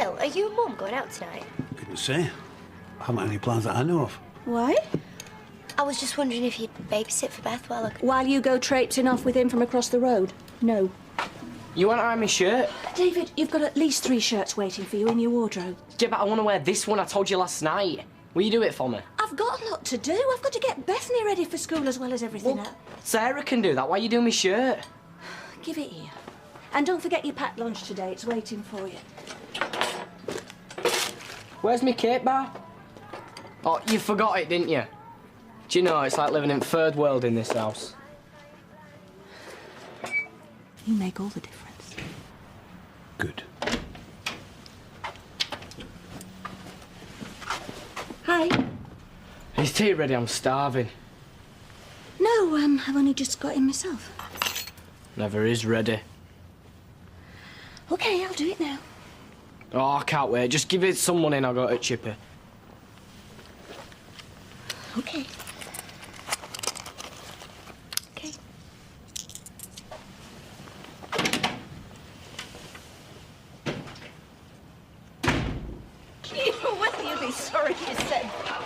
Gail, are you and Mum going out tonight? Couldn't say. I haven't any plans that I know of. Why? I was just wondering if you'd babysit for Beth while I... While you go traipsing off with him from across the road? No. You want to iron my shirt? David, you've got at least 3 shirts waiting for you in your wardrobe. Yeah, but I want to wear this one I told you last night. Will you do it for me? I've got a lot to do. I've got to get Bethany ready for school as well as everything else. Sarah can do that. Why are you doing my shirt? Give it here. And don't forget your packed lunch today. It's waiting for you. Where's my cake bar? Oh, you forgot it, didn't you? Do you know, it's like living in third world in this house. You make all the difference. Good. Hi. Is tea ready? I'm starving. No, I've only just got in myself. Never is ready. OK, I'll do it now. Oh, I can't wait. Just give it some money and I'll go to Chippy. OK. Okay. Well, you'll be sorry you said that.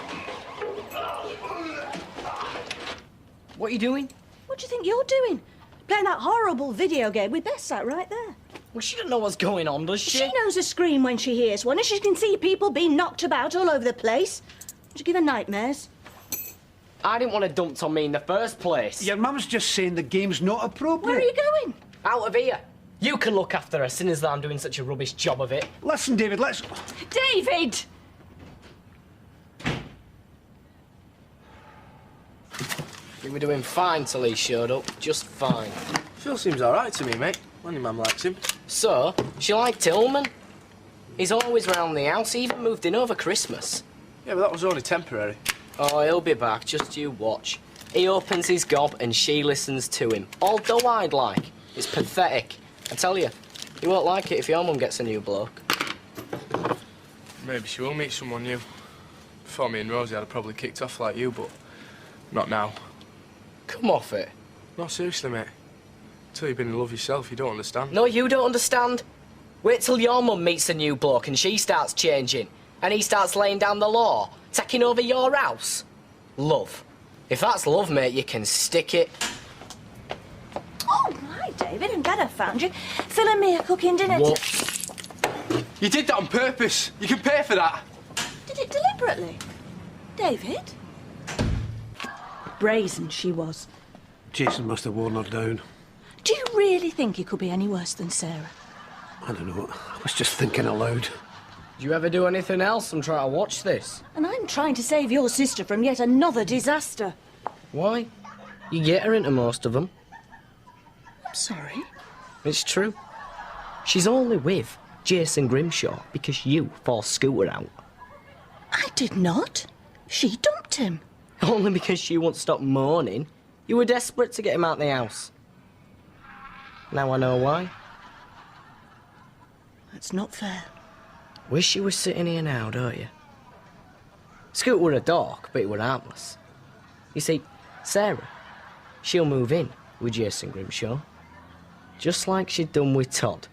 What are you doing? What do you think you're doing? Playing that horrible video game with Beth sat right there. Well, she doesn't know what's going on, does she? She knows a scream when she hears one, and she can see people being knocked about all over the place. Would you give her nightmares? I didn't want it dumped on me in the first place. Your mum's just saying the game's not appropriate. Where are you going? Out of here. You can look after her, seeing as though I'm doing such a rubbish job of it. Listen, David, let's... David! We were doing fine till he showed up. Just fine. Phil seems all right to me, mate. When your mum likes him. So, she liked Hillman. He's always round the house. He even moved in over Christmas. Yeah, but that was only temporary. Oh, he'll be back. Just you watch. He opens his gob and she listens to him. All doe-eyed like. It's pathetic. I tell you, you won't like it if your mum gets a new bloke. Maybe she will meet someone new. Before me and Rosie, I'd have probably kicked off like you, but not now. Come off it. No, seriously, mate. Until you've been in love yourself, you don't understand. No, you don't understand. Wait till your mum meets a new bloke and she starts changing. And he starts laying down the law, taking over your house. Love. If that's love, mate, you can stick it. Oh, hi, David. I'm glad I found you. Phil and me are cooking dinner. What? You did that on purpose. You can pay for that. Did it deliberately? David? Brazen she was. Jason must have worn her down. Do you really think he could be any worse than Sarah? I don't know. I was just thinking aloud. Do you ever do anything else? I'm trying to watch this. And I'm trying to save your sister from yet another disaster. Why? You get her into most of them. I'm sorry. It's true. She's only with Jason Grimshaw because you forced Scooter out. I did not. She dumped him. Only because she won't stop moaning. You were desperate to get him out of the house. Now I know why. That's not fair. Wish you were sitting here now, don't you? Scoot were a dog, but he were harmless. You see, Sarah, she'll move in with Jason Grimshaw, just like she'd done with Todd.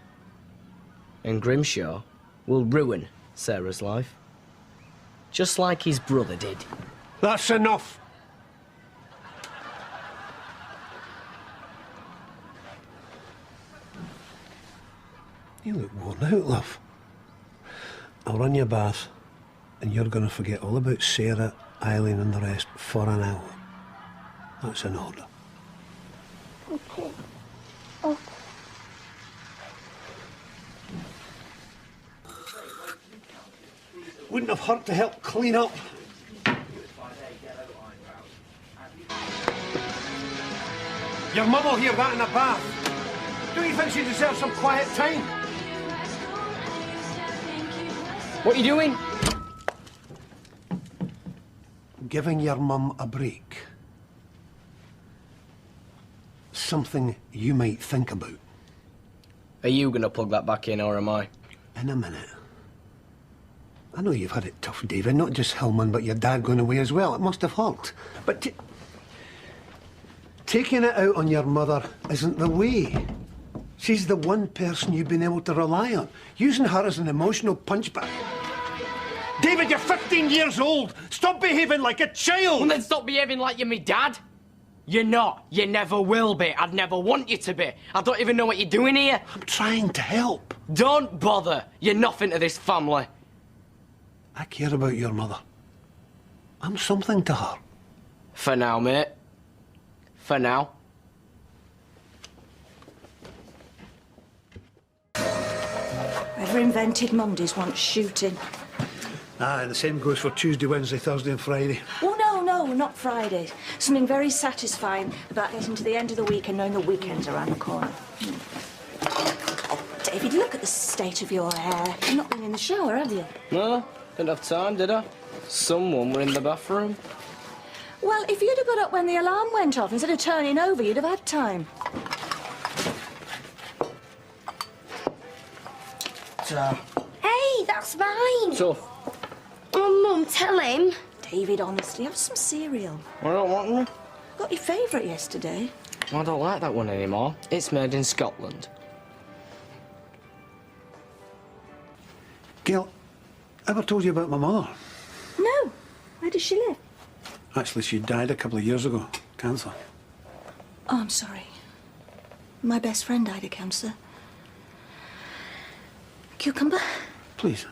And Grimshaw will ruin Sarah's life, just like his brother did. That's enough. You look worn out, love. I'll run you a bath, and you're going to forget all about Sarah, Eileen and the rest for an hour. That's an order. Okay. Oh. Wouldn't have hurt to help clean up. Your mum will hear that in the bath. Don't you think she deserves some quiet time? What are you doing? Giving your mum a break. Something you might think about. Are you going to plug that back in, or am I? In a minute. I know you've had it tough, David. Not just Hillman, but your dad going away as well. It must have hurt. But taking it out on your mother isn't the way. She's the one person you've been able to rely on, using her as an emotional punchbag. David, you're 15 years old. Stop behaving like a child. Well, then stop behaving like you're me dad. You're not. You never will be. I'd never want you to be. I don't even know what you're doing here. I'm trying to help. Don't bother. You're nothing to this family. I care about your mother. I'm something to her. For now, mate. For now. Whoever invented Mondays wants shooting. Aye, the same goes for Tuesday, Wednesday, Thursday and Friday. Oh, no, not Fridays. Something very satisfying about getting to the end of the week and knowing the weekend's around the corner. David, look at the state of your hair. You've not been in the shower, have you? No, didn't have time, did I? Someone were in the bathroom. Well, if you'd have got up when the alarm went off instead of turning over, you'd have had time. Hey, that's mine. So, Oh, Mum, tell him. David, honestly, have some cereal. I don't want them. Got your favourite yesterday. I don't like that one anymore. It's made in Scotland. Gail, ever told you about my mother? No. Where does she live? Actually, she died a couple of years ago. Cancer. Oh, I'm sorry. My best friend died of cancer. Cucumber? Please.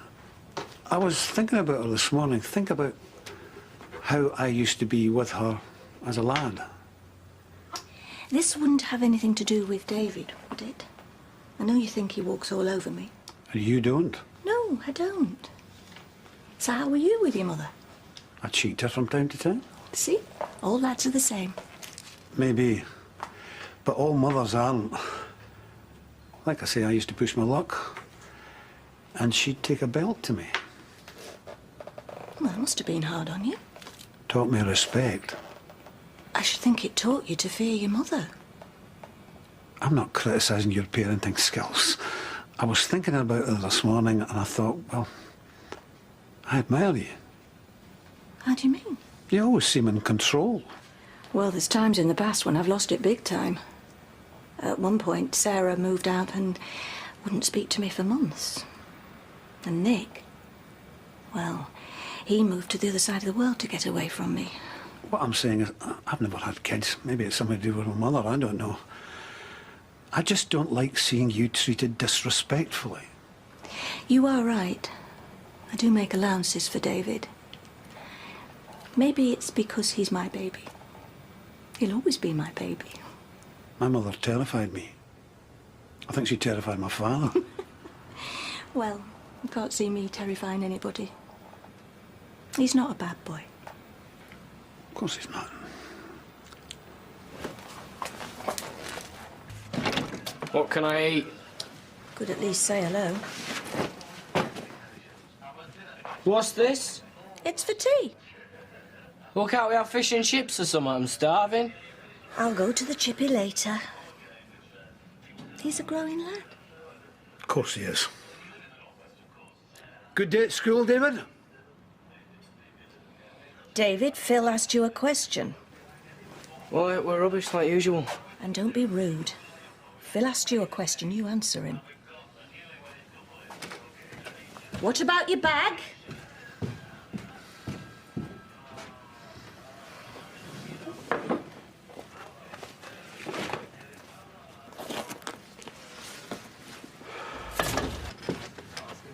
I was thinking about her this morning. Think about how I used to be with her as a lad. This wouldn't have anything to do with David, would it? I know you think he walks all over me. And you don't. No, I don't. So how were you with your mother? I cheat her from time to time. See? All lads are the same. Maybe. But all mothers aren't. Like I say, I used to push my luck. And she'd take a belt to me. Well, it must have been hard on you. Taught me respect. I should think it taught you to fear your mother. I'm not criticising your parenting skills. I was thinking about her this morning and I thought, well, I admire you. How do you mean? You always seem in control. Well, there's times in the past when I've lost it big time. At one point, Sarah moved out and wouldn't speak to me for months. And Nick, well, he moved to the other side of the world to get away from me. What I'm saying is, I've never had kids. Maybe it's something to do with my mother, I don't know. I just don't like seeing you treated disrespectfully. You are right. I do make allowances for David. Maybe it's because he's my baby. He'll always be my baby. My mother terrified me. I think she terrified my father. Well, you can't see me terrifying anybody. He's not a bad boy. Of course he's not. What can I eat? Could at least say hello. What's this? It's for tea. Well, can't we have fish and chips or something? I'm starving. I'll go to the chippy later. He's a growing lad. Of course he is. Good day at school, David? David, Phil asked you a question. Well, we're rubbish like usual. And don't be rude. Phil asked you a question, you answer him. What about your bag?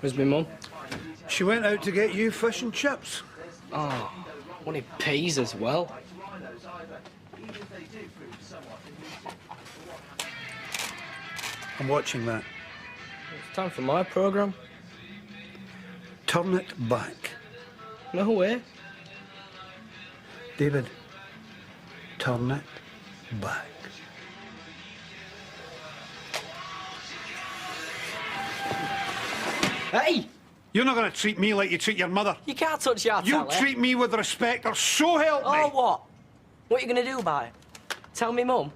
Where's my mum? She went out to get you fish and chips. Oh, wanted peas as well. I'm watching that. It's time for my programme. Turn it back. No way. David, turn it back. Hey! You're not going to treat me like you treat your mother. You can't touch your You telly. treat me with respect or so help me. Oh, what? What are you going to do about it? Tell me, Mum?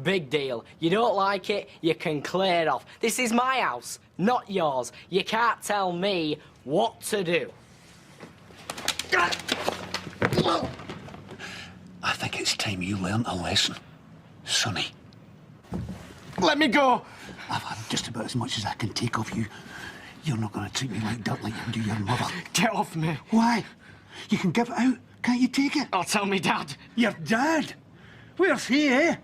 Big deal. You don't like it, you can clear it off. This is my house, not yours. You can't tell me what to do. I think it's time you learnt a lesson, Sonny. Let me go! I've had just about as much as I can take of you. You're not going to treat me like dirt like you do your mother. Get off me. Why? You can give it out. Can't you take it? I'll tell me dad. Your dad? Where's he, eh?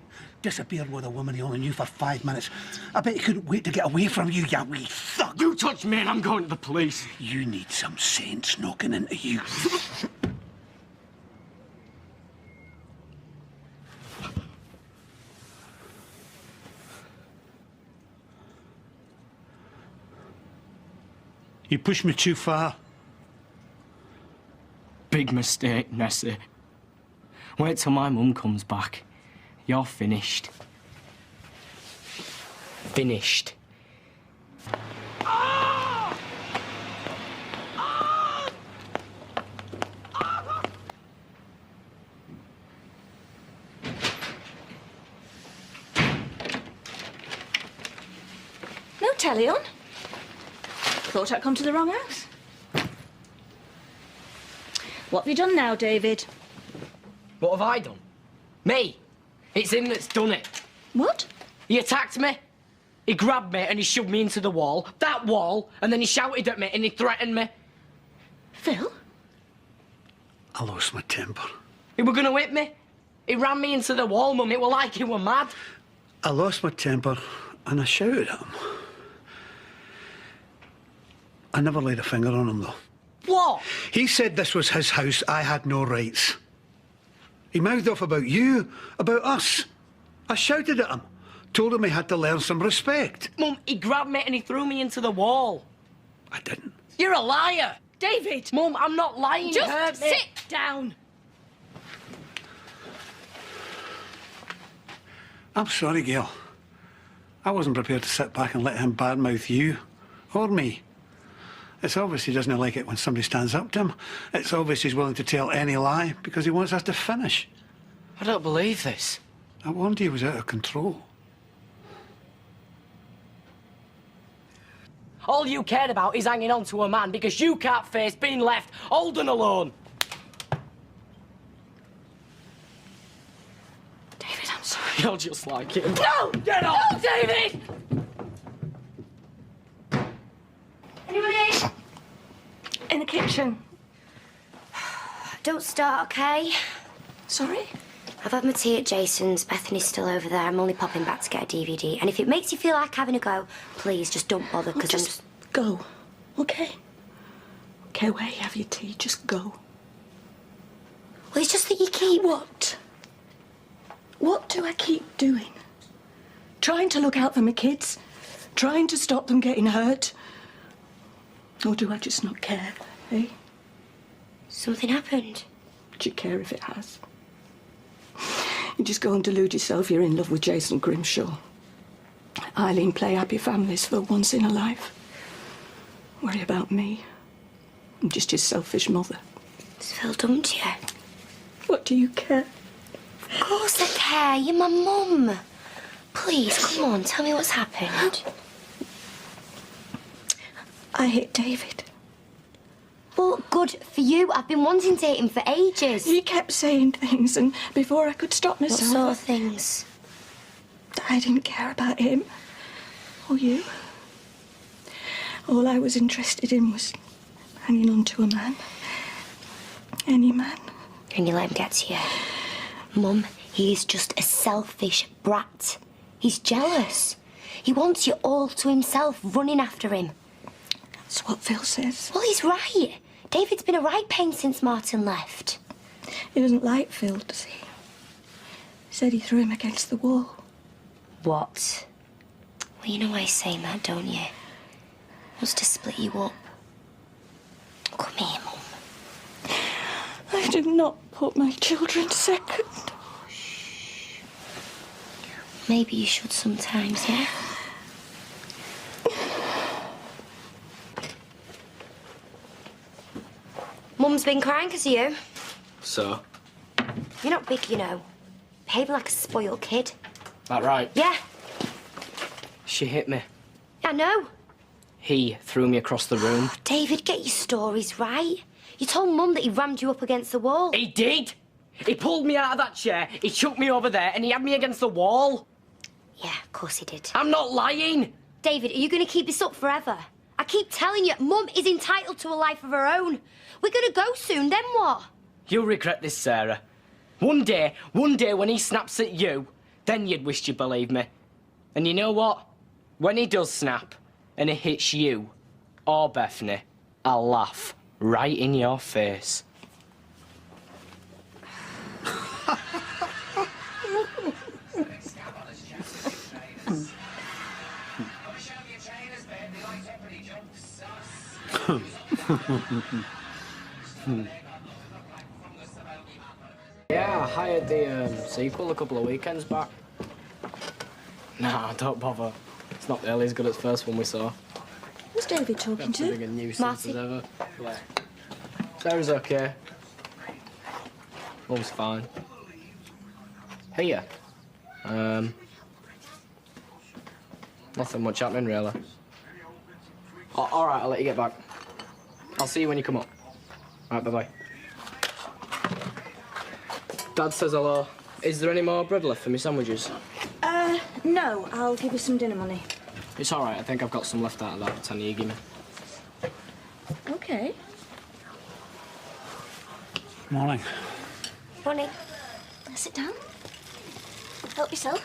Disappeared with a woman he only knew for 5 minutes. I bet he couldn't wait to get away from you, you wee thug. You touch me and I'm going to the police. You need some sense knocking into you. You pushed me too far. Big mistake, Nessie. Wait till my mum comes back. You're finished. Finished. No telly on. Thought I'd come to the wrong house. What have you done now, David? What have I done? Me? It's him that's done it. What? He attacked me. He grabbed me and he shoved me into the wall. That wall. And then he shouted at me and he threatened me. Phil? I lost my temper. He were gonna whip me. He ran me into the wall, Mum. It were like he were mad. I lost my temper and I shouted at him. I never laid a finger on him, though. What? He said this was his house, I had no rights. He mouthed off about you, about us. I shouted at him, told him he had to learn some respect. Mum, he grabbed me and he threw me into the wall. I didn't. You're a liar. David! Mum, I'm not lying. Just It hurt me. sit down. I'm sorry, Gail. I wasn't prepared to sit back and let him badmouth you or me. It's obvious he doesn't like it when somebody stands up to him. It's obvious he's willing to tell any lie because he wants us to finish. I don't believe this. I warned you he was out of control. All you cared about is hanging on to a man because you can't face being left old and alone. David, I'm sorry. You're just like him. No! Get off! No, David! Anyone in? In the kitchen. Don't start, okay? Sorry? I've had my tea at Jason's. Bethany's still over there. I'm only popping back to get a DVD. And if it makes you feel like having a go, please just don't bother, because I'm Just go, okay? Okay, where you have your tea, just go. Well, it's just that you keep... What? What do I keep doing? Trying to look out for my kids? Trying to stop them getting hurt? Or do I just not care, eh? Something happened. Do you care if it has? You just go and delude yourself you're in love with Jason Grimshaw. Eileen, play happy families for once in a life. Worry about me. I'm just your selfish mother. Has Phil dumped you? What do you care? Of course I care. You're my mum. Please, come on, tell me what's happened. I hate David. Well, good for you. I've been wanting to hate him for ages. He kept saying things, and before I could stop What myself... sort of things? I didn't care about him. Or you. All I was interested in was hanging on to a man. Any man. And you let him get to you? Mum, he is just a selfish brat. He's jealous. He wants you all to himself, running after him. That's what Phil says. Well, he's right. David's been a right pain since Martin left. He doesn't like Phil, does he? Said he threw him against the wall. What? Well, you know why he's saying that, don't you? Wants to split you up. Come here, Mum. I do not put my children second. Maybe you should sometimes, yeah? Mum's been crying because of you. So? You're not big, you know. Behaving like a spoiled kid. That right? Yeah, She hit me. I know. He threw me across the room. David, get your stories right. You told Mum that he rammed you up against the wall. He did! He pulled me out of that chair, he chucked me over there, and he had me against the wall. Yeah, of course he did. I'm not lying! David, are you going to keep this up forever? I keep telling you, Mum is entitled to a life of her own. We're going to go soon, then what? You'll regret this, Sarah. One day when he snaps at you, then you'd wish you'd believe me. And you know what? When he does snap, and it hits you, or Bethany, I'll laugh right in your face. Yeah, I hired the sequel a couple of weekends back. Nah, don't bother. It's not nearly as good as the first one we saw. Who's David talking That's as to? big a nuisance Marty. as ever. Sarah's okay. Mum's fine. Here. Nothing much happening, really. Oh, all right, I'll let you get back. I'll see you when you come up. All right, bye-bye. Dad says hello. Is there any more bread left for me sandwiches? No, I'll give you some dinner money. It's all right. I think I've got some left out of that 10 you give me. Okay. Morning. Morning. Sit down. Help yourself.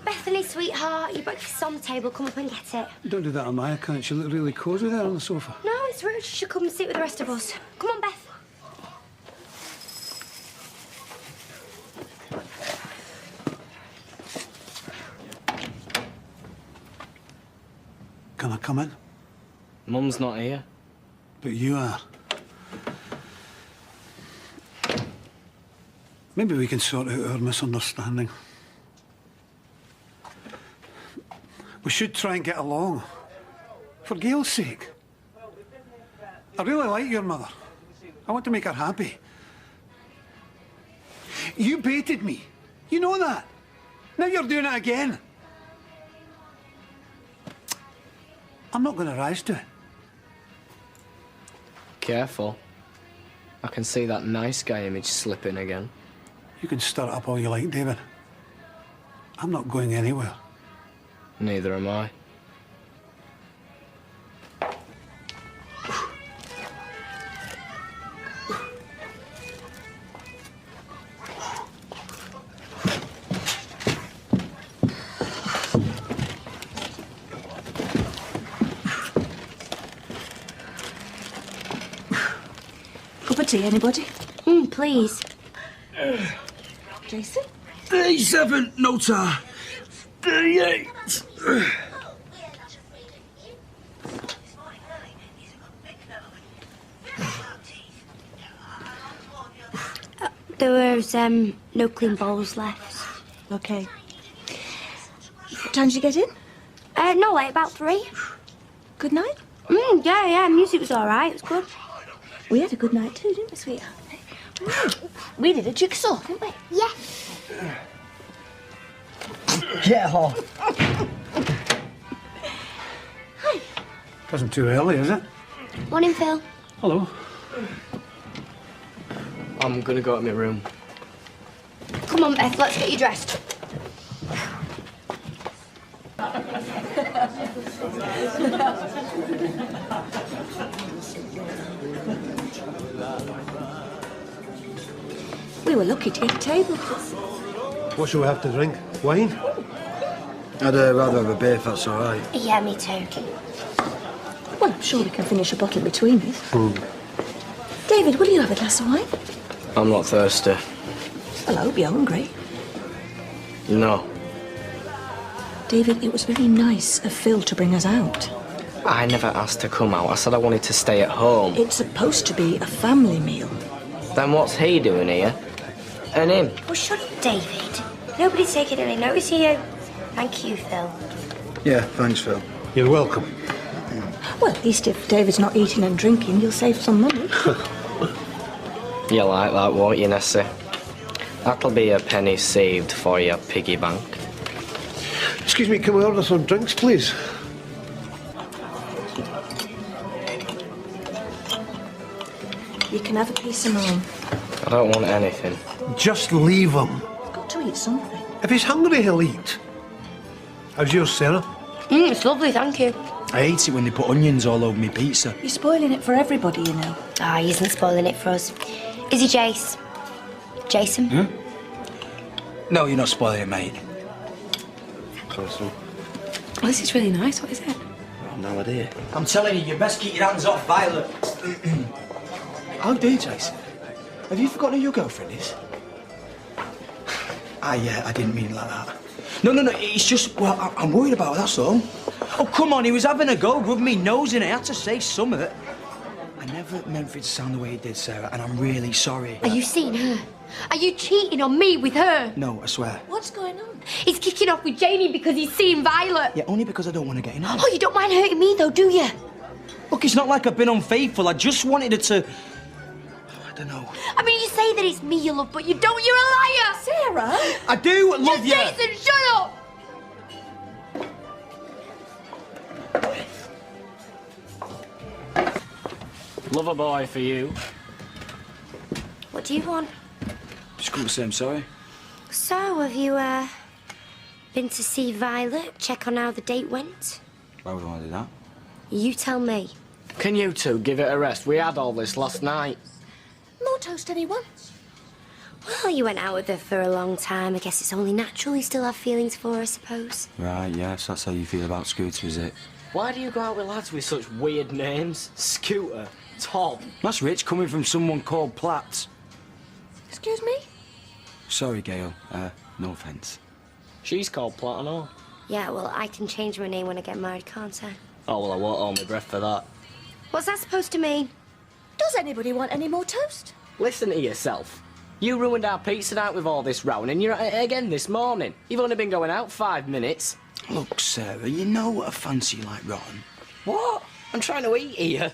Bethany, sweetheart, your breakfast's on the table. Come up and get it. Don't do that on my account. You look really cosy there on the sofa. No, it's rude. You should come and sit with the rest of us. Come on, Beth. Can I come in? Mum's not here. But you are. Maybe we can sort out our misunderstanding. We should try and get along. For Gail's sake. I really like your mother. I want to make her happy. You baited me. You know that. Now you're doing it again. I'm not going to rise to it. Careful. I can see that nice guy image slipping again. You can stir it up all you like, David. I'm not going anywhere. Neither am I. Cup of tea, anybody? Please. Jason? 37, no tar. 38. There was, no clean bowls left. Okay. What time did you get in? No, like about 3. Good night? Yeah, music was all right. It was good. We had a good night too, didn't we, sweetheart? We did a jigsaw, didn't we? Yeah. Get off. Hi. Wasn't too early, is it? Morning, Phil. Hello. I'm gonna go to my room. Come on, Beth, let's get you dressed. We were lucky to get a table. What shall we have to drink? Wine? I'd rather have a beer if that's all right. Yeah, me too. Well, I'm sure we can finish a bottle between us. David, will you have a glass of wine? I'm not thirsty. Well, I hope you're hungry. No. David, it was very nice of Phil to bring us out. I never asked to come out. I said I wanted to stay at home. It's supposed to be a family meal. Then what's he doing here? And him? Well, shut up, David. Nobody's taking any notice of you. Thank you, Phil. Yeah, thanks, Phil. You're welcome. Well, at least if David's not eating and drinking, you'll save some money. You like that, won't you, Nessie? That'll be a penny saved for your piggy bank. Excuse me, can we order some drinks, please? You can have a piece of mine. I don't want anything. Just leave them. I've got to eat something. If he's hungry, he'll eat. How's yours, Sarah? It's lovely, thank you. I hate it when they put onions all over me pizza. You're spoiling it for everybody, you know. Ah, he isn't spoiling it for us. Is he, Jace? Jason? No, you're not spoiling it, mate. Oh, this is really nice. What is it? I've no idea. I'm telling you, you best keep your hands off Violet. Oh dear, Jason. Have you forgotten who your girlfriend is? I didn't mean it like that. No, it's just, well, I'm worried about her, that's all. Oh, come on, he was having a go, rubbing me nose in it. I had to say something. I never meant for it to sound the way it did, Sarah, and I'm really sorry. Are you seeing her? Are you cheating on me with her? No, I swear. What's going on? He's kicking off with Jamie because he's seeing Violet. Yeah, only because I don't want to get in on it. Oh, you don't mind hurting me, though, do you? Look, it's not like I've been unfaithful. I just wanted her to... I don't know. I mean, you say that it's me you love, but you don't. You're a liar! Sarah? I do love you! Jason, shut up! Lover boy for you. What do you want? Just come to say I'm sorry. So, have you, been to see Violet? Check on how the date went? Why would I want to do that? You tell me. Can you two give it a rest? We had all this last night. More toast, anyone? Well, you went out with her for a long time. I guess it's only natural you still have feelings for her, I suppose. Right, yes, that's how you feel about Scooter, is it? Why do you go out with lads with such weird names? Scooter, Tom. That's rich coming from someone called Platt. Excuse me? Sorry, Gail. No offence. She's called Platt and all. Yeah, well, I can change my name when I get married, can't I? Oh, well, I won't hold my breath for that. What's that supposed to mean? Does anybody want any more toast? Listen to yourself. You ruined our pizza night with all this rowing, and you're at it again this morning. You've only been going out 5 minutes. Look, Sarah, you know what a fancy you like rotten. What? I'm trying to eat here.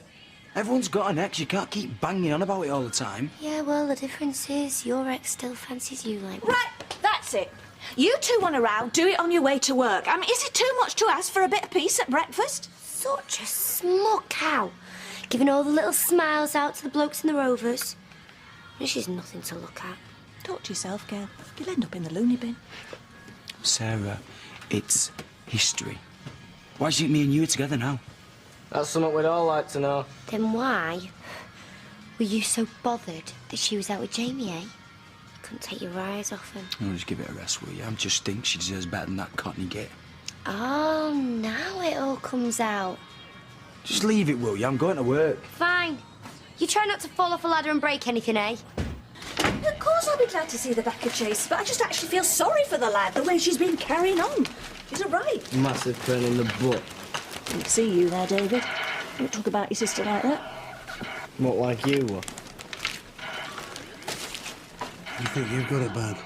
Everyone's got an ex. You can't keep banging on about it all the time. Yeah, well, the difference is your ex still fancies you like me. Right, that's it. You two want a row, do it on your way to work. I mean, is it too much to ask for a bit of peace at breakfast? Such a smug cow. Giving all the little smiles out to the blokes in the Rovers. And she's nothing to look at. Talk to yourself, Gail. You'll end up in the loony bin. Sarah, it's history. Why do you think me and you are together now? That's something we'd all like to know. Then why were you so bothered that she was out with Jamie, eh? Couldn't take your eyes off him. Oh, just give it a rest, will you? I just think she deserves better than that cottony git. Oh, now it all comes out. Just leave it, will you? I'm going to work. Fine. You try not to fall off a ladder and break anything, eh? Of course I'll be glad to see the back of Chase, but I just actually feel sorry for the lad, the way she's been carrying on. She's a right. Massive pain in the butt. Didn't see you there, David. Don't talk about your sister like that. Not like you were. You think you've got it bad?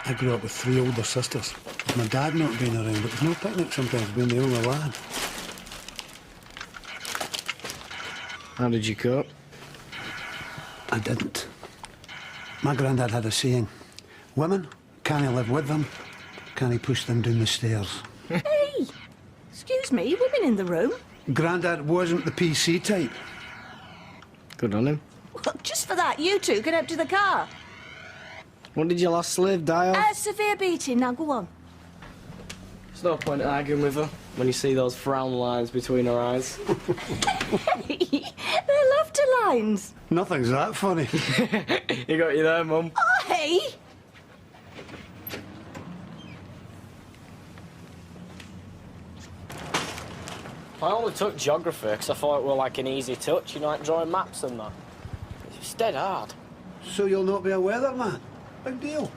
I grew up with 3 older sisters. My dad not being around, but there's no picnic sometimes being the only lad. How did you cope? I didn't. My granddad had a saying, women, can't live with them, can't push them down the stairs. Hey! Excuse me, women in the room? Granddad wasn't the PC type. Good on him. Well, just for that, you two can empty the car. What did your last slave die of? A severe beating, now go on. There's no point in arguing with her when you see those frown lines between her eyes. They're laughter lines. Nothing's that funny. You got you there, Mum. Oh, hey! I only took geography because I thought it were like an easy touch, you know, like drawing maps and that. It's dead hard. So you'll not be a weatherman? Big deal.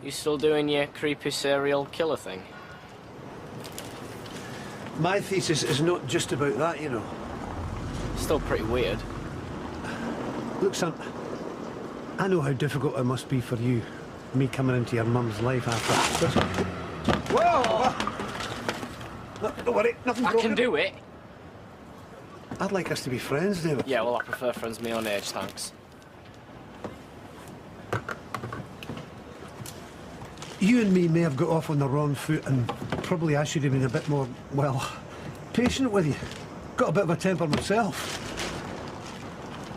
You still doing your creepy serial killer thing? My thesis is not just about that, you know. Still pretty weird. Look, son, I know how difficult it must be for you, me coming into your mum's life after... Whoa! No, don't worry, nothing I can do it. I'd like us to be friends, David. Yeah, well, I prefer friends my own age, thanks. You and me may have got off on the wrong foot, and probably I should have been a bit more, well, patient with you. Got a bit of a temper myself.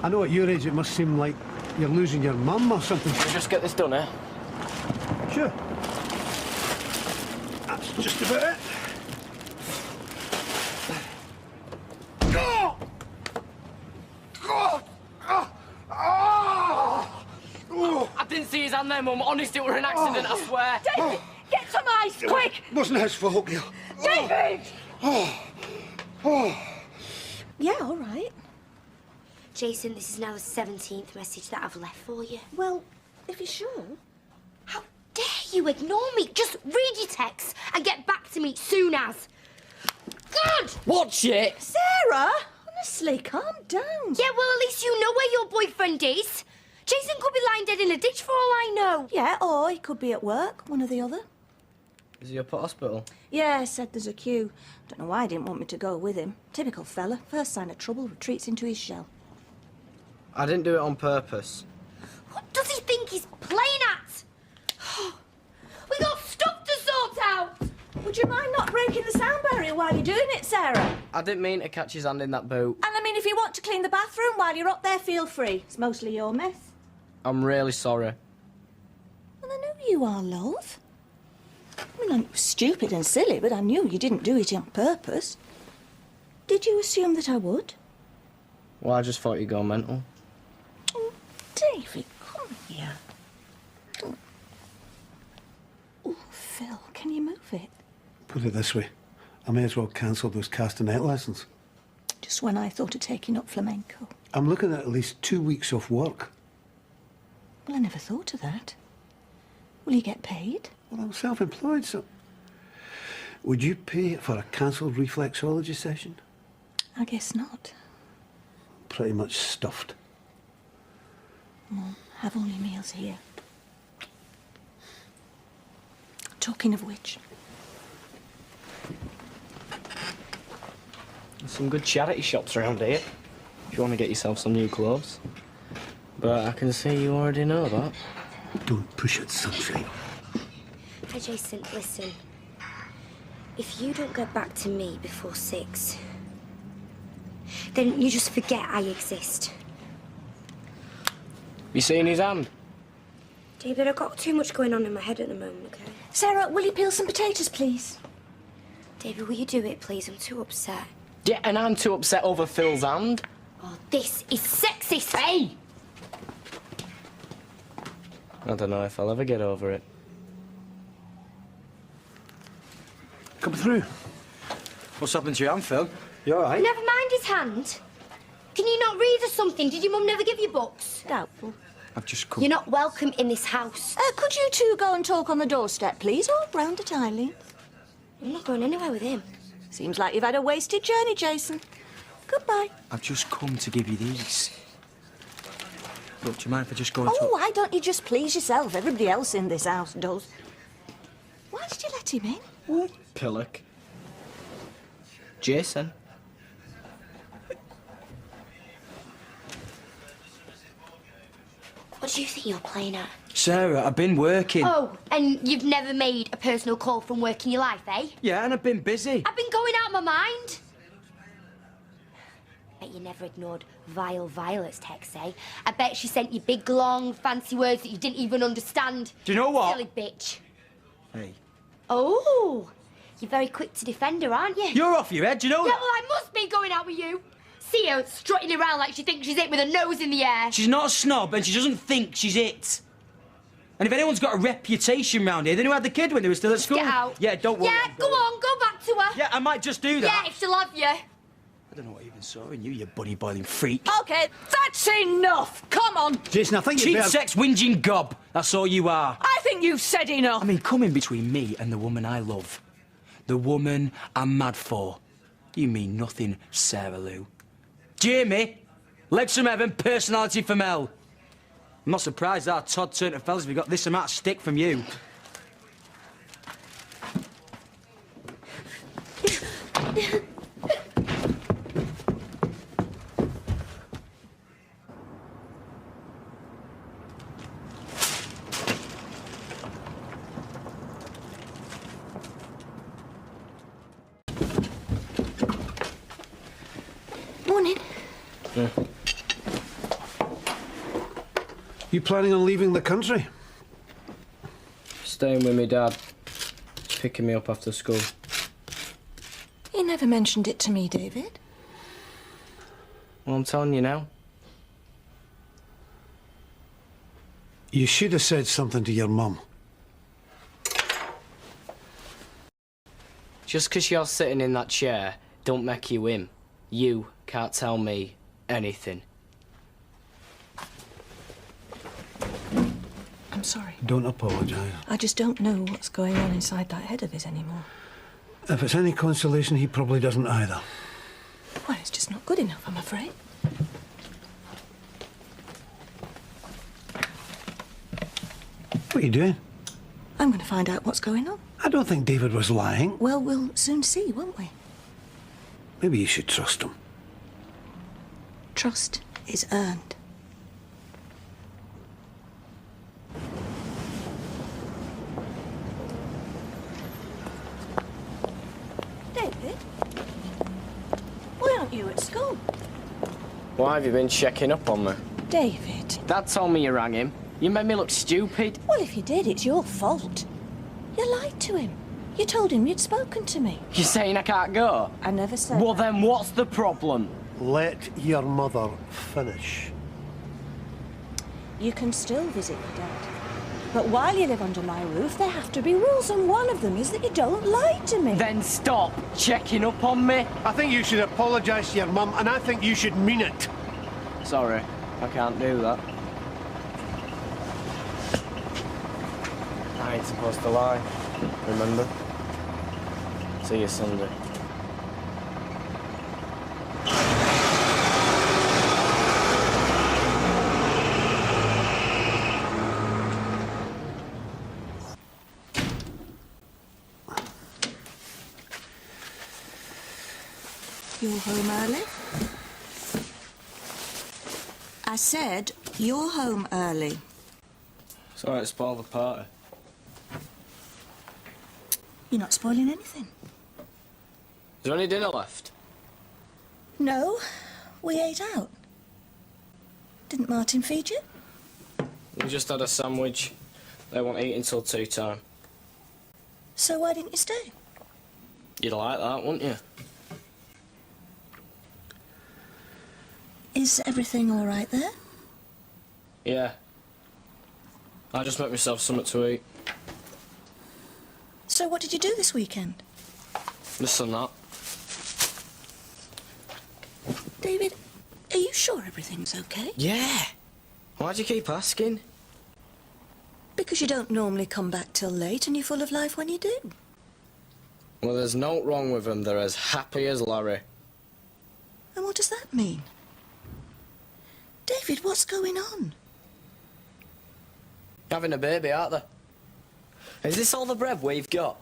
I know at your age it must seem like you're losing your mum or something. We'll just get this done, eh? Sure. That's just about it. Oh! God! I didn't see his hand there, Mum. Honest, it were an accident, I swear. David, get some ice, quick! Wasn't his fault, Gail. David! Yeah, all right. Jason, this is now the 17th message that I've left for you. Well, if you're sure. How dare you ignore me? Just read your texts and get back to me soon as. God! Watch it! Sarah, honestly, calm down. Yeah, well, at least you know where your boyfriend is. Jason could be lying dead in a ditch for all I know. Yeah, or he could be at work, one or the other. Is he up at hospital? Yeah, said there's a queue. Don't know why he didn't want me to go with him. Typical fella. First sign of trouble, retreats into his shell. I didn't do it on purpose. What does he think he's playing at? We got stuff to sort out. Would you mind not breaking the sound barrier while you're doing it, Sarah? I didn't mean to catch his hand in that boot. And I mean, if you want to clean the bathroom while you're up there, feel free. It's mostly your mess. I'm really sorry. Well, I know you are, love. I mean, I'm stupid and silly, but I knew you didn't do it on purpose. Did you assume that I would? Well, I just thought you'd go mental. Oh, David, come here. Oh, Phil, can you move it? Put it this way. I may as well cancel those castanet lessons. Just when I thought of taking up flamenco. I'm looking at least 2 weeks off work. Well, I never thought of that. Will you get paid? Well, I'm self-employed, so... Would you pay for a cancelled reflexology session? I guess not. Pretty much stuffed. Well, have all your meals here. Talking of which... There's some good charity shops around here, if you want to get yourself some new clothes. But I can see you already know that. Don't push it, sunshine. Hey, Jason, listen. If you don't get back to me before 6, then you just forget I exist. You seen his hand? David, I've got too much going on in my head at the moment, okay? Sarah, will you peel some potatoes, please? David, will you do it, please? I'm too upset. Yeah, and I'm too upset over Phil's hand. Oh, this is sexist. Hey! I don't know if I'll ever get over it. Come through. What's happened to your hand, Phil? You all right? Never mind his hand. Can you not read or something? Did your mum never give you books? Doubtful. I've just come... You're not welcome in this house. Could you two go and talk on the doorstep, please, or round at Eileen? I'm not going anywhere with him. Seems like you've had a wasted journey, Jason. Goodbye. I've just come to give you these. Look, do you mind if I just go and Oh, talk? why don't you just please yourself? Everybody else in this house does. Why did you let him in? What? Pillock. Jason. What do you think you're playing at? Sarah, I've been working. Oh, and you've never made a personal call from work in your life, eh? Yeah, and I've been busy. I've been going out of my mind. Bet you never ignored Vile Violet's text, eh? I bet she sent you big, long, fancy words that you didn't even understand. Do you know what? Silly bitch. Hey. Oh, you're very quick to defend her, aren't you? You're off your head, do you know Yeah, that? well, I must be going out with you. See her strutting around like she thinks she's it with her nose in the air. She's not a snob and she doesn't think she's it. And if anyone's got a reputation round here, then who had the kid when they were still at school? Get out. Yeah, don't worry. Yeah, go on, go back to her. Yeah, I might just do that. Yeah, if she'll have you. I don't know what I even saw in you, you bunny boiling freak. OK, that's enough. Come on. Jason, I think you Cheap better... sex whinging gob. That's all you are. I think you've said enough. I mean, come in between me and the woman I love. The woman I'm mad for. You mean nothing, Sarah Lou. Jamie, legs from heaven, personality from hell. I'm not surprised our Todd turned to fellas if we got this amount of stick from you. Morning. You planning on leaving the country? staying with me dad. He's picking me up after school. He never mentioned it to me, David. Well, I'm telling you now. You should have said something to your mum. Just 'cause you're sitting in that chair, don't make you him. You can't tell me anything. I'm sorry. Don't apologise. I just don't know what's going on inside that head of his anymore. If it's any consolation, he probably doesn't either. Well, it's just not good enough, I'm afraid. What are you doing? I'm going to find out what's going on. I don't think David was lying. Well, we'll soon see, won't we? Maybe you should trust him. Trust is earned. David? Why aren't you at school? Why have you been checking up on me? David. Dad told me you rang him. You made me look stupid. Well, if you did, it's your fault. You lied to him. You told him you'd spoken to me. You're saying I can't go? I never said Well, that. then what's the problem? Let your mother finish. You can still visit your dad. But while you live under my roof, there have to be rules, and one of them is that you don't lie to me. Then stop checking up on me. I think you should apologise to your mum, and I think you should mean it. Sorry, I can't do that. I ain't supposed to lie, remember? See you Sunday. You're home early? I said you're home early. Sorry to spoil the party. You're not spoiling anything. Is there any dinner left? No, we ate out. Didn't Martin feed you? We just had a sandwich. They won't eat until tea time. So why didn't you stay? You'd like that, wouldn't you? Is everything all right there? Yeah. I just make myself something to eat. So what did you do this weekend? This and that. David, are you sure everything's okay? Yeah. Why do you keep asking? Because you don't normally come back till late and you're full of life when you do. Well, there's no wrong with them. They're as happy as Larry. And what does that mean? David, what's going on? Having a baby, aren't they? Is this all the bread we've got?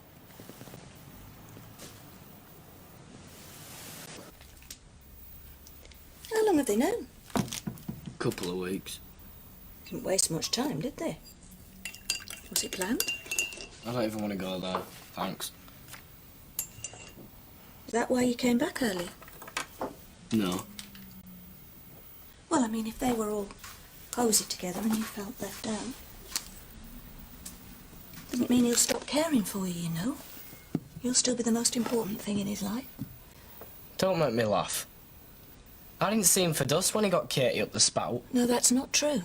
How long have they known? Couple of weeks. Didn't waste much time, did they? Was it planned? I don't even want to go there. Thanks. Is that why you came back early? No. Well, I mean, if they were all cosy together and you felt left out, doesn't mean he'll stop caring for you, you know. You'll still be the most important thing in his life. Don't make me laugh. I didn't see him for dust when he got Katie up the spout. No, that's not true.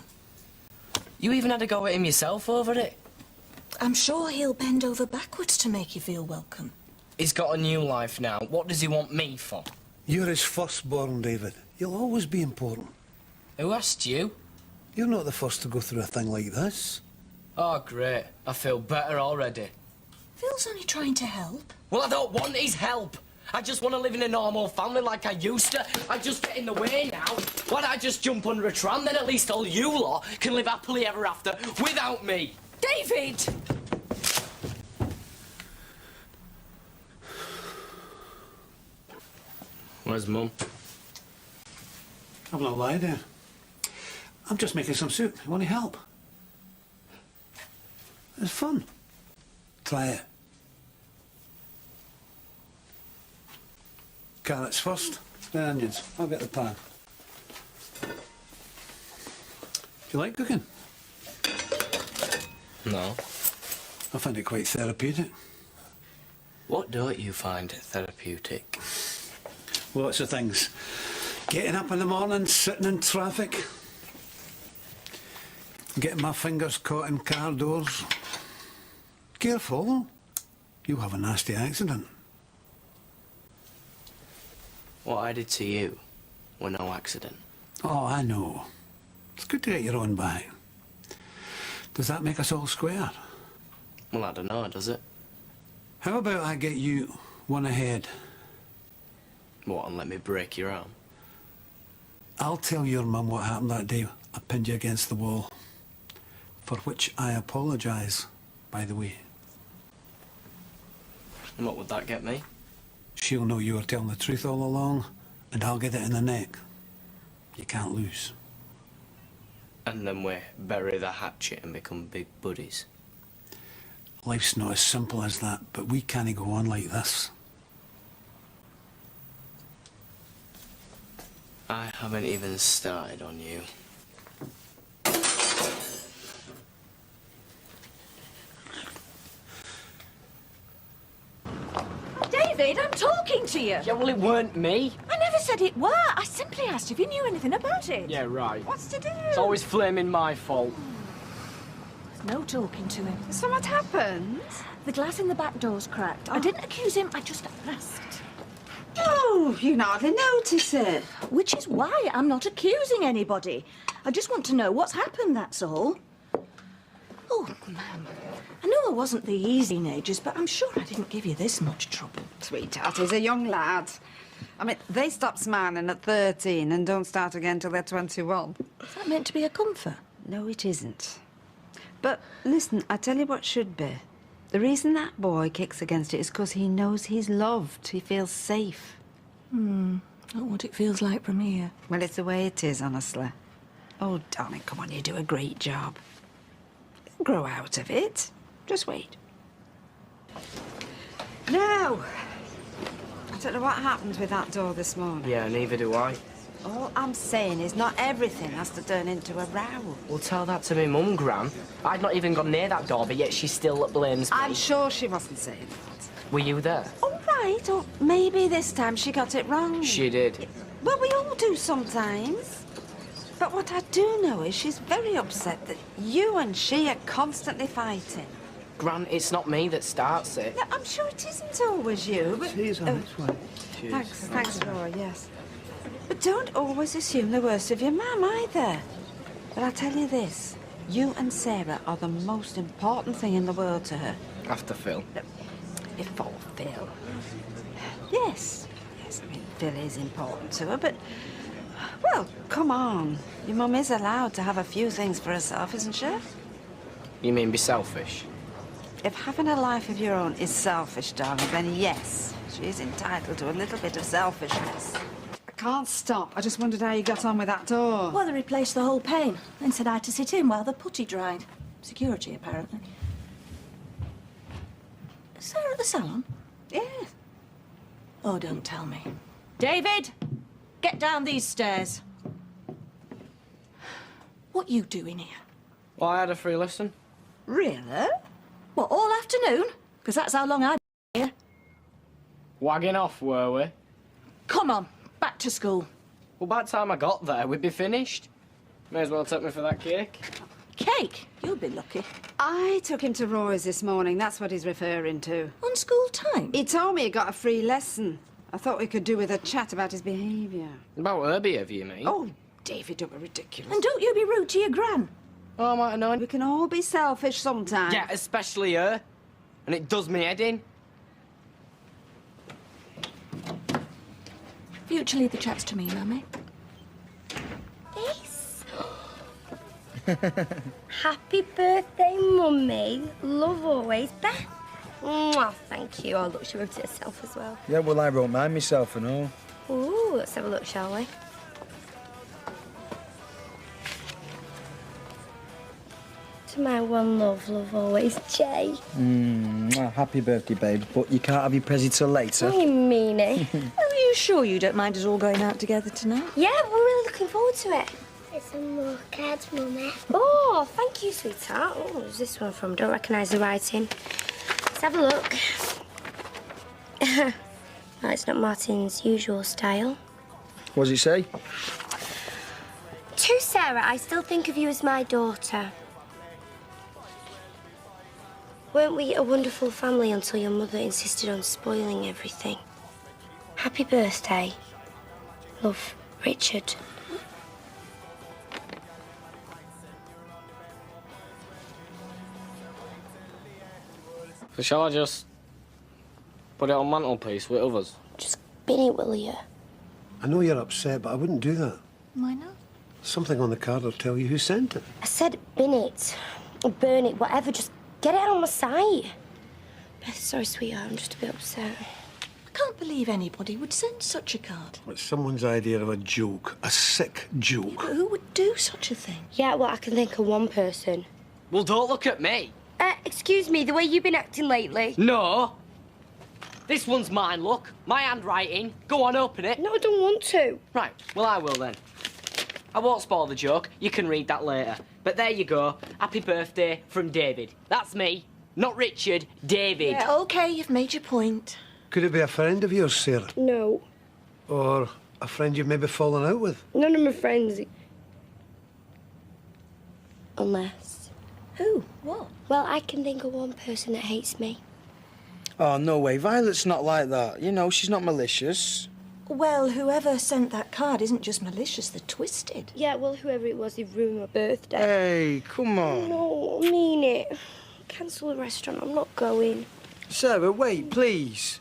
You even had a go at him yourself over it. I'm sure he'll bend over backwards to make you feel welcome. He's got a new life now. What does he want me for? You're his firstborn, David. You'll always be important. Who asked you? You're not the first to go through a thing like this. Oh, great. I feel better already. Phil's only trying to help. Well, I don't want his help. I just want to live in a normal family like I used to. I just get in the way now. Why don't I just jump under a tram? Then at least all you lot can live happily ever after without me. David! Where's Mum? I'm not lying there. I'm just making some soup. You want any help? It's fun. Try it. Carrots first, then onions. I'll get the pan. Do you like cooking? No. I find it quite therapeutic. What don't you find therapeutic? Lots of things. Getting up in the morning, sitting in traffic. Getting my fingers caught in car doors. Careful, you'll have a nasty accident. What I did to you were no accident. Oh, I know. It's good to get your own back. Does that make us all square? Well, I don't know, does it? How about I get you one ahead? What, and let me break your arm? I'll tell your mum what happened that day I pinned you against the wall. For which I apologise, by the way. And what would that get me? She'll know you were telling the truth all along, and I'll get it in the neck. You can't lose. And then we bury the hatchet and become big buddies. Life's not as simple as that, but we can't go on like this. I haven't even started on you. David, I'm talking to you. Yeah, well, it weren't me. I never said it were. I simply asked if you knew anything about it. Yeah, right. What's to do? It's always flaming my fault. There's no talking to him. So what happened? The glass in the back door's cracked. I didn't accuse him, I just asked. Oh, you hardly notice it. Which is why I'm not accusing anybody. I just want to know what's happened, that's all. Oh, ma'am. I know I wasn't the easy teenagers, but I'm sure I didn't give you this much trouble. Sweetheart, he's a young lad. I mean, they stop smiling at 13 and don't start again till they're 21. Is that meant to be a comfort? No, it isn't. But listen, I tell you what should be. The reason that boy kicks against it is because he knows he's loved. He feels safe. Not what it feels like from here. Well, it's the way it is, honestly. Oh, darling, come on, you do a great job. You'll grow out of it. Just wait. Now, I don't know what happened with that door this morning. Yeah, neither do I. All I'm saying is not everything has to turn into a row. Well, tell that to me mum, Gran. I'd not even gone near that door, but yet she still blames me. I'm sure she wasn't saying that. Were you there? All right, or maybe this time she got it wrong. She did. Well, we all do sometimes. But what I do know is she's very upset that you and she are constantly fighting. Gran, it's not me that starts it. No, I'm sure it isn't always you, but... Cheers on this one. Thanks, Roy, yes. But don't always assume the worst of your mum, either. But I'll tell you this. You and Sarah are the most important thing in the world to her. After Phil. Before Phil. Yes, I mean, Phil is important to her, but... Well, come on. Your mum is allowed to have a few things for herself, isn't she? You mean be selfish? If having a life of your own is selfish, darling, then yes, she is entitled to a little bit of selfishness. I can't stop. I just wondered how you got on with that door. Well, they replaced the whole pane, then said I had to sit in while the putty dried. Security, apparently. Is Sarah at the salon? Yes. Oh, don't tell me. David, get down these stairs. What you doing here? Well, I had a free lesson. Really? What, all afternoon? Because that's how long I've been here. Wagging off, were we? Come on, back to school. Well, by the time I got there, we'd be finished. May as well take me for that cake. Cake? You'll be lucky. I took him to Roy's this morning. That's what he's referring to. On school time? He told me he got a free lesson. I thought we could do with a chat about his behaviour. About her behaviour, you mean? Oh, David, don't be ridiculous. And don't you be rude to your gran. Oh, I might have known. We can all be selfish sometimes. Yeah, especially her. And it does me head in. Future leave the chats to me, Mummy. Yes. Happy birthday, Mummy. Love always, Beth. Mwah, thank you. Oh, look, she wrote it herself as well. Yeah, well, I wrote mine myself and all. Ooh, let's have a look, shall we? To my one love, love always, Jay. Happy birthday, babe. But you can't have your present till later. Oh, you meanie. Are you sure you don't mind us all going out together tonight? Yeah, we're really looking forward to it. There's some more cards, Mummy. Oh, thank you, sweetheart. Oh, who's this one from? Don't recognise the writing. Let's have a look. Well, it's not Martin's usual style. What does it say? To Sarah, I still think of you as my daughter. Weren't we a wonderful family until your mother insisted on spoiling everything? Happy birthday. Love, Richard. So shall I just put it on mantelpiece with others? Just bin it, will you? I know you're upset, but I wouldn't do that. Why not? Something on the card will tell you who sent it. I said bin it, or burn it, whatever. Just get it out of my sight. Beth, sorry, sweetheart. I'm just a bit upset. I can't believe anybody would send such a card. It's someone's idea of a joke, a sick joke. But who would do such a thing? Yeah, well, I can think of one person. Well, don't look at me. Excuse me, the way you've been acting lately. No. This one's mine, look. My handwriting. Go on, open it. No, I don't want to. Right, well, I will then. I won't spoil the joke. You can read that later. But there you go. Happy birthday from David. That's me. Not Richard, David. Yeah, OK, you've made your point. Could it be a friend of yours, Sarah? No. Or a friend you've maybe fallen out with? None of my friends. Unless... Who? What? Well, I can think of one person that hates me. Oh, no way. Violet's not like that. You know, she's not malicious. Well, whoever sent that card isn't just malicious, they're twisted. Yeah, well, whoever it was, they ruined my birthday. Hey, come on. No, I mean it. Cancel the restaurant. I'm not going. Sarah, wait, please.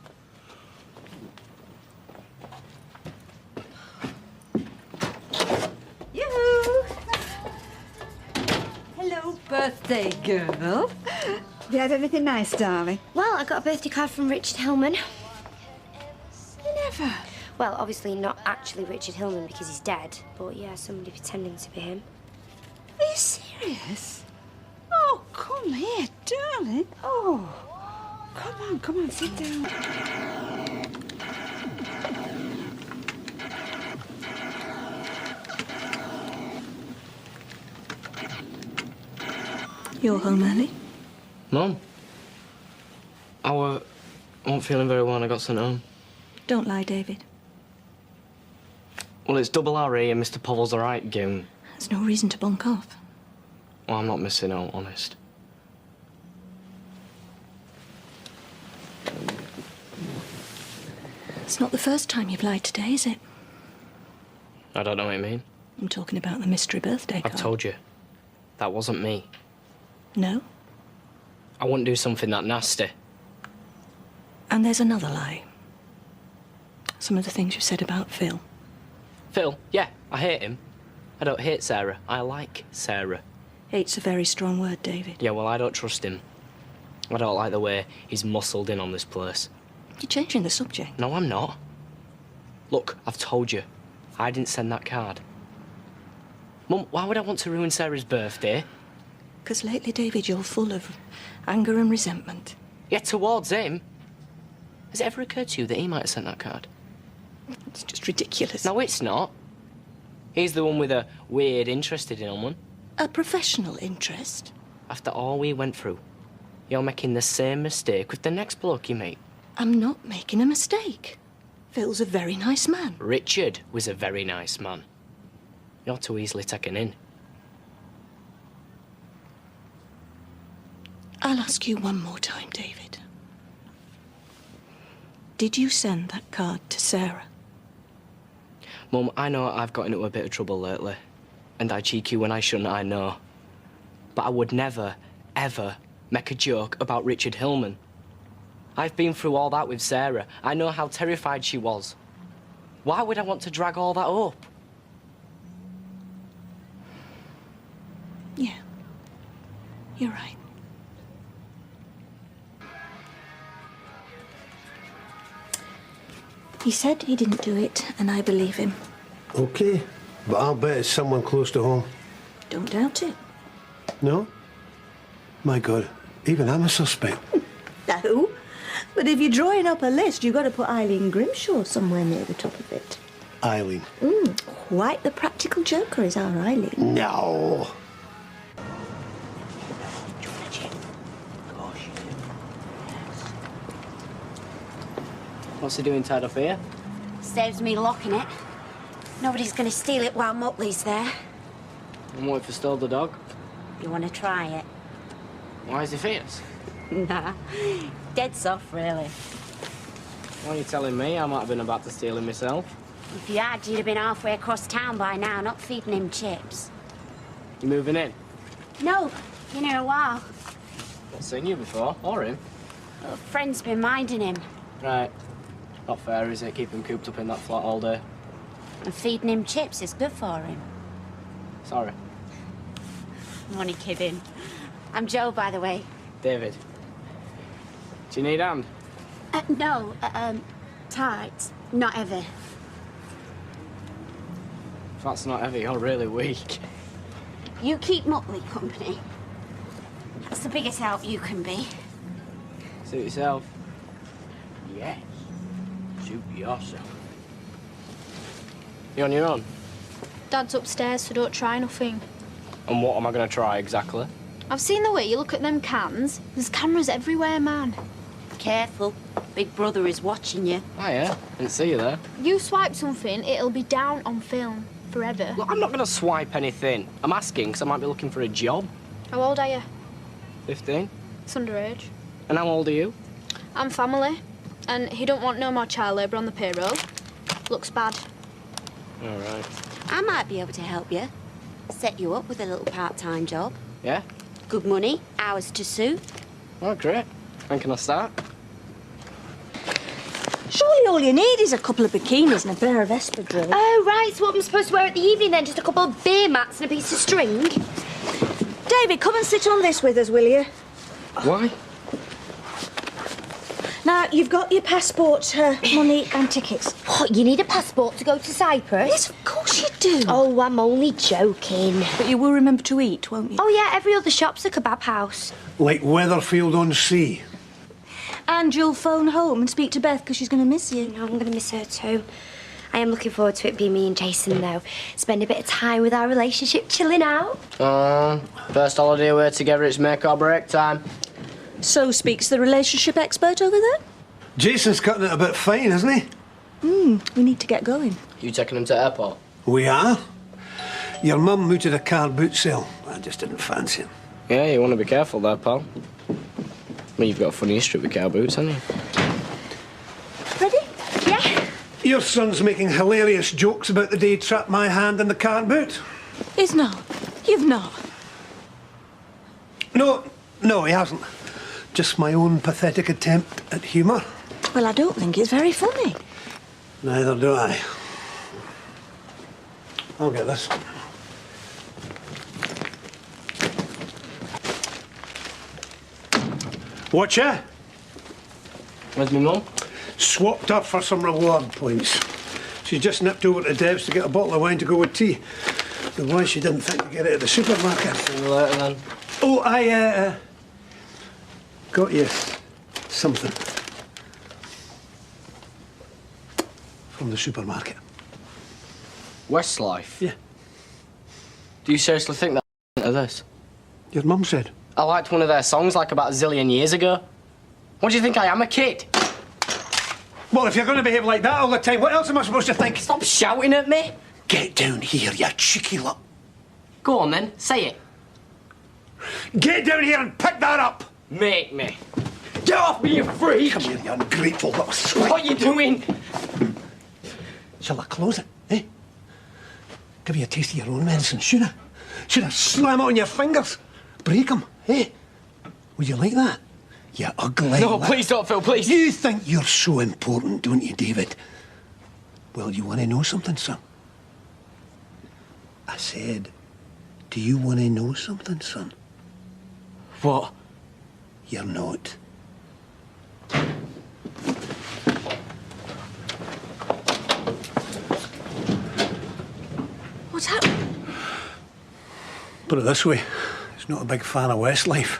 Yoo-hoo! Hello, birthday girl. Have you had anything nice, darling? Well, I got a birthday card from Richard Hillman. Never. Well, obviously not actually Richard Hillman because he's dead, but yeah, somebody pretending to be him. Are you serious? Oh, come here, darling. Oh, come on, sit down. You're home early? Mum? I wasn't feeling very well when I got sent home. Don't lie, David. Well, it's double RE and Mr. Povell's all right, Gim. There's no reason to bunk off. Well, I'm not missing out, honest. It's not the first time you've lied today, is it? I don't know what you mean. I'm talking about the mystery birthday card. I've told you. That wasn't me. No? I wouldn't do something that nasty. And there's another lie. Some of the things you said about Phil. Phil? Yeah, I hate him. I don't hate Sarah. I like Sarah. Hate's a very strong word, David. Yeah, well, I don't trust him. I don't like the way he's muscled in on this place. You're changing the subject. No, I'm not. Look, I've told you. I didn't send that card. Mum, why would I want to ruin Sarah's birthday? Because lately, David, you're full of anger and resentment. Yeah, towards him. Has it ever occurred to you that he might have sent that card? It's just ridiculous. No, it's not. He's the one with a weird interest in one. A professional interest? After all we went through, you're making the same mistake with the next bloke you meet. I'm not making a mistake. Phil's a very nice man. Richard was a very nice man. You're too easily taken in. I'll ask you one more time, David. Did you send that card to Sarah? Mum, I know I've got into a bit of trouble lately. And I cheek you when I shouldn't, I know. But I would never, ever make a joke about Richard Hillman. I've been through all that with Sarah. I know how terrified she was. Why would I want to drag all that up? Yeah. You're right. He said he didn't do it, and I believe him. OK, but I'll bet it's someone close to home. Don't doubt it. No? My God, even I'm a suspect. No. But if you're drawing up a list, you've got to put Eileen Grimshaw somewhere near the top of it. Eileen. Quite the practical joker is our Eileen. No. What's he doing tied up here? Saves me locking it. Nobody's gonna steal it while Muttley's there. And what if he stole the dog? You wanna try it? Why is he fierce? Nah. Dead soft, really. Why are you telling me? I might have been about to steal him myself. If you had, you'd have been halfway across town by now, not feeding him chips. You moving in? No, been here a while. Not seen you before, or him. A friend's been minding him. Right. Not fair, is it? Keep him cooped up in that flat all day. And feeding him chips is good for him. Sorry. I'm only kidding. I'm Joe, by the way. David. Do you need a hand? No, tight. Not heavy. If that's not heavy, you're really weak. You keep Muttley company. That's the biggest help you can be. Suit yourself. Yes. Suit yourself. You on your own? Dad's upstairs, so don't try nothing. And what am I going to try exactly? I've seen the way you look at them cans. There's cameras everywhere, man. Careful. Big brother is watching you. Oh, yeah. Didn't see you there. You swipe something, it'll be down on film. Forever. Look, I'm not going to swipe anything. I'm asking because I might be looking for a job. How old are you? 15. It's underage. And how old are you? I'm family. And he don't want no more child labour on the payroll. Looks bad. All right. I might be able to help you. Set you up with a little part-time job. Yeah? Good money, hours to suit. Oh, great. When can I start? Surely all you need is a couple of bikinis and a pair of espadrilles. Oh, right. So what I'm supposed to wear at the evening then? Just a couple of beer mats and a piece of string? David, come and sit on this with us, will you? Why? Now, you've got your passport, money and tickets. What, you need a passport to go to Cyprus? Yes, of course you do. Oh, I'm only joking. But you will remember to eat, won't you? Oh, yeah, every other shop's a kebab house. Like Weatherfield-on-Sea. And you'll phone home and speak to Beth because she's going to miss you. No, I'm going to miss her too. I am looking forward to it being me and Jason, though. Spend a bit of time with our relationship, chilling out. First holiday we're together, it's make or break time. So speaks the relationship expert over there? Jason's cutting it a bit fine, isn't he? We need to get going. You taking him to airport? We are. Your mum mooted a car boot sale. I just didn't fancy it. Yeah, you want to be careful there, pal. I mean, you've got a funny history with car boots, haven't you? Ready? Yeah. Your son's making hilarious jokes about the day he trapped my hand in the car boot. He's not. You've not. No, he hasn't. Just my own pathetic attempt at humour. Well, I don't think it's very funny. Neither do I. I'll get this. Watch her. Where's my mum? Swapped her for some reward points. She's just nipped over to Deb's to get a bottle of wine to go with tea. The wine she didn't think to get it at the supermarket. See you later, then. Oh, I got you something from the supermarket. Westlife? Yeah. Do you seriously think that into this? Your mum said. I liked one of their songs like about a zillion years ago. What do you think I am, a kid? Well, if you're going to behave like that all the time, what else am I supposed to think? Stop shouting at me. Get down here, you cheeky lot. Go on then, say it. Get down here and pick that up. Make me. Get off me, you freak! Come here, you ungrateful little swine. What are you doing? Shall I close it, eh? Give you a taste of your own medicine, should I? Should I slam it on your fingers? Break 'em, eh? Would you like that? You ugly... No, please don't, Phil, please. You think you're so important, don't you, David? Well, you want to know something, son? I said, do you want to know something, son? What? You're not. What's happened? Put it this way, he's not a big fan of Westlife.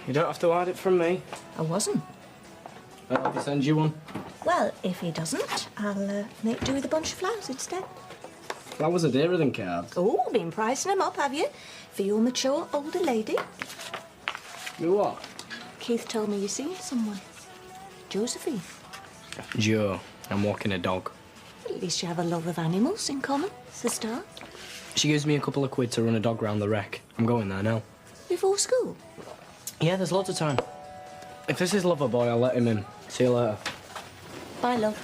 You don't have to hide it from me. I wasn't. I'll have to send you one. Well, if he doesn't, I'll make do with a bunch of flowers instead. Flowers are dearer than cards. Oh, been pricing them up, have you? For your mature older lady? You what? Keith told me you're seeing someone. Josephine. Joe. I'm walking a dog. At least you have a love of animals in common. It's the start. She gives me a couple of quid to run a dog round the wreck. I'm going there now. Before school? Yeah, there's lots of time. If this is Loverboy, I'll let him in. See you later. Bye, love.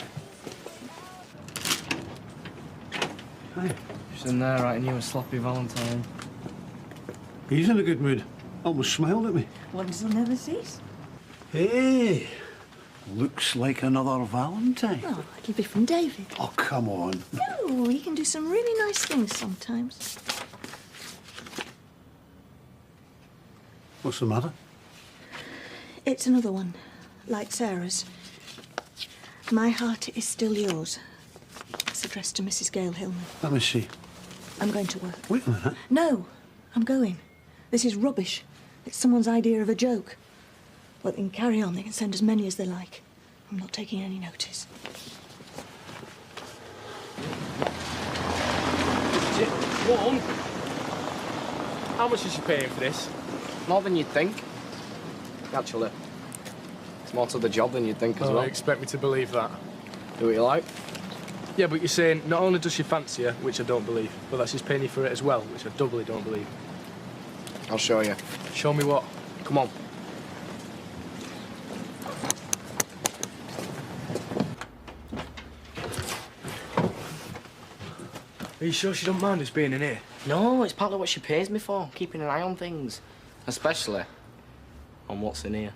Hi. She's in there writing you a sloppy Valentine. He's in a good mood. Almost smiled at me. Ones will never cease. Hey, looks like another Valentine. Oh, it'll be from David. Oh, come on. Oh, he can do some really nice things sometimes. What's the matter? It's another one, like Sarah's. My heart is still yours. It's addressed to Mrs. Gail Hillman. Let me see. I'm going to work. Wait a minute. No, I'm going. This is rubbish. It's someone's idea of a joke. Well, they can carry on. They can send as many as they like. I'm not taking any notice. Mum, how much is she paying for this? More than you'd think. Actually, it's more to the job than you'd think as well. You expect me to believe that? Do what you like. Yeah, but you're saying not only does she fancy her, which I don't believe, but that she's paying you for it as well, which I doubly don't believe. I'll show you. Show me what? Come on. Are you sure she don't mind us being in here? No, it's partly what she pays me for, keeping an eye on things. Especially on what's in here.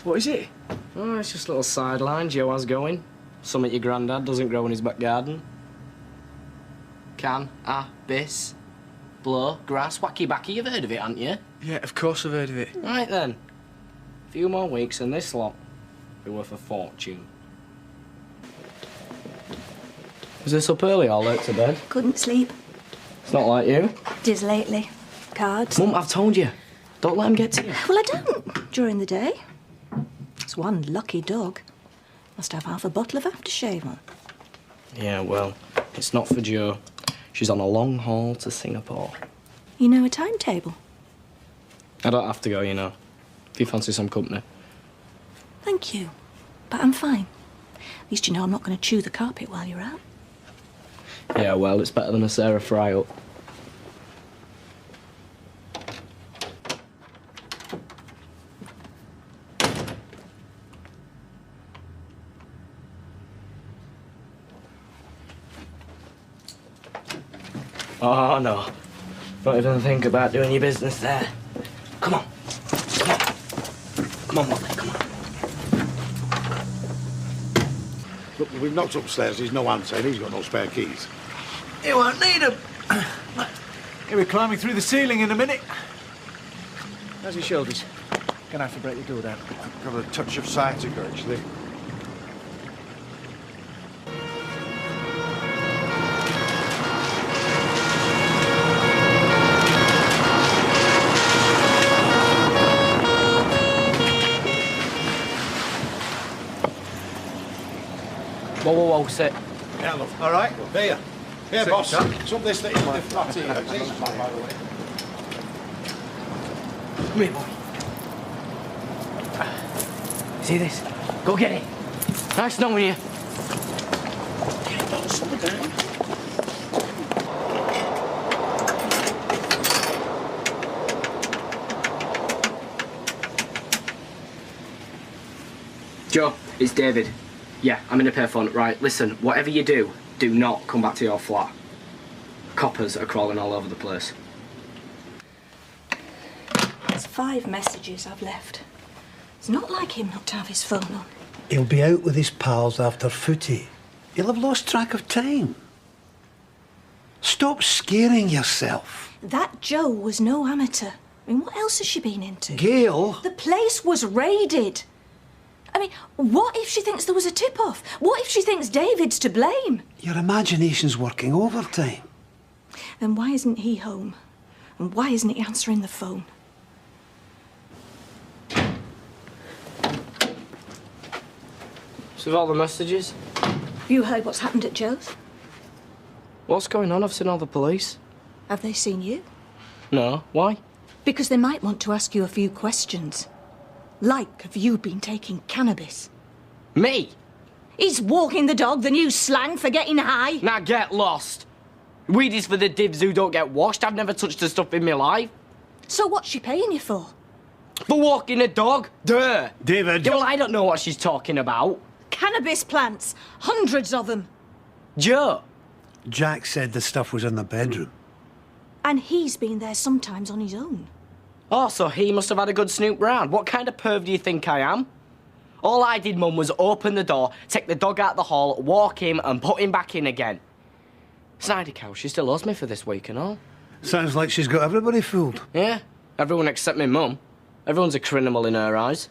What is it? Oh, it's just a little sideline Joe has going. Something your granddad doesn't grow in his back garden. Can, bis, blow, grass, wacky backy. You've heard of it, haven't you? Yeah, of course I've heard of it. Right then. A few more weeks and this lot will be worth a fortune. Was this up early or late to bed? Couldn't sleep. It's not like you. It is lately. Cards. Mum, I've told you. Don't let him get to you. Well, I don't. During the day. It's one lucky dog. Must have half a bottle of aftershave on. Yeah, well, it's not for Jo. She's on a long haul to Singapore. You know a timetable? I don't have to go, you know. If you fancy some company. Thank you. But I'm fine. At least you know I'm not going to chew the carpet while you're out. Yeah, well, it's better than a Sarah fry-up. Oh, no. Don't even think about doing your business there. Come on. Come on. Come on, Molly, come on. Look, we've knocked upstairs. There's no answer, and he's got no spare keys. You won't need them. He'll be climbing through the ceiling in a minute. How's your shoulders? Gonna have to break the door down. I've got a touch of sciatica, actually. Whoa, whoa, whoa, sit. Yeah, love. All right, there. Here, Sit, boss. chap. Some this thing in the flat here. This is mine, by the way. Come here, boy. See this? Go get it. Nice knowing you. Slow down. Joe, it's David. Yeah, I'm in a payphone. Right, listen, whatever you do, do not come back to your flat. Coppers are crawling all over the place. There's 5 messages I've left. It's not like him not to have his phone on. He'll be out with his pals after footy. He'll have lost track of time. Stop scaring yourself. That Jo was no amateur. I mean, what else has she been into? Gail. The place was raided. I mean, what if she thinks there was a tip-off? What if she thinks David's to blame? Your imagination's working overtime. Then why isn't he home? And why isn't he answering the phone? with all the messages? You heard what's happened at Joe's? What's going on? I've seen all the police. Have they seen you? No. Why? Because they might want to ask you a few questions. Like, have you been taking cannabis? Me? Is walking the dog the new slang for getting high? Now get lost. Weed is for the divs who don't get washed. I've never touched the stuff in my life. So what's she paying you for? For walking a dog? Duh. David. Yeah, well, I don't know what she's talking about. Cannabis plants. Hundreds of them. Joe. Jack said the stuff was in the bedroom. And he's been there sometimes on his own. Oh, so he must have had a good snoop round. What kind of perv do you think I am? All I did, Mum, was open the door, take the dog out the hall, walk him, and put him back in again. Snidey cow, she still owes me for this week and all. Sounds like she's got everybody fooled. Yeah, everyone except me Mum. Everyone's a criminal in her eyes.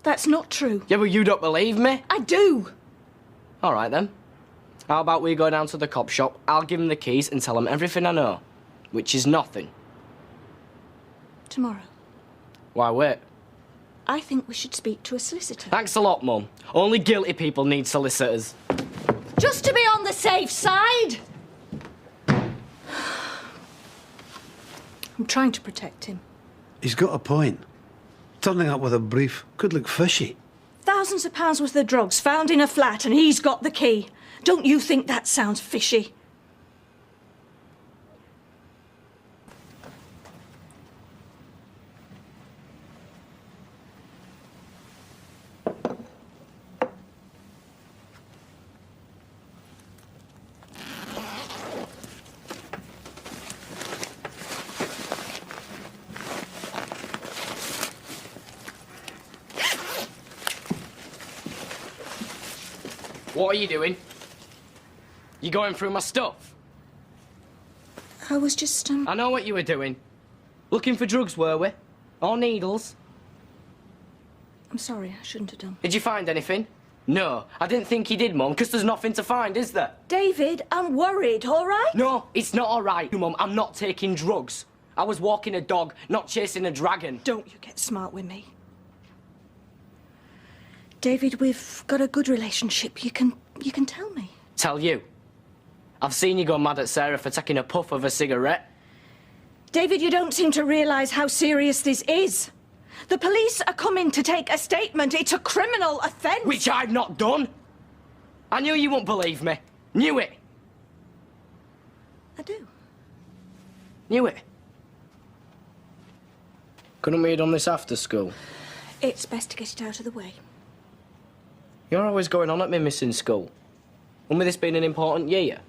That's not true. Yeah, but you don't believe me? I do. All right, then. How about we go down to the cop shop, I'll give him the keys and tell him everything I know. Which is nothing. Tomorrow. Why wait? I think we should speak to a solicitor. Thanks a lot, Mum. Only guilty people need solicitors. Just to be on the safe side. I'm trying to protect him. He's got a point. Turning up with a brief could look fishy. Thousands of pounds worth of drugs found in a flat and he's got the key. Don't you think that sounds fishy? What are you doing? You going through my stuff? I was just, I know what you were doing. Looking for drugs, were we? Or needles? I'm sorry, I shouldn't have done. Did you find anything? No, I didn't think you did, Mum, because there's nothing to find, is there? David, I'm worried, all right? No, it's not all right, Mum. I'm not taking drugs. I was walking a dog, not chasing a dragon. Don't you get smart with me. David, we've got a good relationship. You can tell me. Tell you? I've seen you go mad at Sarah for taking a puff of a cigarette. David, you don't seem to realise how serious this is. The police are coming to take a statement. It's a criminal offence. Which I've not done. I knew you wouldn't believe me. Knew it. I do. Knew it. Couldn't we have done this after school? It's best to get it out of the way. You're always going on at me missing school. And with this being an important year.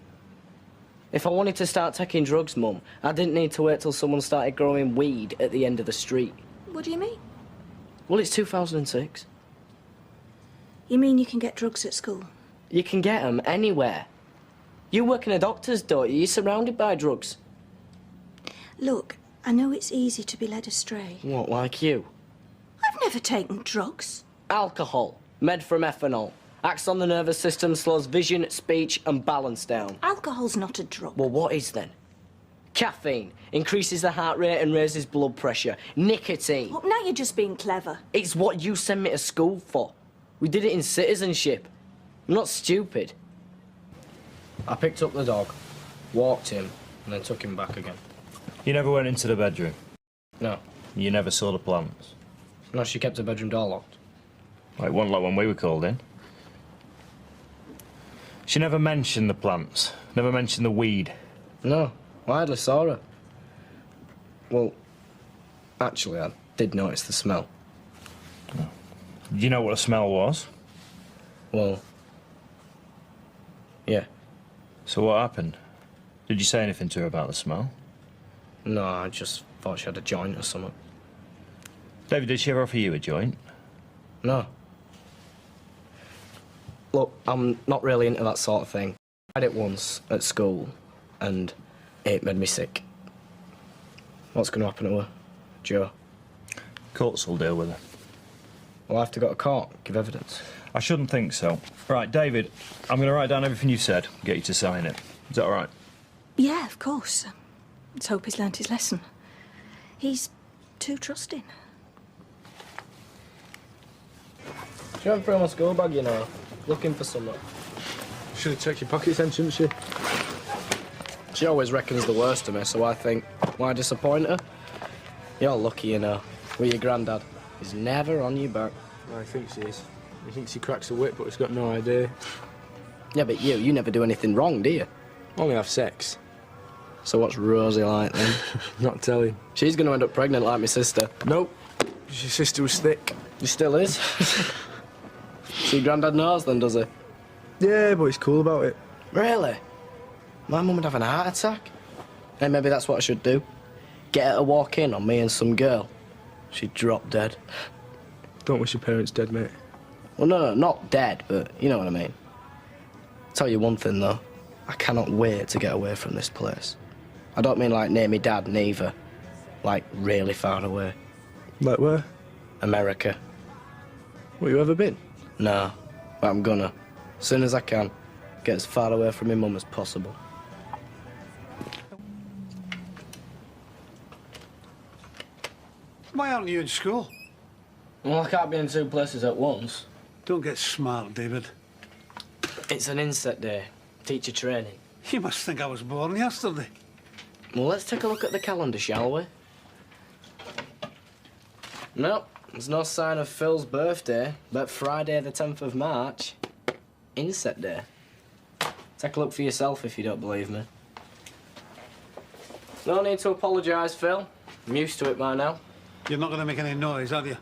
If I wanted to start taking drugs, Mum, I didn't need to wait till someone started growing weed at the end of the street. What do you mean? Well, it's 2006. You mean you can get drugs at school? You can get them anywhere. You work in a doctor's, don't you? You're surrounded by drugs. Look, I know it's easy to be led astray. What, like you? I've never taken drugs. Alcohol, made from ethanol. Acts on the nervous system, slows vision, speech and balance down. Alcohol's not a drug. Well, what is then? Caffeine increases the heart rate and raises blood pressure. Nicotine. Well, now you're just being clever. It's what you send me to school for. We did it in citizenship. I'm not stupid. I picked up the dog, walked him, and then took him back again. You never went into the bedroom? No. You never saw the plants? No, she kept the bedroom door locked. Like one like when we were called in? She never mentioned the plants? Never mentioned the weed? No, I hardly saw her. Well, actually, I did notice the smell. Oh. Do you know what the smell was? Well, yeah. So what happened? Did you say anything to her about the smell? No, I just thought she had a joint or something. David, did she ever offer you a joint? No. Look, I'm not really into that sort of thing. I had it once at school, and it made me sick. What's going to happen to her, Joe? Courts will deal with her. Well, I have to go to court, give evidence. I shouldn't think so. Right, David, I'm going to write down everything you've said, get you to sign it. Is that all right? Yeah, of course. Let's hope he's learnt his lesson. He's too trusting. She went through my school bag, you know. looking for something. Should have checked your pockets then, shouldn't she? She always reckons the worst of me, so I think, why disappoint her? You're lucky, you know. With your granddad. He's never on your back. I think she is. He thinks he cracks a whip, but he's got no idea. Yeah, but you never do anything wrong, do you? Only have sex. So what's Rosie like, then? Not telling. She's going to end up pregnant like my sister. Nope. Your sister was thick. She still is. See, Grandad knows then, does he? Yeah, but he's cool about it. Really? My mum would have an heart attack. Hey, maybe that's what I should do. Get her to walk in on me and some girl. She'd drop dead. Don't wish your parents dead, mate. Well, no, not dead, but you know what I mean. I'll tell you one thing, though. I cannot wait to get away from this place. I don't mean like near me dad, neither. Like really far away. Like where? America. What, you ever been? No, but I'm gonna. As soon as I can, get as far away from my mum as possible. Why aren't you in school? Well, I can't be in two places at once. Don't get smart, David. It's an inset day. Teacher training. You must think I was born yesterday. Well, let's take a look at the calendar, shall we? Nope, there's no sign of Phil's birthday, but Friday the 10th of March, inset day. Take a look for yourself if you don't believe me. No need to apologise, Phil. I'm used to it by now. You're not going to make any noise, are you?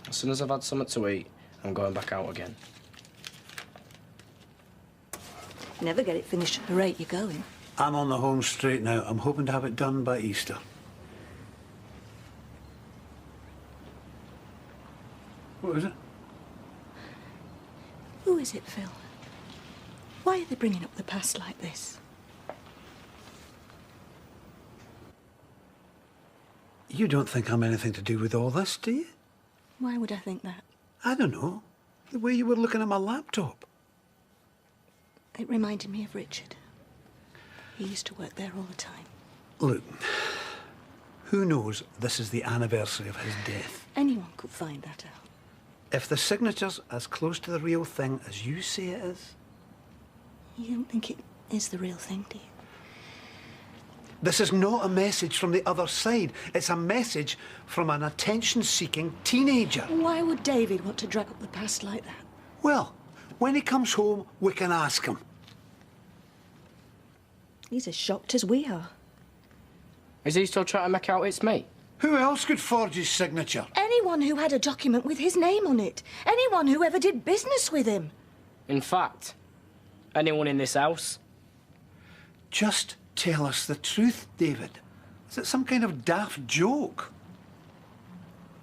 As soon as I've had something to eat, I'm going back out again. Never get it finished at the rate you're going. I'm on the home straight now. I'm hoping to have it done by Easter. What is it? Who is it, Phil? Why are they bringing up the past like this? You don't think I'm anything to do with all this, do you? Why would I think that? I don't know. The way you were looking at my laptop. It reminded me of Richard. He used to work there all the time. Look, who knows this is the anniversary of his death? Anyone could find that out. If the signature's as close to the real thing as you say it is... You don't think it is the real thing, do you? This is not a message from the other side. It's a message from an attention-seeking teenager. Why would David want to drag up the past like that? Well, when he comes home, we can ask him. He's as shocked as we are. Is he still trying to make out it's me? Who else could forge his signature? Anyone who had a document with his name on it. Anyone who ever did business with him. In fact, anyone in this house? Just tell us the truth, David. Is it some kind of daft joke?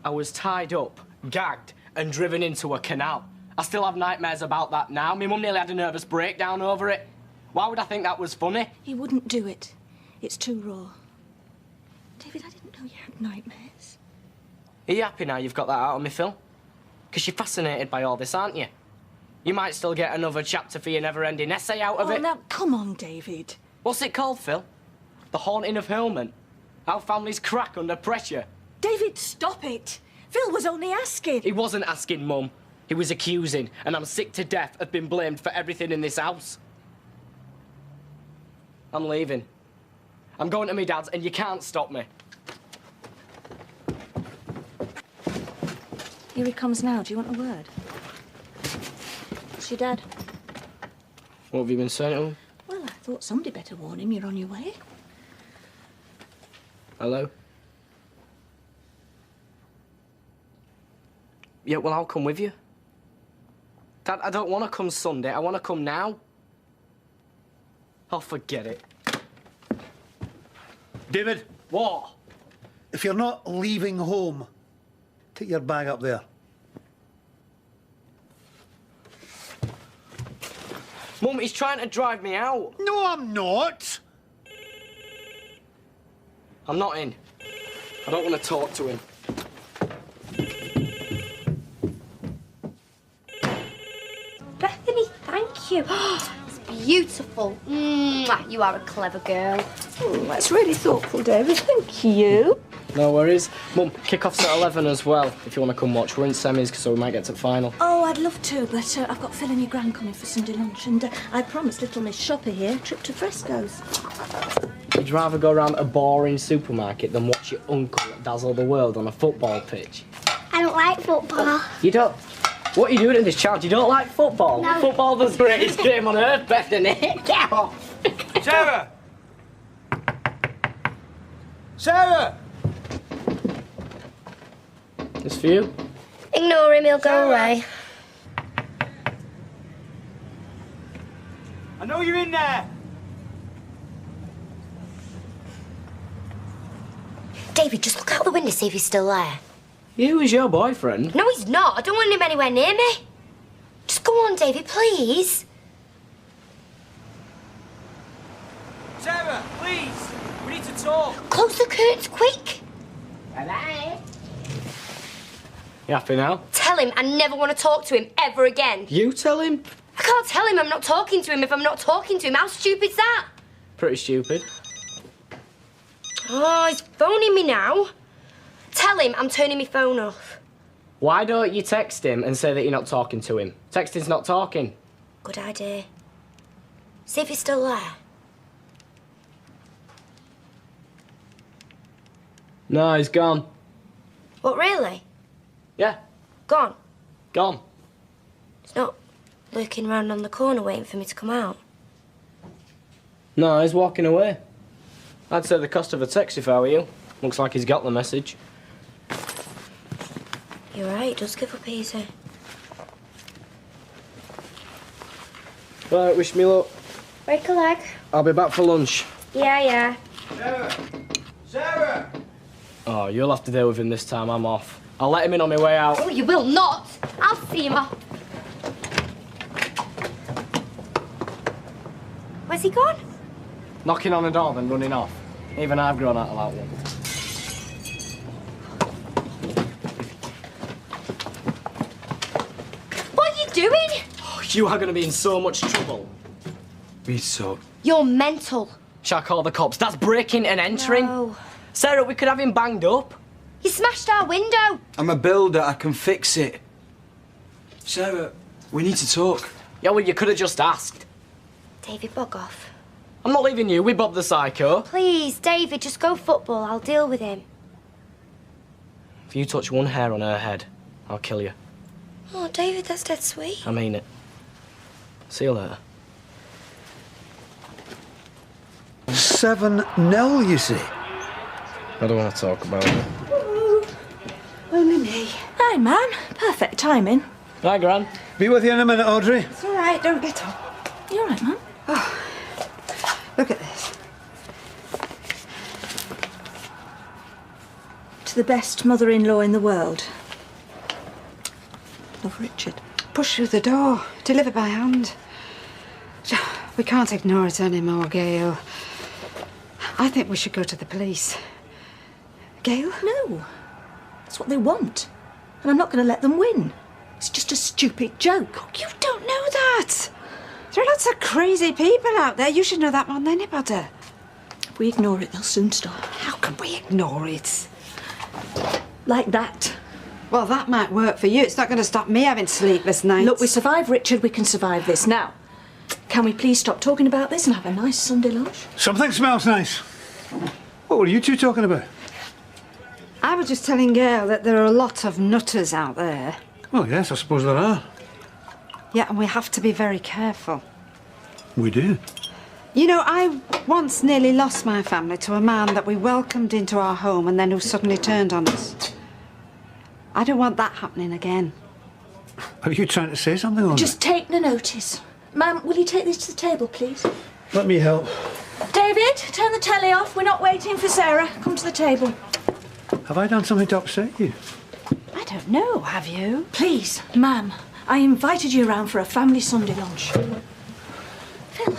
I was tied up, gagged, and driven into a canal. I still have nightmares about that now. My mum nearly had a nervous breakdown over it. Why would I think that was funny? He wouldn't do it. It's too raw. David, I didn't know you had nightmares. Are you happy now you've got that out of me, Phil? Because you're fascinated by all this, aren't you? You might still get another chapter for your never-ending essay out of it. Oh, now, come on, David. What's it called, Phil? The Haunting of Hillman. How families crack under pressure. David, stop it. Phil was only asking. He wasn't asking, Mum. He was accusing, and I'm sick to death of being blamed for everything in this house. I'm leaving. I'm going to my dad's, and you can't stop me. Here he comes now. Do you want a word? It's your dad. What have you been saying to him? Well, I thought somebody better warn him you're on your way. Hello? Yeah, well, I'll come with you. Dad, I don't want to come Sunday. I want to come now. Oh, forget it. David. What? If you're not leaving home, take your bag up there. Mum, he's trying to drive me out. No, I'm not. I'm not in. I don't want to talk to him. Bethany, thank you. It's beautiful. Mwah, you are a clever girl. That's really thoughtful, David. Thank you. No worries. Mum, kick-off's at 11 as well, if you want to come watch. We're in semis, so we might get to the final. Oh, I'd love to, but I've got Phil and your gran coming for Sunday lunch, and I promised little Miss Shopper here a trip to Fresco's. You'd rather go around a boring supermarket than watch your uncle dazzle the world on a football pitch. I don't like football. You don't? What are you doing to this child? You don't like football? No. Football's the greatest game on earth, Bethany. Get off! Sarah! Sarah! It's for you. Ignore him, he'll go away. I know you're in there. David, just look out the window, see if he's still there. You is your boyfriend. No, he's not. I don't want him anywhere near me. Just go on, David, please. Sarah, please. We need to talk. Close the curtains, quick. Bye-bye. You happy now? Tell him I never want to talk to him ever again. You tell him? I can't tell him I'm not talking to him if I'm not talking to him. How stupid's that? Pretty stupid. Oh, he's phoning me now. Tell him I'm turning my phone off. Why don't you text him and say that you're not talking to him? Texting's not talking. Good idea. See if he's still there. No, he's gone. What, really? Yeah, Gone? gone. He's not lurking around on the corner waiting for me to come out. No, he's walking away. I'd say the cost of a text if I were you. Looks like he's got the message. You're right, it does give up easy. Right, wish me luck. Break a leg. I'll be back for lunch. Yeah. Sarah! Sarah! Oh, you'll have to deal with him this time. I'm off. I'll let him in on my way out. Oh, you will not. I'll see him off. Where's he gone? Knocking on the door, then running off. Even I've grown out of that one. What are you doing? Oh, you are going to be in so much trouble. We talk. You're mental. Shall I call the cops? That's breaking and entering. No. Sarah, we could have him banged up. You smashed our window. I'm a builder. I can fix it. Sarah, we need to talk. Yeah, well, you could have just asked. David, bug off. I'm not leaving you with Bob the Psycho. Please, David, just go football. I'll deal with him. If you touch one hair on her head, I'll kill you. Oh, David, that's dead sweet. I mean it. See you later. 7-0, you see. I don't want to talk about it. Only me. Hi, Mum. Perfect timing. Hi, Gran. Be with you in a minute, Audrey. It's all right, don't get up. You all right, Mum? Oh, look at this. To the best mother-in-law in the world. Love, Richard. Push through the door. Deliver by hand. We can't ignore it anymore, Gail. I think we should go to the police. Gail? No. That's what they want. And I'm not going to let them win. It's just a stupid joke. Oh, you don't know that. There are lots of crazy people out there. You should know that more than anybody. If we ignore it, they'll soon stop. How can we ignore it? Like that. Well, that might work for you. It's not going to stop me having sleepless nights. Look, we survived Richard, we can survive this. Now, can we please stop talking about this and have a nice Sunday lunch? Something smells nice. What were you two talking about? I was just telling Gail that there are a lot of nutters out there. Well, yes, I suppose there are. Yeah, and we have to be very careful. We do. You know, I once nearly lost my family to a man that we welcomed into our home and then who suddenly turned on us. I don't want that happening again. Are you trying to say something on Just take no notice. Ma'am, will you take this to the table, please? Let me help. David, turn the telly off. We're not waiting for Sarah. Come to the table. Have I done something to upset you? I don't know, have you? Please, ma'am, I invited you around for a family Sunday lunch. Phil,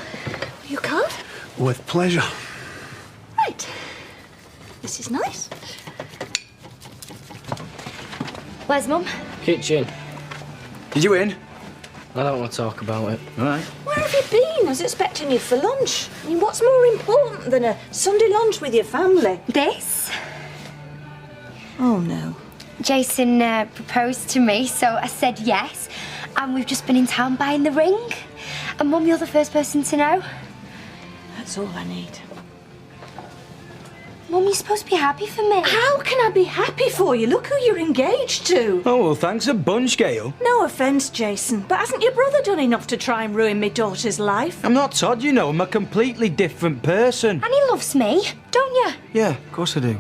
your card? With pleasure. Right. This is nice. Where's Mum? Kitchen. Did you win? I don't want to talk about it. All right. Where have you been? I was expecting you for lunch. I mean, what's more important than a Sunday lunch with your family? This. Oh, no. Jason proposed to me, so I said yes. And we've just been in town buying the ring. And Mum, you're the first person to know. That's all I need. Mum, you're supposed to be happy for me. How can I be happy for you? Look who you're engaged to. Oh, well, thanks a bunch, Gail. No offence, Jason, but hasn't your brother done enough to try and ruin my daughter's life? I'm not Todd, you know. I'm a completely different person. And he loves me, don't you? Yeah, of course I do.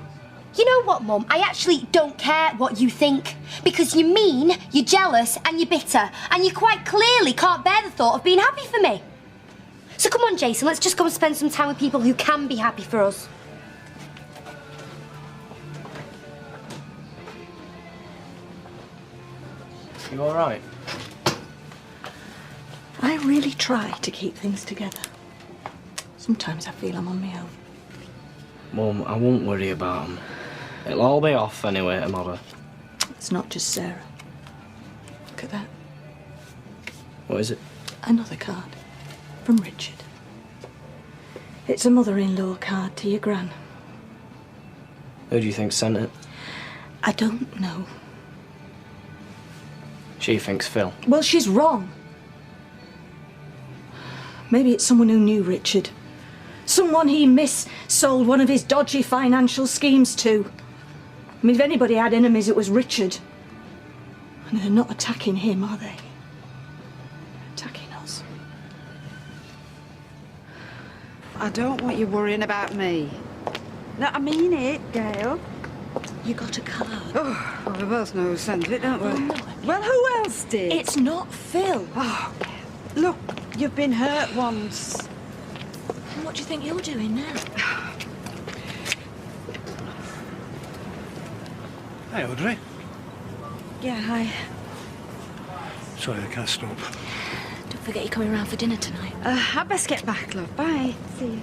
You know what, Mum? I actually don't care what you think. Because you're mean, you're jealous, and you're bitter. And you quite clearly can't bear the thought of being happy for me. So come on, Jason, let's just go and spend some time with people who can be happy for us. You all right? I really try to keep things together. Sometimes I feel I'm on my own. Mum, I won't worry about them. It'll all be off anyway tomorrow. It's not just Sarah. Look at that. What is it? Another card. From Richard. It's a mother-in-law card to your gran. Who do you think sent it? I don't know. She thinks Phil. Well, she's wrong. Maybe it's someone who knew Richard. Someone he mis-sold one of his dodgy financial schemes to. I mean, if anybody had enemies, it was Richard. And they're not attacking him, are they? They're attacking us. I don't want you worrying about me. No, I mean it, Gail. You got a card. Oh, well, we both know who sent it, don't we? Oh, no. Well, who else did? It's not Phil. Oh, look, you've been hurt once. And what do you think you're doing now? Hi, Audrey. Yeah, hi. Sorry, I can't stop. Don't forget you're coming round for dinner tonight. I best get back, love. Bye. See you.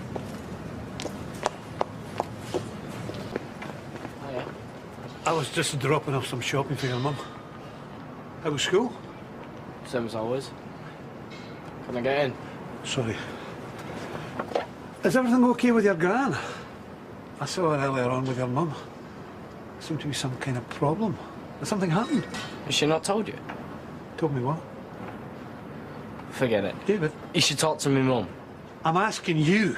I was just dropping off some shopping for your mum. How was school? Same as always. Can I get in? Sorry. Is everything okay with your gran? I saw her earlier on with your mum. Seemed to be some kind of problem. Has something happened? Has she not told you? Told me what? Forget it. David. You should talk to me mum. I'm asking you.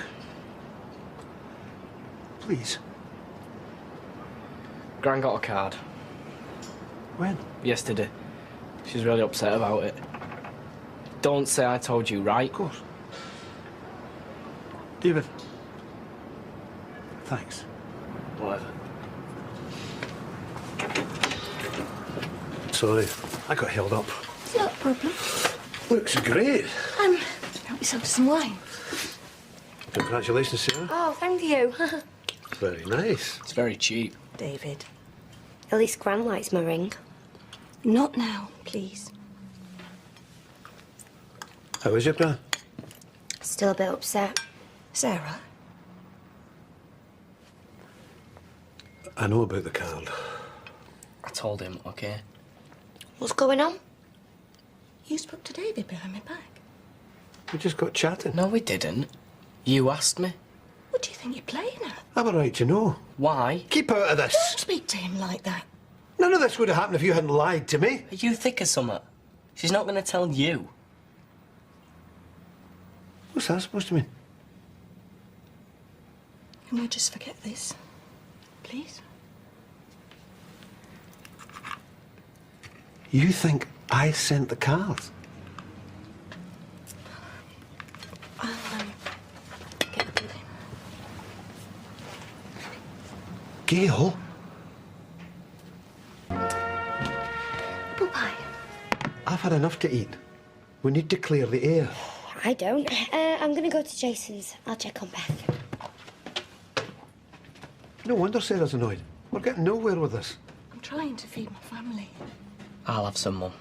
Please. Gran got a card. When? Yesterday. She's really upset about it. Don't say I told you, right? Of course. David. Thanks. Whatever. Sorry, I got held up. It's not a problem. Looks great. Help yourself to some wine. Congratulations, Sarah. Oh, thank you. Very nice. It's very cheap. David. At least Gran likes my ring. Not now, please. How is your gran? Still a bit upset. Sarah? I know about the card. I told him, okay? What's going on? You spoke to David behind my back. We just got chatting. No, we didn't. You asked me. What do you think you're playing at? I'm a right to know. Why? Keep out of this. Don't speak to him like that. None of this would have happened if you hadn't lied to me. Are you thick or something? She's not going to tell you. What's that supposed to mean? Can we just forget this? Please? You think I sent the card? I'll get the pudding. Gail? Apple pie. I've had enough to eat. We need to clear the air. I don't. I'm going to go to Jason's. I'll check on Beth. No wonder Sarah's annoyed. We're getting nowhere with this. I'm trying to feed my family. I'll have some, Mum.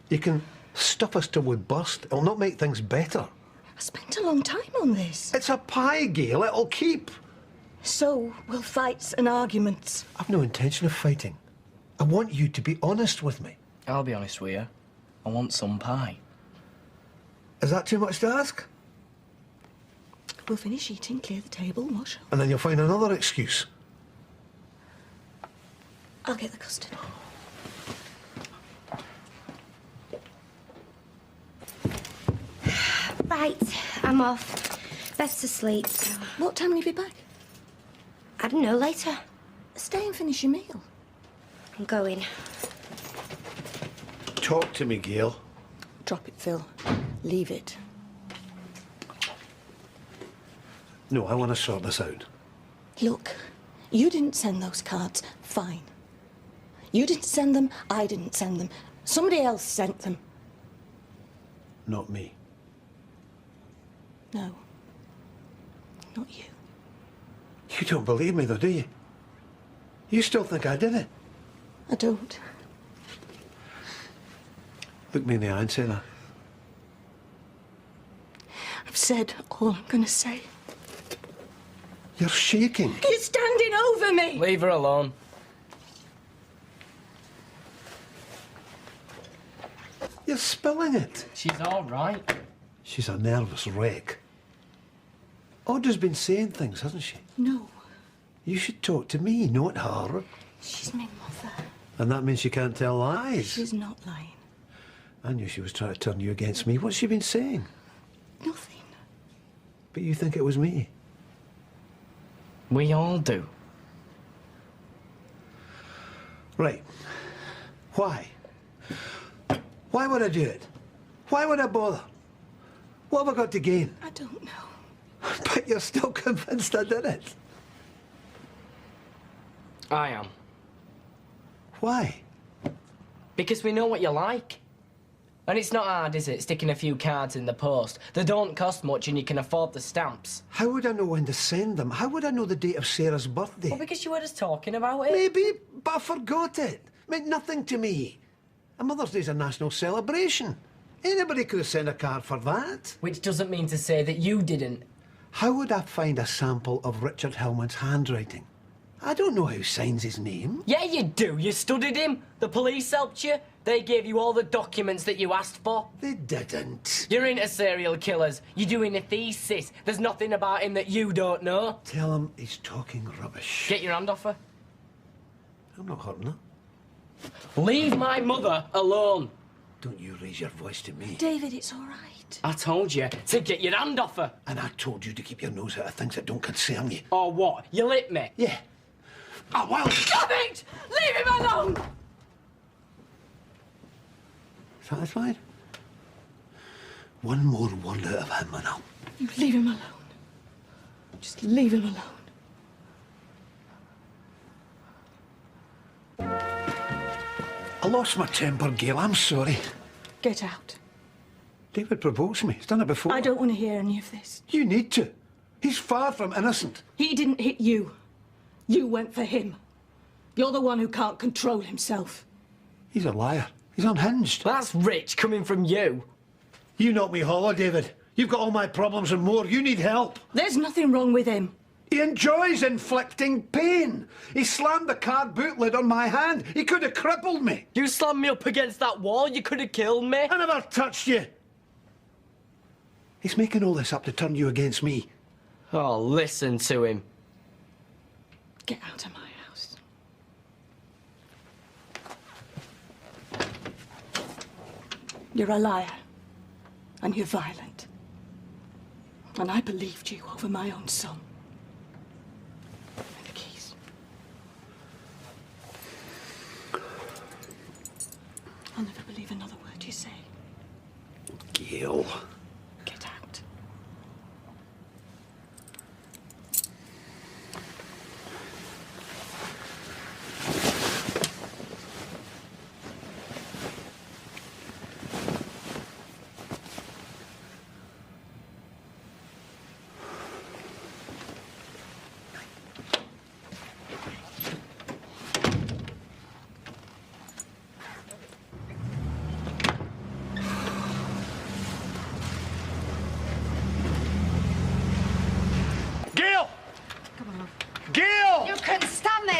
You can stuff us till we burst. It'll not make things better. I spent a long time on this. It's a pie, Gail. It'll keep. So will fights and arguments. I've no intention of fighting. I want you to be honest with me. I'll be honest with you. I want some pie. Is that too much to ask? We'll finish eating, clear the table, wash up. And then you'll find another excuse. I'll get the custard. Right, I'm off. Beth's asleep, so... What time will you be back? I don't know, later. Stay and finish your meal. I'm going. Talk to me, Gail. Drop it, Phil. Leave it. No, I want to sort this out. Look, you didn't send those cards. Fine. You didn't send them, I didn't send them. Somebody else sent them. Not me. No. Not you. You don't believe me, though, do you? You still think I did it? I don't. Look me in the eye and say that. I've said all I'm gonna say. You're shaking. You're standing over me! Leave her alone. You're spilling it. She's all right. She's a nervous wreck. Audrey's been saying things, hasn't she? No. You should talk to me, not her. She's my mother. And that means she can't tell lies. She's not lying. I knew she was trying to turn you against me. What's she been saying? Nothing. But you think it was me? We all do. Right. Why? Why would I do it? Why would I bother? What have I got to gain? I don't know. But you're still convinced I did it. I am. Why? Because we know what you like. And it's not hard, is it, sticking a few cards in the post? They don't cost much and you can afford the stamps. How would I know when to send them? How would I know the date of Sarah's birthday? Well, because you were just talking about it. Maybe, but I forgot it. It meant nothing to me. A Mother's Day's a national celebration. Anybody could have sent a card for that. Which doesn't mean to say that you didn't. How would I find a sample of Richard Hillman's handwriting? I don't know who signs his name. Yeah, you do. You studied him. The police helped you. They gave you all the documents that you asked for. They didn't. You're into serial killers. You're doing a thesis. There's nothing about him that you don't know. Tell him he's talking rubbish. Get your hand off her. I'm not hurting her. Leave my mother alone. Don't you raise your voice to me. David, it's all right. I told you to get your hand off her. And I told you to keep your nose out of things that don't concern you. Or what? You lit me? Yeah. Oh, well. Stop it! Leave him alone! Satisfied? One more word out of him and I'll... You leave him alone. Just leave him alone. I lost my temper, Gail. I'm sorry. Get out. David provokes me. He's done it before. I don't want to hear any of this. You need to. He's far from innocent. He didn't hit you. You went for him. You're the one who can't control himself. He's a liar. He's unhinged. That's rich coming from you. You knocked me hollow, David. You've got all my problems and more. You need help. There's nothing wrong with him. He enjoys inflicting pain. He slammed the card boot lid on my hand. He could have crippled me. You slammed me up against that wall. You could have killed me. I never touched you. He's making all this up to turn you against me. Oh, listen to him. Get out of my house. You're a liar. And you're violent. And I believed you over my own son. And the keys. I'll never believe another word you say. Gail. Get out.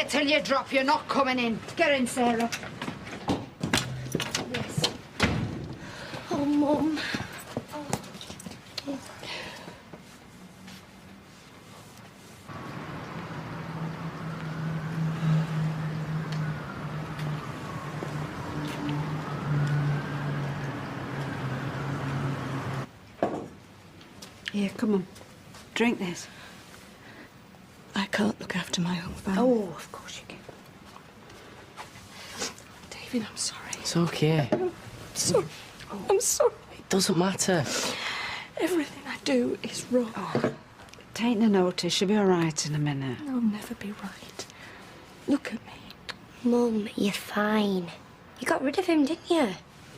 Till you drop, you're not coming in. Get in, Sarah. Yes. Oh, Mum. Here, come on. Drink this. I can't look after my own family. Oh, of course you can. David, I'm sorry. It's okay. I'm sorry. It doesn't matter. Everything I do is wrong. Oh, take no notice. She'll be all right in a minute. I'll never be right. Look at me. Mum, you're fine. You got rid of him, didn't you?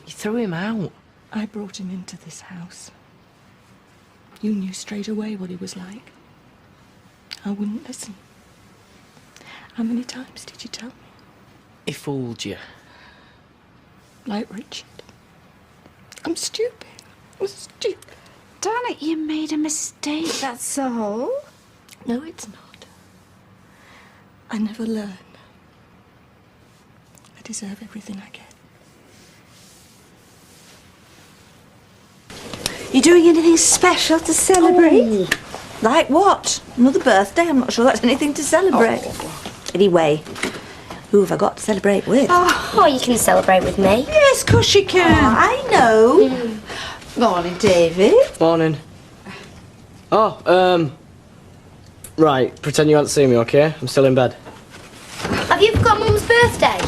You threw him out. I brought him into this house. You knew straight away what he was like. I wouldn't listen. How many times did you tell me? He fooled you. Like Richard. I'm stupid. I'm stupid. Darn it, you made a mistake, that's all. No, it's not. I never learn. I deserve everything I get. You doing anything special to celebrate? Like what? Another birthday? I'm not sure that's anything to celebrate. Anyway, who have I got to celebrate with? Oh, you can celebrate with me. Yes, of course you can. I know. Morning, David. Morning. Oh, right, pretend you can't see me, okay? I'm still in bed. Have you forgot Mum's birthday?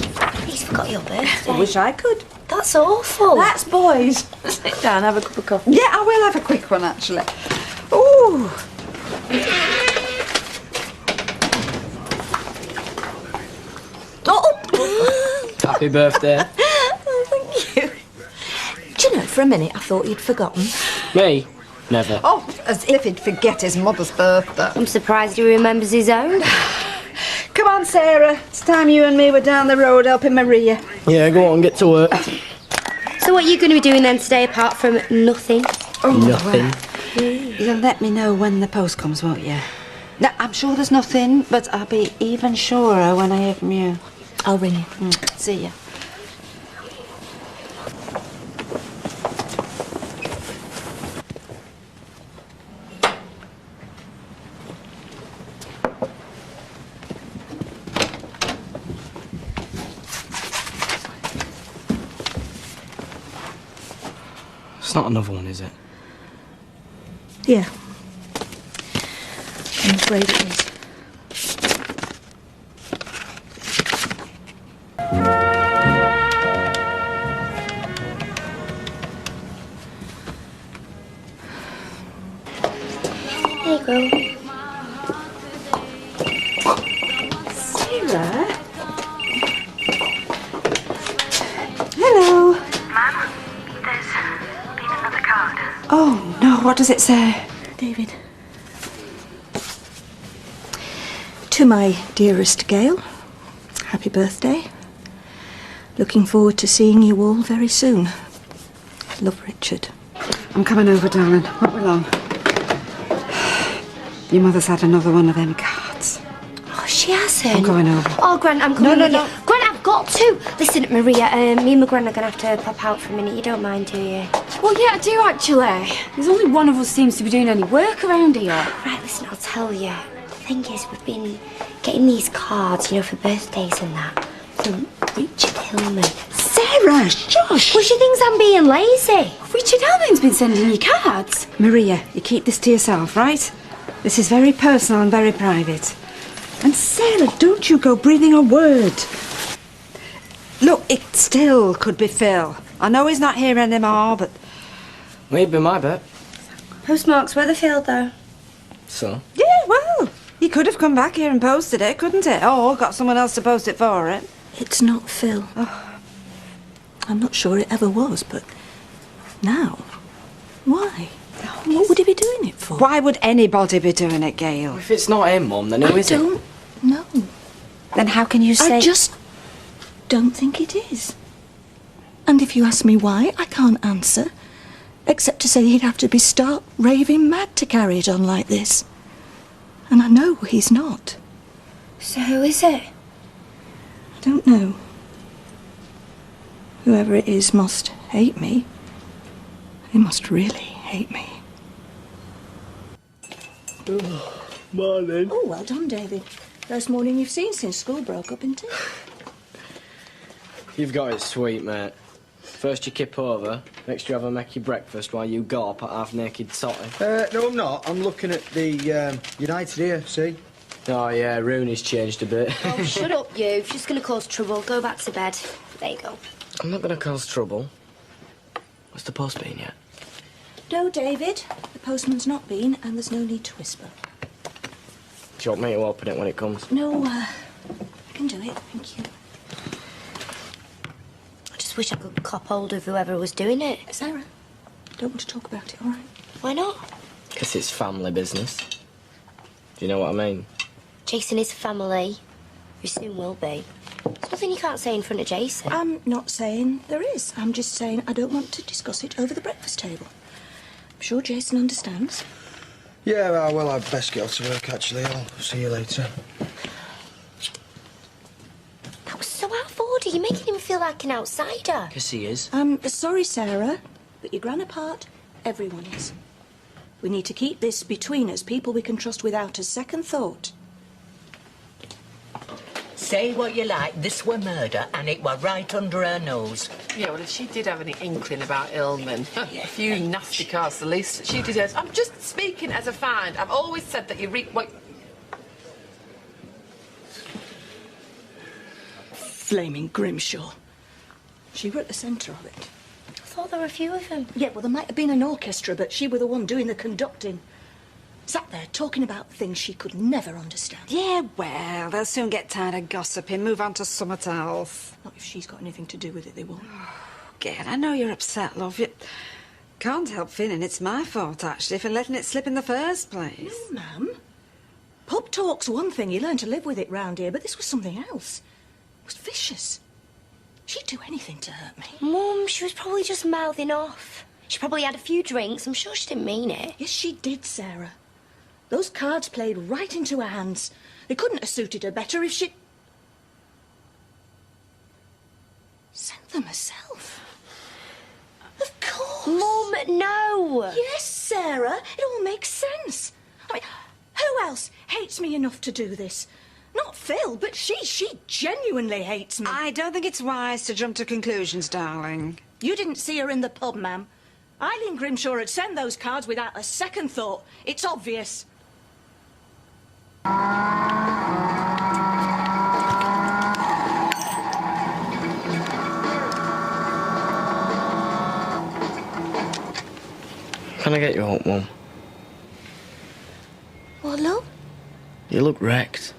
He's forgot your birthday. I wish I could. That's awful. That's boys. Sit down, have a cup of coffee. Yeah, I will have a quick one, actually. Ooh. Oh! Happy birthday. Oh, thank you. Do you know, for a minute I thought you'd forgotten. Me? Never. Oh, as if he'd forget his mother's birthday. I'm surprised he remembers his own. Come on, Sarah. It's time you and me were down the road helping Maria. Yeah, go on, get to work. So what are you going to be doing then today apart from nothing? Nothing. You'll let me know when the post comes, won't you? No, I'm sure there's nothing, but I'll be even surer when I hear from you. I'll ring you. See ya. It's not another one, is it? Yeah. I'm afraid it is. There you go. Sarah? Hello. Ma'am, there's been another card. Oh, no, what does it say? David. To my dearest Gail, happy birthday. Looking forward to seeing you all very soon. Love, Richard. I'm coming over, darling. Won't be long. Your mother's had another one of them cards. Oh, she hasn't. I'm going over. Oh, Gran, I'm coming. No. Gran, I've got to. Listen, Maria, me and my Gran are going to have to pop out for a minute. You don't mind, do you? Well, yeah, I do actually. There's only one of us seems to be doing any work around here. Right, listen, I'll tell you. The thing is, we've been getting these cards, you know, for birthdays and that, from Richard Hillman. Sarah, shush! Well, she thinks I'm being lazy. Richard Hillman's been sending you cards. Maria, you keep this to yourself, right? This is very personal and very private. And Sarah, don't you go breathing a word. Look, it still could be Phil. I know he's not here anymore, but... Maybe my bet. Postmark's Weatherfield, though. So? Yeah, well, he could have come back here and posted it, couldn't it? Or got someone else to post it for him. It's not Phil. Oh. I'm not sure it ever was, but now, why? What would he be doing it for? Why would anybody be doing it, Gail? If it's not him, Mum, then who is it? I don't know. Then how can you say... I just don't think it is. And if you ask me why, I can't answer. Except to say he'd have to be stark raving mad to carry it on like this. And I know he's not. So who is it? I don't know. Whoever it is must hate me. He must really hate me. Morning. Oh, well done, David. First morning you've seen since school broke up, isn't it? You've got it sweet, mate. First you kip over, next you have a make your breakfast while you gawp at half-naked totty. No, I'm not. I'm looking at the United here, see? Oh, yeah, Rooney's changed a bit. Oh, shut up, you. If you're just going to cause trouble, go back to bed. There you go. I'm not going to cause trouble. What's the post been yet? No, David. The postman's not been, and there's no need to whisper. Do you want me to open it when it comes? No, I can do it. Thank you. I just wish I could cop hold of whoever was doing it. Sarah, don't want to talk about it, all right? Why not? Because it's family business. Do you know what I mean? Jason is family. You soon will be. There's nothing you can't say in front of Jason. I'm not saying there is. I'm just saying I don't want to discuss it over the breakfast table. I'm sure Jason understands. Yeah, well, I'd best get off to work, actually. I'll see you later. That was so out of order. You're making him feel like an outsider. Because he is. I'm sorry, Sarah, but you're gran apart. Everyone is. We need to keep this between us, people we can trust without a second thought. Say what you like, this were murder, and it were right under her nose. Yeah, well, if she did have any inkling about Hillman, a few nasty cards, the least that she deserves. I'm just speaking as a find. I've always said that you Flaming Grimshaw. She were at the centre of it. I thought there were a few of them. Yeah, well, there might have been an orchestra, but she were the one doing the conducting. Sat there talking about things she could never understand. Yeah, well, they'll soon get tired of gossiping, move on to something else. Not if she's got anything to do with it, they won't. Gail, I know you're upset, love. You can't help feeling it's my fault, actually, for letting it slip in the first place. No, ma'am. Pub talk's one thing, you learn to live with it round here, but this was something else. It was vicious. She'd do anything to hurt me. Mum, she was probably just mouthing off. She probably had a few drinks. I'm sure she didn't mean it. Yes, she did, Sarah. Those cards played right into her hands. They couldn't have suited her better if she'd sent them herself. Of course. Mum, no. Yes, Sarah. It all makes sense. I mean, who else hates me enough to do this? Not Phil, but she genuinely hates me. I don't think it's wise to jump to conclusions, darling. You didn't see her in the pub, ma'am. Eileen Grimshaw had sent those cards without a second thought. It's obvious. Can I get you out, Mum? What, love? You look wrecked.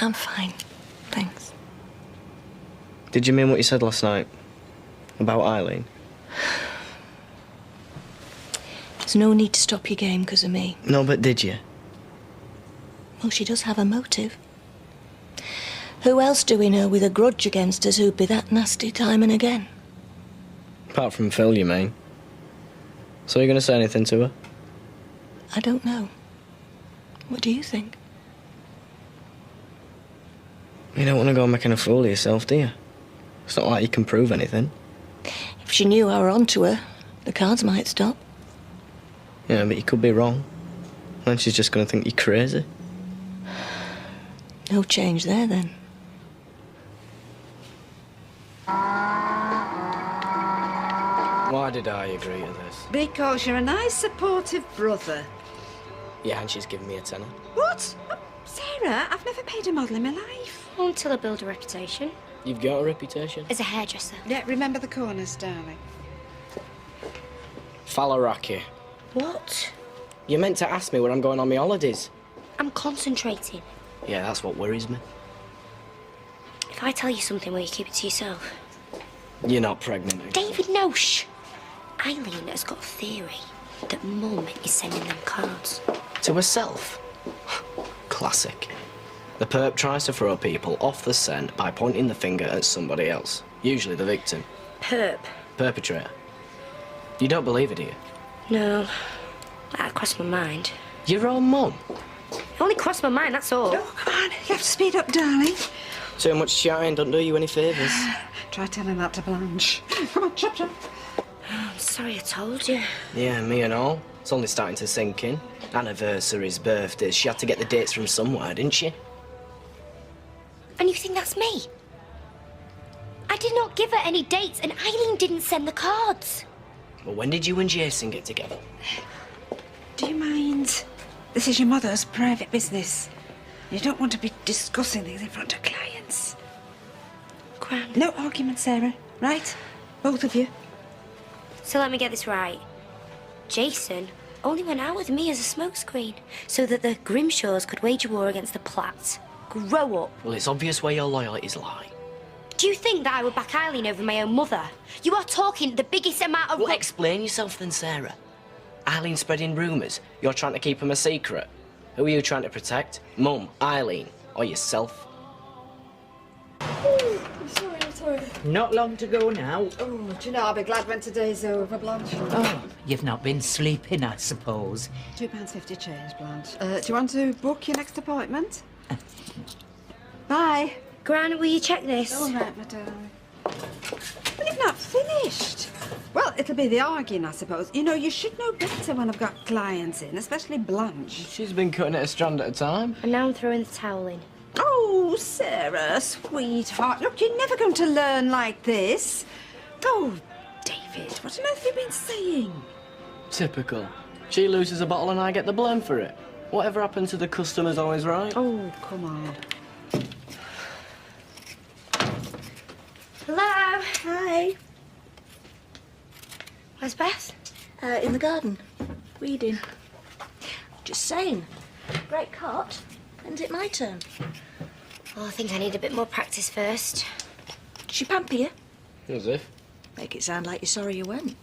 I'm fine, thanks. Did you mean what you said last night? About Eileen? There's no need to stop your game because of me. No, but did you? Well, she does have a motive. Who else do we know with a grudge against us who'd be that nasty time and again? Apart from Phil, you mean? So you're going to say anything to her? I don't know. What do you think? You don't want to go making a fool of yourself, do you? It's not like you can prove anything. If she knew I were onto her, the cards might stop. Yeah, but you could be wrong. Then she's just going to think you're crazy. No change there, then. Why did I agree to this? Because you're a nice, supportive brother. Yeah, and she's given me a tenner. What? Sarah, I've never paid a model in my life. Until I build a reputation. You've got a reputation? As a hairdresser. Yeah, remember the corners, darling. Falaraki. What? You meant to ask me where I'm going on my holidays. I'm concentrating. Yeah, that's what worries me. If I tell you something, will you keep it to yourself? You're not pregnant again. David, no, shh. Eileen has got a theory that Mum is sending them cards. To herself? Classic. The perp tries to throw people off the scent by pointing the finger at somebody else. Usually the victim. Perp? Perpetrator. You don't believe it, do you? No. That crossed my mind. Your own mum? It only crossed my mind, that's all. Oh, come on. You have to speed up, darling. Too much shouting don't do you any favours. Try telling that to Blanche. Come on, chop, chop. I'm sorry I told you. Yeah, me and all. It's only starting to sink in. Anniversaries, birthdays. She had to get the dates from somewhere, didn't she? And you think that's me? did not give her any dates, and Eileen didn't send the cards. Well, when did you and Jason get together? Do you mind? This is your mother's private business. You don't want to be discussing things in front of clients. Grand. No argument, Sarah. Right? Both of you. So let me get this right. Jason only went out with me as a smokescreen so that the Grimshaws could wage a war against the Platts. Grow up. Well, it's obvious where your loyalties lie. Do you think that I would back Eileen over my own mother? You are talking the biggest amount of... Well, explain yourself then, Sarah. Eileen spreading rumours. You're trying to keep them a secret. Who are you trying to protect? Mum, Eileen, or yourself? I'm sorry. Not long to go now. Oh, do you know, I'll be glad when today's over, Blanche. Oh, you've not been sleeping, I suppose. £2.50 change, Blanche. Do you want to book your next appointment? Bye. Gran, will you check this? All right, my darling. Well, you've not finished. Well, it'll be the arguing, I suppose. You know, you should know better when I've got clients in, especially Blanche. She's been cutting it a strand at a time. And now I'm throwing the towel in. Oh, Sarah, sweetheart. Look, you're never going to learn like this. Oh, David, what on earth have you been saying? Typical. She loses a bottle and I get the blame for it. Whatever happened to the customer's always right. Oh, come on. Hello? Hi. Where's Beth? In the garden, reading. Just saying. Great cot. When's it my turn? Well, I think I need a bit more practice first. Did she pamper you? As if. Make it sound like you're sorry you went.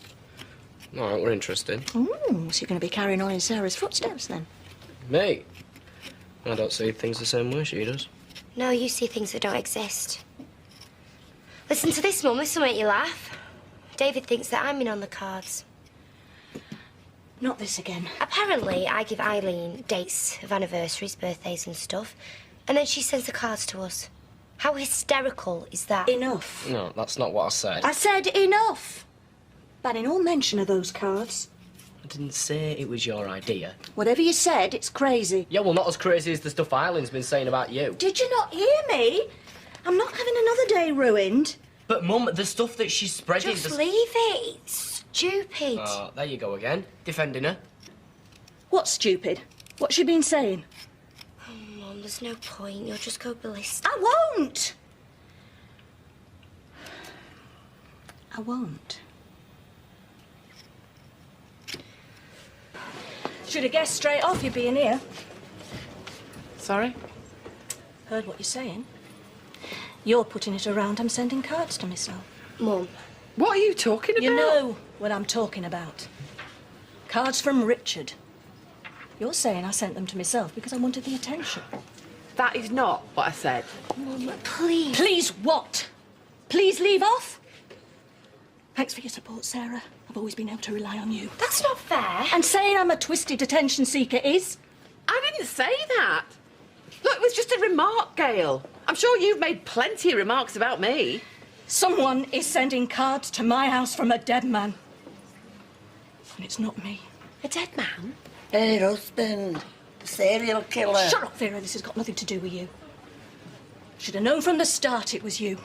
All right, we're interested. So you're going to be carrying on in Sarah's footsteps, then? Me? I don't see things the same way she does. No, you see things that don't exist. Listen to this, Mum. This will make you laugh. David thinks that I'm in on the cards. Not this again. Apparently, I give Eileen dates of anniversaries, birthdays and stuff, and then she sends the cards to us. How hysterical is that? Enough. No, that's not what I said. I said enough. Banning all mention of those cards. I didn't say it was your idea. Whatever you said, it's crazy. Yeah, well, not as crazy as the stuff Eileen's been saying about you. Did you not hear me? I'm not having another day ruined. But, Mum, the stuff that she's spreading... Just leave it. It's stupid. Oh, there you go again. Defending her. What's stupid? What's she been saying? Oh, Mum, there's no point. You'll just go ballistic. I won't. I won't. Should have guessed straight off you'd be in here. Sorry? Heard what you're saying. You're putting it around I'm sending cards to myself. Mum. What are you talking about? You know what I'm talking about. Cards from Richard. You're saying I sent them to myself because I wanted the attention. That is not what I said. Mum, please. Please what? Please leave off? Thanks for your support, Sarah. I've always been able to rely on you. That's not fair. And saying I'm a twisted attention seeker is? I didn't say that. Look, it was just a remark, Gail. I'm sure you've made plenty of remarks about me. Someone is sending cards to my house from a dead man. And it's not me. A dead man? Her husband, the serial killer. Shut up, Vera. This has got nothing to do with you. Should have known from the start it was you.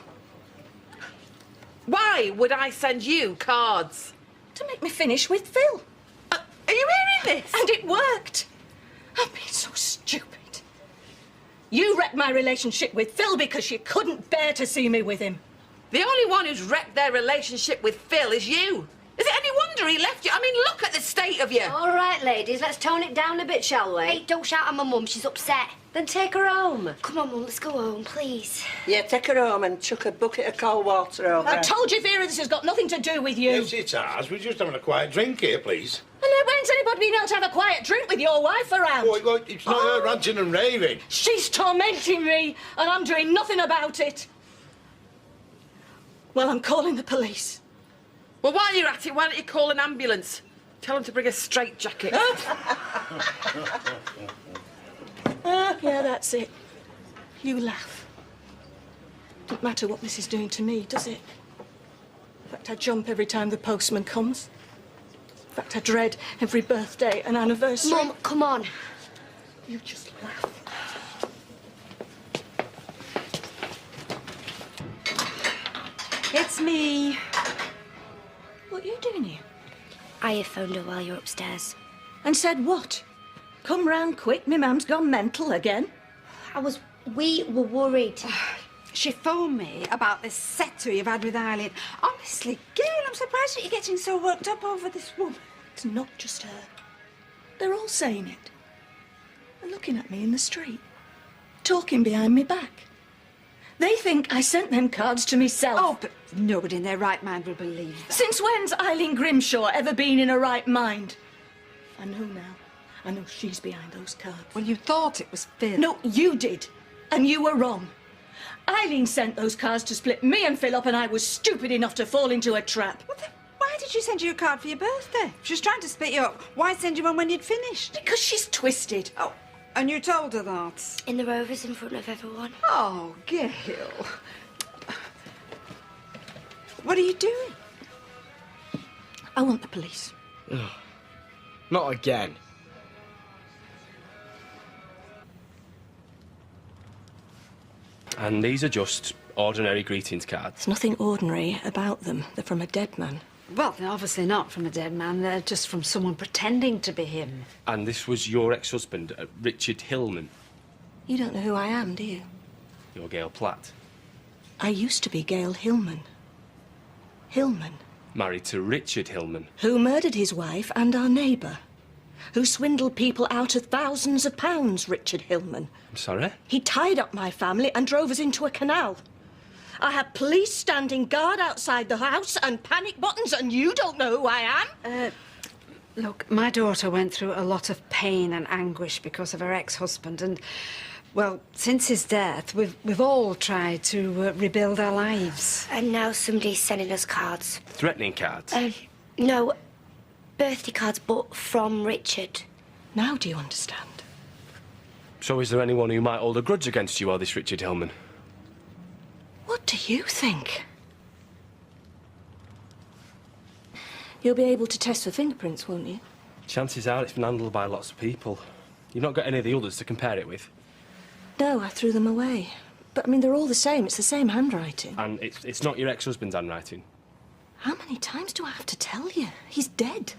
Why would I send you cards? To make me finish with Phil. Are you hearing this? And it worked. I've been so stupid. You wrecked my relationship with Phil because you couldn't bear to see me with him. The only one who's wrecked their relationship with Phil is you. Is it any wonder he left you? I mean, look at the state of you. All right, ladies, let's tone it down a bit, shall we? Hey, don't shout at my mum. She's upset. Then take her home. Come on, Mum. Let's go home, please. Yeah, take her home and chuck a bucket of cold water over. I told you, Vera, this has got nothing to do with you. Yes, it's ours. We're just having a quiet drink here, please. And when's anybody been able to have a quiet drink with your wife around? Well, it's not her ranting and raving. She's tormenting me, and I'm doing nothing about it. Well, I'm calling the police. Well, while you're at it, why don't you call an ambulance? Tell them to bring a straitjacket. Yeah, that's it. You laugh. Don't matter what this is doing to me, does it? In fact, I jump every time the postman comes. In fact, I dread every birthday and anniversary. Mum, come on. You just laugh. It's me. What are you doing here? I phoned her while you're upstairs. And said what? Come round quick, my mum's gone mental again. We were worried. She phoned me about this setter you've had with Eileen. Honestly, Gail, I'm surprised that you're getting so worked up over this woman. It's not just her. They're all saying it. They're looking at me in the street. Talking behind me back. They think I sent them cards to myself. Oh, but nobody in their right mind will believe that. Since when's Eileen Grimshaw ever been in her right mind? I know now. I know she's behind those cards. Well, you thought it was Phil. No, you did. And you were wrong. Eileen sent those cards to split me and Phil up, and I was stupid enough to fall into a trap. Well, then why did she send you a card for your birthday? She was trying to split you up. Why send you one when you'd finished? Because she's twisted. Oh, and you told her that? In the Rovers in front of everyone. Oh, Gail. What are you doing? I want the police. Ugh. Not again. And these are just ordinary greetings cards. There's nothing ordinary about them. They're from a dead man. Well, they're obviously not from a dead man. They're just from someone pretending to be him. And this was your ex-husband, Richard Hillman. You don't know who I am, do you? You're Gail Platt. I used to be Gail Hillman. Hillman. Married to Richard Hillman. Who murdered his wife and our neighbour. Who swindled people out of thousands of pounds, Richard Hillman. I'm sorry? He tied up my family and drove us into a canal. I had police standing guard outside the house and panic buttons, and you don't know who I am? Look, my daughter went through a lot of pain and anguish because of her ex-husband, and, well, since his death, we've all tried to rebuild our lives. And now somebody's sending us cards. Threatening cards? No, birthday cards, but from Richard. Now do you understand? So is there anyone who might hold a grudge against you or this Richard Hillman? What do you think? You'll be able to test for fingerprints, won't you? Chances are it's been handled by lots of people. You've not got any of the others to compare it with. No, I threw them away. But, I mean, they're all the same. It's the same handwriting. And it's not your ex-husband's handwriting. How many times do I have to tell you? He's dead.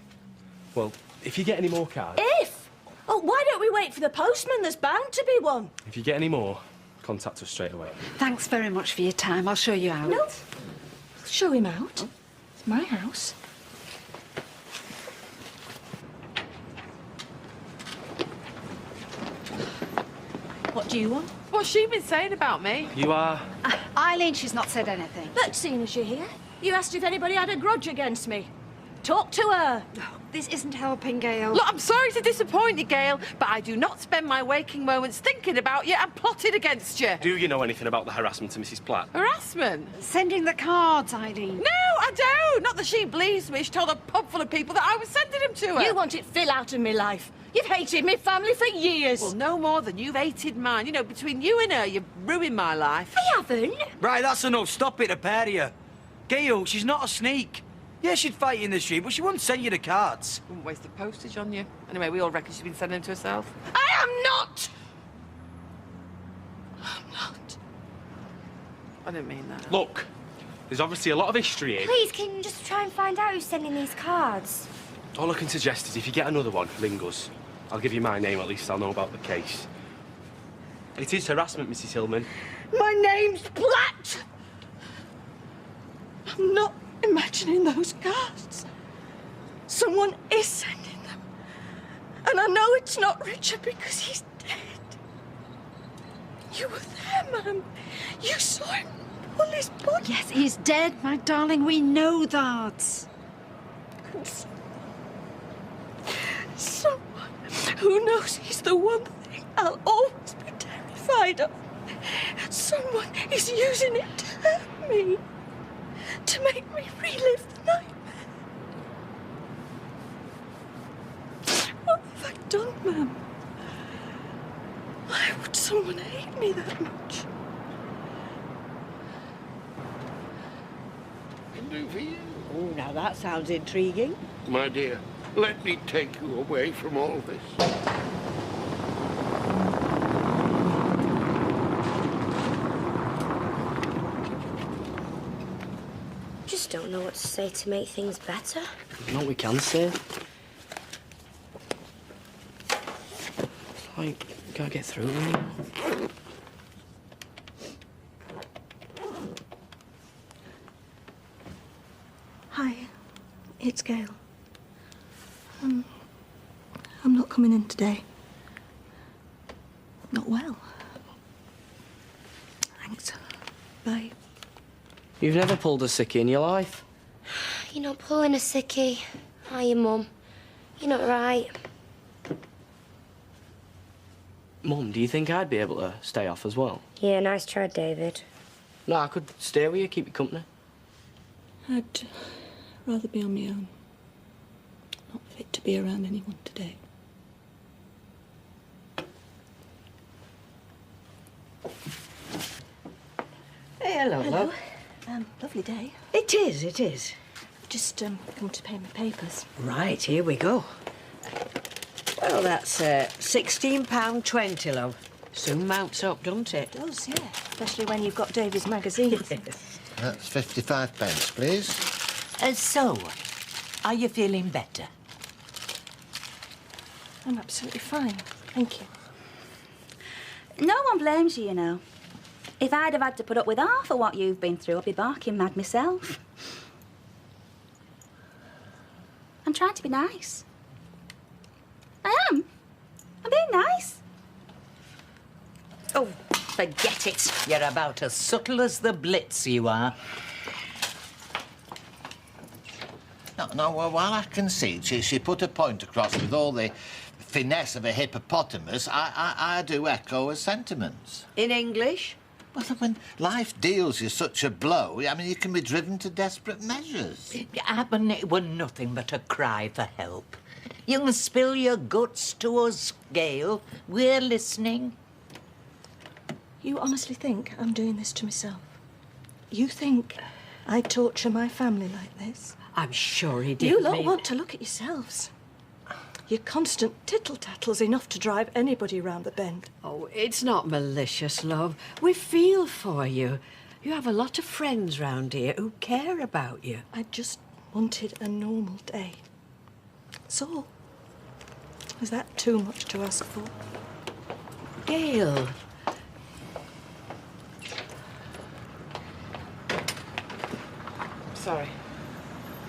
Well, if you get any more cards... If? Oh, why don't we wait for the postman? There's bound to be one. If you get any more, contact us straight away. Thanks very much for your time. I'll show you out. No. Show him out. It's my house. What do you want? What's she been saying about me? You are... Eileen, she's not said anything. But seeing as you're here, you asked if anybody had a grudge against me. Talk to her. No, this isn't helping, Gail. Look, I'm sorry to disappoint you, Gail, but I do not spend my waking moments thinking about you and plotting against you. Do you know anything about the harassment to Mrs. Platt? Harassment? Sending the cards, Eileen. No, I don't. Not that she believes me. She told a pub full of people that I was sending them to her. You wanted Phil out of my life. You've hated me family for years. Well, no more than you've hated mine. You know, between you and her, you've ruined my life. I haven't. Right, that's enough. Stop it, the pair of you. Gail, she's not a sneak. Yeah, she'd fight you in the street, but she wouldn't send you the cards. Wouldn't waste the postage on you. Anyway, we all reckon she's been sending them to herself. I am not! I'm not. I didn't mean that. Look, there's obviously a lot of history here. Please, can you just try and find out who's sending these cards? All I can suggest is if you get another one, ring us. I'll give you my name, at least I'll know about the case. It is harassment, Mrs. Hillman. My name's Platt! I'm not imagining those cards. Someone is sending them. And I know it's not Richard because he's dead. You were there, Mum. You saw him pull his body. Yes, he's dead, my darling. We know that. Someone who knows he's the one thing I'll always be terrified of. Someone is using it to hurt me. To make me relive the nightmare. What have I done, Mum? Why would someone hate me that much? Can do for you. Oh, now that sounds intriguing. My dear, let me take you away from all this. Just don't know what to say to make things better. You know what we can say? Like, you gotta get through it. Hi, it's Gail. I'm not coming in today. Not well. Thanks. Bye. You've never pulled a sickie in your life? You're not pulling a sickie, are you, Mum? You're not right. Mum, do you think I'd be able to stay off as well? Yeah, nice try, David. No, I could stay with you, keep you company. I'd rather be on my own. Not fit to be around anyone today. Hey, hello, love. Lovely day. It is, it is. Just come to pay my papers. Right, here we go. Well, that's £16.20, love. Soon mounts up, don't it? It does, yeah. Especially when you've got David's magazines. Yes. That's 55 pence, please. So, are you feeling better? I'm absolutely fine. Thank you. No one blames you, you know. If I'd have had to put up with half of what you've been through, I'd be barking mad myself. I'm trying to be nice. I am. I'm being nice. Oh, forget it. You're about as subtle as the Blitz, you are. No, well, while I concede she put a point across with all the finesse of a hippopotamus, I do echo her sentiments. In English? Well, when life deals you such a blow, I mean, you can be driven to desperate measures. It happened, it were nothing but a cry for help. You can spill your guts to us, Gail. We're listening. You honestly think I'm doing this to myself? You think I torture my family like this? I'm sure he You didn't lot mean... want to look at yourselves. Your constant tittle-tattle's enough to drive anybody round the bend. Oh, it's not malicious, love. We feel for you. You have a lot of friends round here who care about you. I just wanted a normal day. That's all. Is that too much to ask for? Gail. Sorry.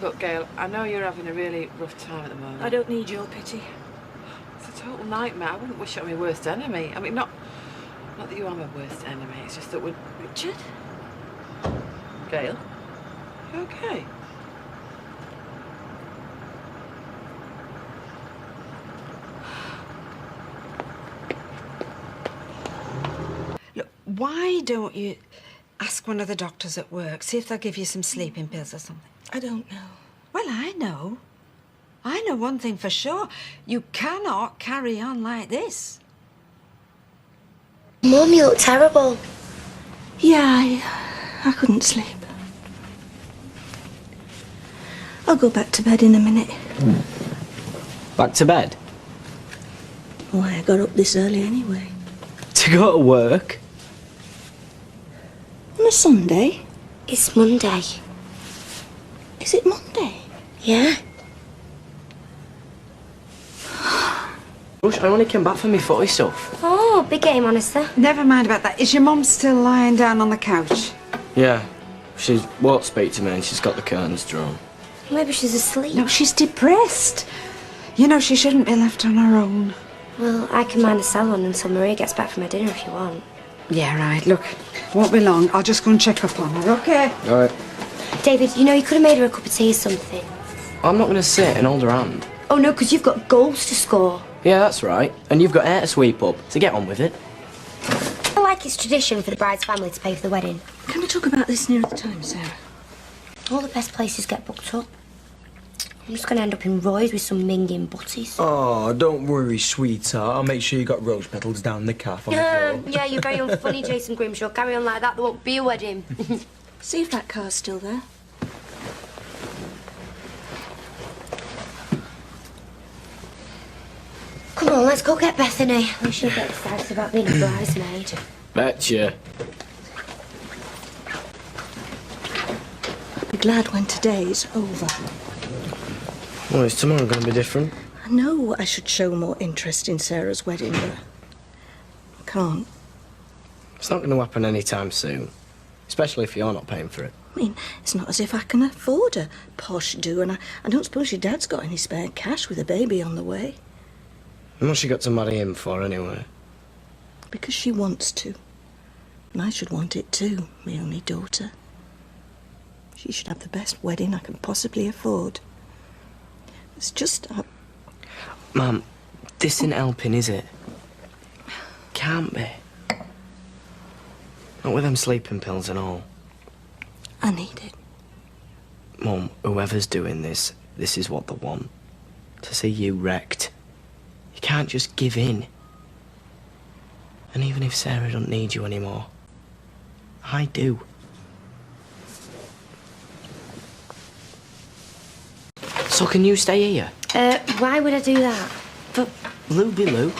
Look, Gail, I know you're having a really rough time at the moment. I don't need your pity. It's a total nightmare. I wouldn't wish it on my worst enemy. I mean, not that you are my worst enemy. It's just that we're... Richard? Gail? You okay? Look, why don't you ask one of the doctors at work, see if they'll give you some sleeping pills or something? I don't know. Well, I know. I know one thing for sure. You cannot carry on like this. Mum, you look terrible. Yeah, I couldn't sleep. I'll go back to bed in a minute. Back to bed? Why, I got up this early anyway. To go to work? On a Sunday? It's Monday. Is it Monday? Yeah. Rush, I only came back for me footy stuff. Oh, big game, honestly. Never mind about that. Is your mum still lying down on the couch? Yeah. She won't speak to me and she's got the curtains drawn. Maybe she's asleep. No, she's depressed. You know, she shouldn't be left on her own. Well, I can mind the salon until Maria gets back from her dinner if you want. Yeah, right. Look, won't be long. I'll just go and check up on her, OK? All right. David, you know, you could have made her a cup of tea or something. I'm not going to sit and hold her hand. Oh, no, because you've got goals to score. Yeah, that's right. And you've got hair to sweep up, so get on with it. I like it's tradition for the bride's family to pay for the wedding. Can we talk about this nearer the time, Sarah? All the best places get booked up. I'm just going to end up in Roy's with some minging butties. Oh, don't worry, sweetheart. I'll make sure you got rose petals down the calf on the floor. Yeah, you're very unfunny, Jason Grimshaw. Carry on like that, there won't be a wedding. See if that car's still there. Come on, let's go get Bethany. We should get excited about being a bridesmaid. Betcha. glad when today's over. Well, is tomorrow going to be different? I know I should show more interest in Sarah's wedding, but I can't. It's not going to happen anytime soon. Especially if you're not paying for it. I mean, it's not as if I can afford a posh do, and I don't suppose your dad's got any spare cash with a baby on the way. And what's she got to marry him for, anyway? Because she wants to. And I should want it too, my only daughter. She should have the best wedding I can possibly afford. It's just... Mum, this ain't helping, is it? Can't be. Not with them sleeping pills and all. I need it. Mum, whoever's doing this is what they want. To see you wrecked. You can't just give in. And even if Sarah don't need you anymore, I do. So can you stay here? Why would I do that? But... Lou be Lou.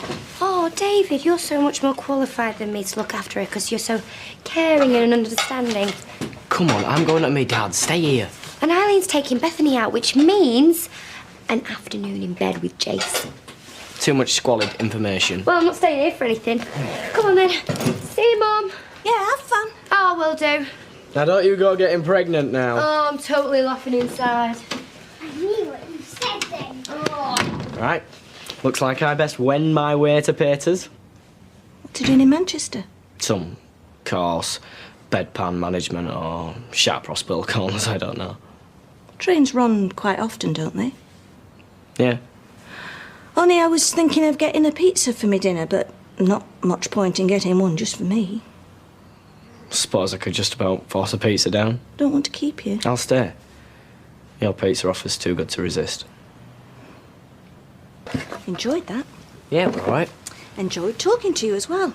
Oh, David, you're so much more qualified than me to look after her because you're so caring and understanding. Come on, I'm going to my dad's. Stay here. And Eileen's taking Bethany out, which means an afternoon in bed with Jason. Too much squalid information. Well, I'm not staying here for anything. Come on, then. See you, Mum. Yeah, have fun. Oh, will do. Now, don't you go getting pregnant now. Oh, I'm totally laughing inside. I knew what you said then. Oh. Right. Looks like I best wend my way to Peter's. What are you doing in Manchester? Some course, bedpan management or sharp hospital corners, I don't know. Trains run quite often, don't they? Yeah. Only I was thinking of getting a pizza for me dinner, but not much point in getting one just for me. Suppose I could just about force a pizza down. Don't want to keep you. I'll stay. Your pizza offer's too good to resist. Enjoyed that. Yeah, we're all right. Enjoyed talking to you as well.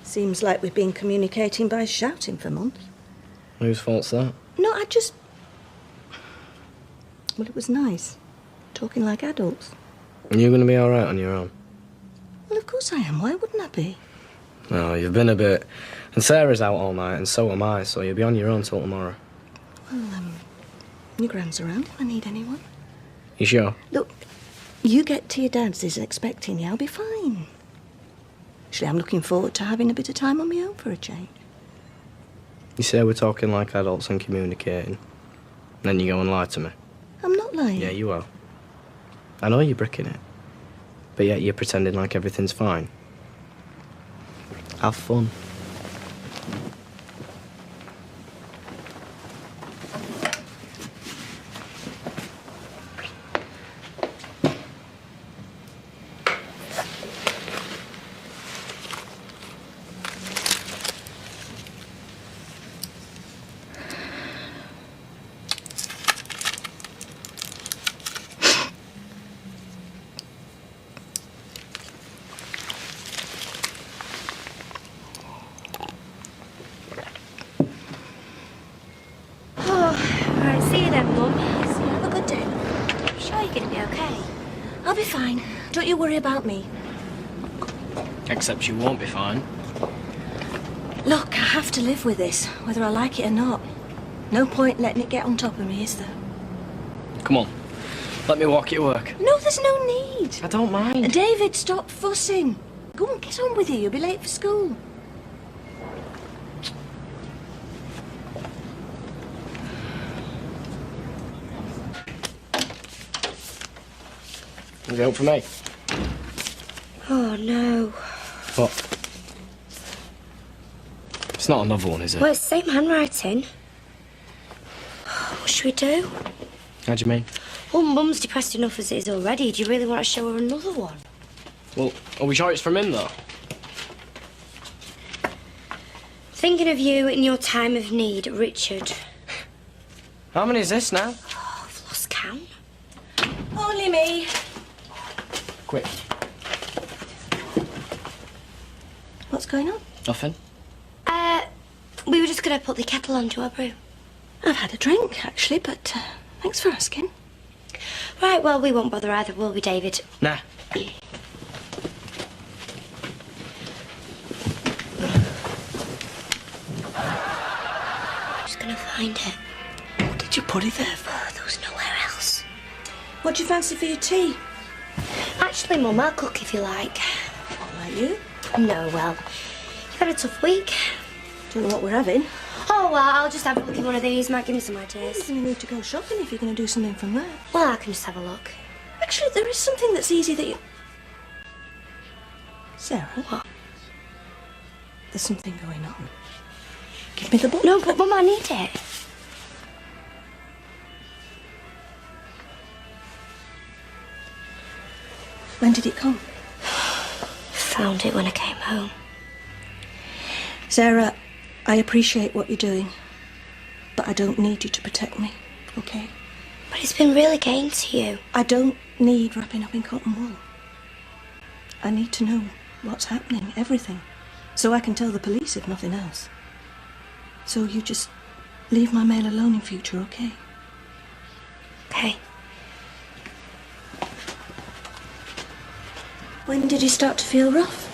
Seems like we've been communicating by shouting for months. Whose fault's that? No, I just... Well, it was nice. Talking like adults. And you're going to be all right on your own? Well, of course I am. Why wouldn't I be? No, you've been a bit... And Sarah's out all night, and so am I, so you'll be on your own till tomorrow. Well, your gran's around if I need anyone. You sure? Look, you get to your dad's, he's expecting you. I'll be fine. Actually, I'm looking forward to having a bit of time on my own for a change. You say we're talking like adults and communicating. Then you go and lie to me. I'm not lying. Yeah, you are. I know you're bricking it. But yet you're pretending like everything's fine. Have fun. Don't you worry about me. Except you won't be fine. Look, I have to live with this, whether I like it or not. No point letting it get on top of me, is there? Come on. Let me walk you to work. No, there's no need. I don't mind. David, stop fussing. Go on, get on with you. You'll be late for school. Is it up for me? Oh, no. What? It's not another one, is it? Well, it's the same handwriting. What should we do? How do you mean? Well, Mum's depressed enough as it is already. Do you really want to show her another one? Well, are we sure it's from him, though? Thinking of you in your time of need, Richard. How many is this now? Oh, I've lost count. Only me. Quick. What's going on? Nothing. We were just going to put the kettle on to our brew. I've had a drink, actually, but thanks for asking. Right, well, we won't bother either, will we, David? Nah. Just going to find it. What did did you put it there for? There was nowhere else. What do you fancy for your tea? Actually, Mum, I'll cook if you like. What, like you? No, well, you've had a tough week. Don't know what we're having. Oh, well, I'll just have a look in one of these. Might give me some ideas. You're going to need to go shopping if you're going to do something from there. Well, I can just have a look. Actually, there is something that's easy that you... Sarah? What? There's something going on. Give me the book. No, but Mum, I need it. When did it come? Found it when I came home. Sarah, I appreciate what you're doing, but I don't need you to protect me, okay? But it's been really getting to you. I don't need wrapping up in cotton wool. I need to know what's happening, everything, so I can tell the police if nothing else. So you just leave my mail alone in future, okay? Okay. When did you start to feel rough?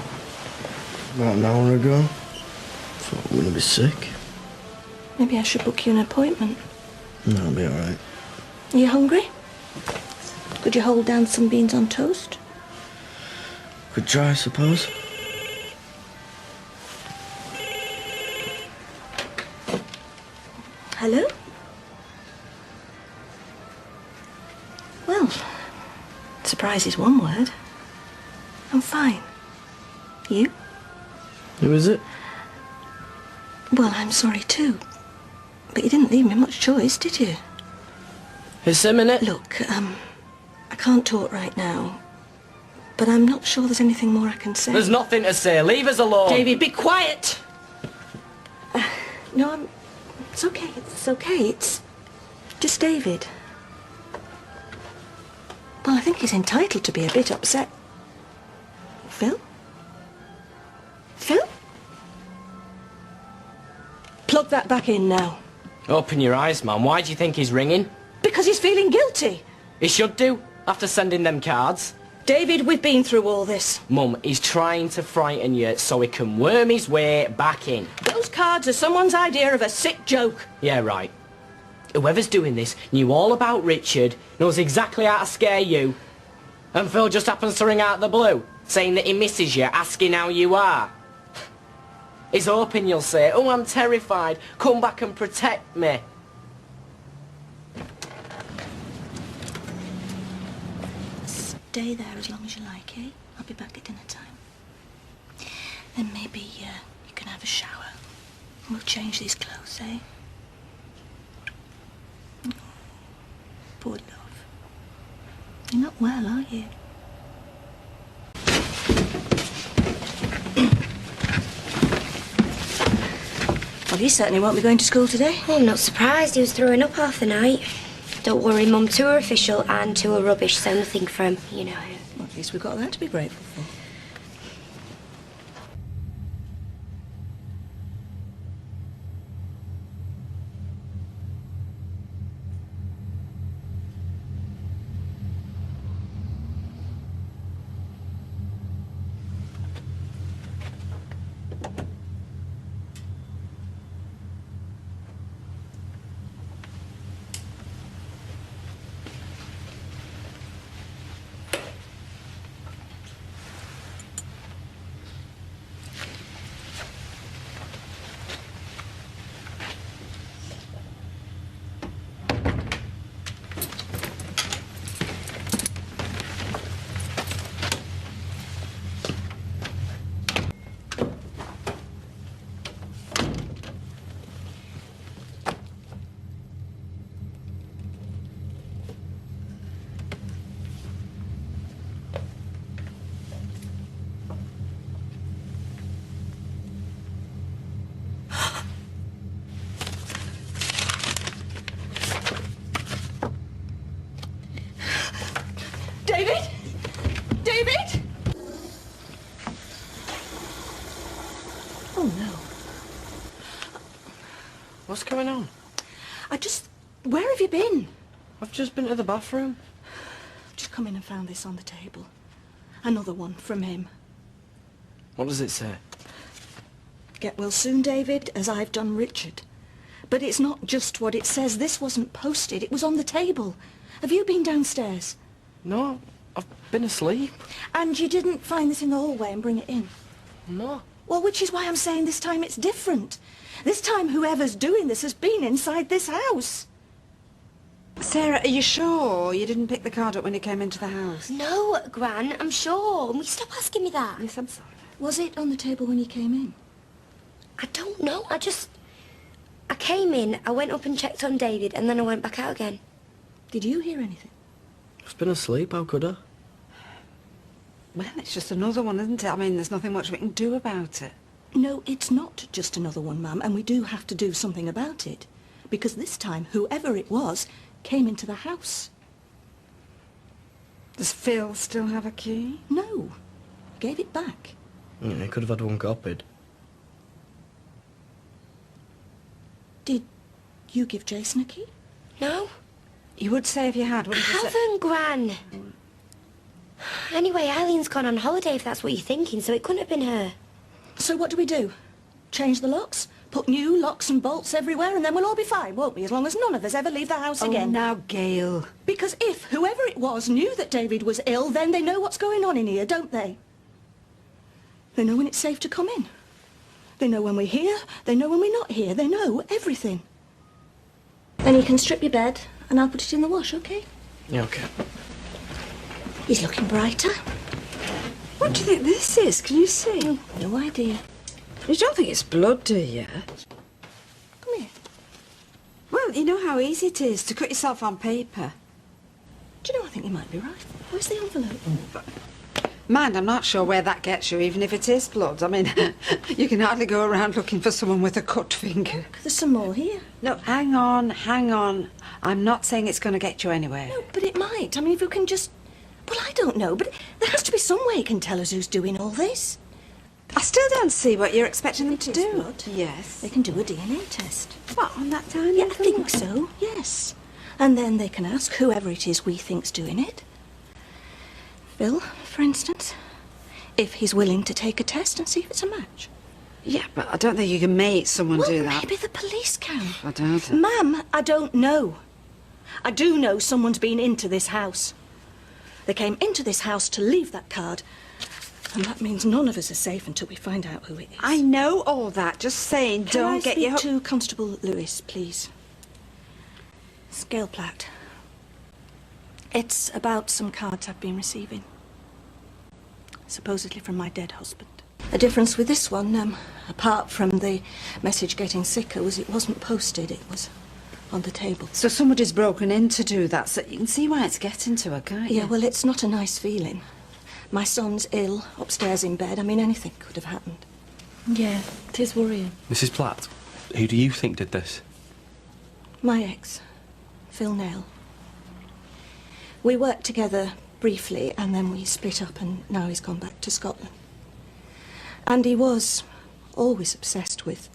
About an hour ago. Thought I'm gonna be sick. Maybe I should book you an appointment. No, I'll be alright. Are you hungry? Could you hold down some beans on toast? Could try, I suppose. Hello? Well, surprise is one word. I'm fine. You? Who is it? Well, I'm sorry too. But you didn't leave me much choice, did you? It's a minute. Look, I can't talk right now. But I'm not sure there's anything more I can say. There's nothing to say. Leave us alone. David, be quiet! No, it's okay. It's okay. It's just David. Well, I think he's entitled to be a bit upset. Phil? Phil? Plug that back in now. Open your eyes, man. Why do you think he's ringing? Because he's feeling guilty. He should do, after sending them cards. David, we've been through all this. Mum, he's trying to frighten you so he can worm his way back in. Those cards are someone's idea of a sick joke. Yeah, right. Whoever's doing this knew all about Richard, knows exactly how to scare you. And Phil just happens to ring out of the blue, saying that he misses you, asking how you are. He's hoping you'll say, oh, I'm terrified, come back and protect me. Stay there as long as you like, eh? I'll be back at dinner time. Then maybe you can have a shower. We'll change these clothes, eh? Oh, poor love. You're not well, are you? Well, he certainly won't be going to school today. Oh, I'm not surprised. He was throwing up half the night. Don't worry, Mum. Two are official and two are rubbish, so nothing from, you know who. Well, at least we've got that to be grateful for. David? David? Oh, no. What's going on? Where have you been? I've just been to the bathroom. Just come in and found this on the table. Another one from him. What does it say? Get well soon, David, as I've done Richard. But it's not just what it says. This wasn't posted. It was on the table. Have you been downstairs? No, I've been asleep. And you didn't find this in the hallway and bring it in? No. Well, which is why I'm saying this time it's different. This time whoever's doing this has been inside this house. Sarah, are you sure you didn't pick the card up when you came into the house? No, Gran, I'm sure. Will you stop asking me that? Yes, I'm sorry. Was it on the table when you came in? I don't know. I came in, I went up and checked on David, and then I went back out again. Did you hear anything? I've been asleep, how could I? Well, it's just another one, isn't it? I mean, there's nothing much we can do about it. No, it's not just another one, Mum, and we do have to do something about it. Because this time, whoever it was came into the house. Does Phil still have a key? No. Gave it back. Yeah, he could have had one copied. Did you give Jason a key? No. You would say if you had, wouldn't you? Haven't, Gran. Anyway, Eileen's gone on holiday, if that's what you're thinking, so it couldn't have been her. So what do? Change the locks? Put new locks and bolts everywhere, and then we'll all be fine, won't we? As long as none of us ever leave the house again. Oh, now, Gail. Because if whoever it was knew that David was ill, then they know what's going on in here, don't they? They know when it's safe to come in. They know when we're here, they know when we're not here, they know everything. Then you can strip your bed, and I'll put it in the wash, OK? Yeah, OK. He's looking brighter. What do you think this is? Can you see? Oh, no idea. You don't think it's blood, do you? Come here. Well, you know how easy it is to cut yourself on paper. Do you know, I think you might be right. Where's the envelope? Mind, I'm not sure where that gets you, even if it is blood. I mean, you can hardly go around looking for someone with a cut finger. There's some more here. No, hang on. I'm not saying it's going to get you anywhere. No, but it might. I mean, if you can just... Well, I don't know, but there has to be some way you can tell us who's doing all this. I still don't see what you're expecting them to do. Blood. Yes. They can do a DNA test. What, on that tiny? Yeah, I think so, yes. And then they can ask whoever it is we think's doing it. Bill, for instance, if he's willing to take a test and see if it's a match. Yeah, but I don't think you can make someone do that. Maybe the police can. I don't. Ma'am, I don't know. I do know someone's been into this house. They came into this house to leave that card. And that means none of us are safe until we find out who it is. I know all that. Just saying, don't get your... Can I speak to Constable Lewis, please? It's Gail Platt. It's about some cards I've been receiving. Supposedly from my dead husband. The difference with this one, apart from the message getting sicker, was it wasn't posted, it was on the table. So somebody's broken in to do that, so you can see why it's getting to her, can't you? Yeah, well, it's not a nice feeling. My son's ill, upstairs in bed. I mean, anything could have happened. Yeah, it is worrying. Mrs. Platt, who do you think did this? My ex, Phil Nail. We worked together briefly, and then we split up, and now he's gone back to Scotland. And he was always obsessed with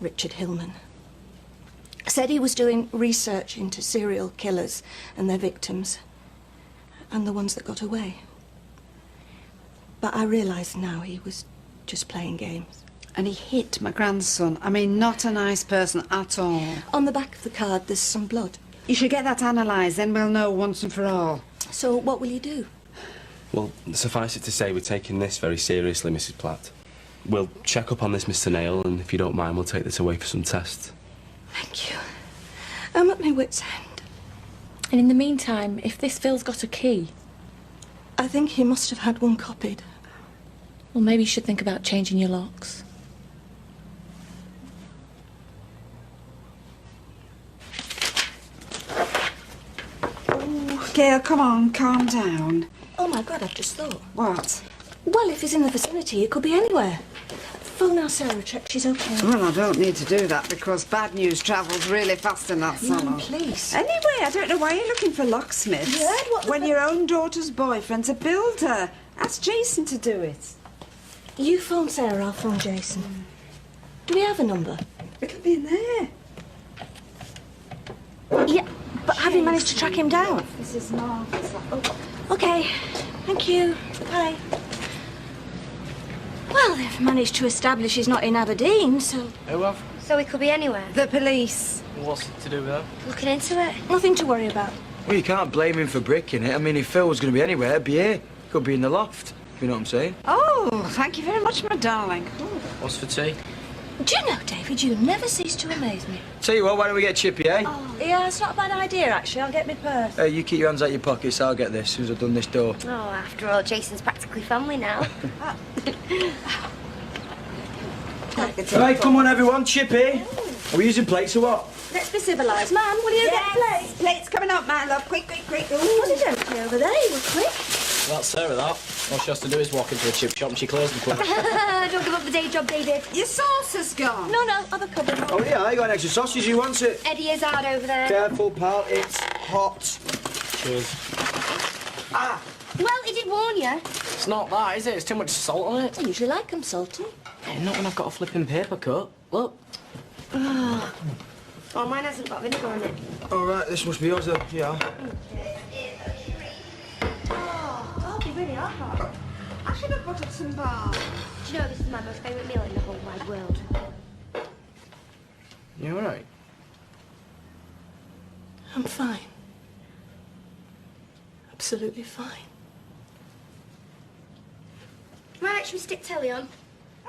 Richard Hillman. Said he was doing research into serial killers and their victims, and the ones that got away. But I realise now he was just playing games. And he hit my grandson. I mean, not a nice person at all. On the back of the card, there's some blood. You should get that analysed, then we'll know once and for all. So what will you do? Well, suffice it to say, we're taking this very seriously, Mrs. Platt. We'll check up on this Mr. Nail, and if you don't mind, we'll take this away for some tests. Thank you. I'm at my wit's end. And in the meantime, if this Phil's got a key... I think he must have had one copied. Well, maybe you should think about changing your locks. Oh, Gail, come on, calm down. Oh, my God, I've just thought. What? Well, if he's in the vicinity, it could be anywhere. Phone our Sarah, check she's okay. Well, I don't need to do that because bad news travels really fast in that salon. Mum, please. Anyway, I don't know why you're looking for locksmiths. You heard what when your own daughter's boyfriend's a builder. Ask Jason to do it. You phone Sarah, I'll phone Jason. Do we have a number? It'll be in there. Yeah, but have you managed to track him down? This is not. OK, thank you. Bye. Well, they've managed to establish he's not in Aberdeen, so... Who have? So we could be anywhere. The police. What's it to do with that? Looking into it. Nothing to worry about. Well, you can't blame him for bricking it. I mean, if Phil was going to be anywhere, it'd be here. Could be in the loft, if you know what I'm saying. Oh, thank you very much, my darling. What's for tea? Do you know, David, you never cease to amaze me. Tell you what, why don't we get Chippy, eh? Oh, yeah, it's not a bad idea, actually. I'll get my purse. Hey, you keep your hands out your pockets. I'll get this as soon as I've done this door. Oh, after all, Jason's practically family now. Right, come on, everyone. Chippy. Are we using plates or what? Let's be civilised. Mum, will you get plates? Plates coming up, my love. Quick, quick, quick. What did you do over there? You were quick. That's Sarah, that. All she has to do is walk into a chip shop and she clears the place. Don't give up the day job, David. Your sauce has gone. No, other cupboard. Oh, yeah, I got an extra sausage. You want it? Eddie is hard over there. Careful, pal. It's hot. Cheers. Ah! Well, he did warn you. It's not that, is it? It's too much salt on it. I usually like them salty. Yeah, not when I've got a flipping paper cut. Look. Oh, mine hasn't got vinegar on it. All right, this must be yours, then. Yeah. Oh, they really are hot. I should have buttered some bar. Do you know this is my most favourite meal in the whole wide world? You all right? I'm fine. Absolutely fine. Right, should we stick telly on?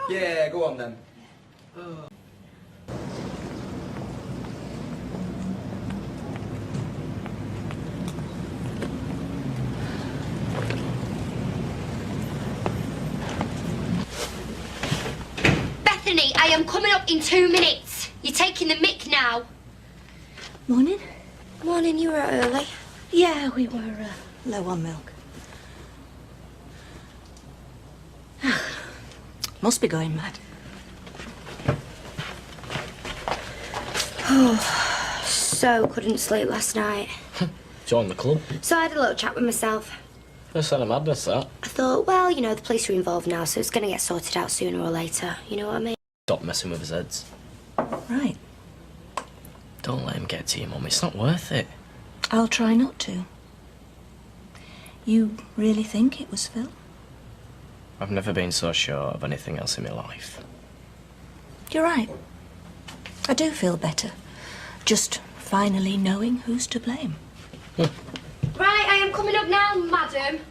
Yeah, go on, then. Oh. Bethany, I am coming up in 2 minutes. You're taking the mick now. Morning. Morning, you were early. Yeah, we were low on milk. Must be going mad. Oh, so couldn't sleep last night. Join the club. So I had a little chat with myself. First sign of madness, that. I thought, well, you know, the police are involved now, so it's going to get sorted out sooner or later. You know what I mean? Stop messing with his heads. Right. Don't let him get to you, Mum. It's not worth it. I'll try not to. You really think it was Phil? I've never been so sure of anything else in my life. You're right. I do feel better. Just finally knowing who's to blame. Right, I am coming up now, madam.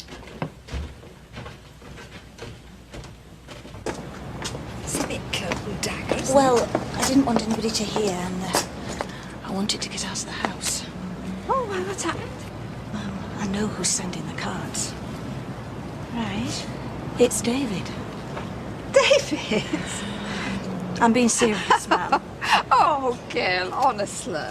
It's a bit coat and dagger, isn't Well, it? I didn't want anybody to hear, and I wanted to get out of the house. Oh, well, what's happened? I know who's sending the cards. Right. It's David. David? I'm being serious, ma'am. Oh, Gail, honestly.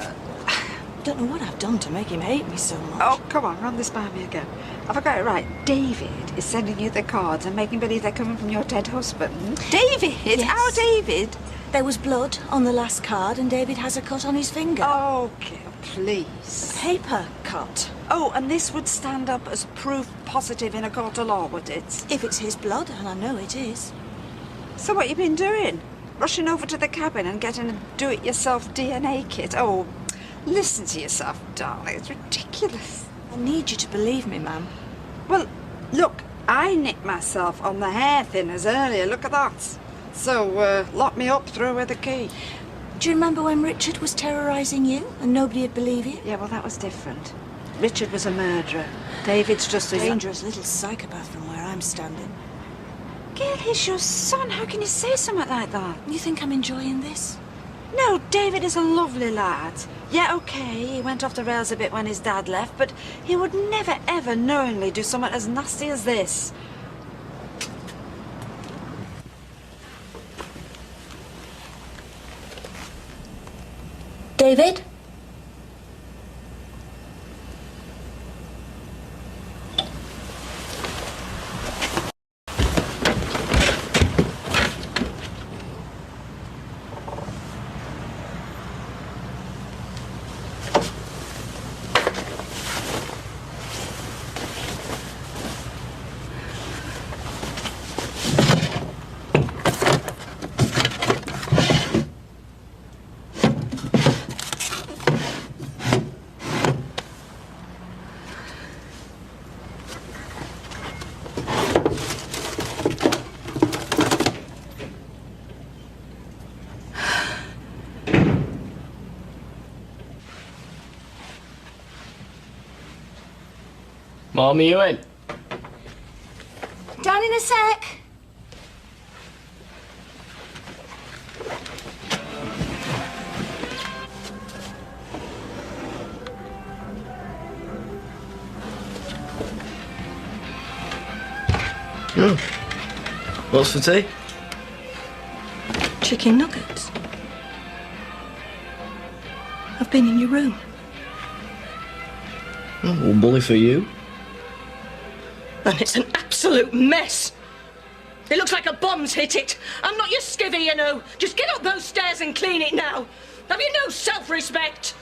Don't know what I've done to make him hate me so much. Oh, come on, run this by me again. Have I got it right? David is sending you the cards and making believe they're coming from your dead husband. David? Yes. Our David? There was blood on the last card, and David has a cut on his finger. Oh, Gail, please. Paper cut. Oh, and this would stand up as proof positive in a court of law, would it? If it's his blood, and I know it is. So what you been doing? Rushing over to the cabin and getting a do-it-yourself DNA kit? Oh, listen to yourself, darling. It's ridiculous. I need you to believe me, ma'am. Well, look, I nicked myself on the hair thinners earlier. Look at that. So, lock me up, throw away the key. Do you remember when Richard was terrorising you and nobody'd believe you? Yeah, well, that was different. Richard was a murderer. David's just a dangerous little psychopath from where I'm standing. Gail, he's your son. How can you say something like that? You think I'm enjoying this? No, David is a lovely lad. Yeah, okay, he went off the rails a bit when his dad left, but he would never, ever knowingly do something as nasty as this. David? Mom, are you in? Down in a sec. Oh. What's for tea? Chicken nuggets. I've been in your room. Oh, well, bully for you. And it's an absolute mess. It looks like a bomb's hit it. I'm not your skivvy, you know. Just get up those stairs and clean it now. Have you no self-respect?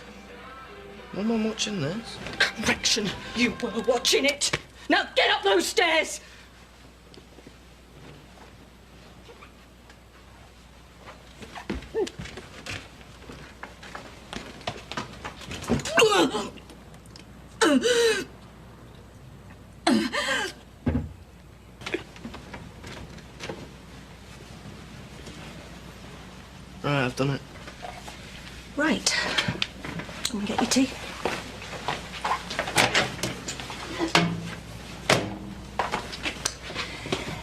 Mum, I'm watching this. Correction, you were watching it. Now get up those stairs. Right, I've done it. Right. Come and get your tea.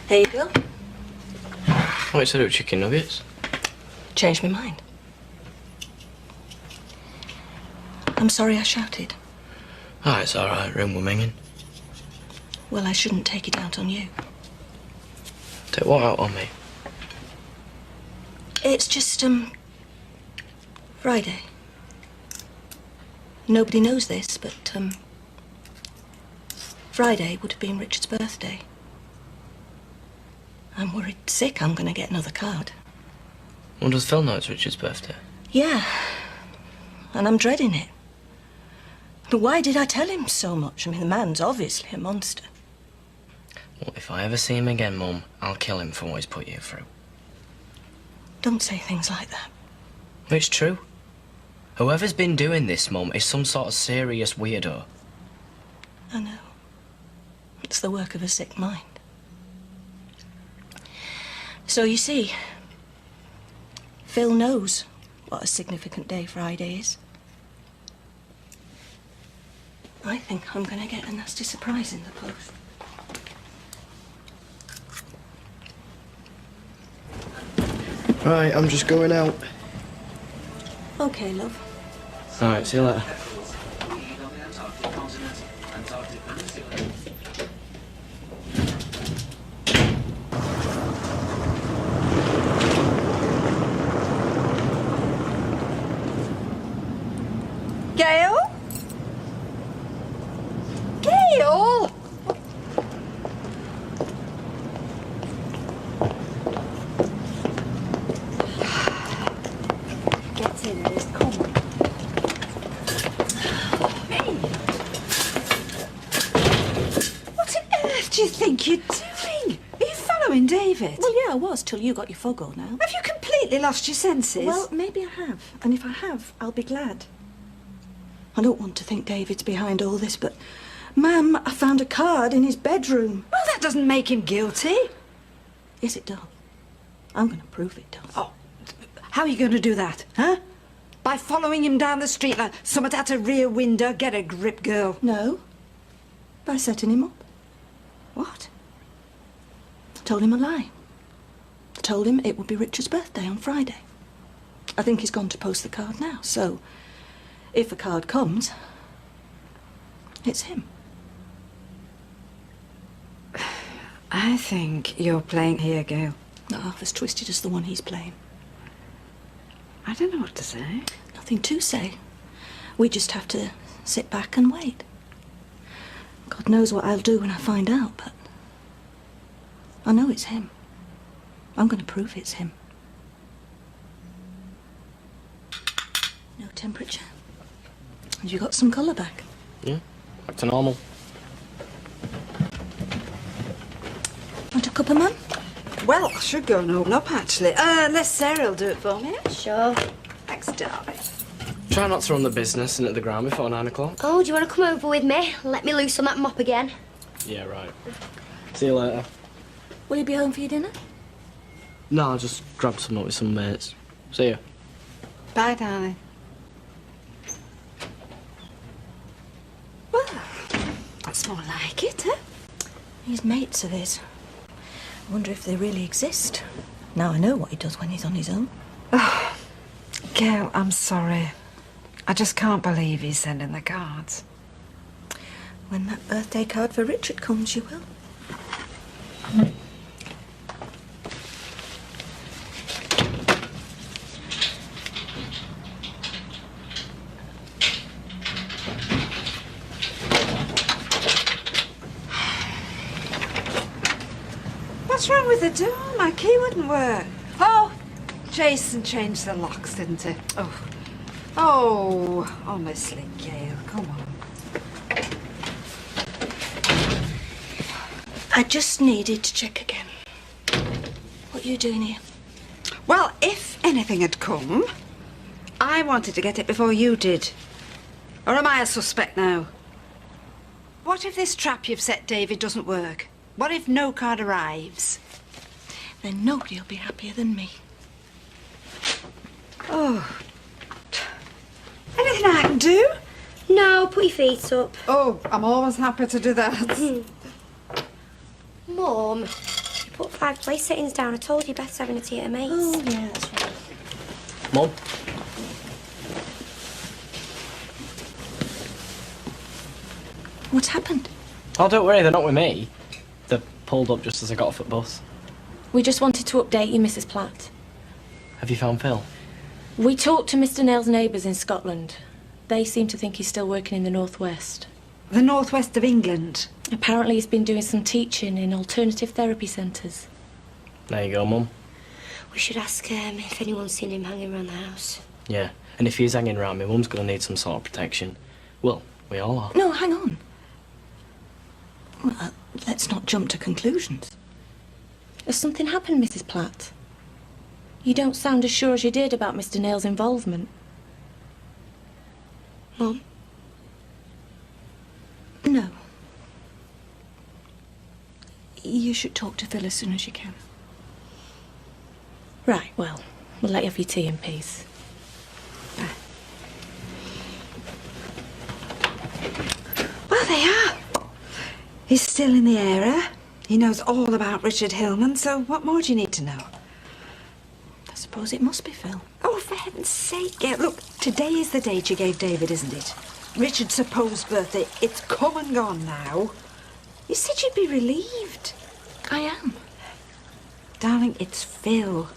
Here you go. What's to do with chicken nuggets? Changed my mind. I'm sorry I shouted. Oh, it's all right. Room we're minging. Well, I shouldn't take it out on you. Take what out on me? It's just, Friday. Nobody knows this, but, Friday would have been Richard's birthday. I'm worried sick I'm gonna get another card. Well, does Phil know it's Richard's birthday? Yeah, and I'm dreading it. But why did I tell him so much? I mean, the man's obviously a monster. Well, if I ever see him again, Mum, I'll kill him for what he's put you through. Don't say things like that. It's true. Whoever's been doing this, Mum, is some sort of serious weirdo. I know. It's the work of a sick mind. So you see, Phil knows what a significant day Friday is. I think I'm going to get a nasty surprise in the post. Right, I'm just going out. Okay, love. All right, see you later. Gail? Gail? Get in, Liz, come on. Hey. What on earth do you think you're doing? Are you following David? Well, yeah, I was, till you got your fog all now. Have you completely lost your senses? Well, maybe I have. And if I have, I'll be glad. I don't want to think David's behind all this, but... Ma'am, I found a card in his bedroom. Well, that doesn't make him guilty. Yes, it does. I'm going to prove it does. Oh, how are you going to do that, huh? By following him down the street like someone at a rear window? Get a grip, girl. No. By setting him up. What? I told him a lie. I told him it would be Richard's birthday on Friday. I think he's gone to post the card now, so if a card comes, it's him. I think you're playing here, Gail. Not half as twisted as the one he's playing. I don't know what to say. Nothing to say. We just have to sit back and wait. God knows what I'll do when I find out, but I know it's him. I'm going to prove it's him. No temperature. And you got some colour back. Yeah, back to normal. Want a cup of Mum? Well, I should go and open up, actually. Unless Sarah'll do it for me. Sure. Thanks, darling. Try not to run the business and hit the ground before 9 o'clock. Oh, do you want to come over with me? Let me loose on that mop again. Yeah, right. See you later. Will you be home for your dinner? No, I'll just grab some up with some mates. See ya. Bye, darling. Well, that's That's more like it, huh? He's mates of his. I wonder if they really exist. Now I know what he does when he's on his own. Oh, Gail, I'm sorry. I just can't believe he's sending the cards. When that birthday card for Richard comes, you will. What's wrong with the door? My key wouldn't work. Oh, Jason changed the locks, didn't he? Oh. Oh, honestly, Gail, come on. I just needed to check again. What are you doing here? Well, if anything had come, I wanted to get it before you did. Or am I a suspect now? What if this trap you've set David doesn't work? What if no card arrives? Then nobody'll be happier than me. Oh. Anything I can do? No, put your feet up. Oh, I'm always happy to do that. Mum, you put 5 place settings down. I told you best having a tea at a mate's. Oh, yeah, that's right. Mum? What's happened? Oh, don't worry, they're not with me. They pulled up just as I got off at bus. We just wanted to update you, Mrs. Platt. Have you found Phil? We talked to Mr. Nail's neighbours in Scotland. They seem to think he's still working in the northwest. The northwest of England? Apparently he's been doing some teaching in alternative therapy centres. There you go, Mum. We should ask if anyone's seen him hanging around the house. Yeah, and if he's hanging around me, Mum's gonna need some sort of protection. Well, we all are. No, hang on. Well, let's not jump to conclusions. Has something happened, Mrs. Platt? You don't sound as sure as you did about Mr. Nail's involvement. Mum? No. You should talk to Phil as soon as you can. Right, well, we'll let you have your tea in peace. Well, they are. He's still in the area. He knows all about Richard Hillman, so what more do you need to know? I suppose it must be Phil. Oh, for heaven's sake, Gail. Look, today is the date you gave David, isn't it? Richard's supposed birthday. It's come and gone now. You said you'd be relieved. I am. Darling, it's Phil.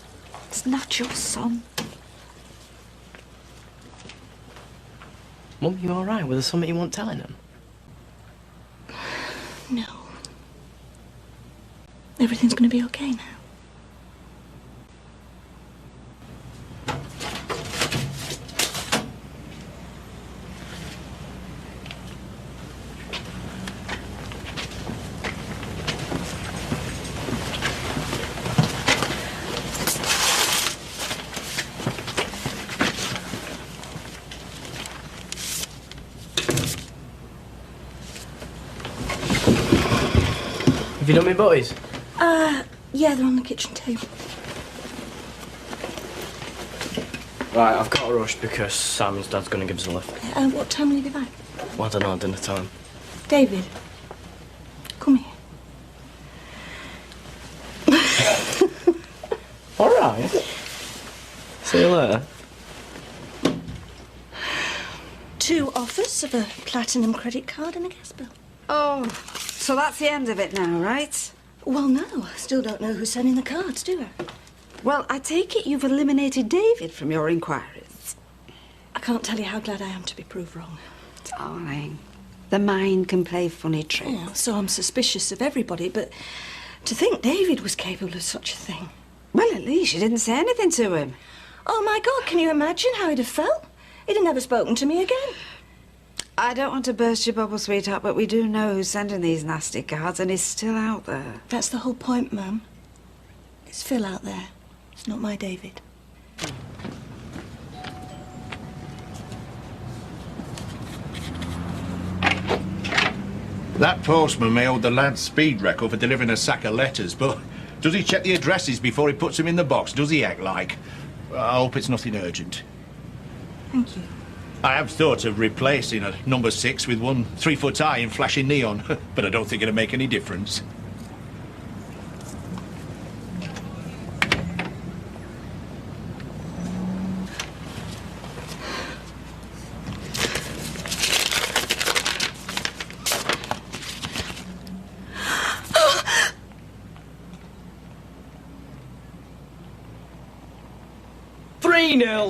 It's not your son. Mum, you all right? Was there something you weren't telling him? No. Everything's going to be okay now. Have you done me butties? Yeah, they're on the kitchen table. Right, I've got to rush because Simon's dad's going to give us a lift. What time will you be back? Well, I don't know, dinner time. David, come here. All right. See you later. 2 offers of a platinum credit card and a gas bill. Oh, so that's the end of it now, right? Well, no, I still don't know who's sending the cards, do I? Well, I take it you've eliminated David from your inquiries. I can't tell you how glad I am to be proved wrong. Darling, the mind can play funny tricks. Oh, so I'm suspicious of everybody, but to think David was capable of such a thing. Well, at least you didn't say anything to him. Oh, my God, can you imagine how he'd have felt? He'd have never spoken to me again. I don't want to burst your bubble, sweetheart, but we do know who's sending these nasty cards, and he's still out there. That's the whole point, Mum. It's Phil out there. It's not my David. That postman may hold the lad's speed record for delivering a sack of letters, but does he check the addresses before he puts them in the box? Does he act like? I hope it's nothing urgent. Thank you. I have thought of replacing a number 6 with one 3 foot high in flashing neon, but I don't think it'll make any difference.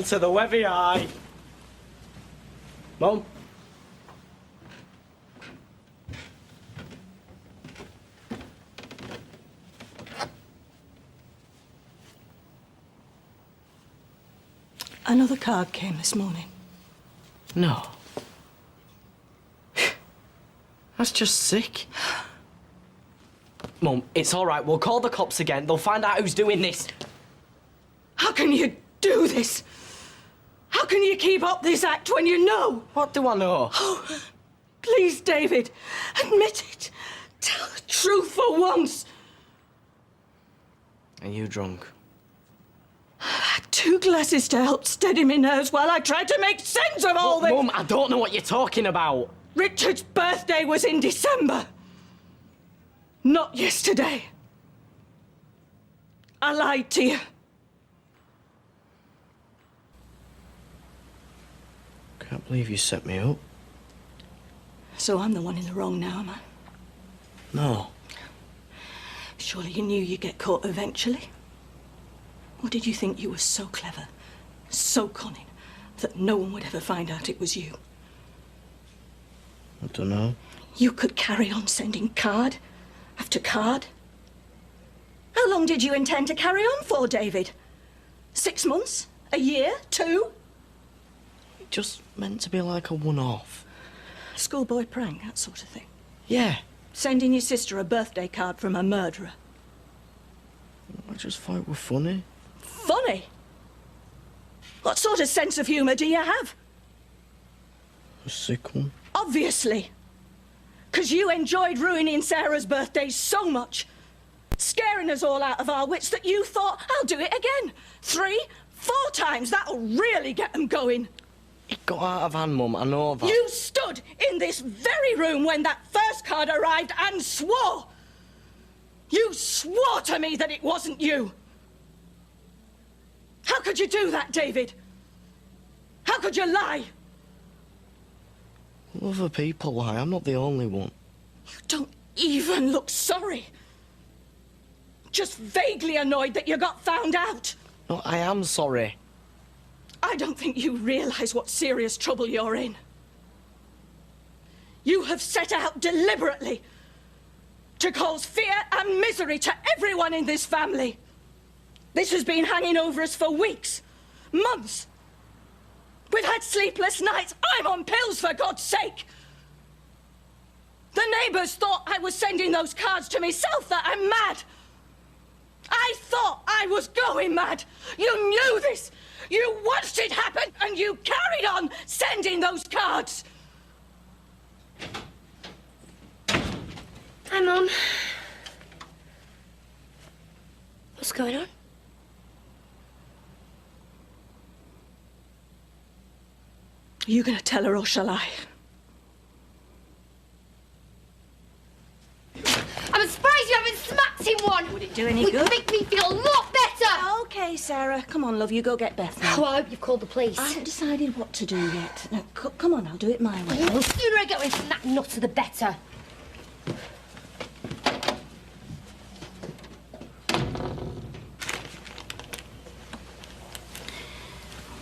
To the Webby Eye. Mum? Another card came this morning. No. That's just sick. Mum, it's all right. We'll call the cops again. They'll find out who's doing this. How can you do this? How can you keep up this act when you know? What do I know? Oh, please, David, admit it. Tell the truth for once. Are you drunk? I had 2 glasses to help steady my nerves while I tried to make sense of all this. Mum, I don't know what you're talking about. Richard's birthday was in December. Not yesterday. I lied to you. Can't believe you set me up. So I'm the one in the wrong now, am I? No. Surely you knew you'd get caught eventually? Or did you think you were so clever, so cunning, that no one would ever find out it was you? I don't know. You could carry on sending card after card. How long did you intend to carry on for, David? 6 months? A year? 2? Just meant to be like a one-off. Schoolboy prank, that sort of thing. Yeah. Sending your sister a birthday card from a murderer. I just thought it was funny. Funny? What sort of sense of humour do you have? A sick one. Obviously. 'Cause you enjoyed ruining Sarah's birthday so much, scaring us all out of our wits, that you thought, I'll do it again. 3, 4 times, that'll really get them going. It got out of hand, Mum, I know that. You stood in this very room when that first card arrived and swore. You swore to me that it wasn't you. How could you do that, David? How could you lie? Other people lie, I'm not the only one. You don't even look sorry. Just vaguely annoyed that you got found out. No, I am sorry. I don't think you realise what serious trouble you're in. You have set out deliberately to cause fear and misery to everyone in this family. This has been hanging over us for weeks, months. We've had sleepless nights. I'm on pills, for God's sake. The neighbours thought I was sending those cards to myself, that I'm mad. I thought I was going mad. You knew this. You watched it happen, and you carried on sending those cards. Hi, Mum. What's going on? Are you going to tell her, or shall I? I'm surprised you haven't smacked him one. Would it do any Would good? make me feel a lot better. OK, Sarah. Come on, love, you go get Beth now. Oh, I hope you've called the police. I haven't decided what to do yet. Now, come on, I'll do it my way. The sooner I get away from that nutter, the better.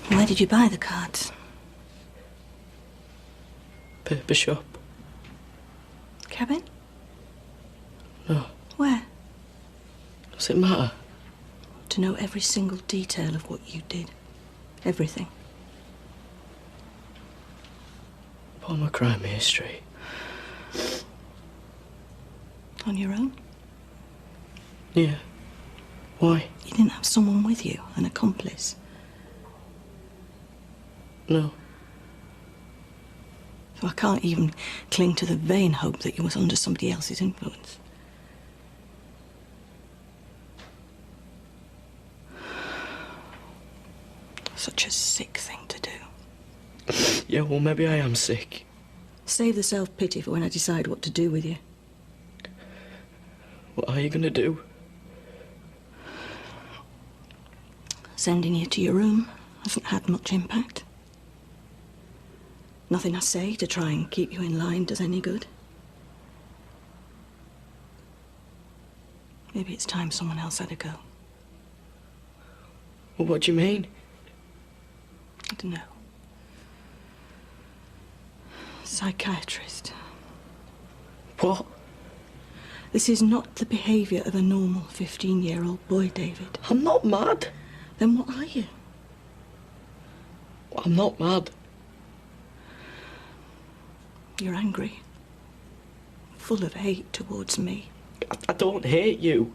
Where did you buy the cards? Paper shop. Cabin? No. Where? Does it matter? To know every single detail of what you did. Everything. All my crime history. On your own? Yeah. Why? You didn't have someone with you, an accomplice? No. So I can't even cling to the vain hope that you was under somebody else's influence. Such a sick thing to do. Yeah, Yeah, well, maybe I am sick. Save the self-pity for when I decide what to do with you. What are you going to do? Sending you to your room hasn't had much impact. Nothing I say to try and keep you in line does any good. Maybe it's time someone else had a go. Well, what do you mean? I don't know. Psychiatrist. What? This is not the behaviour of a normal 15-year-old boy, David. I'm not mad. Then what are you? I'm not mad. You're angry. Full of hate towards me. I don't hate you.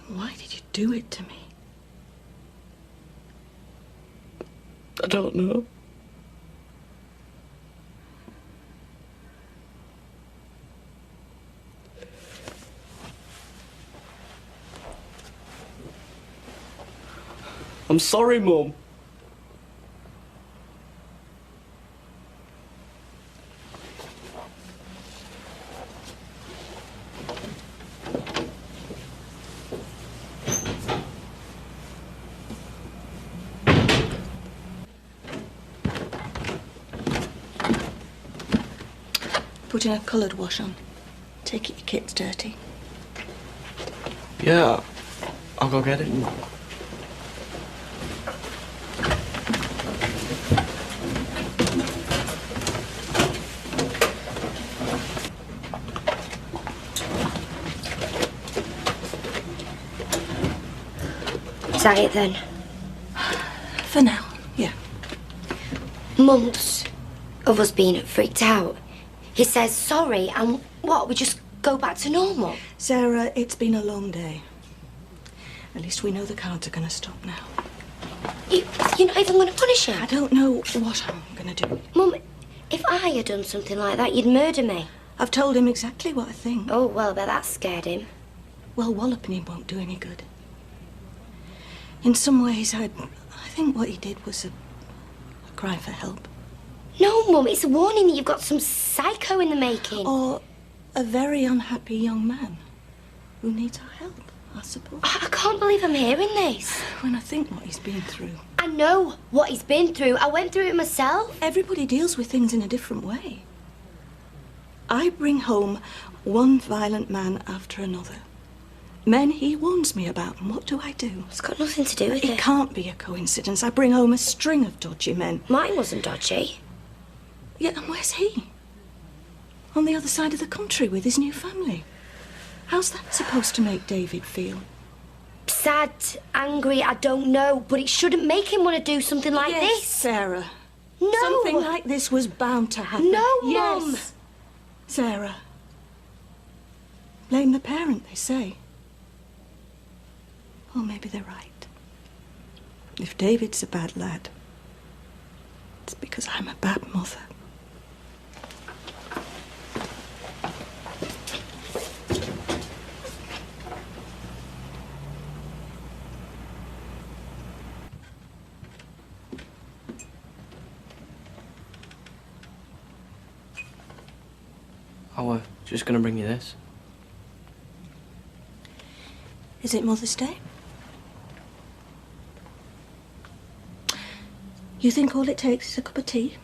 Then why did you do it to me? I don't know. I'm sorry, Mum. Putting a coloured wash on. Take it your kit's dirty. Yeah, I'll go get it. Is that it then? For now, yeah. Months of us being freaked out. He says sorry, and what, we just go back to normal? Sarah, it's been a long day. At least we know the cards are going to stop now. You're not even going to punish him? I don't know what I'm going to do. Mum, if I had done something like that, you'd murder me. I've told him exactly what I think. Oh, well, but that scared him. Well, walloping him won't do any good. In some ways, I think what he did was a cry for help. No, Mum, it's a warning that you've got some psycho in the making. Or a very unhappy young man who needs our help, I suppose. I can't believe I'm hearing this. When I think what he's been through. I know what he's been through. I went through it myself. Everybody deals with things in a different way. I bring home one violent man after another. Men he warns me about, and what do I do? It's got nothing to do with it. It can't be a coincidence. I bring home a string of dodgy men. Mine wasn't dodgy. Yeah, and where's he? On the other side of the country with his new family. How's that supposed to make David feel? Sad, angry, I don't know, but it shouldn't make him want to do something like Yes, this. Sarah. No. Something like this was bound to happen. No, yes. Mum. Sarah. Blame the parent, they say. Or maybe they're right. If David's a bad lad, it's because I'm a bad mother. I was just going to bring you this. Is it Mother's Day? You think all it takes is a cup of tea?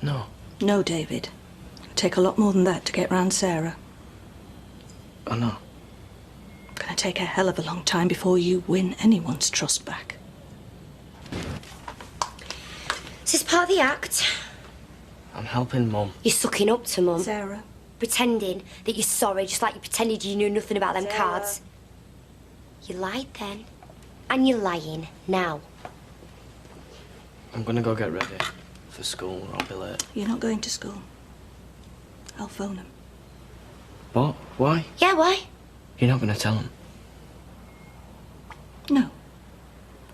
No. No, David. It'll take a lot more than that to get round Sarah. I know. It's gonna take a hell of a long time before you win anyone's trust back. Is this part of the act? I'm helping Mum. You're sucking up to Mum. Sarah. Pretending that you're sorry, just like you pretended you knew nothing about them cards. You lied then. And you're lying now. I'm going to go get ready for school or I'll be late. You're not going to school. I'll phone him. What? Why? Yeah, why? You're not going to tell him? No.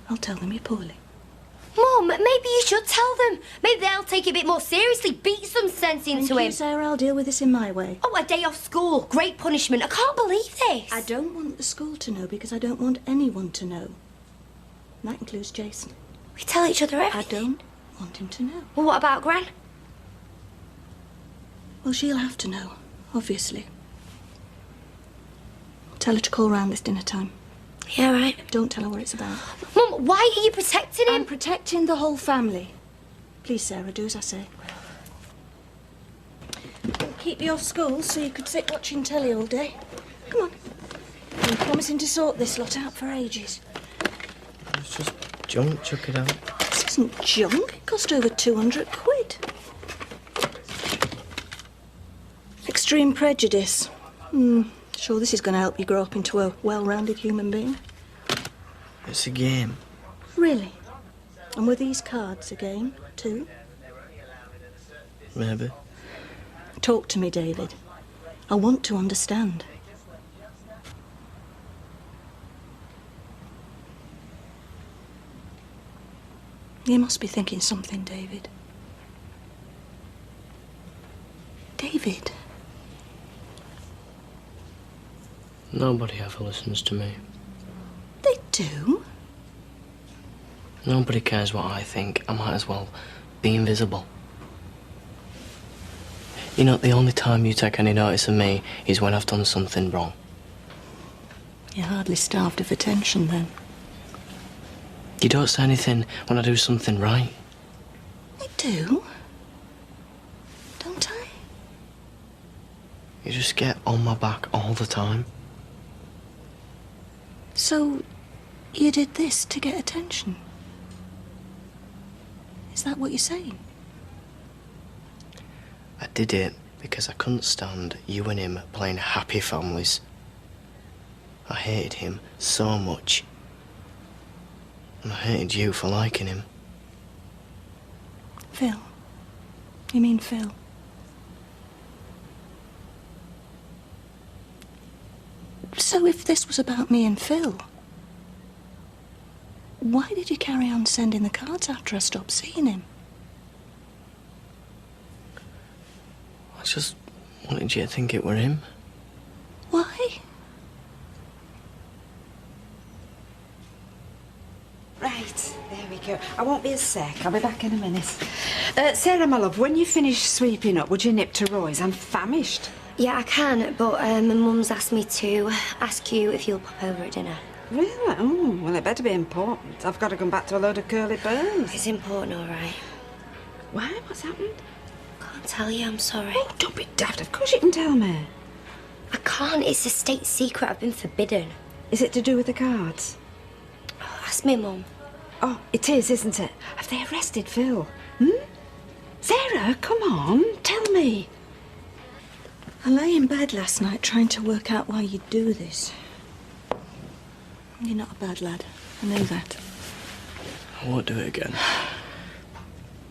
I'll tell them you're poorly. Mum, maybe you should tell them. Maybe they'll take it a bit more seriously. Beat some sense into Thank him. you, Sarah. I'll deal with this in my way. Oh, a day off school. Great punishment. I can't believe this. I don't want the school to know because I don't want anyone to know. And that includes Jason. We tell each other everything. I don't want him to know. Well, what about Gran? Well, she'll have to know, obviously. Tell her to call round this dinner time. Yeah, right. Don't tell her what it's about. Mum, why are you protecting him? I'm protecting the whole family. Please, Sarah, do as I say. Don't keep you off school so you could sit watching telly all day. Come on. I've been promising to sort this lot out for ages. It's just junk, chuck it out. This isn't junk. It cost over 200 quid. Extreme prejudice. Sure this is going to help you grow up into a well-rounded human being. It's a game. Really? And were these cards a game, too? Maybe. Talk to me, David. I want to understand. You must be thinking something, David. David? Nobody ever listens to me. They do? Nobody cares what I think. I might as well be invisible. You know, the only time you take any notice of me is when I've done something wrong. You're hardly starved of attention, then. You don't say anything when I do something right. I do. Don't I? You just get on my back all the time. So, you did this to get attention? Is that what you're saying? I did it because I couldn't stand you and him playing happy families. I hated him so much. And I hated you for liking him. Phil? You mean Phil? So if this was about me and Phil, why did you carry on sending the cards after I stopped seeing him? I just wanted you to think it were him. Why? Right, there we go. I won't be a sec. I'll be back in a minute. Sarah, my love, when you finish sweeping up, would you nip to Roy's? I'm famished. Yeah, I can, but my mum's asked me to ask you if you'll pop over at dinner. Really? Oh, well, it better be important. I've got to come back to a load of curly burns. It's important, all right. Why? What's happened? Can't tell you, I'm sorry. Oh, don't be daft. Of course you can tell me. I can't. It's a state secret. I've been forbidden. Is it to do with the cards? Oh, ask me, Mum. Oh, it is, isn't it? Have they arrested Phil? Sarah, come on, tell me. I lay in bed last night trying to work out why you'd do this. You're not a bad lad. I know that. I won't do it again.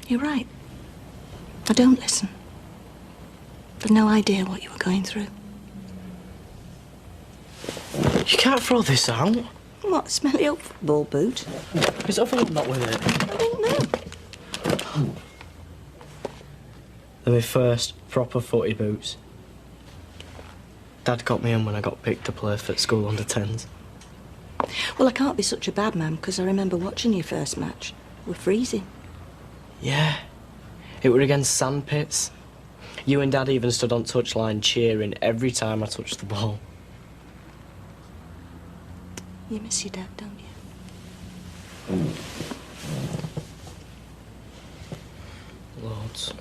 You're right. I don't listen. I've no idea what you were going through. You can't throw this out. What, smelly old football boot? Is everyone not with it? I don't know. They're my first proper footy boots. Dad got me in when I got picked to play for school under 10s. Well, I can't be such a bad man because I remember watching your first match. We're freezing. Yeah. It were against sandpits. You and Dad even stood on touchline cheering every time I touched the ball. You miss your dad, don't you? Loads.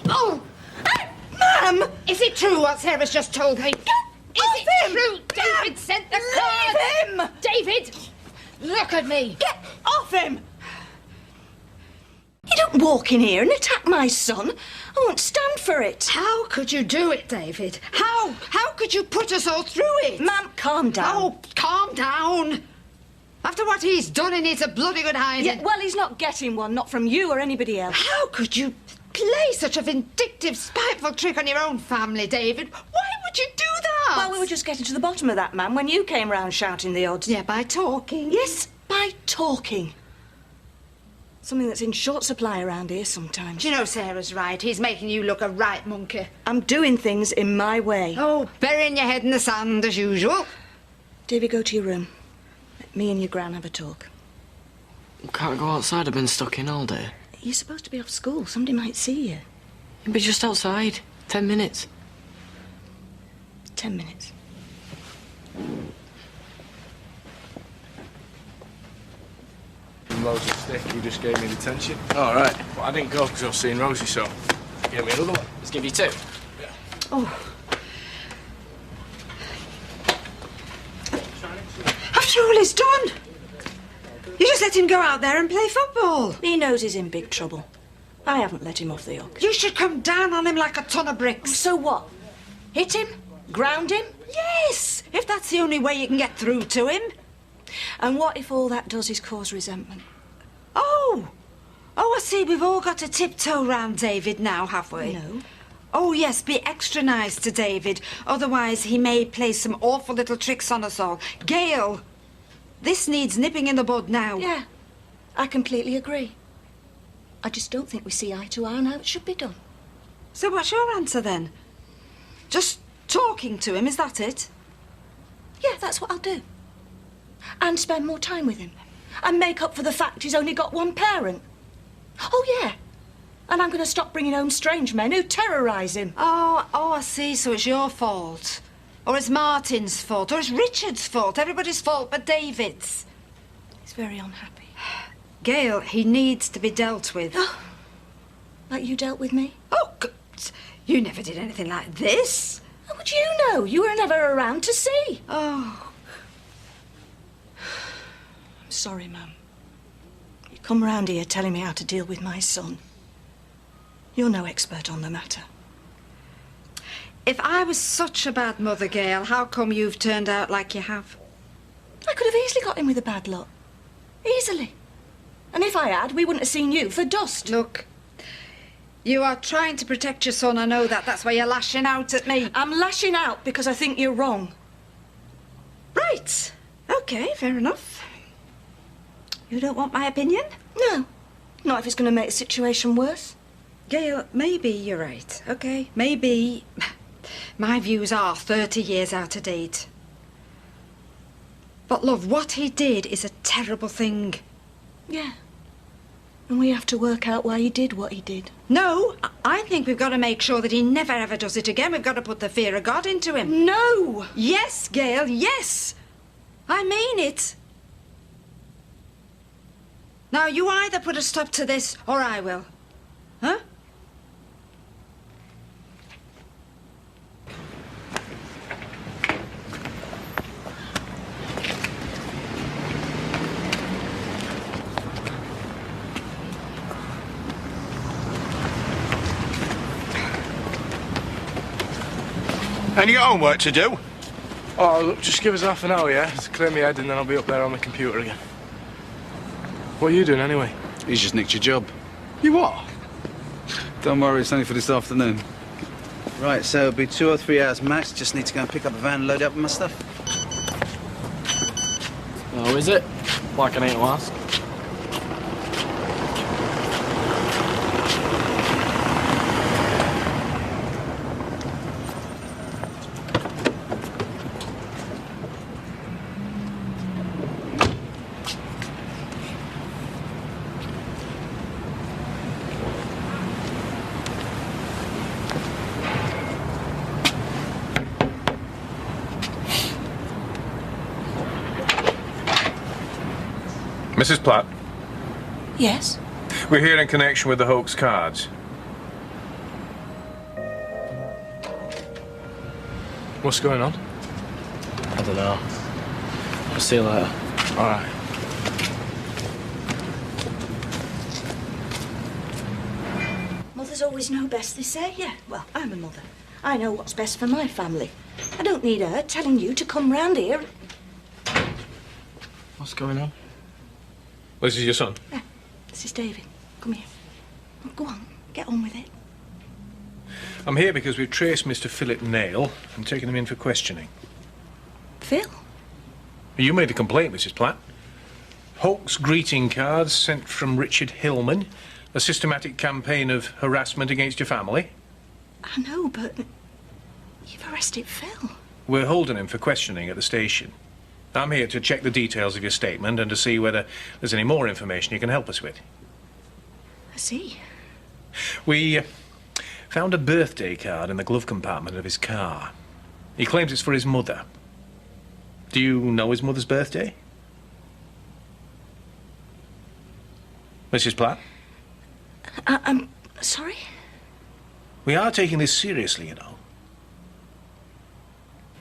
Oh! Ma'am! Is it true what Sarah's just told me? Is it true David sent the cards? Leave him! David! Look at me! Get off him! You don't walk in here and attack my son. I won't stand for it. How could you do it, David? How? How could you put us all through it? Ma'am, calm down. Oh, calm down. After what he's done, he needs a bloody good hiding. Yeah, well, he's not getting one, not from you or anybody else. How could you play such a vindictive, spiteful trick on your own family, David? Why would you do that? Well, we were just getting to the bottom of that, ma'am, when you came round shouting the odds. Yeah, by talking. Yes, by talking. Something that's in short supply around here sometimes. Do you know Sarah's right? He's making you look a right monkey. I'm doing things in my way. Oh, burying your head in the sand as usual. Davy, go to your room. me and your gran have a talk. Can't I go outside? I've been stuck in all day. You're supposed to be off school. Somebody might see you. You'll be just outside. 10 minutes. 10 minutes. Loads of stick, you just gave me detention. All right. Well, I didn't go because I was seeing Rosie, so give me another one. Let's give you 2. Oh. After all he's done, you just let him go out there and play football. He knows he's in big trouble. I haven't let him off the hook. You should come down on him like a ton of bricks. So what? Hit him? Ground him? Yes, if that's the only way you can get through to him. And what if all that does is cause resentment? Oh, I see. We've all got to tiptoe round David now, have we? No. Oh, yes, be extra nice to David. Otherwise, he may play some awful little tricks on us all. Gail, this needs nipping in the bud now. Yeah, I completely agree. I just don't think we see eye to eye on how it should be done. So what's your answer, then? Just talking to him, is that it? Yeah, that's what I'll do. And spend more time with him. And make up for the fact he's only got one parent. Oh, yeah. And I'm going to stop bringing home strange men who terrorise him. Oh, I see. So it's your fault. Or it's Martin's fault. Or it's Richard's fault. Everybody's fault but David's. He's very unhappy. Gail, he needs to be dealt with. Oh, like you dealt with me? Oh, God. You never did anything like this. How would you know? You were never around to see. Oh. I'm sorry, Mum. You come round here telling me how to deal with my son. You're no expert on the matter. If I was such a bad mother, Gail, how come you've turned out like you have? I could have easily got him with a bad lot. Easily. And if I had, we wouldn't have seen you for dust. Look, you are trying to protect your son, I know that. That's why you're lashing out at me. I'm lashing out because I think you're wrong. Right. OK, fair enough. You don't want my opinion? No. Not if it's going to make the situation worse. Gail, maybe you're right, OK? Maybe my views are 30 years out of date. But, love, what he did is a terrible thing. Yeah. And we have to work out why he did what he did. No, I think we've got to make sure that he never ever does it again. We've got to put the fear of God into him. No! Yes, Gail, yes! I mean it. Now, you either put a stop to this or I will. Huh? And you got homework to do? Oh, look, just give us half an hour, yeah? To clear my head and then I'll be up there on the computer again. What are you doing anyway? He's just nicked your job. You what? Don't worry, it's only for this afternoon. Right, so it'll be 2 or 3 hours max. Just need to go and pick up a van and load it up with my stuff. Oh, is it? Like I need to ask. Mrs. Platt, Yes? we're here in connection with the hoax cards. What's going on? I don't know. I'll see you later. All right. Mothers always know best, they say. Yeah, well, I'm a mother. I know what's best for my family. I don't need her telling you to come round here. What's going on? This is your son? Yeah, this is David. Come here. Oh, go on, get on with it. I'm here because we've traced Mr. Philip Nail and taken him in for questioning. Phil? You made the complaint, Mrs. Platt. Hoax greeting cards sent from Richard Hillman. A systematic campaign of harassment against your family. I know, but you've arrested Phil. We're holding him for questioning at the station. I'm here to check the details of your statement and to see whether there's any more information you can help us with. I see. We found a birthday card in the glove compartment of his car. He claims it's for his mother. Do you know his mother's birthday? Mrs. Platt? I'm sorry? We are taking this seriously, you know.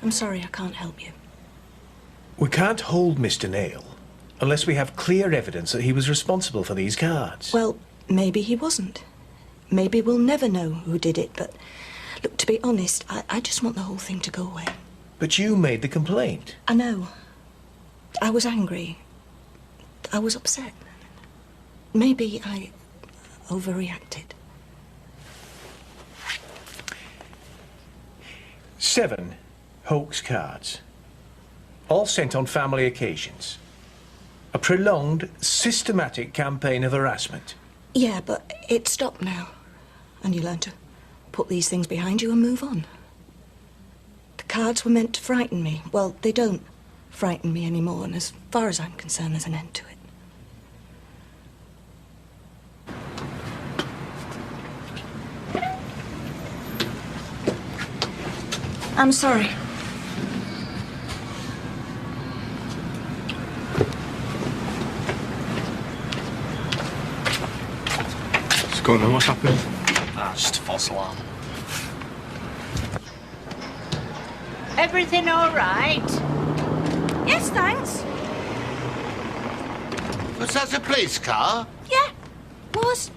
I'm sorry, I can't help you. We can't hold Mr. Nail unless we have clear evidence that he was responsible for these cards. Well, maybe he wasn't. Maybe we'll never know who did it, but look, to be honest, I just want the whole thing to go away. But you made the complaint. I know. I was angry. I was upset. Maybe I overreacted. 7 hoax cards, all sent on family occasions. A prolonged, systematic campaign of harassment. Yeah, but it stopped now. And you learn to put these things behind you and move on. The cards were meant to frighten me. Well, they don't frighten me anymore, and as far as I'm concerned, there's an end to it. I'm sorry. What's going on? What's happening? Just false alarm. Everything all right? Yes, thanks. Was that a police car? Yeah, was.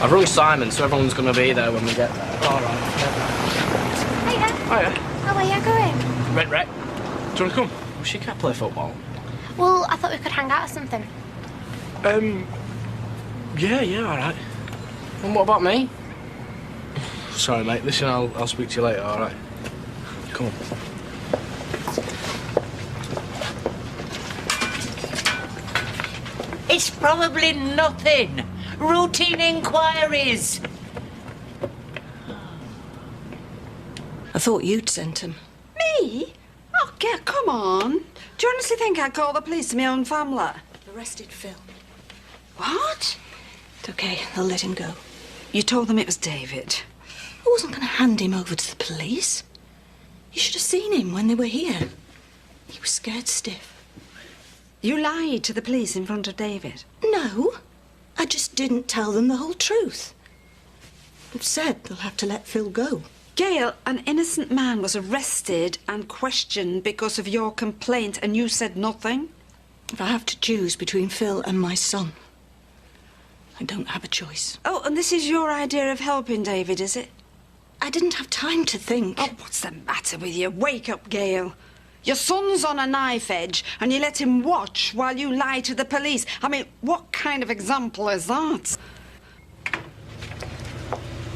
I've rung Simon, so everyone's going to be there when we get there. All right. Hiya. Hiya. How are you going? Red Red. Do you want to come? Well, she can't play football. Well, I thought we could hang out or something. Yeah, all right. And what about me? Sorry, mate. Listen, I'll speak to you later, all right? Come on. It's probably nothing. Routine inquiries. I thought you'd sent him. Me? Oh, Gail, come on. Do you honestly think I'd call the police to my own family? Arrested Phil. What? It's okay, they'll let him go. You told them it was David. I wasn't going to hand him over to the police. You should have seen him when they were here. He was scared stiff. You lied to the police in front of David? No, I just didn't tell them the whole truth. They've said they'll have to let Phil go. Gail, an innocent man was arrested and questioned because of your complaint, and you said nothing? If I have to choose between Phil and my son, I don't have a choice. Oh, and this is your idea of helping David, is it? I didn't have time to think. Oh, what's the matter with you? Wake up, Gail. Your son's on a knife edge, and you let him watch while you lie to the police. I mean, what kind of example is that?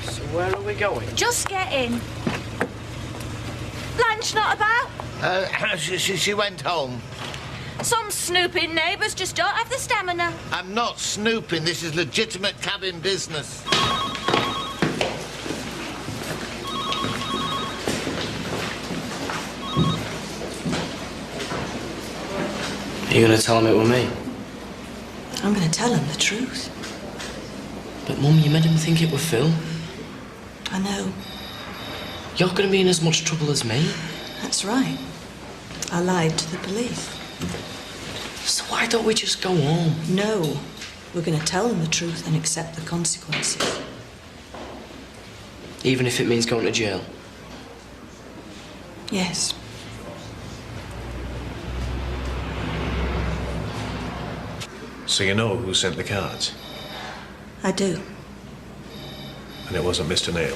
So where are we going? Just get in. Blanche not about? She went home. Some snooping neighbours just don't have the stamina. I'm not snooping. This is legitimate cabin business. Are you going to tell him it were me? I'm going to tell him the truth. But, Mum, you made him think it were Phil. I know. You're going to be in as much trouble as me. That's right. I lied to the police. So why don't we just go home? No. We're going to tell them the truth and accept the consequences. Even if it means going to jail? Yes. So you know who sent the cards? I do. And it wasn't Mr. Nail.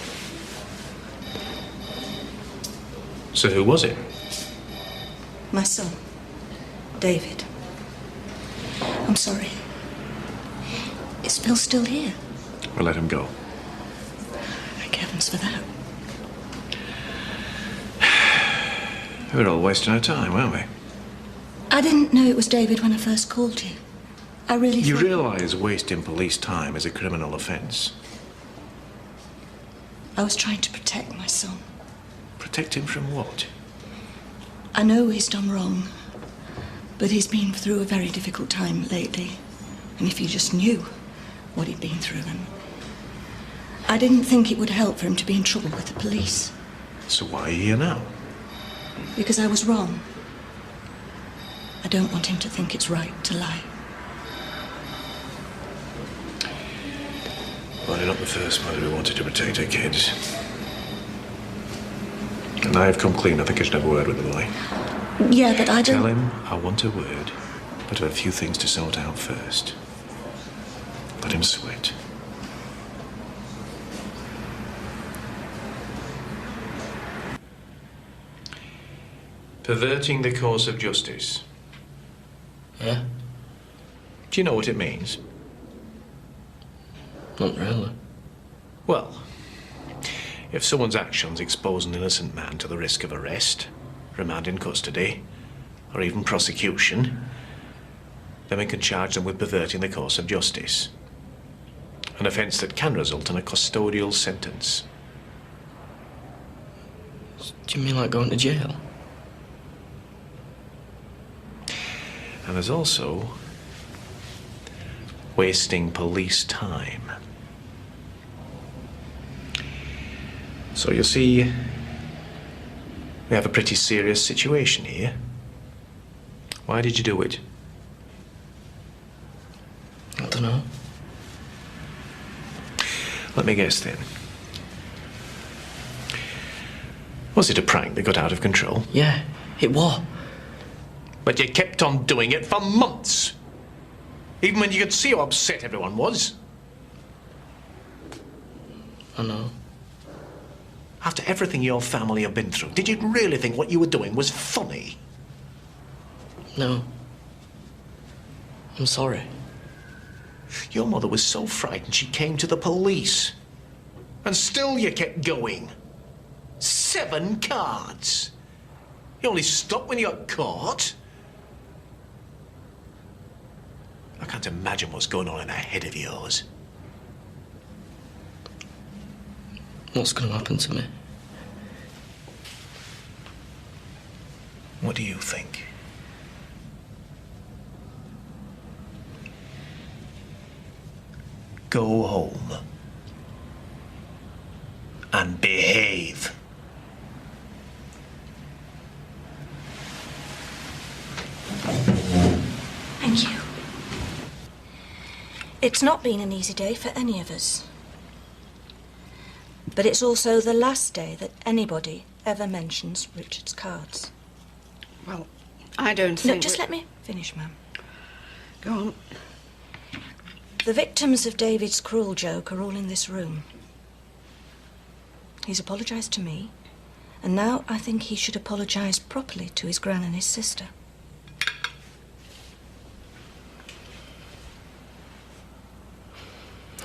So who was it? My son, David. I'm sorry. Is Phil still here? We'll let him go. Thank heavens for that. We were all wasting our time, weren't we? I didn't know it was David when I first called you. I really You thought... realise wasting police time is a criminal offence? I was trying to protect my son. Protect him from what? I know he's done wrong, but he's been through a very difficult time lately. And if you just knew what he'd been through, and I didn't think it would help for him to be in trouble with the police. So why are you here now? Because I was wrong. I don't want him to think it's right to lie. Well, you're not the first mother who wanted to protect her kids. And I have come clean. I think I should have a word with the boy. Yeah, but I don't... Tell him I want a word, but I have a few things to sort out first. Let him sweat. Perverting the course of justice. Yeah? Do you know what it means? Not really. Well, if someone's actions expose an innocent man to the risk of arrest, remand in custody, or even prosecution, then we can charge them with perverting the course of justice. An offence that can result in a custodial sentence. Do you mean like going to jail? And there's also wasting police time. So you see, we have a pretty serious situation here. Why did you do it? I don't know. Let me guess then. Was it a prank that got out of control? Yeah, it was. But you kept on doing it for months. Even when you could see how upset everyone was. I know. After everything your family have been through, did you really think what you were doing was funny? No. I'm sorry. Your mother was so frightened she came to the police. And still you kept going. 7 cards. You only stopped when you got caught. I can't imagine what's going on in that head of yours. What's going to happen to me? What do you think? Go home and behave. Thank you. It's not been an easy day for any of us. But it's also the last day that anybody ever mentions Richard's cards. Well, I don't think... No, just let me finish, ma'am. Go on. The victims of David's cruel joke are all in this room. He's apologised to me, and now I think he should apologise properly to his gran and his sister.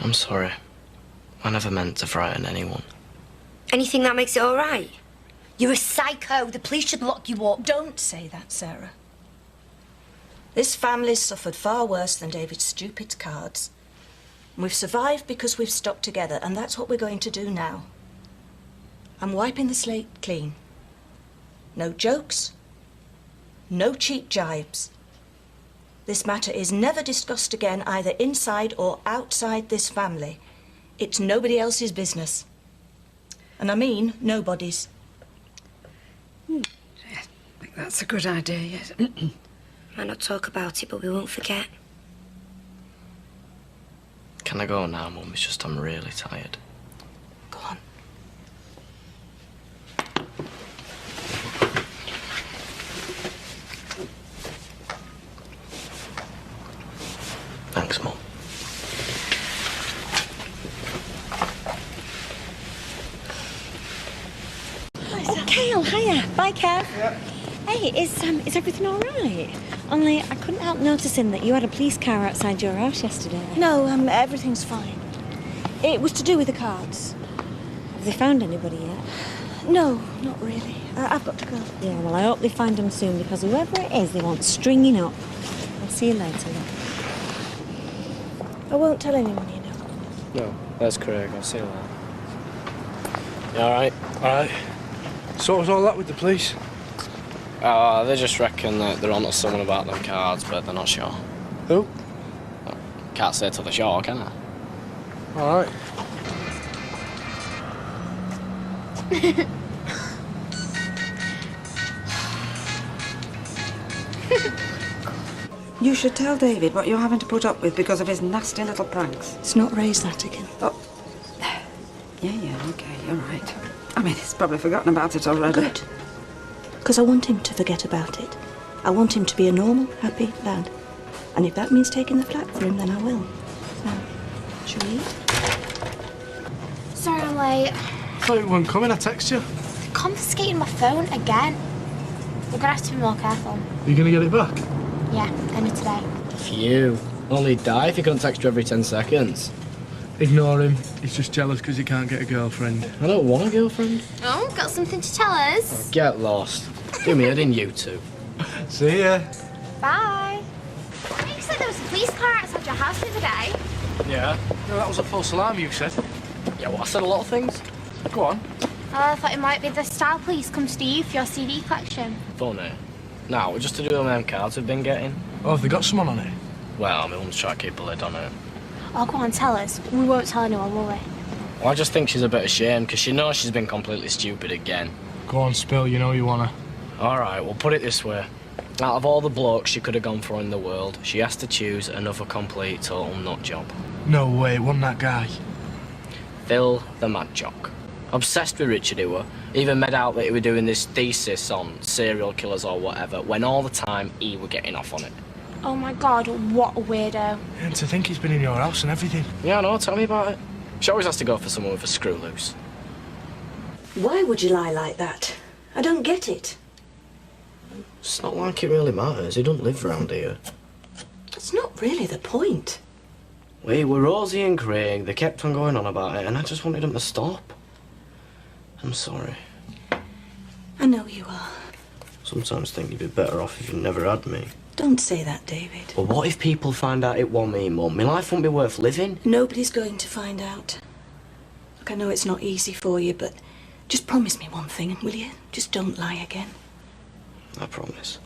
I'm sorry. I never meant to frighten anyone. Anything that makes it all right? You're a psycho. The police should lock you up. Don't say that, Sarah. This family's suffered far worse than David's stupid cards. We've survived because we've stuck together, and that's what we're going to do now. I'm wiping the slate clean. No jokes, no cheap jibes. This matter is never discussed again, either inside or outside this family. It's nobody else's business. And I mean nobody's. I think that's a good idea, yes. Might not talk about it, but we won't forget. Can I go now, Mum? It's just I'm really tired. Go on. Thanks, Mum. Oh, Gail, hiya. Bye, Kev. Yeah. Hey, is everything all right? Only I couldn't help noticing that you had a police car outside your house yesterday. No, everything's fine. It was to do with the cards. Have they found anybody yet? No, not really. I've got to go. Yeah, well, I hope they find them soon, because whoever it is, they want stringing up. I'll see you later, look. I won't tell anyone, you know. No, that's Craig. I'll see you later. You all right? All right. So what was all that with the police? They just reckon that they're onto someone about them cards, but they're not sure. Who? Can't say till they're sure, can I? All right. You should tell David what you're having to put up with because of his nasty little pranks. Let's not raise that again. Oh. Yeah, okay, you're right. I mean, he's probably forgotten about it already. Good. Because I want him to forget about it. I want him to be a normal, happy lad. And if that means taking the flak for him, then I will. Now, shall we eat? Sorry I'm late. I thought you weren't coming. I texted you. They're confiscating my phone again. We're gonna have to be more careful. Are you going to get it back? Yeah, only today. Phew. Only die if you couldn't text her every 10 seconds. Ignore him. He's just jealous because he can't get a girlfriend. I don't want a girlfriend. Oh, got something to tell us? Get lost. Do me head in, you two. See ya. Bye. You said there was a police car outside your house the other day. Yeah? No, that was a false alarm, you said. Yeah, well, I said a lot of things. Go on. I thought it might be the style police come to you for your CD collection. Funny. No, just to do with them cards we've been getting. Oh, have they got someone on it? Well, my mum's trying to keep a lid on it. Oh, go on, tell us. We won't tell anyone, will we? Well, I just think she's a bit ashamed because she knows she's been completely stupid again. Go on, spill. You know you wanna. All right, we'll put it this way. Out of all the blokes she could have gone for in the world, she has to choose another complete total nut job. No way, it wasn't that guy. Phil the Mad Jock. Obsessed with Richard, he were. Even made out that he were doing this thesis on serial killers or whatever, when all the time he were getting off on it. Oh my God, what a weirdo. And to think he's been in your house and everything. Yeah, I know, tell me about it. She always has to go for someone with a screw loose. Why would you lie like that? I don't get it. It's not like it really matters. He don't live round here. That's not really the point. We were Rosie and Craig. They kept on going on about it, and I just wanted them to stop. I'm sorry. I know you are. Sometimes think you'd be better off if you never had me. Don't say that, David. But what if people find out it was me, Mum? My life won't be worth living. Nobody's going to find out. Look, I know it's not easy for you, but just promise me one thing, will you? Just don't lie again. I promise.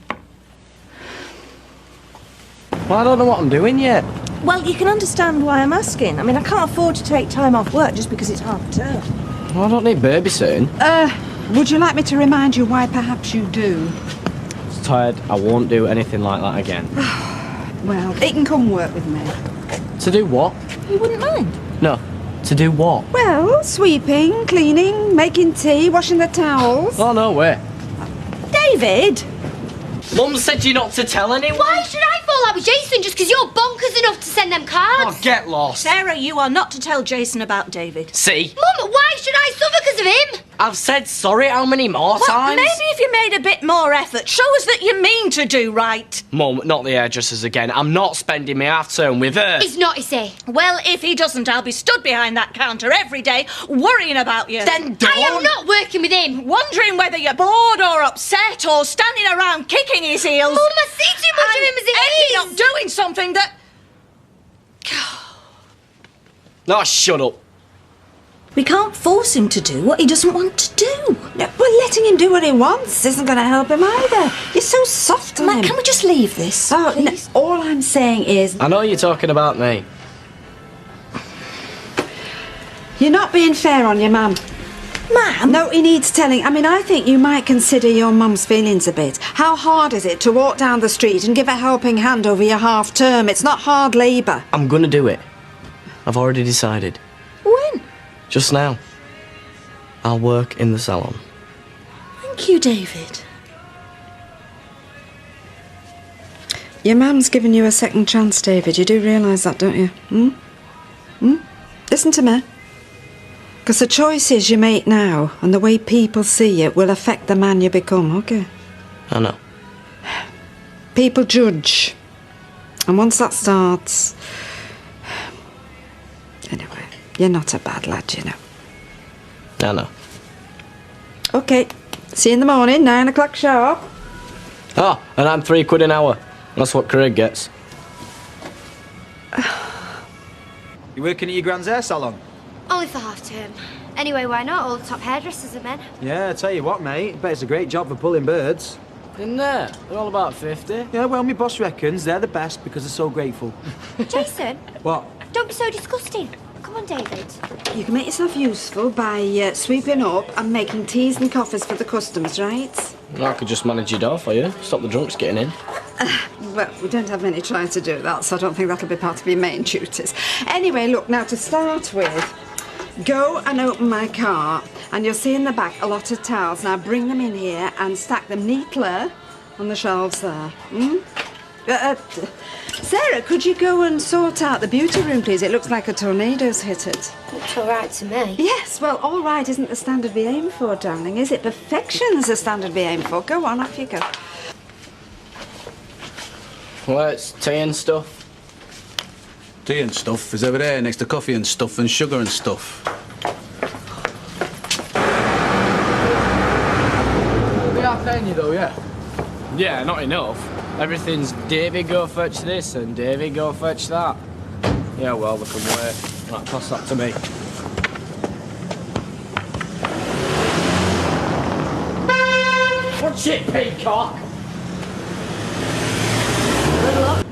Well, I don't know what I'm doing yet. Well, you can understand why I'm asking. I mean, I can't afford to take time off work just because it's half term. Well, I don't need babysitting. Would you like me to remind you why perhaps you do? I'm tired. I won't do anything like that again. Well, it can come work with me. To do what? You wouldn't mind? No. To do what? Well, sweeping, cleaning, making tea, washing the towels. Oh, no way. David! Mum said you're not to tell anyone. Why should I fall out with Jason just because you're bonkers enough to send them cards? Oh, get lost. Sarah, you are not to tell Jason about David. See? Mum, why should I suffer because of him? I've said sorry how many more times? Maybe if you made a bit more effort, show us that you mean to do right. Mum, not the hairdressers again. I'm not spending my half term with her. He's not, is he? Well, if he doesn't, I'll be stood behind that counter every day, worrying about you. Then don't. I am not working with him. Wondering whether you're bored or upset or standing around kicking his heels. Mum, I see too much of him as it is. Ending up doing something that... No, shut up. We can't force him to do what he doesn't want to do. No, well, letting him do what he wants isn't going to help him either. You're so soft on him. Can we just leave this? Oh, no, all I'm saying is... I know you're talking about me. You're not being fair on your mum. Ma'am? No, he needs telling. I mean, I think you might consider your mum's feelings a bit. How hard is it to walk down the street and give a helping hand over your half term? It's not hard labour. I'm gonna do it. I've already decided. When? Just now. I'll work in the salon. Thank you, David. Your mum's given you a second chance, David. You do realise that, don't you? Listen to me. Because the choices you make now and the way people see you will affect the man you become, okay? I know. People judge. And once that starts... Anyway, you're not a bad lad, you know. I know. OK. See you in the morning, 9 o'clock sharp. Oh, and I'm £3 an hour. That's what Craig gets. You working at your grand's hair salon? Only for half term. Anyway, why not? All the top hairdressers are men. Yeah, I tell you what, mate. Bet it's a great job for pulling birds. Isn't there? They're all about 50. Yeah, well, my boss reckons they're the best because they're so grateful. Jason? What? Don't be so disgusting. Come on, David. You can make yourself useful by sweeping up and making teas and coffees for the customers, right? I could just manage your door for you. Stop the drunks getting in. Well, we don't have many trying to do that, so I don't think that'll be part of your main duties. Anyway, look, now to start with, go and open my car, and you'll see in the back a lot of towels. Now bring them in here and stack them neatly on the shelves there. Sarah, could you go and sort out the beauty room, please? It looks like a tornado's hit it. Looks all right to me. Yes, well, all right isn't the standard we aim for, darling, is it? Perfection's the standard we aim for. Go on, off you go. Well, it's tea and stuff. Tea and stuff is over there next to coffee and stuff and sugar and stuff. They are paying you though, yeah? Yeah, not enough. Everything's Davy, go fetch this and Davy, go fetch that. Yeah, well, they can wait. Right, pass that to me. What's it, peacock? Good luck.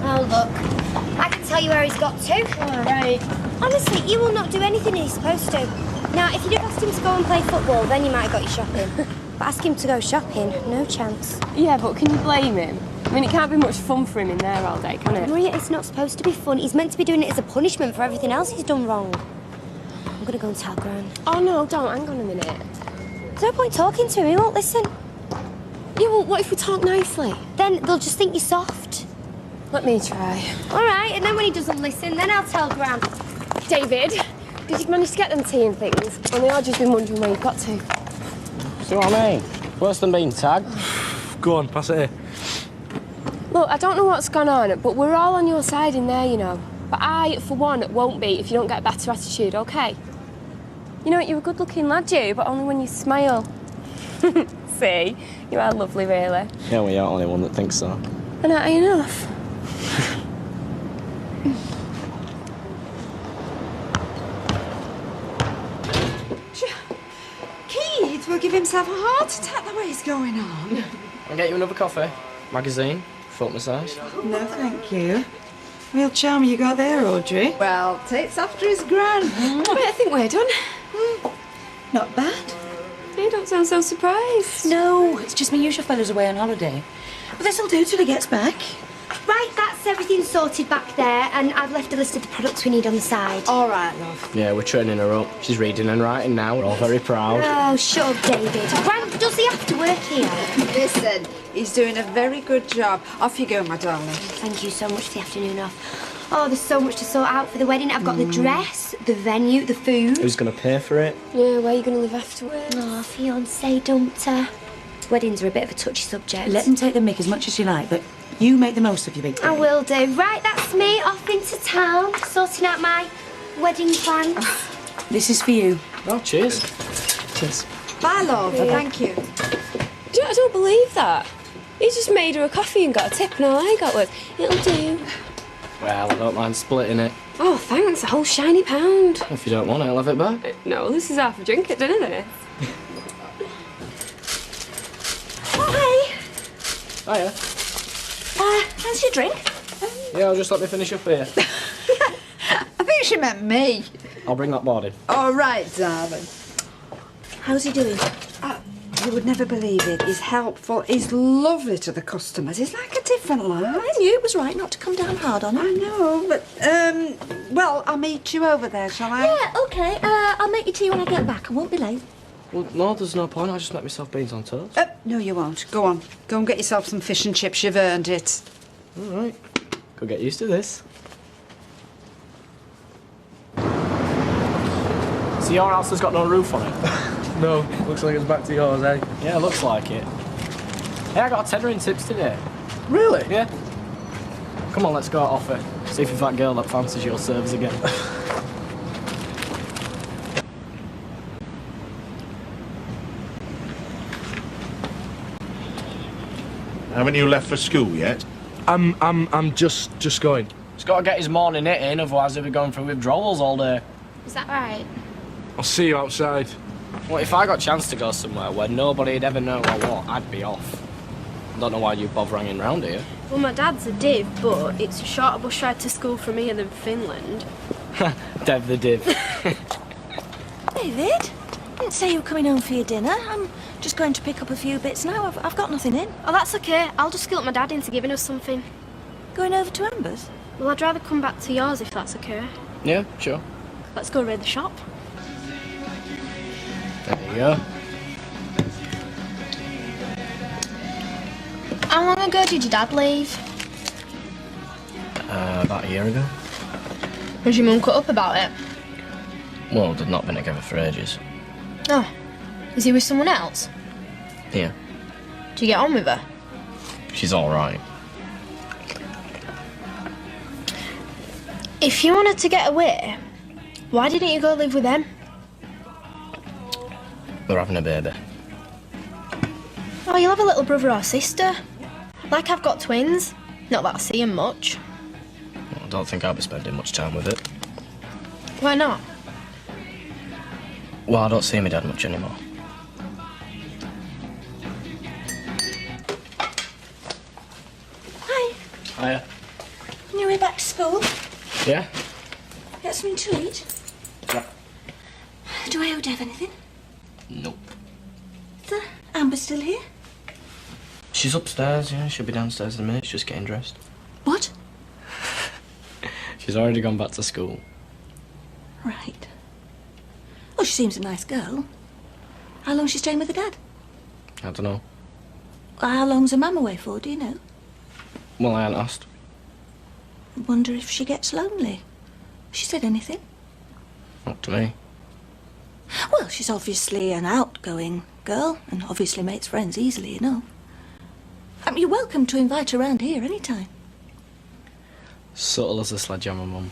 Oh, look. I can tell you where he's got to. All right. Honestly, you will not do anything he's supposed to. Now, if you'd have asked him to go and play football, then you might have got you shopping. But ask him to go shopping, no chance. Yeah, but can you blame him? I mean, it can't be much fun for him in there all day, can it? Maria, it's not supposed to be fun. He's meant to be doing it as a punishment for everything else he's done wrong. I'm gonna go and tell Gran. Oh, no, don't. Hang on a minute. There's no point talking to him. He won't listen. Yeah, well, what if we talk nicely? Then they'll just think you're soft. Let me try. All right, and then when he doesn't listen, then I'll tell Gran. David, did you manage to get them tea and things? Only I've just been wondering where you got to. See what I mean? Worse than being tagged. Go on, pass it here. Look, I don't know what's gone on, but we're all on your side in there, you know. But I, for one, won't be if you don't get a better attitude, OK? You know, you're a good-looking lad, you, but only when you smile. See? You are lovely, really. Yeah, well, you're the only one that thinks so. And aren't I enough? Keith will give himself a heart attack the way he's going on. I'll get you another coffee, magazine, foot massage. No, thank you. Real charm you got there, Audrey. Well, takes after his gran. I think we're done. Not bad. You don't sound so surprised. No, it's just my usual fella's away on holiday. But this'll do till he gets back. Right, that's everything sorted back there, and I've left a list of the products we need on the side. All right, love. Yeah, we're training her up. She's reading and writing now. We're all very proud. Oh, shut up, David. Gran, does he have to work here? Listen, he's doing a very good job. Off you go, my darling. Thank you so much for the afternoon off. Oh, there's so much to sort out for the wedding. I've got the dress, the venue, the food. Who's going to pay for it? Yeah, where are you going to live afterwards? Oh, fiancé, don't her. Weddings are a bit of a touchy subject. Let him take the mick as much as you like, but you make the most of your big day. I will do. Right, that's me off into town, sorting out my wedding plans. This is for you. Oh, cheers. Cheers. Bye, love. Yeah. Thank you. Do you know, I don't believe that. He just made her a coffee and got a tip, and all I got was, it'll do. Well, I don't mind splitting it. Oh, thanks, a whole shiny pound. If you don't want it, I'll have it back. No, this is half a drink at dinner, this. Oh, hey. Hiya. How's your drink? Yeah, just let me finish up here. I think she meant me. I'll bring that board in. All right, darling. How's he doing? You would never believe it. He's helpful. He's lovely to the customers. He's like a different lad. I knew it was right not to come down hard on him. I know, but, well, I'll meet you over there, shall I? Yeah, OK. I'll make you tea when I get back. I won't be late. Well, no, there's no point. I'll just make myself beans on toast. No, you won't. Go on. Go and get yourself some fish and chips. You've earned it. All right. Could get used to this. So your house has got no roof on it? No, looks like it's back to yours, eh? Yeah, looks like it. Hey, I got a tenner in tips today. Really? Yeah. Come on, let's go out offer. See if you've that girl that fancies your service again. Haven't you left for school yet? I'm just going. He's got to get his morning hit in, otherwise he'll be going through withdrawals all day. Is that right? I'll see you outside. Well, if I got a chance to go somewhere where nobody'd ever know or what, I'd be off. I don't know why you bother hanging round here. Well, my dad's a div, but it's a shorter bus ride to school from here than Finland. Dev the div. David, didn't say you were coming home for your dinner. I'm just going to pick up a few bits now. I've got nothing in. Oh, that's okay. I'll just guilt my dad into giving us something. Going over to Amber's? Well, I'd rather come back to yours if that's okay. Yeah, sure. Let's go raid the shop. There you go. How long ago did your dad leave? About a year ago. Was your mum cut up about it? Well, they'd not been together for ages. Oh. Is he with someone else? Yeah. Do you get on with her? She's all right. If you wanted to get away, why didn't you go live with them? They're having a baby. Oh, you'll have a little brother or sister. Like I've got twins. Not that I see them much. Well, I don't think I'll be spending much time with it. Why not? Well, I don't see my dad much anymore. Hi. Hiya. On your way back to school? Yeah? Get something to eat? Yeah. Do I owe Dev anything? Nope. Is Amber still here? She's upstairs, yeah. She'll be downstairs in a minute. She's just getting dressed. What? She's already gone back to school. Right. Well, she seems a nice girl. How long's she staying with her dad? I don't know. How long's her mum away for, do you know? Well, I hadn't asked. I wonder if she gets lonely. Has she said anything? Not to me. Well, she's obviously an outgoing girl and obviously makes friends easily enough. I mean, you're welcome to invite her around here any time. Subtle as a sledgehammer, Mum.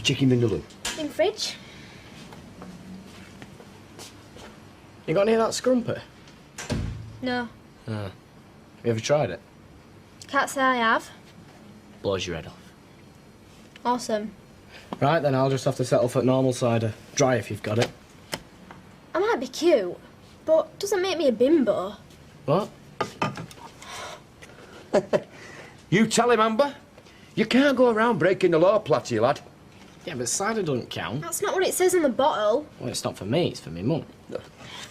Chicken vindaloo. In fridge. You got any of that scrumpy? No. Have you ever tried it? Can't say I have. Blows your head off. Awesome. Right, then I'll just have to settle for normal cider. Dry if you've got it. I might be cute, but doesn't make me a bimbo. What? You tell him, Amber. You can't go around breaking the law, Platty, lad. Yeah, but cider doesn't count. That's not what it says on the bottle. Well, it's not for me, it's for me mum.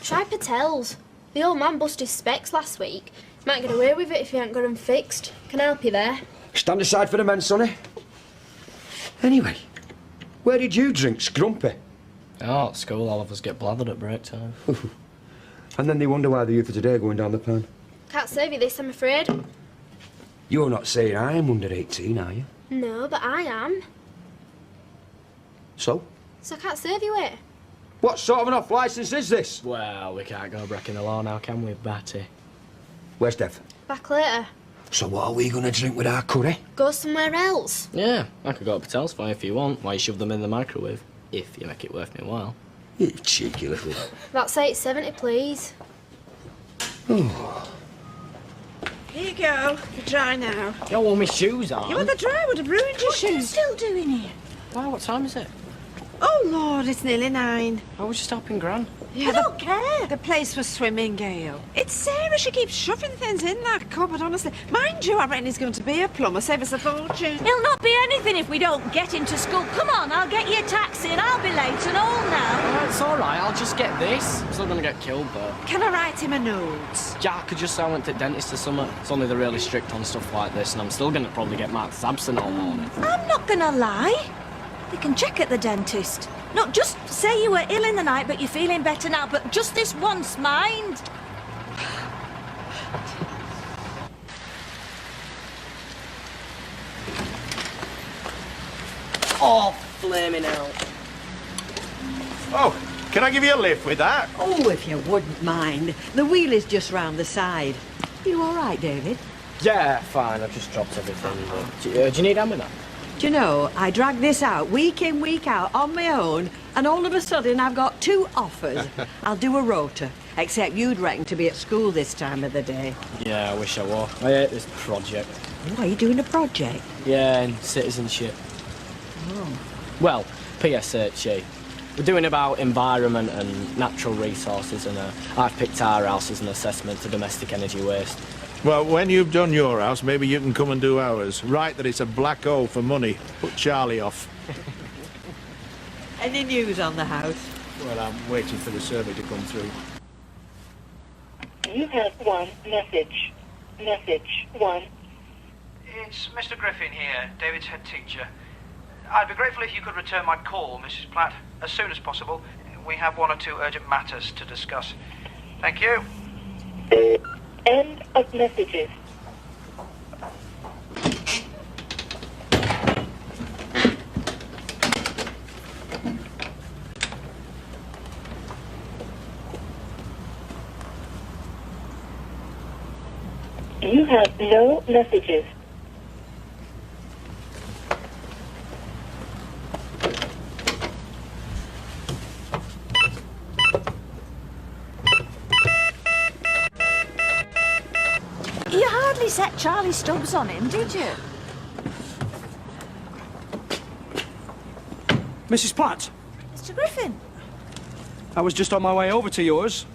Try Patel's. The old man busted his specs last week. Might get away with it if you ain't got them fixed. Can I help you there? Stand aside for the men, sonny. Anyway, where did you drink scrumpy? Oh, at school, all of us get blathered at break time. And then they wonder why the youth of today are going down the pan. Can't save you this, I'm afraid. You're not saying I'm under 18, are you? No, but I am. So? So I can't serve you it. What sort of an off-licence is this? Well, we can't go breaking the law now, can we, Batty? Where's Dev? Back later. So what are we going to drink with our curry? Go somewhere else. Yeah, I could go to Patel's for you if you want, while you shove them in the microwave. If you make it worth me while. You cheeky little... That's 8.70, please. Oh. Here you go. You're dry now. You want my shoes on? You want the dry would have ruined your shoes. What are you still doing here? Why, what time is it? Oh, Lord, it's nearly 9. I was just helping Gran. Yeah, I don't care. The place was swimming, Gail. It's Sarah. She keeps shoving things in that cupboard, honestly. Mind you, I reckon he's going to be a plumber. Save us a fortune. He'll not be anything if we don't get him to school. Come on, I'll get you a taxi and I'll be late and all now. It's all right, I'll just get this. I'm still going to get killed, though. Can I write him a note? Yeah, I could just say I went to the dentist this summer. It's only they're really strict on stuff like this, and I'm still going to probably get marked as absent all morning. I'm not going to lie. They can check at the dentist. No, just say you were ill in the night, but you're feeling better now. But just this once, mind. Oh, flaming hell. Oh, can I give you a lift with that? Oh, if you wouldn't mind. The wheel is just round the side. You all right, David? Yeah, fine, I've just dropped everything. But do you need hand with that? Do you know, I drag this out week in, week out on my own, and all of a sudden I've got 2 offers. I'll do a rota, except you'd reckon to be at school this time of the day. Yeah, I wish I were. I hate this project. Oh, are you doing a project? Yeah, in citizenship. Oh. Well, PSHE. We're doing about environment and natural resources, and I've picked our house as an assessment to domestic energy waste. Well, when you've done your house, maybe you can come and do ours. Right that it's a black hole for money. Put Charlie off. Any news on the house? Well, I'm waiting for the survey to come through. You have one message. Message 1. It's Mr. Griffin here, David's head teacher. I'd be grateful if you could return my call, Mrs. Platt, as soon as possible. We have 1 or 2 urgent matters to discuss. Thank you. End of messages. You have no messages. You hardly set Charlie Stubbs on him, did you? Mrs. Platt, Mr. Griffin, I was just on my way over to yours.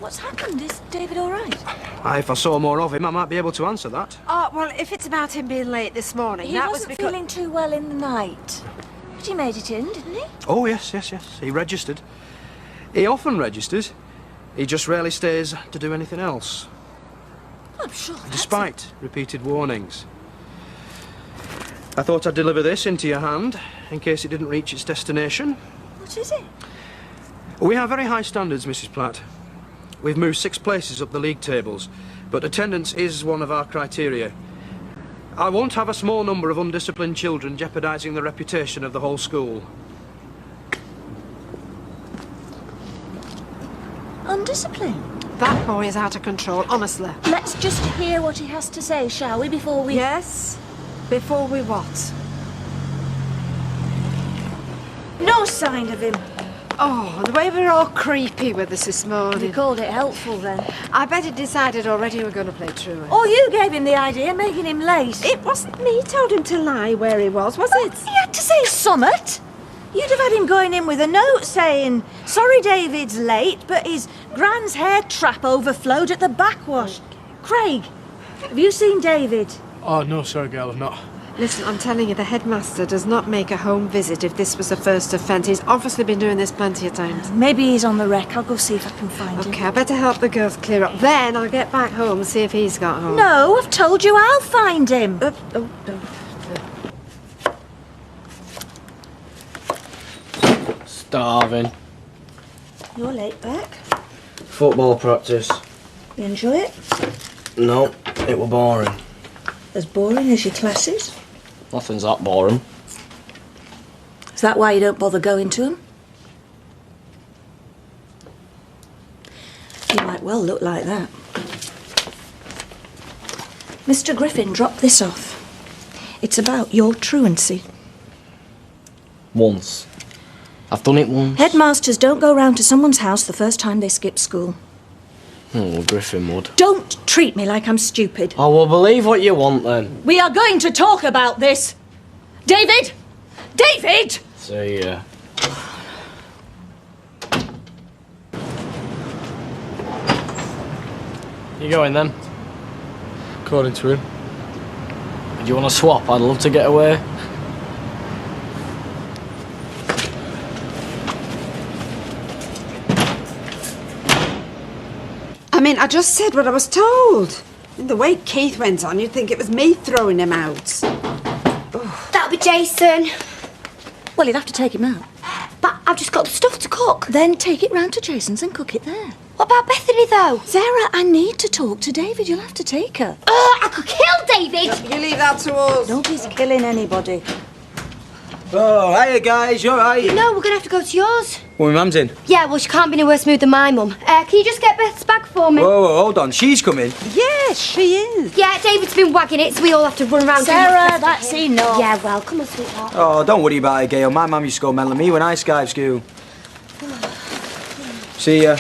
what's happened? Is David all right? If I saw more of him, I might be able to answer that. Oh, well, if it's about him being late this morning, He that wasn't was because... feeling too well in the night. But he made it in, didn't he? Oh, yes. He registered. He often registers. He just rarely stays to do anything else. I'm sure that's Despite repeated warnings. I thought I'd deliver this into your hand, in case it didn't reach its destination. What is it? We have very high standards, Mrs. Platt. We've moved 6 places up the league tables, but attendance is one of our criteria. I won't have a small number of undisciplined children jeopardising the reputation of the whole school. Undisciplined? That boy is out of control, honestly. Let's just hear what he has to say, shall we, before we... Yes? Before we what? No sign of him. Oh, the way we're all creepy with us this morning. You called it helpful, then? I bet he decided already we were going to play truant. Oh, you gave him the idea, making him late. It wasn't me told him to lie where he was it? He had to say summit. You'd have had him going in with a note saying, sorry David's late, but his grand's hair trap overflowed at the backwash. Craig, have you seen David? Oh, no, sorry, Gail, I've not. Listen, I'm telling you, the headmaster does not make a home visit if this was a first offence. He's obviously been doing this plenty of times. Maybe he's on the wreck. I'll go see if I can find him. Okay, I better help the girls clear up. Then I'll get back home and see if he's got home. No, I've told you I'll find him. Starving. You're late back. Football practice. You enjoy it? No, it were boring. As boring as your classes? Nothing's that boring. Is that why you don't bother going to them? You might well look like that. Mr. Griffin, drop this off. It's about your truancy. Once. I've done it once. Headmasters don't go round to someone's house the first time they skip school. Oh, Griffin would. Don't treat me like I'm stupid. I will believe what you want, then. We are going to talk about this. David! David! See ya. You going then? According to him. Do you want to swap? I'd love to get away. I mean, I just said what I was told. And the way Keith went on, you'd think it was me throwing him out. That'll be Jason. Well, you'd have to take him out. But I've just got the stuff to cook. Then take it round to Jason's and cook it there. What about Bethany, though? Sarah, I need to talk to David. You'll have to take her. I could kill David! You leave that to us. Nobody's killing anybody. Oh, hiya, guys. You all right? No, we're going to have to go to yours. Well, my mum's in. Yeah, well, she can't be in a worse mood than my mum. Can you just get Beth's bag for me? Whoa, hold on. She's coming. Yes, she is. Yeah, David's been wagging it, so we all have to run around. Sarah, that's enough. Yeah, well, come on, sweetheart. Oh, don't worry about it, Gail. My mum used to go mental at me when I skied school. See ya.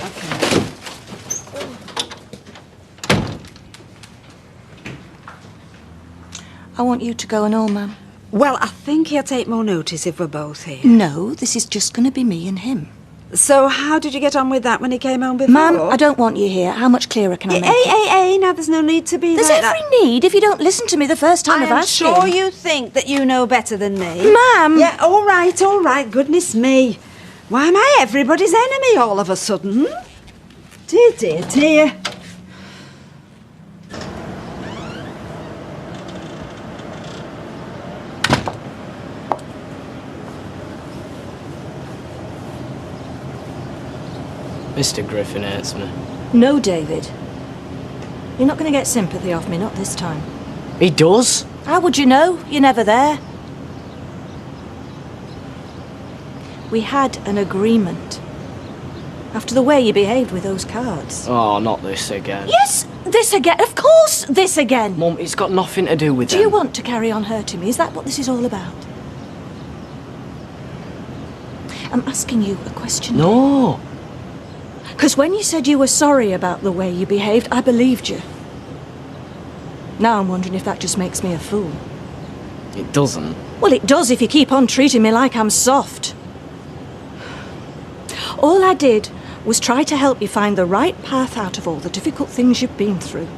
I want you to go and all, Mum. Well, I think he'll take more notice if we're both here. No, this is just going to be me and him. So how did you get on with that when he came home before? Mum, I don't want you here. How much clearer can I make it? Hey, now there's no need to be There's like every that. need if you don't listen to me the first time I've I'm asked sure you. you think that you know better than me. Mum! Yeah, all right, goodness me. Why am I everybody's enemy all of a sudden? Dear, dear, dear. Mr. Griffin hurts me. No, David. You're not going to get sympathy off me, not this time. He does? How would you know? You're never there. We had an agreement. After the way you behaved with those cards. Oh, not this again. Yes, this again. Of course, this again. Mum, it's got nothing to do with Do them. you want to carry on hurting me? Is that what this is all about? I'm asking you a question. No. Because when you said you were sorry about the way you behaved, I believed you. Now I'm wondering if that just makes me a fool. It doesn't. Well, it does if you keep on treating me like I'm soft. All I did was try to help you find the right path out of all the difficult things you've been through.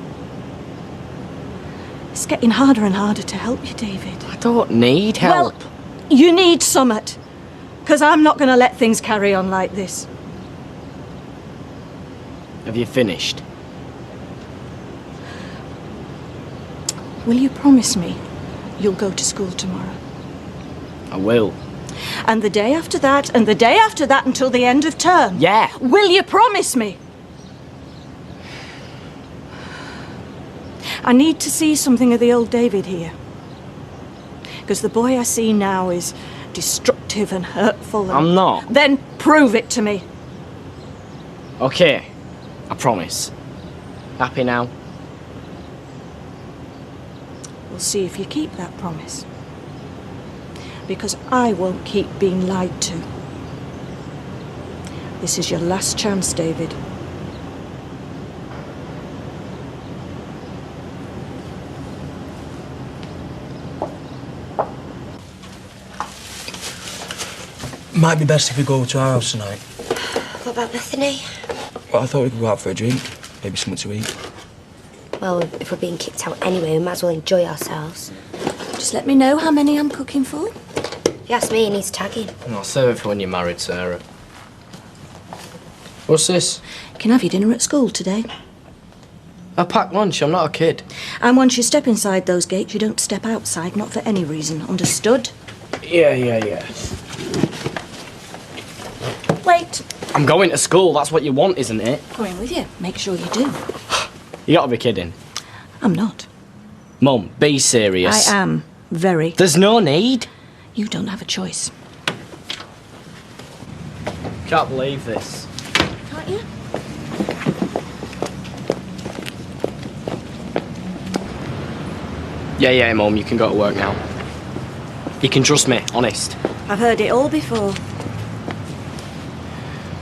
It's getting harder and harder to help you, David. I don't need help. Well, you need summat. Because I'm not going to let things carry on like this. Have you finished? Will you promise me you'll go to school tomorrow? I will. And the day after that, and the day after that until the end of term? Yeah. Will you promise me? I need to see something of the old David here. Because the boy I see now is destructive and hurtful. And I'm not. Then prove it to me. Okay. I promise. Happy now? We'll see if you keep that promise. Because I won't keep being lied to. This is your last chance, David. Might be best if we go to our house tonight. What about Bethany? Well, I thought we could go out for a drink. Maybe something to eat. Well, if we're being kicked out anyway, we might as well enjoy ourselves. Just let me know how many I'm cooking for. If you ask me, he needs tagging. I'll save it for when you're married, Sarah. What's this? You can have your dinner at school today. I packed lunch, I'm not a kid. And once you step inside those gates, you don't step outside, not for any reason. Understood? Yeah. Wait. I'm going to school, that's what you want, isn't it? Going with you. Make sure you do. You gotta be kidding. I'm not. Mum, be serious. I am. Very. There's no need. You don't have a choice. Can't believe this. Can't you? Yeah, Mum, you can go to work now. You can trust me, honest. I've heard it all before.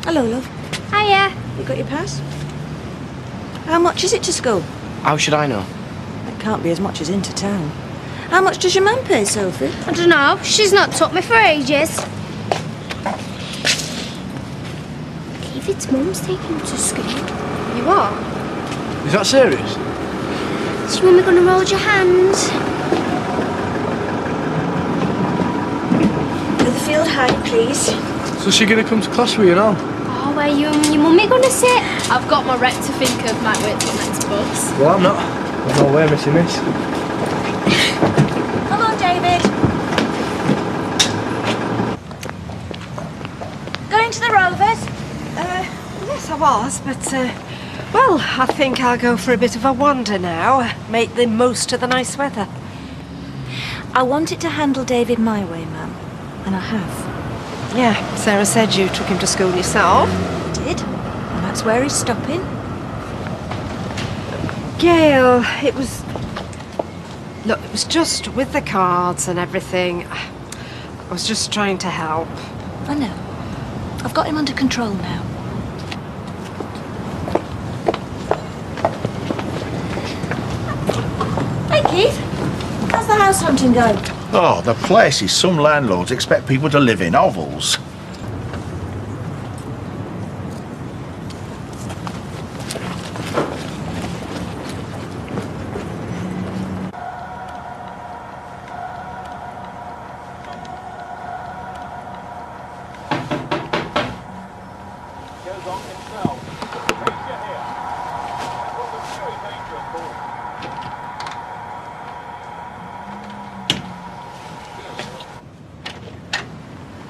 Hello, love. Hiya. You got your pass? How much is it to school? How should I know? It can't be as much as into town. How much does your mum pay, Sophie? I don't know. She's not took me for ages. David's mum's taking him to school. You are? Is that serious? Is your mummy gonna hold your hand? To the field high, please. So she gonna come to class with you now? Oh, where you and your mummy gonna sit? I've got my rep to think of, might wait till next bus. Well, I'm not. There's no way I'm missing this. Come on, David. Going to the Rovers? Yes, I was, but, well, I think I'll go for a bit of a wander now. Make the most of the nice weather. I wanted to handle David my way, Mum, and I have. Yeah, Sarah said you took him to school yourself. Did. And that's where he's stopping. Gail, it was... Look, it was just with the cards and everything. I was just trying to help. I know. I've got him under control now. Hey, Keith. How's the house hunting going? Oh, the places some landlords expect people to live in hovels.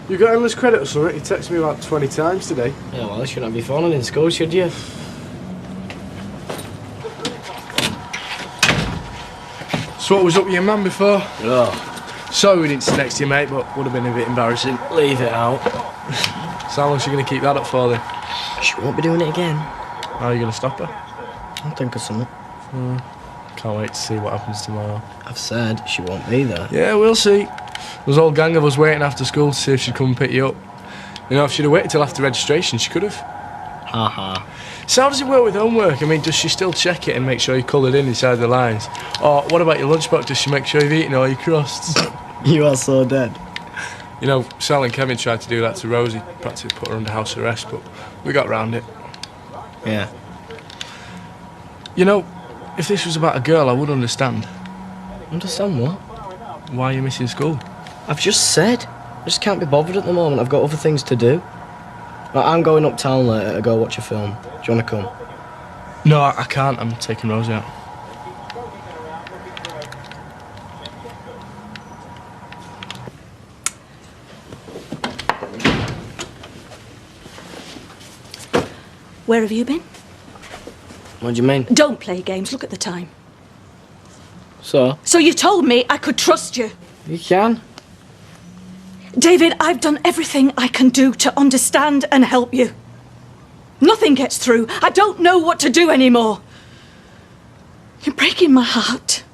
You got endless credit or something? You texted me about 20 times today. Yeah, well, you shouldn't be phoning in school, should you? So what was up with your man before? Oh. Sorry we didn't sit next to you, mate, but would have been a bit embarrassing. Leave it out. So how long is she going to keep that up for then? She won't be doing it again. How are you going to stop her? I'll think of something. Can't wait to see what happens tomorrow. I've said she won't be there. Yeah, we'll see. There was a whole gang of us waiting after school to see if she'd come and pick you up. You know, if she'd have waited till after registration, she could have. Ha. So how does it work with homework? I mean, does she still check it and make sure you coloured in inside the lines? Or what about your lunchbox? Does she make sure you've eaten all your crusts? You are so dead. You know, Sal and Kevin tried to do that to Rosie, practically put her under house arrest, but we got round it. Yeah. You know, if this was about a girl, I would understand. Understand what? Why are you missing school? I've just said. I just can't be bothered at the moment. I've got other things to do. Like, I'm going uptown later to go watch a film. Do you want to come? No, I can't. I'm taking Rosie out. Where have you been? What do you mean? Don't play games. Look at the time. So? So you told me I could trust you. You can. David, I've done everything I can do to understand and help you. Nothing gets through. I don't know what to do anymore. You're breaking my heart.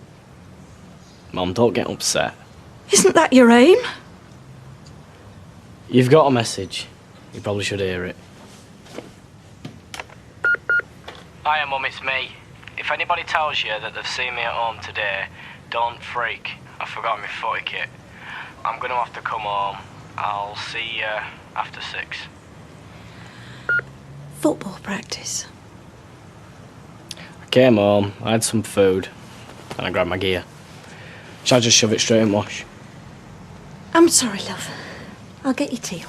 Mum, don't get upset. Isn't that your aim? You've got a message. You probably should hear it. Hiya, Mum, it's me. If anybody tells you that they've seen me at home today, don't freak. I forgot my footy kit. I'm going to have to come home. I'll see you after 6. Football practice. I came home, I had some food, and I grabbed my gear. Shall I just shove it straight in wash? I'm sorry, love. I'll get you tea.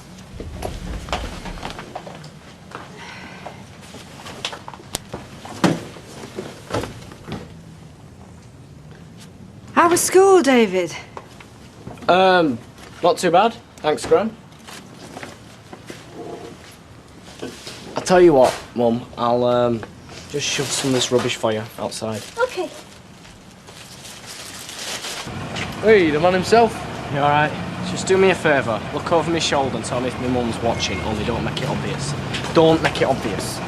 How was school, David? Not too bad. Thanks, Gran. I'll tell you what, Mum, I'll just shove some of this rubbish for you outside. Okay. Hey, the man himself. You alright? Just do me a favour. Look over my shoulder and tell me if my mum's watching, only don't make it obvious. Don't make it obvious.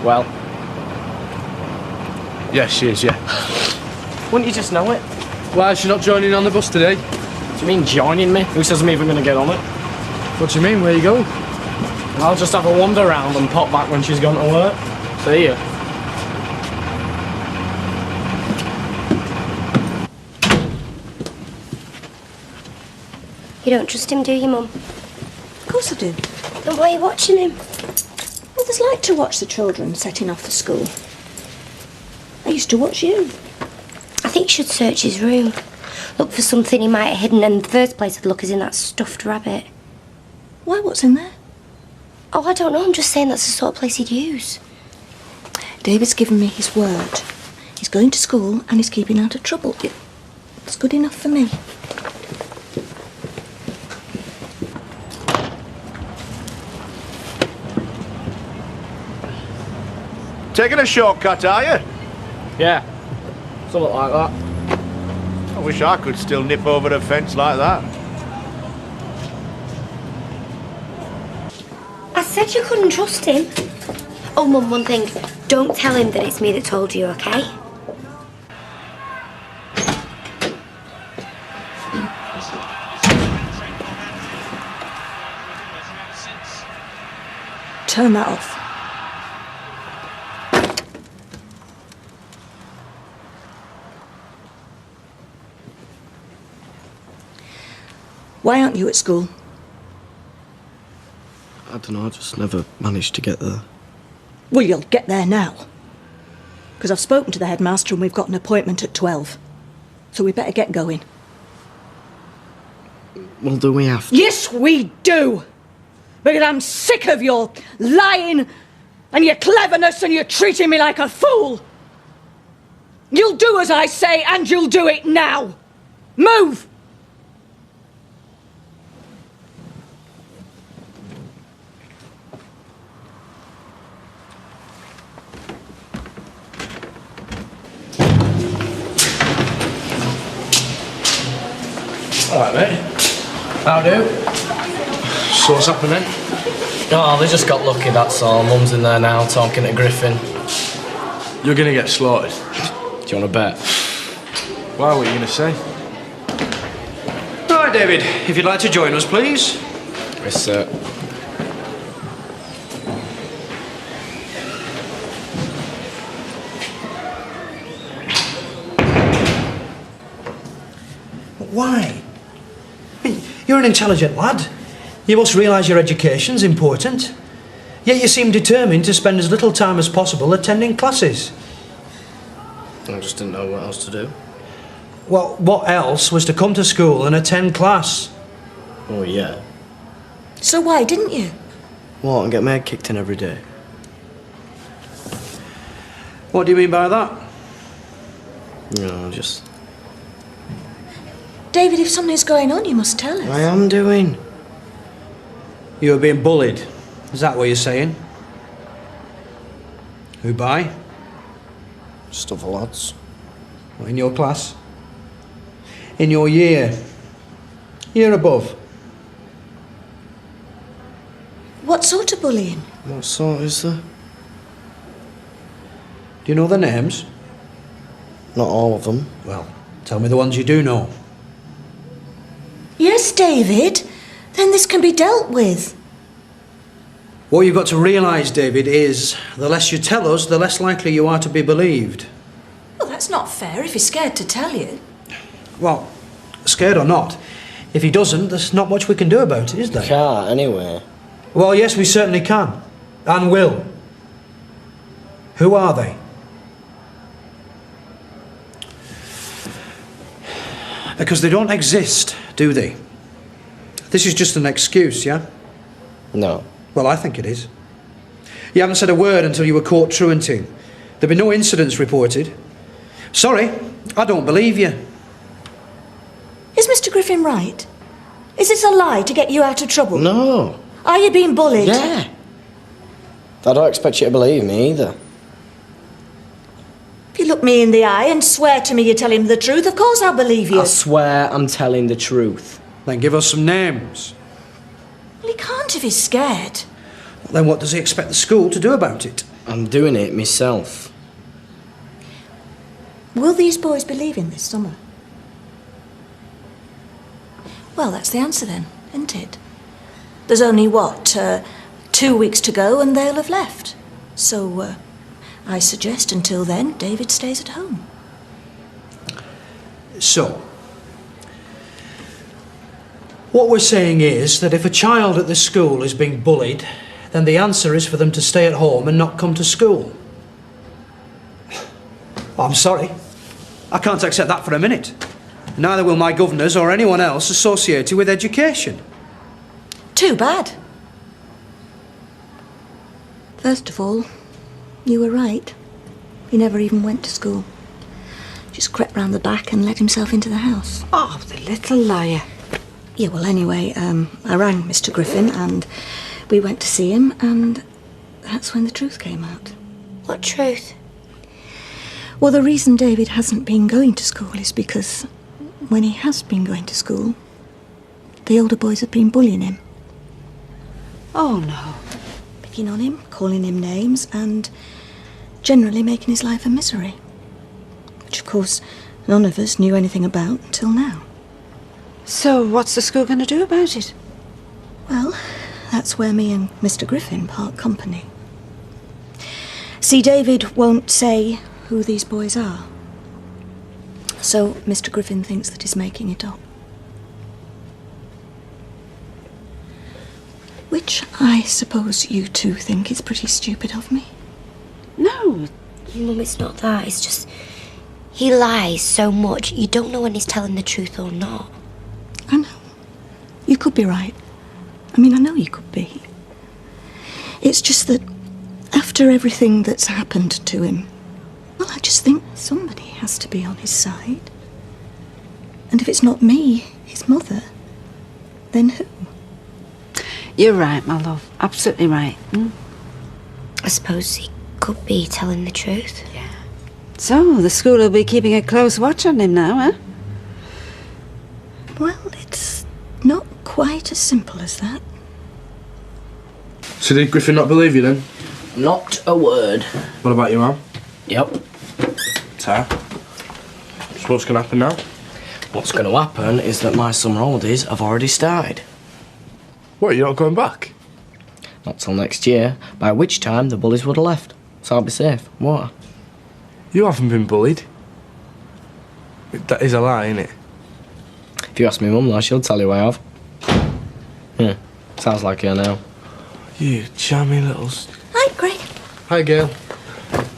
Well? Yes, she is, yeah. Wouldn't you just know it? Why is she not joining on the bus today? Do you mean joining me? Who says I'm even going to get on it? What do you mean? Where are you going? I'll just have a wander around and pop back when she's gone to work. See ya. You don't trust him, do you, Mum? Of course I do. Then why are you watching him? Mothers like to watch the children setting off for school. I used to watch you. I think you should search his room. Look for something he might have hidden, and the first place I'd look is in that stuffed rabbit. Why, what's in there? Oh, I don't know. I'm just saying that's the sort of place he'd use. David's given me his word. He's going to school and he's keeping out of trouble. It's good enough for me. Taking a shortcut, are you? Yeah. Something like that. I wish I could still nip over the fence like that. said you couldn't trust him. Oh, Mum, one thing. Don't tell him that it's me that told you, OK? Turn that off. Why aren't you at school? I don't know, I just never managed to get there. Well, you'll get there now. Because I've spoken to the headmaster and we've got an appointment at 12. So we better get going. Well, do we have to? Yes, we do! Because I'm sick of your lying and your cleverness and you're treating me like a fool. You'll do as I say and you'll do it now. Move! All right, mate. How do? So what's happening? Oh, they just got lucky, that's all. Mum's in there now, talking to Griffin. You're gonna get slaughtered. Do you want to bet? Why, what are you gonna say? All right, David, if you'd like to join us, please. Yes, sir. Why? I mean, you're an intelligent lad. You must realise your education's important. Yet you seem determined to spend as little time as possible attending classes. I just didn't know what else to do. Well, what else was to come to school and attend class? Oh, yeah. So why didn't you? What, and get my head kicked in every day? What do you mean by that? You know, just... David, if something's going on, you must tell us. I am doing. You were being bullied. Is that what you're saying? Who by? Just other lads. What, in your class? In your year? Year above? What sort of bullying? What sort is there? Do you know their names? Not all of them. Well, tell me the ones you do know. Yes, David. Then this can be dealt with. What you've got to realise, David, is the less you tell us, the less likely you are to be believed. Well, that's not fair if he's scared to tell you. Well, scared or not, if he doesn't, there's not much we can do about it, is there? Can't, anyway. Well, yes, we certainly can. And will. Who are they? Because they don't exist, do they? This is just an excuse, yeah? No. Well, I think it is. You haven't said a word until you were caught truanting. There'll be no incidents reported. Sorry, I don't believe you. Is Mr. Griffin right? Is this a lie to get you out of trouble? No. Are you being bullied? Yeah. I don't expect you to believe me either. If you look me in the eye and swear to me you're telling the truth, of course I'll believe you. I swear I'm telling the truth. Then give us some names. Well, he can't if he's scared. Then what does he expect the school to do about it? I'm doing it myself. Will these boys be leaving this summer? Well, that's the answer then, isn't it? There's only, 2 weeks to go and they'll have left. So, I suggest until then, David stays at home. So, what we're saying is that if a child at the school is being bullied, then the answer is for them to stay at home and not come to school. I'm sorry. I can't accept that for a minute. Neither will my governors or anyone else associated with education. Too bad. First of all, you were right. He never even went to school. Just crept round the back and let himself into the house. Oh, the little liar. Yeah, well, anyway, I rang Mr. Griffin and we went to see him and that's when the truth came out. What truth? Well, the reason David hasn't been going to school is because when he has been going to school, the older boys have been bullying him. Oh, no. picking on him, calling him names, and generally making his life a misery. Which, of course, none of us knew anything about until now. So, what's the school going to do about it? Well, that's where me and Mr. Griffin part company. See, David won't say who these boys are. So Mr. Griffin thinks that he's making it up. Which I suppose you two think is pretty stupid of me. No. Mum, it's not that. It's just... he lies so much, you don't know when he's telling the truth or not. I know. You could be right. I mean, I know you could be. It's just that after everything that's happened to him, well, I just think somebody has to be on his side. And if it's not me, his mother, then who? You're right, my love. Absolutely right. I suppose he could be telling the truth. Yeah. So, the school will be keeping a close watch on him now, huh? Well, it's not quite as simple as that. So did Griffin not believe you then? Not a word. What about your mum? Yep. So what's going to happen now? What's going to happen is that my summer holidays have already started. What, you're not going back? Not till next year, by which time the bullies would have left. So I'll be safe, won't I? You haven't been bullied. That is a lie, isn't it? If you ask me mum, though, she'll tell you I have. Yeah, sounds like her now. You jammy little... Hi, Greg. Hi, Gail.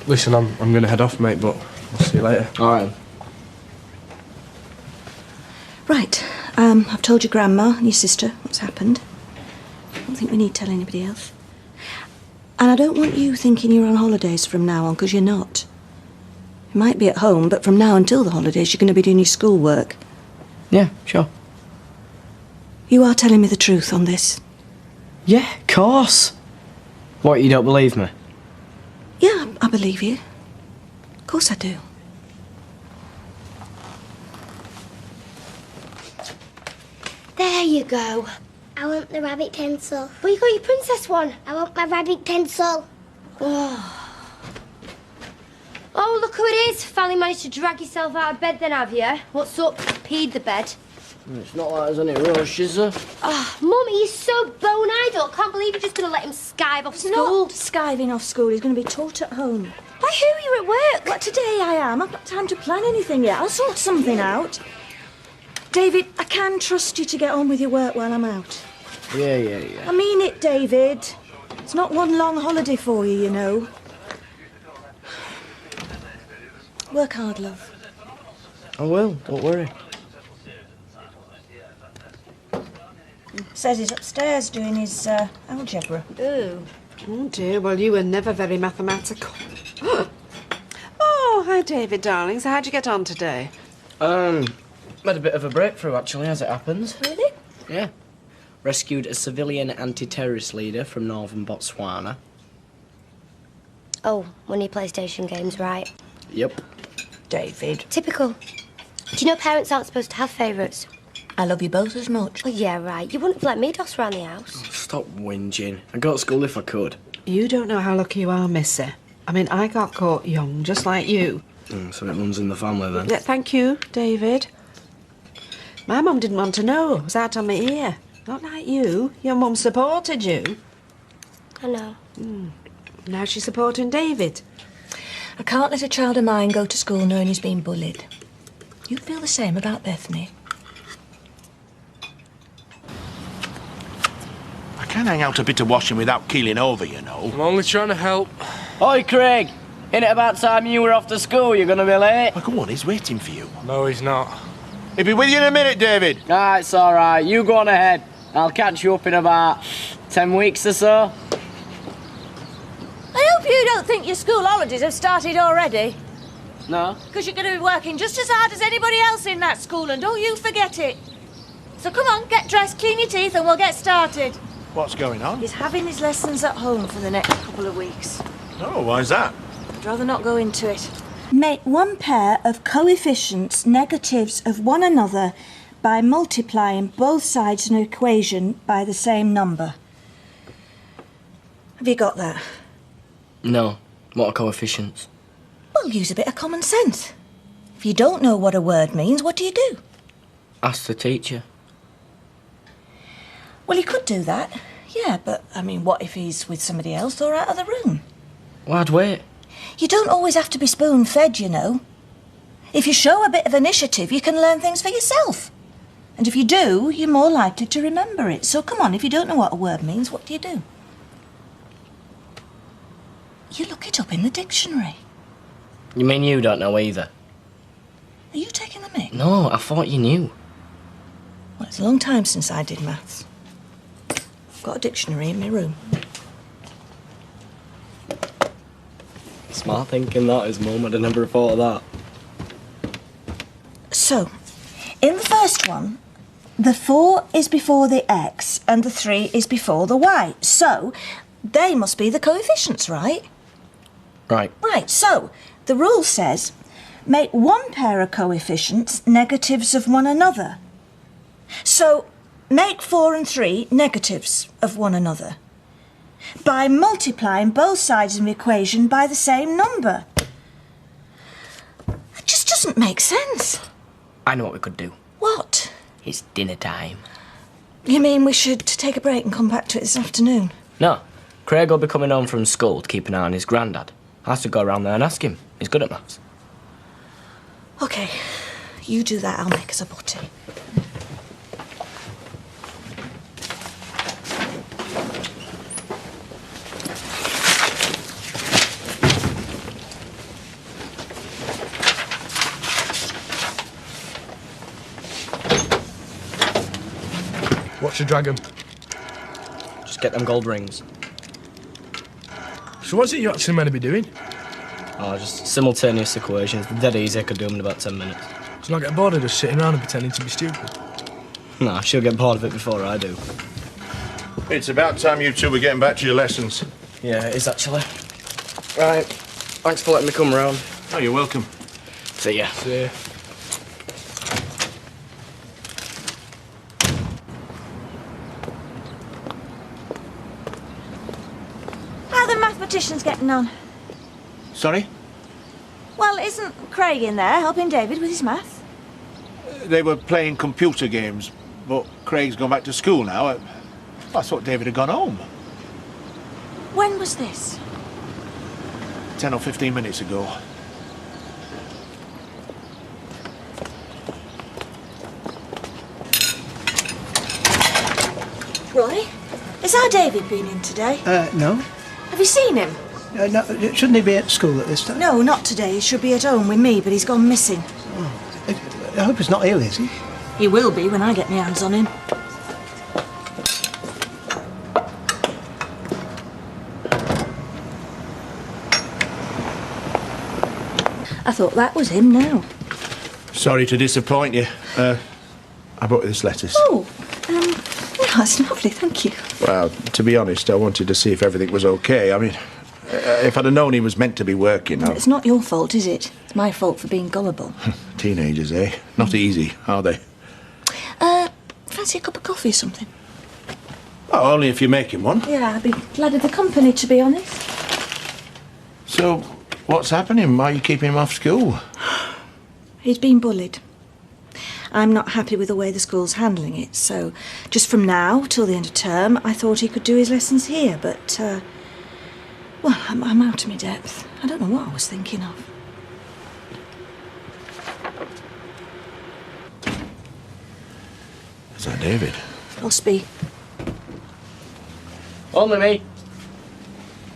Listen, I'm going to head off, mate, but I'll see you later. All right. Right, I've told your grandma and your sister what's happened. I don't think we need to tell anybody else. And I don't want you thinking you're on holidays from now on, because you're not. You might be at home, but from now until the holidays, you're going to be doing your schoolwork. Yeah, sure. You are telling me the truth on this? Yeah, of course. What, you don't believe me? Yeah, I believe you. Of course I do. There you go. I want the rabbit tinsel. Well, you got your princess one. I want my rabbit tinsel. Oh, look who it is. Finally managed to drag yourself out of bed then, have you? What's up? Peed the bed. It's not like there's any rush, is there? Oh, Mum, he's so bone idle. Can't believe you're just going to let him skive off school. Not skiving off school. He's going to be taught at home. By who? You're at work. Well, today I am. I've not time to plan anything yet. I'll sort something out. David, I can trust you to get on with your work while I'm out. Yeah. I mean it, David. It's not one long holiday for you, you know. Work hard, love. I will, don't worry. Says he's upstairs doing his algebra. Oh dear, well, you were never very mathematical. Oh, hi, David, darling. So how'd you get on today? Had a bit of a breakthrough, actually, as it happens. Really? Yeah. Rescued a civilian anti-terrorist leader from northern Botswana. Oh, one of your PlayStation games, right? Yep. David. Typical. Do you know parents aren't supposed to have favourites? I love you both as much. Well, yeah, right. You wouldn't have let me doss around the house. Oh, stop whinging. I'd go to school if I could. You don't know how lucky you are, missy. I mean, I got caught young, just like you. So it runs in the family, then? Yeah, thank you, David. My mum didn't want to know. It was out on my ear. Not like you. Your mum supported you. I know. Now she's supporting David. I can't let a child of mine go to school knowing he's been bullied. You'd feel the same about Bethany. I can't hang out a bit of washing without keeling over, you know. I'm only trying to help. Oi, Craig! Ain't it about time you were off to school? You're gonna be late. Oh, come on, he's waiting for you. No, he's not. He'll be with you in a minute, David. Ah, it's all right. You go on ahead. I'll catch you up in about 10 weeks or so. I hope you don't think your school holidays have started already. No? Because you're going to be working just as hard as anybody else in that school, and don't you forget it. So come on, get dressed, clean your teeth, and we'll get started. What's going on? He's having his lessons at home for the next couple of weeks. Oh, why's that? I'd rather not go into it. Make one pair of coefficients negatives of one another by multiplying both sides of an equation by the same number. Have you got that? No. What are coefficients? Well, use a bit of common sense. If you don't know what a word means, what do? Ask the teacher. Well, you could do that. Yeah, but, I mean, what if he's with somebody else or out of the room? Well, I'd wait. You don't always have to be spoon-fed, you know. If you show a bit of initiative, you can learn things for yourself. And if you do, you're more likely to remember it. So come on, if you don't know what a word means, what do? You look it up in the dictionary. You mean you don't know either? Are you taking the mick? No, I thought you knew. Well, it's a long time since I did maths. I've got a dictionary in my room. Smart thinking that is, Mum. I'd have never thought of that. So, in the first one, the 4 is before the x and the 3 is before the y. So, they must be the coefficients, right? Right. Right, so, the rule says, make one pair of coefficients negatives of one another. So, make 4 and 3 negatives of one another by multiplying both sides of the equation by the same number. It just doesn't make sense. I know what we could do. What? It's dinner time. You mean we should take a break and come back to it this afternoon? No. Craig will be coming home from school to keep an eye on his granddad. I have to go around there and ask him. He's good at maths. OK, you do that, I'll make us a butty. What's your dragon? Just get them gold rings. So what's it you actually meant to be doing? Oh, just simultaneous equations. They're dead easy. I could do them in about 10 minutes. Do you not get bored of just sitting around and pretending to be stupid? No, she'll get bored of it before I do. It's about time you two were getting back to your lessons. Yeah, it is actually. Right. Thanks for letting me come round. Oh, you're welcome. See ya. See ya. How are the mathematicians getting on? Sorry? Well, isn't Craig in there helping David with his math? They were playing computer games, but Craig's gone back to school now. I thought David had gone home. When was this? 10 or 15 minutes ago. Roy, has our David been in today? No. Have you seen him? No, shouldn't he be at school at this time? No, not today. He should be at home with me, but he's gone missing. I hope he's not ill, is he? He will be when I get my hands on him. I thought that was him now. Sorry to disappoint you. I brought you this lettuce. Oh, yeah, that's lovely, thank you. Well, to be honest, I wanted to see if everything was okay. I mean, if I'd have known he was meant to be working... It's not your fault, is it? It's my fault for being gullible. Teenagers, eh? Not easy, are they? Fancy a cup of coffee or something? Oh, only if you're making one. Yeah, I'd be glad of the company, to be honest. So, what's happening? Why are you keeping him off school? He's been bullied. I'm not happy with the way the school's handling it, so just from now till the end of term, I thought he could do his lessons here, but, well, I'm out of my depth. I don't know what I was thinking of. Is that David? Must be. Only me.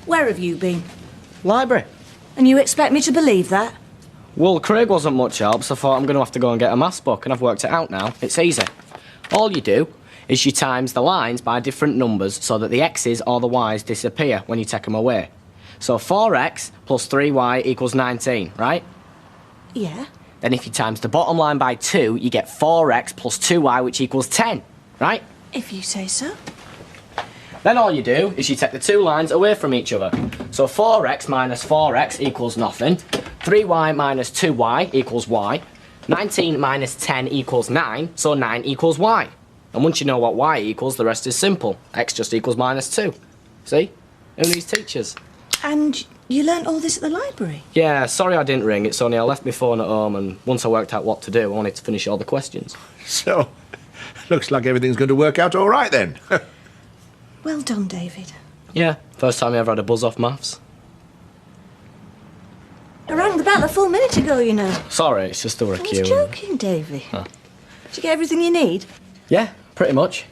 Where have you been? Library. And you expect me to believe that? Well, Craig wasn't much help, so I thought I'm going to have to go and get a maths book, and I've worked it out now. It's easy. All you do is you times the lines by different numbers so that the x's or the y's disappear when you take them away. So 4x plus 3y equals 19, right? Yeah. Then if you times the bottom line by 2, you get 4x plus 2y, which equals 10, right? If you say so. Then all you do is you take the two lines away from each other. So 4x minus 4x equals nothing. 3y minus 2y equals y. 19 minus 10 equals 9, so 9 equals y. And once you know what y equals, the rest is simple. X just equals minus 2. See? Who needs teachers? And you learnt all this at the library? Yeah, sorry I didn't ring. It's only I left my phone at home, and once I worked out what to do, I wanted to finish all the questions. So, looks like everything's going to work out all right then. Well done, David. Yeah, first time I ever had a buzz off maths. I rang the bell a full minute ago, you know. Sorry, it's just over a I queue. was joking, Davy. Huh. Did you get everything you need? Yeah, pretty much.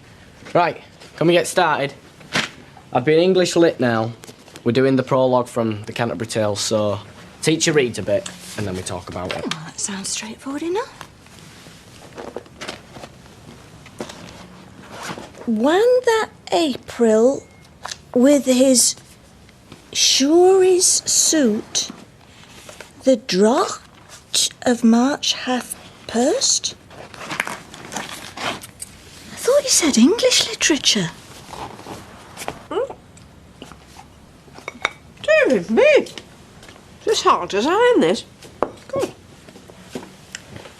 Right, can we get started? I've been English lit now. We're doing the prologue from the Canterbury Tales, so teacher reads a bit, and then we talk about it. Oh, that sounds straightforward enough. When that April, with his Shurey's suit, the draught of March hath pursed? I thought you said English literature. David, me. It's hard as iron, this. God.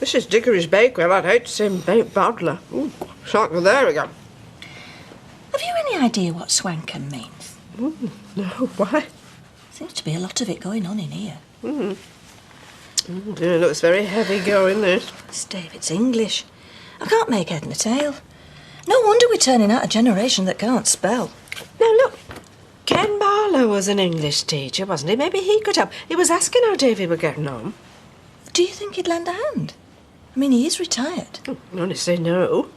This is Dickory's Bakewell. I'd hate to see him bake badly. Ooh, exactly, there we go. Have you any idea what swankum means? No, why? Seems to be a lot of it going on in here. It looks very heavy going, this. It's David's English. I can't make head nor tail. No wonder we're turning out a generation that can't spell. Now, look. Ken Barlow was an English teacher, wasn't he? Maybe he could help. He was asking how David were getting on. Do you think he'd lend a hand? I mean, he is retired. I can only say no.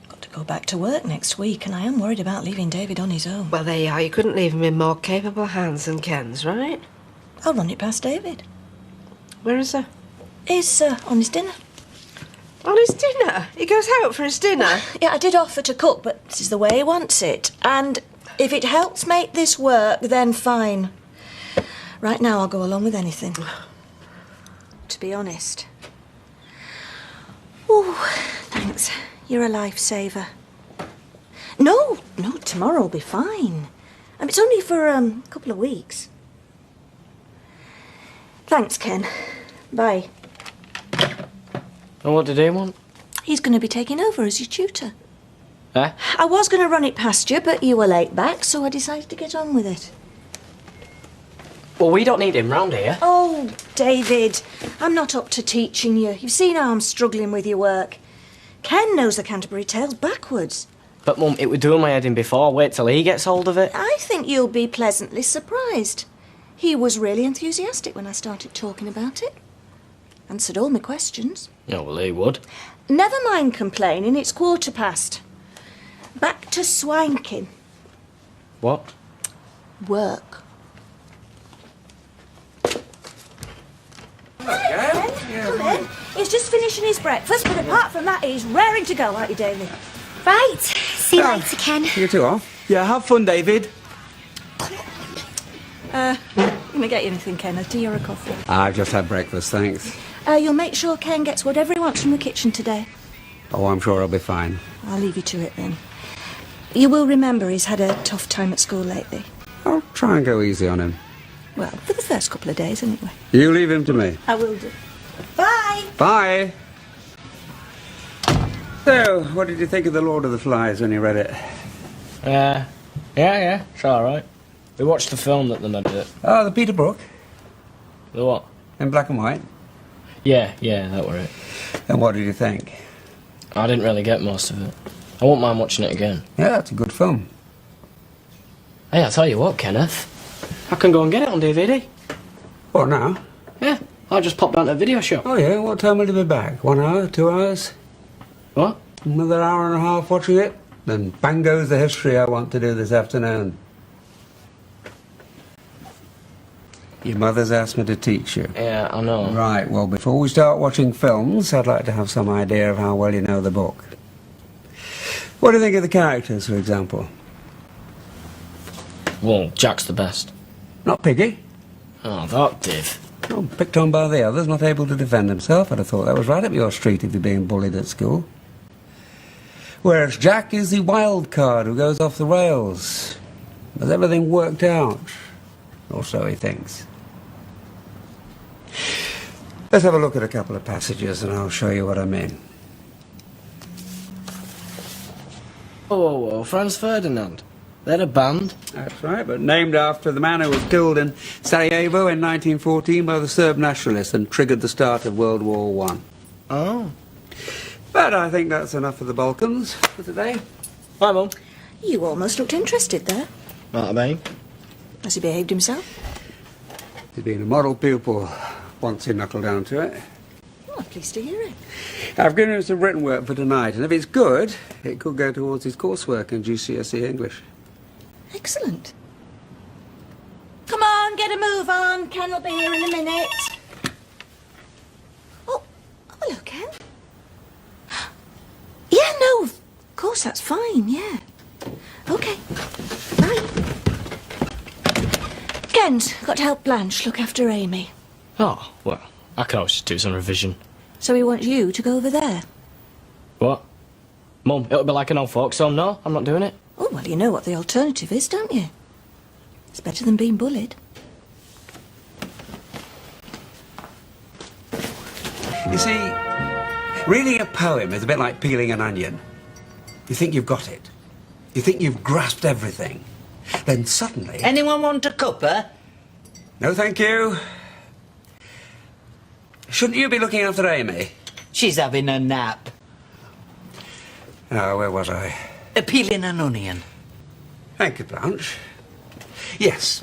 Got to go back to work next week, and I am worried about leaving David on his own. Well, there you are. You couldn't leave him in more capable hands than Ken's, right? I'll run it past David. Where is he? He's on his dinner. On his dinner? He goes out for his dinner? Yeah, I did offer to cook, but this is the way he wants it. And if it helps make this work, then fine. Right now, I'll go along with anything. To be honest. Oh, thanks. You're a lifesaver. No, tomorrow will be fine. It's only for a couple of weeks. Thanks, Ken. Bye. And what did he want? He's going to be taking over as your tutor. Eh? I was going to run it past you, but you were late back, so I decided to get on with it. Well, we don't need him round here. Oh, David, I'm not up to teaching you. You've seen how I'm struggling with your work. Ken knows the Canterbury Tales backwards. But, Mum, it was doing my head in before. Wait till he gets hold of it. I think you'll be pleasantly surprised. He was really enthusiastic when I started talking about it. Answered all my questions. Oh, well, he would. Never mind complaining, it's 15:15. Back to swanking. What? Work. Hello. He's just finishing his breakfast, but apart from that, he's raring to go, aren't you, David? Right. See you later, Ken. You two off? Yeah, have fun, David. Let me get you anything, Ken, a tea or a coffee. I've just had breakfast, thanks. You'll make sure Ken gets whatever he wants from the kitchen today. Oh, I'm sure I'll be fine. I'll leave you to it then. You will remember he's had a tough time at school lately. I'll try and go easy on him. Well, for the first couple of days, anyway. You leave him to me. I will do. Bye! Bye! So, what did you think of The Lord of the Flies when you read it? Yeah, it's all right. We watched the film that they made it. Oh, the Peter Brook? The what? In black and white? Yeah, that were it. And what did you think? I didn't really get most of it. I won't mind watching it again. Yeah, it's a good film. Hey, I'll tell you what, Kenneth. I can go and get it on DVD. What, now? Yeah, I just popped down to the video shop. Oh, yeah? What time will you be back? 1 hour? 2 hours? What? Another hour and a half watching it? Then bang goes the history I want to do this afternoon. Your mother's asked me to teach you. Yeah, I know. Right, well, before we start watching films, I'd like to have some idea of how well you know the book. What do you think of the characters, for example? Well, Jack's the best. Not Piggy? Oh, that div. Oh, picked on by the others, not able to defend himself. I'd have thought that was right up your street if you're being bullied at school. Whereas Jack is the wild card who goes off the rails. Has everything worked out? Or so he thinks. Let's have a look at a couple of passages and I'll show you what I mean. Whoa, Franz Ferdinand. They're a band. That's right, but named after the man who was killed in Sarajevo in 1914 by the Serb nationalists and triggered the start of World War I. Oh. But I think that's enough of the Balkans for today. Bye, Mum. You almost looked interested there. What I mean? Has he behaved himself? He's been a model pupil once he knuckled down to it. Oh, I'm pleased to hear it. I've given him some written work for tonight, and if it's good, it could go towards his coursework in GCSE English. Excellent. Come on, get a move on. Ken will be here in a minute. Oh, hello, Ken. Yeah, no, of course, that's fine, yeah. OK. Bye. Ken's got to help Blanche look after Amy. Oh, well, I can always just do some revision. So he wants you to go over there. What? Mum, it'll be like an old folks home. No, I'm not doing it. Oh, well, you know what the alternative is, don't you? It's better than being bullied. You see, reading a poem is a bit like peeling an onion. You think you've got it. You think you've grasped everything. Then suddenly... Anyone want a cuppa? No, thank you. Shouldn't you be looking after Amy? She's having a nap. Oh, where was I? Peeling an onion. Thank you, Blanche. Yes,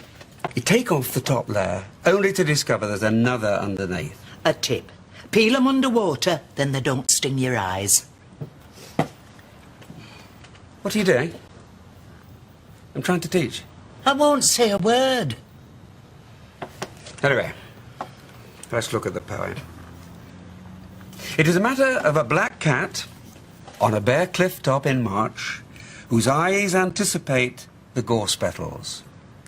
you take off the top layer, only to discover there's another underneath. A tip. Peel them underwater, then they don't sting your eyes. What are you doing? I'm trying to teach. I won't say a word. Anyway, let's look at the poem. It is a matter of a black cat on a bare cliff top in March, whose eyes anticipate the gorse petals.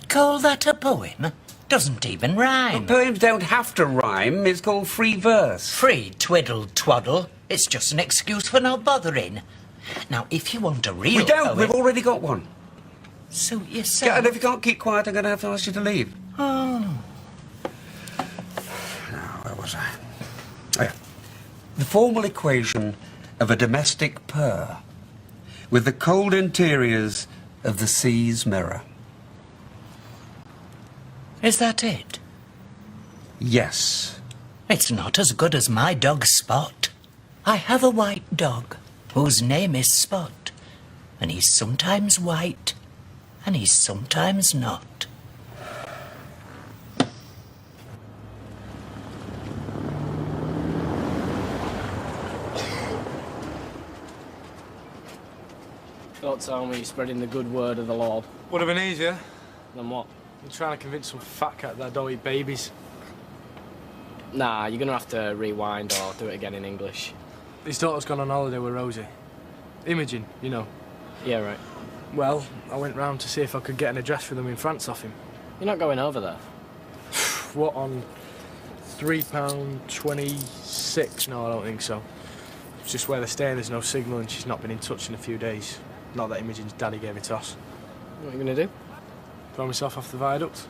Call that a poem? Doesn't even rhyme. Well, poems don't have to rhyme. It's called free verse. Free twiddle twaddle. It's just an excuse for not bothering. Now, if you want a real We don't. poem... We've already got one. Suit yourself. Yeah, and if you can't keep quiet, I'm going to have to ask you to leave. Oh. Now, where was I? Oh, yeah. The formal equation of a domestic purr with the cold interiors of the sea's mirror. Is that it? Yes. It's not as good as my dog Spot. I have a white dog whose name is Spot, and he's sometimes white and he's sometimes not. Don't tell me you're spreading the good word of the Lord. Would have been easier. Then what? I'm trying to convince some fat cat that I don't eat babies. Nah, you're gonna have to rewind or do it again in English. His daughter's gone on holiday with Rosie. Imogen, you know. Yeah, right. Well, I went round to see if I could get an address for them in France off him. You're not going over there? What, on £3.26? No, I don't think so. It's just where they're staying, there's no signal and she's not been in touch in a few days. Not that Imogen's daddy gave a toss. What are you gonna do? Throw myself off the viaduct.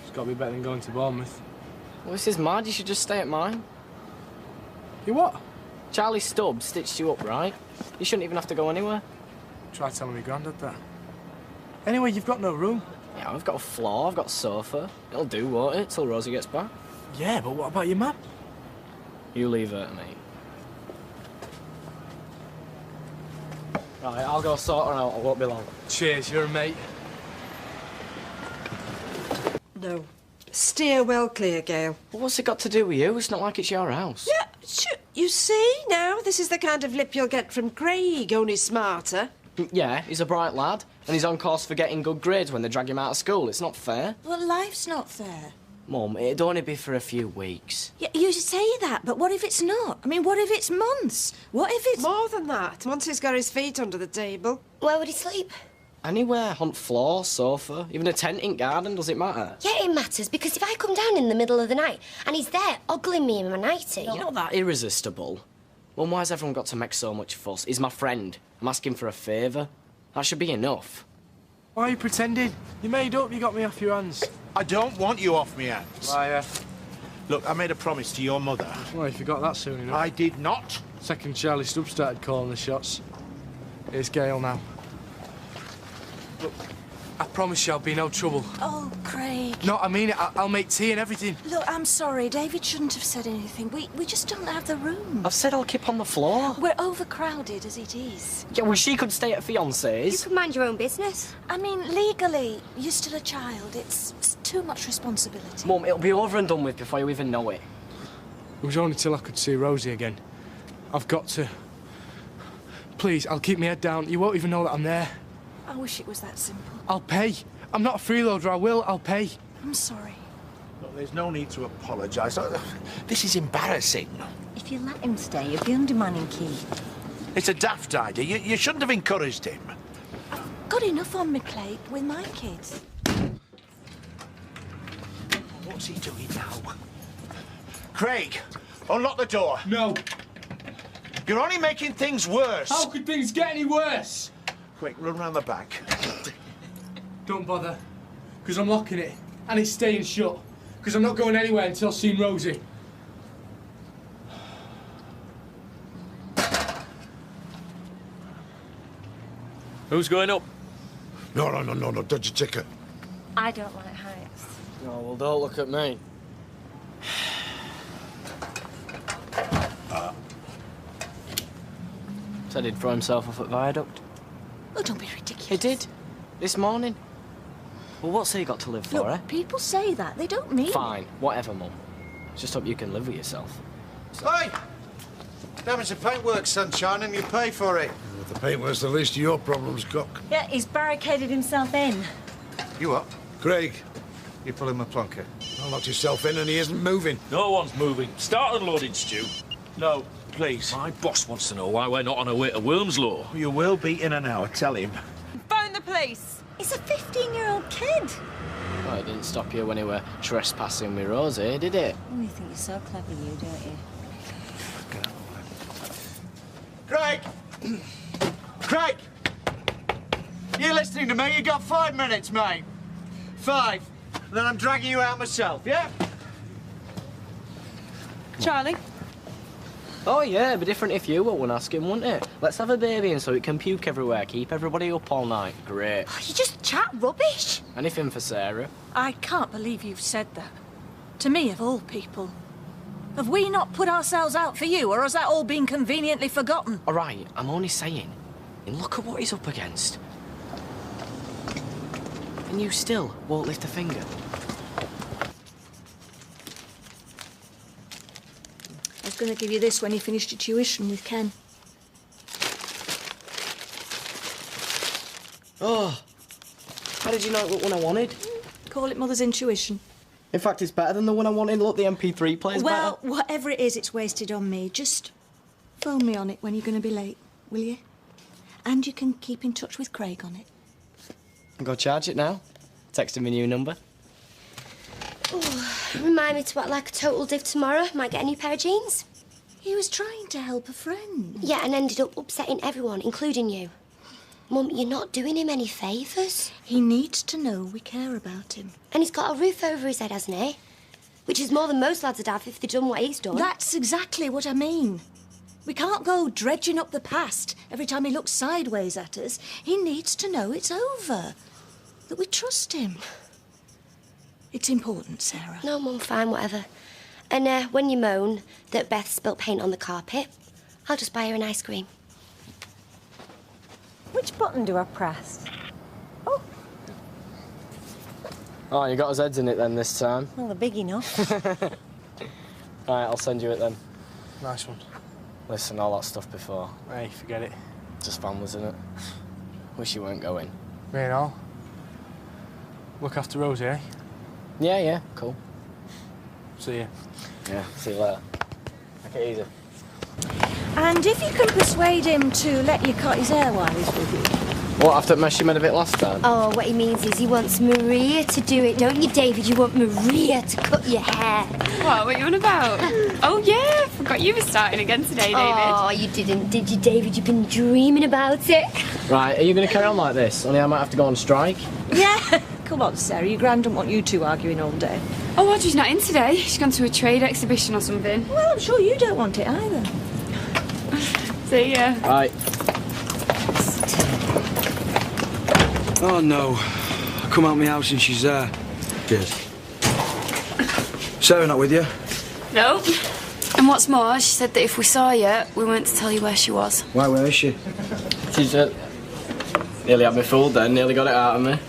It's got to be better than going to Bournemouth. Well, this is mad. You should just stay at mine. You what? Charlie Stubbs stitched you up, right? You shouldn't even have to go anywhere. Try telling me Grandad that. Anyway, you've got no room. Yeah, I've got a floor, I've got a sofa. It'll do, won't it, till Rosie gets back? Yeah, but what about your mum? You leave her to me. Right, I'll go sort her out. I won't be long. Cheers, you're a mate. No. Steer well clear, Gail. Well, what's it got to do with you? It's not like it's your house. Yeah, you see now? This is the kind of lip you'll get from Craig, only smarter. Yeah, he's a bright lad, and he's on course for getting good grades when they drag him out of school. It's not fair. Well, life's not fair. Mum, it'd only be for a few weeks. Yeah, you say that, but what if it's not? I mean, what if it's months? What if it's... More than that. Once he's got his feet under the table. Where would he sleep? Anywhere. On floor, sofa, even a tent in garden, does it matter? Yeah, it matters, because if I come down in the middle of the night and he's there ogling me in my nightie... You're not that irresistible. Mum, why's everyone got to make so much fuss? He's my friend. I'm asking for a favour. That should be enough. Why are you pretending? You made up, you got me off your hands. I don't want you off me hands. Liar. Look, I made a promise to your mother. Well, you forgot that soon enough. I did not. Second Charlie Stubbs started calling the shots. Here's Gail now. Look, I promise you I'll be no trouble. Oh, Craig. No, I mean it. I'll make tea and everything. Look, I'm sorry. David shouldn't have said anything. We just don't have the room. I've said I'll keep on the floor. We're overcrowded as it is. Yeah, well, she could stay at fiancé's. You can mind your own business. I mean, legally, you're still a child. It's too much responsibility. Mum, it'll be over and done with before you even know it. It was only till I could see Rosie again. I've got to. Please, I'll keep my head down. You won't even know that I'm there. I wish it was that simple. I'll pay. I'm not a freeloader. I'll pay. I'm sorry. Look, there's no need to apologise. This is embarrassing. If you let him stay, you'll be undermining Keith. It's a daft idea. You shouldn't have encouraged him. Got enough on my plate with my kids. What's he doing now? Craig, unlock the door. No. You're only making things worse. How could things get any worse? Quick, run round the back. Don't bother, because I'm locking it, and it's staying shut, because I'm not going anywhere until I've seen Rosie. Who's going up? No, dodgy ticket. I don't like heights. Oh, well, don't look at me. Said he'd throw himself off at Viaduct. Oh, don't be ridiculous. He did. This morning. Well, what's he got to live for, eh? People say that. They don't mean Fine. Whatever, Mum. Just hope you can live with yourself. Hey! Damage the paintwork, sunshine, and you pay for it. If the paintwork's the least of your problems, Cock. Yeah, he's barricaded himself in. You what? Craig, You're pulling my plunker. I locked yourself in and he isn't moving. No one's moving. Start unloading, Stu. No, please. My boss wants to know why we're not on our way to Wormslaw. You will be in an hour, tell him. Phone the police. He's a 15-year-old kid. Well, it didn't stop you when you were trespassing with Rosie, did it? Oh, you think you're so clever, you, don't you? Craig! Craig! You listening to me? You got 5 minutes, mate. 5. And then I'm dragging you out myself, yeah? Charlie? Oh, yeah, it'd be different if you were one asking, wouldn't it? Let's have a baby in so it can puke everywhere, keep everybody up all night. Great. Oh, you just chat rubbish. Anything for Sarah. I can't believe you've said that. To me, of all people. Have we not put ourselves out for you, or has that all been conveniently forgotten? All right, I'm only saying. And look at what he's up against. And you still won't lift a finger. I was going to give you this when you finished your tuition with Ken. Oh, how did you know it was one I wanted? Call it Mother's intuition. In fact, it's better than the one I wanted. Look, the MP3 plays Well, better. whatever it is, it's wasted on me. Just phone me on it when you're going to be late, will you? And you can keep in touch with Craig on it. Go charge it now. Text him a new number. Oh, remind me to act like a total div tomorrow. Might get a new pair of jeans. He was trying to help a friend. Yeah, and ended up upsetting everyone, including you. Mum, you're not doing him any favours. He needs to know we care about him. And he's got a roof over his head, hasn't he? Which is more than most lads would have if they'd done what he's done. That's exactly what I mean. We can't go dredging up the past every time he looks sideways at us. He needs to know it's over. That we trust him. It's important, Sarah. No, Mum, fine, whatever. And when you moan that Beth spilt paint on the carpet, I'll just buy her an ice cream. Which button do I press? Oh, you got his heads in it then this time. Well, they're big enough. All right, I'll send you it then. Nice one. Listen, all that stuff before. Hey, forget it. Just fun, wasn't it? Wish you weren't going. Me and all. Look after Rosie, eh? Yeah, cool. See ya. Yeah, see you later. Take it easy. And if you can persuade him to let you cut his hair while he's with you. What, after that mess you made of it last time? Oh, what he means is he wants Maria to do it, don't you, David? You want Maria to cut your hair. What are you on about? Oh, yeah, forgot you were starting again today, David. Oh, you didn't, did you, David? You've been dreaming about it. Right, are you going to carry on like this? Only I might have to go on strike. Yeah. Come on, Sarah. Your gran don't want you two arguing all day. Oh, Audrey's not in today. She's gone to a trade exhibition or something. Well, I'm sure you don't want it either. See ya. Right. Oh, no. come out my house and she's there. Cheers. Sarah not with you? No. And what's more, she said that if we saw you, we weren't to tell you where she was. Why, where is she? She's nearly had me fooled then, nearly got it out of me.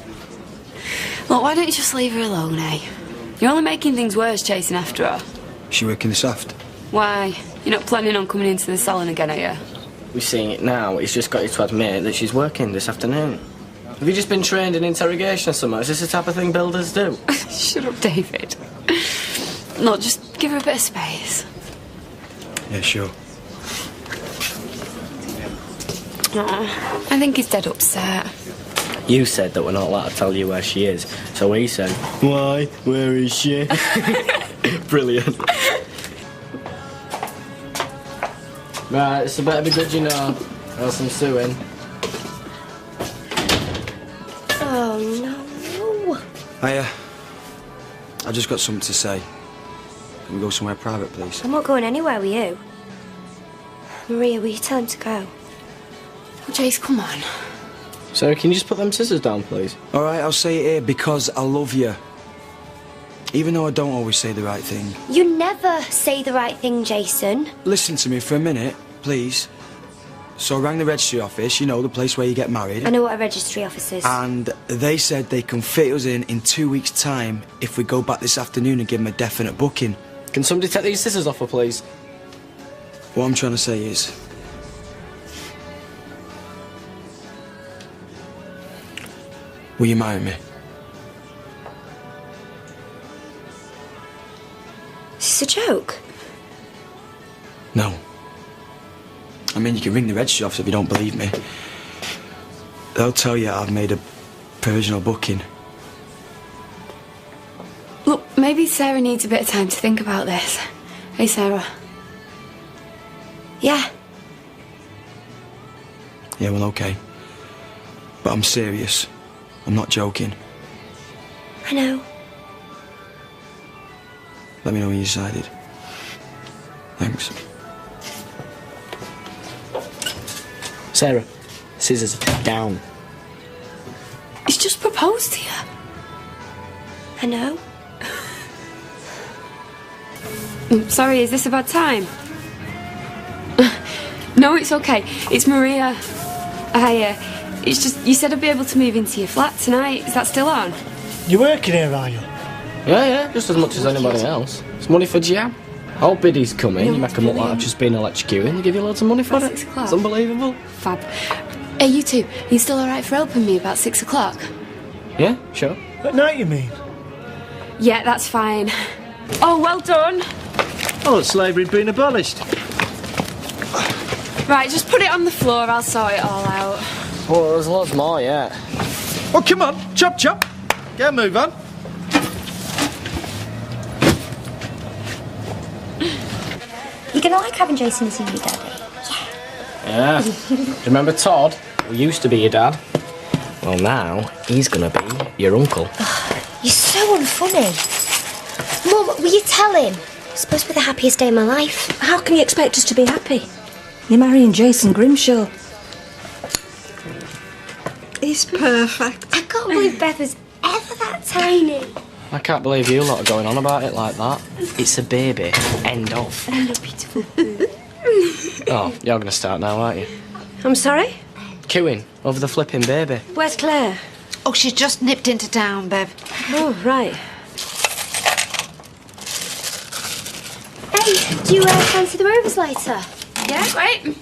Look, why don't you just leave her alone, eh? You're only making things worse chasing after her. Is she working this aft? Why? You're not planning on coming into the salon again, are you? We're seeing it now. He's just got you to admit that she's working this afternoon. Have you just been trained in interrogation or something? Is this the type of thing builders do? Shut up, David. Look, just give her a bit of space. Yeah, sure. I think he's dead upset. You said that we're not allowed to tell you where she is. So he said, why? Where is she? Brilliant. Right, so better be good, you know, or else I'm suing. Oh, no. I just got something to say. Can we go somewhere private, please? I'm not going anywhere with you. Maria, will you tell him to go? Oh, Jace, come on. Sarah, can you just put them scissors down, please? All right, I'll say it here because I love you. Even though I don't always say the right thing. You never say the right thing, Jason. Listen to me for a minute, please. So I rang the registry office, you know, the place where you get married. I know what a registry office is. And they said they can fit us in 2 weeks' time if we go back this afternoon and give them a definite booking. Can somebody take these scissors off her, please? What I'm trying to say is... will you marry me? Is this a joke? No. I mean, you can ring the registry office if you don't believe me. They'll tell you I've made a provisional booking. Look, maybe Sarah needs a bit of time to think about this. Hey, Sarah. Yeah. Yeah, well, okay. But I'm serious. I'm not joking. I know. Let me know when you decided. Thanks. Sarah, scissors down. He's just proposed to you. I know. Sorry, is this a bad time? No, it's okay. It's Maria. It's just, you said I'd be able to move into your flat tonight. Is that still on? You working here, are you? Yeah, just as much as anybody else. It's money for jam. All biddies come in, you make them look like I've just been electrocuted, they give you loads of money for it. 6 o'clock. It's unbelievable. Fab. Hey, you two, are you still alright for helping me about 6 o'clock? Yeah, sure. At night, you mean? Yeah, that's fine. Oh, well done. Oh, slavery'd been abolished. Right, just put it on the floor, I'll sort it all out. Well, there's lots more, yeah. Oh, come on, chop, chop. Get a move on. You're gonna like having Jason as your new daddy. Yeah. Do you remember Todd, who used to be your dad? Well, now, he's gonna be your uncle. You're so unfunny. Mum, will you tell him? It's supposed to be the happiest day of my life. How can you expect us to be happy? You're marrying Jason Grimshaw. He's perfect. I can't believe Beth was ever that tiny. I can't believe you lot are going on about it like that. It's a baby. End of. And you're beautiful. Oh, you're gonna start now, aren't you? I'm sorry? Queuing over the flipping baby. Where's Claire? Oh, she's just nipped into town, Bev. Oh, right. Hey, do you fancy the Rovers later? Yeah, great.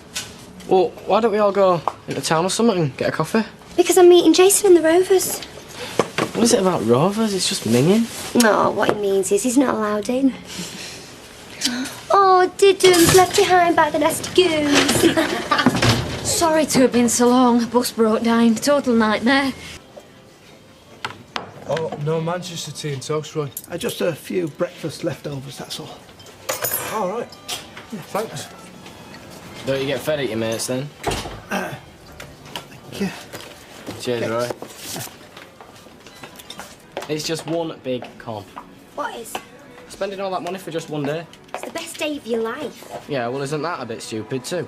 Well, why don't we all go into town or something and get a coffee? Because I'm meeting Jason and the Rovers. What is it about Rovers? It's just minging. No, what he means is he's not allowed in. Oh, Diddums left behind by the nest of goons. Sorry to have been so long. Bus broke down. Total nightmare. Oh, no Manchester tea and toast, Roy. Just a few breakfast leftovers, that's all. All right. Yeah, thanks. Don't you get fed at your mates then? Thank you. Cheers, Roy. It's just one big con. What is? Spending all that money for just one day. It's the best day of your life. Yeah, well, isn't that a bit stupid too?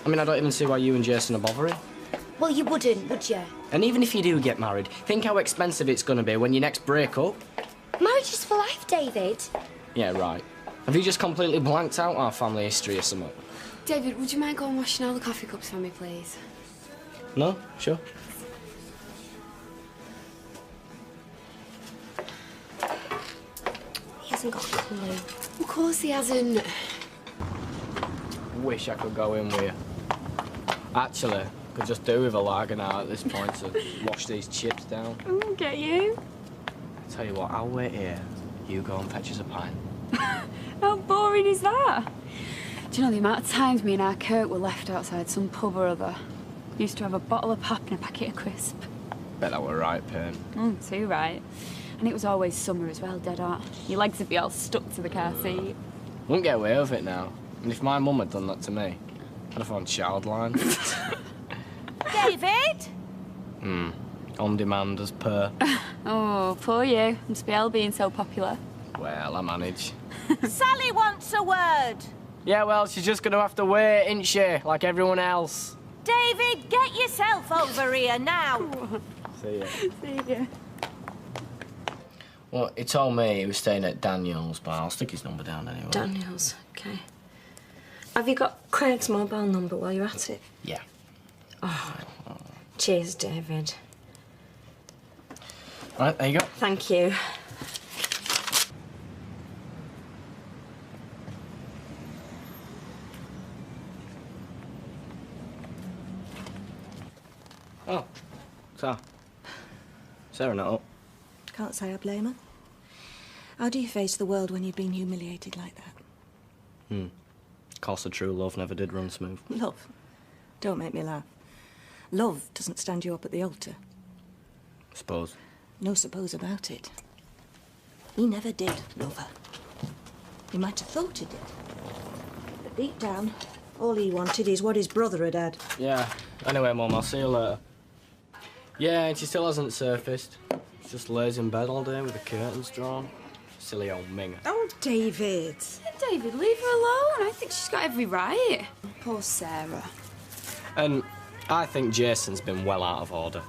I mean, I don't even see why you and Jason are bothering. Well, you wouldn't, would you? And even if you do get married, think how expensive it's going to be when you next break up. Marriage is for life, David. Yeah, right. Have you just completely blanked out our family history or something? David, would you mind going washing all the coffee cups for me, please? No? Sure. He hasn't got a clue. Of course he hasn't. Wish I could go in with you. Actually, could just do with a lager now at this point to wash these chips down. Oh, get you. Tell you what, I'll wait here. You go and fetch us a pint. How boring is that? Do you know the amount of times me and our Kurt were left outside some pub or other? We used to have a bottle of pop and a packet of crisp. Bet that were right, Pern. Too right. And it was always summer as well, dead hot. Your legs would be all stuck to the car seat. Wouldn't get away with it now. And if my mum had done that to me, I'd have found child line. David? On demand as per. Oh, poor you. Must be hell being so popular. Well, I manage. Sally wants a word. Yeah, well, she's just going to have to wait, ain't she? Like everyone else. David, get yourself over here now. See ya. See ya. Well, he told me he was staying at Daniel's, but I'll stick his number down anyway. Daniel's, OK. Have you got Craig's mobile number while you're at it? Yeah. Oh, cheers, David. Right, there you go. Thank you. Oh, so, Sarah not up? Can't say I blame her. How do you face the world when you've been humiliated like that? Course of true love never did run smooth. Love? Don't make me laugh. Love doesn't stand you up at the altar. Suppose. No suppose about it. He never did love her. He might have thought he did. But deep down, all he wanted is what his brother had had. Yeah. Anyway, Mum, I'll see you later. Yeah, and she still hasn't surfaced. She just lays in bed all day with the curtains drawn. Silly old Ming. Oh, David. David, leave her alone. I think she's got every right. Poor Sarah. And I think Jason's been well out of order.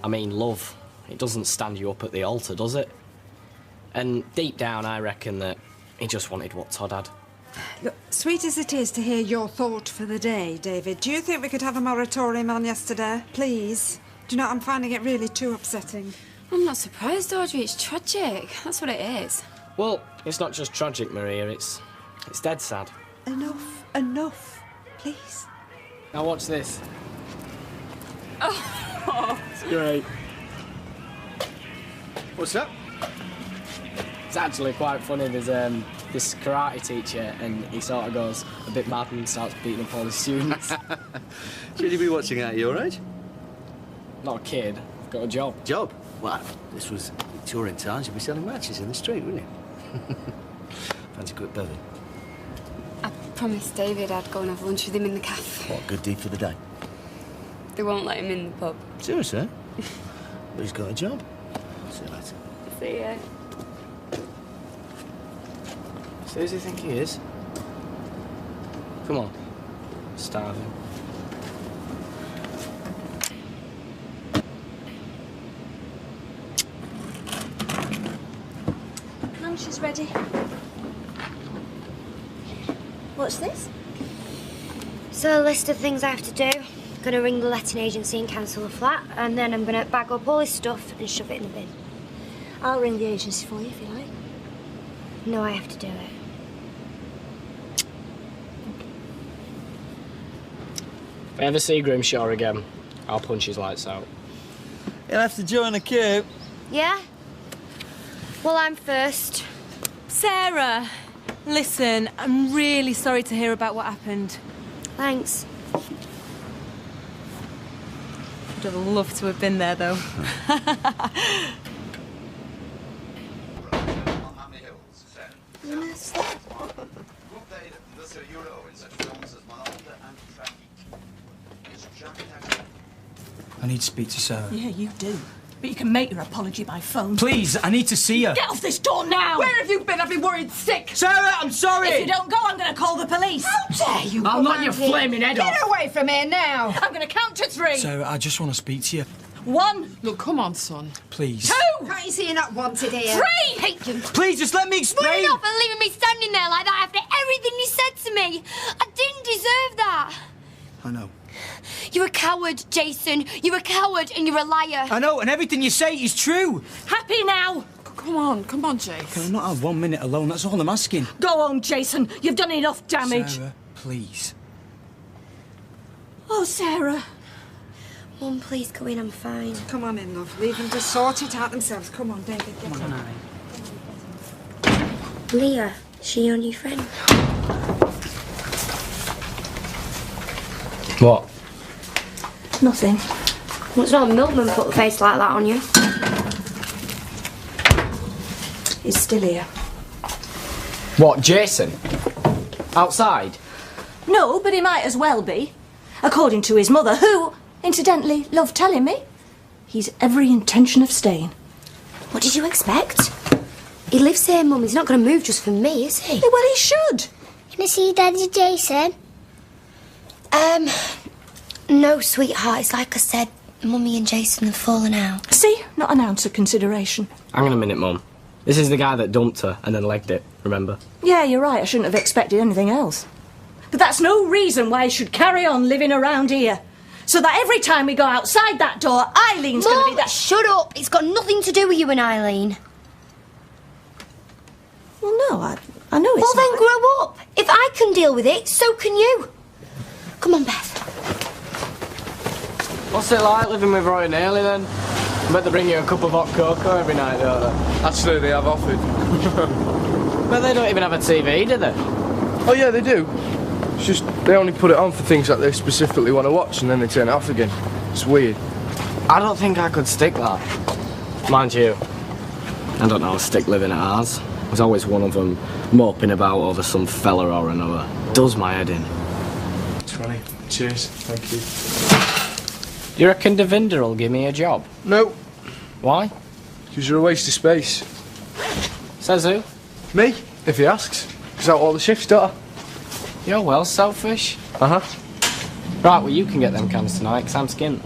I mean, love, it doesn't stand you up at the altar, does it? And deep down, I reckon that he just wanted what Todd had. Look, sweet as it is to hear your thought for the day, David, do you think we could have a moratorium on yesterday? Please? Do you know, I'm finding it really too upsetting. I'm not surprised, Audrey. It's tragic. That's what it is. Well, it's not just tragic, Maria. It's dead sad. Enough. Enough. Please. Now watch this. Oh. It's great. What's that? It's actually quite funny. There's this karate teacher, and he sort of goes a bit mad and starts beating up all his students. Should you be watching out at your age? Not a kid. I've got a job. Job? Well, this was touring times. You'd be selling matches in the street, wouldn't you? Fancy a quick bevy? I promised David I'd go and have lunch with him in the cafe. What, good deed for the day? They won't let him in the pub. Seriously? But he's got a job. See you later. See ya. So who does he think he is? Come on. Starving. Lunch is ready. What's this? So a list of things I have to do. Gonna ring the letting agency and cancel the flat, and then I'm gonna bag up all his stuff and shove it in the bin. I'll ring the agency for you if you like. No, I have to do it. If I ever see Grimshaw again, I'll punch his lights out. You'll have to join the queue. Yeah? Well, I'm first. Sarah, listen, I'm really sorry to hear about what happened. Thanks. Would have loved to have been there, though. I need to speak to Sarah. Yeah, you do. But you can make your apology by phone. Please, I need to see her. Get off this door now! Where have you been? I've been worried sick. Sarah, I'm sorry! If you don't go, I'm going to call the police. How dare you? I'll knock your flaming head off. Get away from here now. I'm going to count to 3. Sarah, I just want to speak to you. 1. Look, come on, son. Please. 2. Can't you see you're not wanted here? 3. Hate you. Please, just let me explain. Running off and leaving me standing there like that after everything you said to me. I didn't deserve that. I know. You're a coward, Jason. You're a coward and you're a liar. I know, and everything you say is true. Happy now? Come on, Jason. Can I not have 1 minute alone? That's all I'm asking. Go on, Jason. You've done enough damage. Sarah, please. Oh, Sarah. Mum, please go in. I'm fine. Come on in, love. Leave them to sort it out themselves. Come on, David, get on. Leah, she your new friend? What? Nothing. What's not Milkman put a face like that on you? He's still here. What, Jason? Outside? No, but he might as well be. According to his mother, who, incidentally, loved telling me, he's every intention of staying. What did you expect? He lives here, Mum. He's not going to move just for me, is he? Well, he should. Can I see Daddy Jason? No, sweetheart. It's like I said, Mummy and Jason have fallen out. See? Not an ounce of consideration. Hang on a minute, Mum. This is the guy that dumped her and then legged it, remember? Yeah, you're right. I shouldn't have expected anything else. But that's no reason why he should carry on living around here. So that every time we go outside that door, Eileen's going to be that... Shut up. It's got nothing to do with you and Eileen. Well, no, I know it's Well, then grow up. If I can deal with it, so can you. Come on, Beth. What's it like living with Roy and Haley, then? I bet they bring you a cup of hot cocoa every night, don't they? Actually, they have offered. But they don't even have a TV, do they? Oh, yeah, they do. It's just they only put it on for things that they specifically want to watch and then they turn it off again. It's weird. I don't think I could stick that. Mind you, I don't know how stick living at ours. There's always one of them moping about over some fella or another. Does my head in. 20. Cheers. Thank you. Do you reckon Devinder will give me a job? No. Why? Because you're a waste of space. Says who? Me, if he asks. Because out all the shifts, don't I? You're well selfish. Uh-huh. Right, well, you can get them cans tonight, 'cause I'm skint.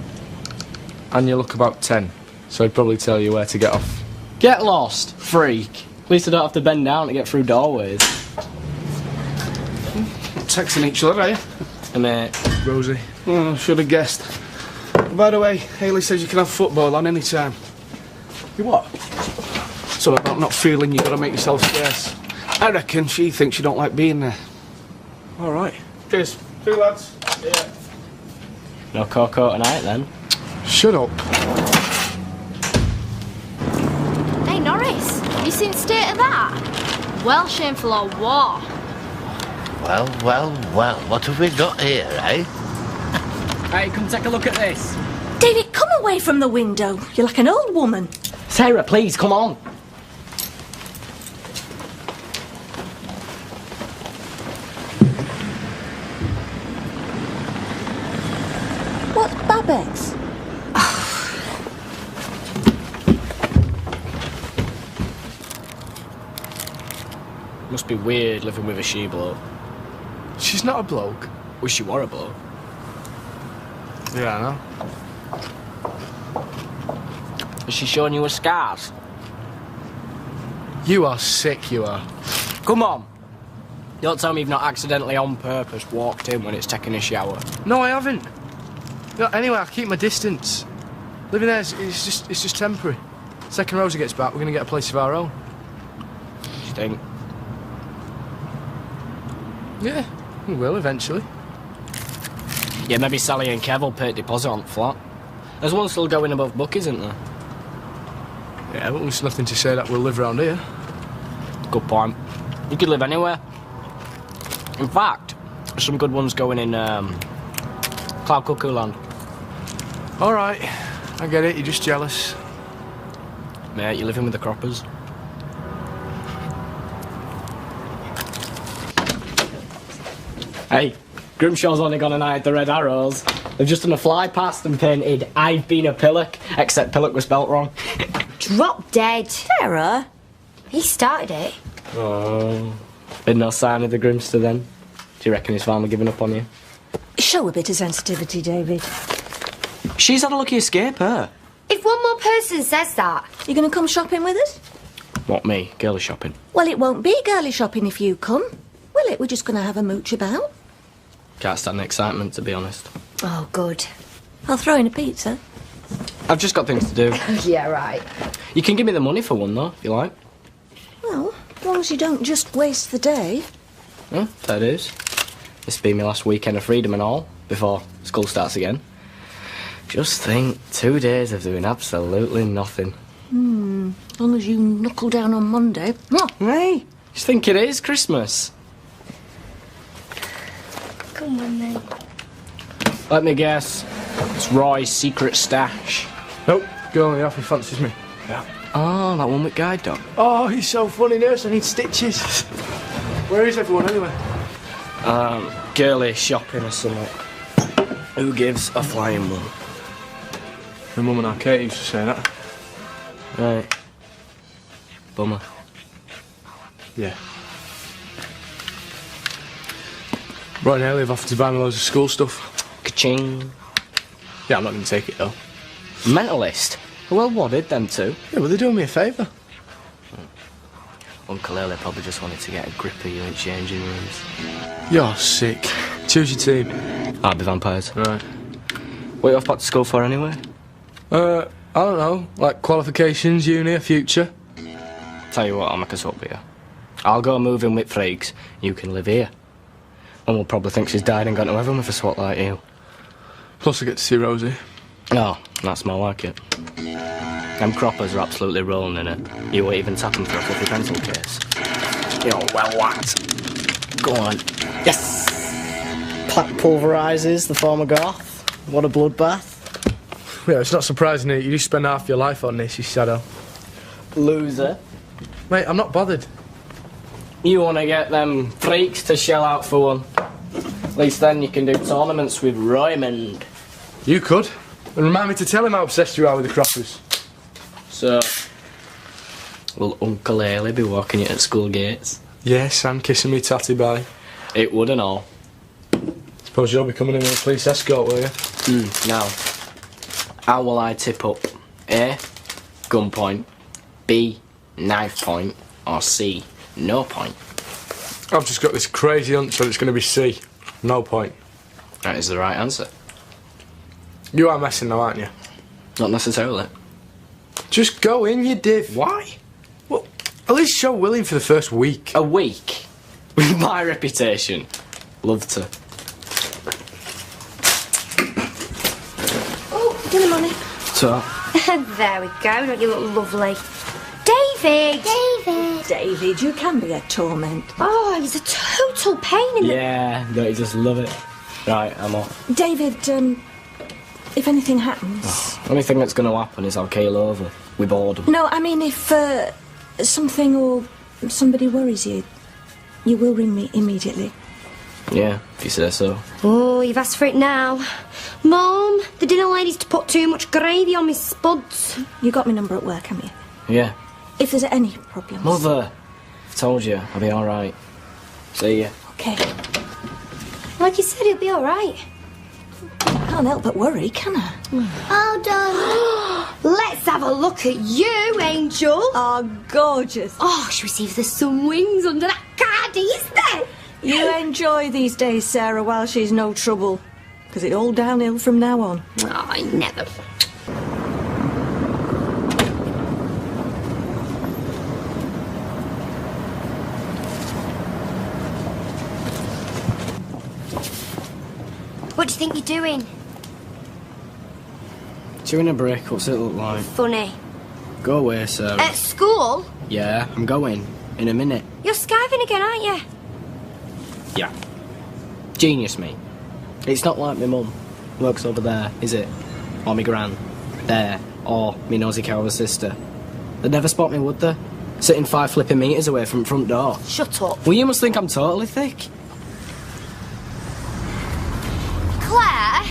And you look about 10, so I'd probably tell you where to get off. Get lost, freak. At least I don't have to bend down to get through doorways. Texting each other, are you? And mate. Rosie. Oh, should have guessed. By the way, Haley says you can have football on any time. You what? Something about not feeling you've got to make yourself scarce. I reckon she thinks you don't like being there. All right. Cheers. See you, lads. Yeah. No cocoa tonight, then? Shut up. Hey, Norris, have you seen the state of that? Well, shameful or what? Well, what have we got here, eh? Hey, come take a look at this. David, come away from the window. You're like an old woman. Sarah, please, come on. What's Babette's? Must be weird living with a she-bloke. She's not a bloke. Wish you were a bloke. Yeah, I know. Is she showing you her scars? You are sick, you are. Come on. Don't tell me you've not accidentally on purpose walked in when it's taking a shower. No, I haven't. No, anyway, I'll keep my distance. Living there is it's just temporary. Second Rosa gets back, we're going to get a place of our own. Do you think? Yeah, we will eventually. Yeah, maybe Sally and Kev will pay a deposit on the flat. There's one still going above Buck, isn't there? Yeah, but there's nothing to say that we'll live around here. Good point. You could live anywhere. In fact, there's some good ones going in Cloud Cuckoo Land. All right, I get it, you're just jealous. Mate, you're living with the croppers. Hey, Grimshaw's only gone and eyed the red arrows. They've just done a fly past and painted, "I've been a pillock," except pillock was spelt wrong. Drop dead. Sarah? He started it. Oh. Been no sign of the Grimster then? Do you reckon he's finally given up on you? Show a bit of sensitivity, David. She's had a lucky escape, her. If one more person says that... You going to come shopping with us? What, me? Girly shopping? Well, it won't be girly shopping if you come, will it? We're just going to have a mooch about. Can't stand the excitement, to be honest. Oh, good. I'll throw in a pizza. I've just got things to do. Yeah, right. You can give me the money for one, though, if you like. Well, as long as you don't just waste the day. Yeah, fair dues. This'll be my last weekend of freedom and all, before school starts again. Just think, 2 days of doing absolutely nothing. As long as you knuckle down on Monday. Oh, Hey, just think it is Christmas. Come on, then. Let me guess. It's Roy's secret stash. Nope, girl in the office fancies me. Yeah. Oh, that one with guide dog. Oh, he's so funny, nurse. I need stitches. Where is everyone anyway? Girly shopping or something. Who gives a flying one? My mum and our Kate used to say that. Right. Bummer. Yeah. Roy and Haley have offered to buy me loads of school stuff. Ka-ching. Yeah, I'm not going to take it, though. Mentalist? Well, what did them two? Yeah, well, they're doing me a favour. Uncle Haley probably just wanted to get a grip of you in changing rooms. You're sick. Choose your team. I'll be vampires. Right. What are you off back to school for anyway? I don't know. Like qualifications, uni, future. Tell you what, I'll make us up here. I'll go move in with freaks. You can live here. And we'll probably think she's died and gone to heaven with a swat like you. Plus I get to see Rosie. Oh, that's more like it. Them croppers are absolutely rolling in it. You won't even tap them for a fluffy pencil case. You're well whacked. Go on. Yes! Platt pulverises the former goth. What a bloodbath. Yeah, it's not surprising that you just spend half your life on this, you shadow. Loser. Mate, I'm not bothered. You want to get them freaks to shell out for one. At least then you can do tournaments with Raymond. You could. And remind me to tell him how obsessed you are with the croppers. So, will Uncle Haley be walking you at school gates? Yes, and kissing me tatty bye. It would and all. Suppose you'll be coming in with a police escort, will you? Now, how will I tip up? A, gunpoint. B, knife point. Or C, no point. I've just got this crazy hunch that it's going to be C. No point. That is the right answer. You are messing now, aren't you? Not necessarily. Just go in, you div. Why? Well, at least show willing for the first week. A week? With my reputation? Love to. Oh, dinner money. So? There we go. Don't you look lovely? David! David, you can be a torment. Oh, he's a total pain in the... Yeah, don't you just love it? Right, I'm off. David, if anything happens... Only thing that's going to happen is I'll keel over with boredom. No, I mean, if something or somebody worries you, you will ring me immediately. Yeah, if you say so. Oh, you've asked for it now. Mum, the dinner lady's to put too much gravy on my spuds. You got my number at work, haven't you? Yeah. If there's any problems... Mother, I've told you, I'll be alright. See ya. Okay. Like you said, he'll be all right. Can't help but worry, can I? Hold on. Let's have a look at you, Angel. Oh, gorgeous. Oh, should we see if there's some wings under that card, is there? You enjoy these days, Sarah, while she's no trouble. Because it's all downhill from now on. Oh, I never... What do you think you're doing? Chewing a brick, what's it look like? Funny. Go away, Sarah. At school? Yeah, I'm going. In a minute. You're skiving again, aren't you? Yeah. Genius, mate. It's not like my mum. Works over there, is it? Or me gran. There. Or me nosy cow sister. They'd never spot me, would they? Sitting 5 flipping metres away from the front door. Shut up. Well, you must think I'm totally thick. Claire?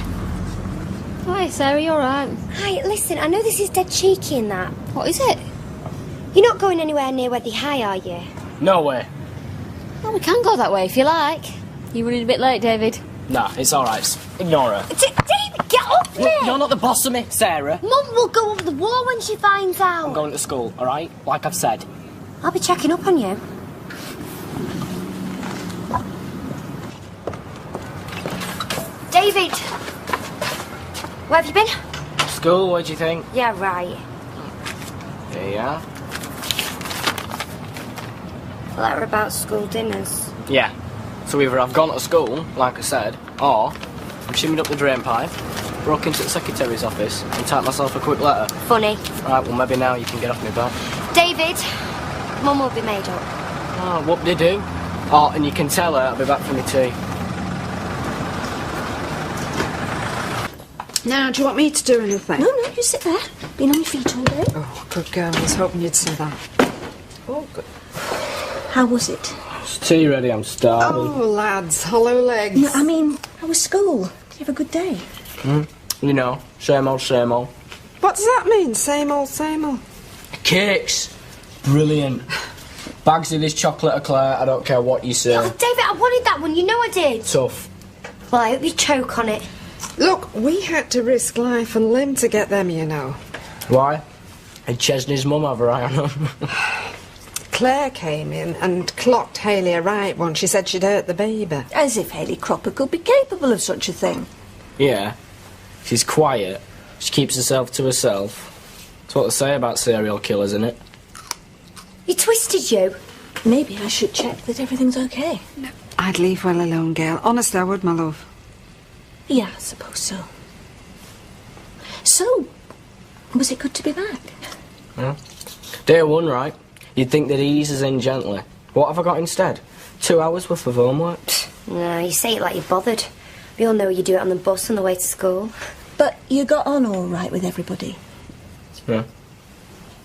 Hi, Sarah, you alright? Hi, listen, I know this is dead cheeky and that. What is it? You're not going anywhere near Weathy High, are you? No way. Well, we can go that way if you like. You're running a bit late, David. Nah, it's alright. Ignore her. David! Get off me! You're not the boss of me, Sarah. Mum will go over the wall when she finds out. I'm going to school, all right? Like I've said. I'll be checking up on you. David! Where have you been? School, what do you think? Yeah, right. There you are. A letter about school dinners. Yeah. So either I've gone to school, like I said, or I've shimmied up the drain pipe, broke into the secretary's office and typed myself a quick letter. Funny. Right, well maybe now you can get off me back. David, Mum will be made up. Oh, what did you do? Oh, and you can tell her I'll be back for my tea. Now, do you want me to do anything? No, you sit there. Been on your feet all day. Oh, good girl. I was hoping you'd say that. Oh, good. How was it? Is tea ready? I'm starving. Oh, lads, hollow legs. No, I mean, how was school? Did you have a good day? You know, same old, same old. What does that mean? Same old, same old? Cakes. Brilliant. Bags of this chocolate eclair, I don't care what you say. Oh, David, I wanted that one. You know I did. Tough. Well, I hope you choke on it. Look, we had to risk life and limb to get them, you know. Why? Had Chesney's mum have her eye on them? Claire came in and clocked Hayley a right one. She said she'd hurt the baby. As if Hayley Cropper could be capable of such a thing. Yeah. She's quiet. She keeps herself to herself. That's what they say about serial killers, isn't it? You twisted you. Maybe I should check that everything's okay. No. I'd leave well alone, Gail. Honest, I would, my love. Yeah, I suppose so. So, was it good to be back? Yeah. Day one, right? You'd think they'd ease us in gently. What have I got instead? 2 hours worth of homework? No, you say it like you're bothered. We all know you do it on the bus on the way to school. But you got on all right with everybody? Yeah.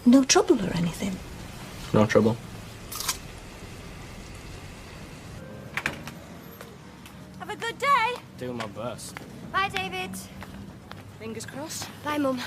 No trouble or anything? No trouble. Have a good day. Doing my best. Bye, David. Fingers crossed. Bye, Mum.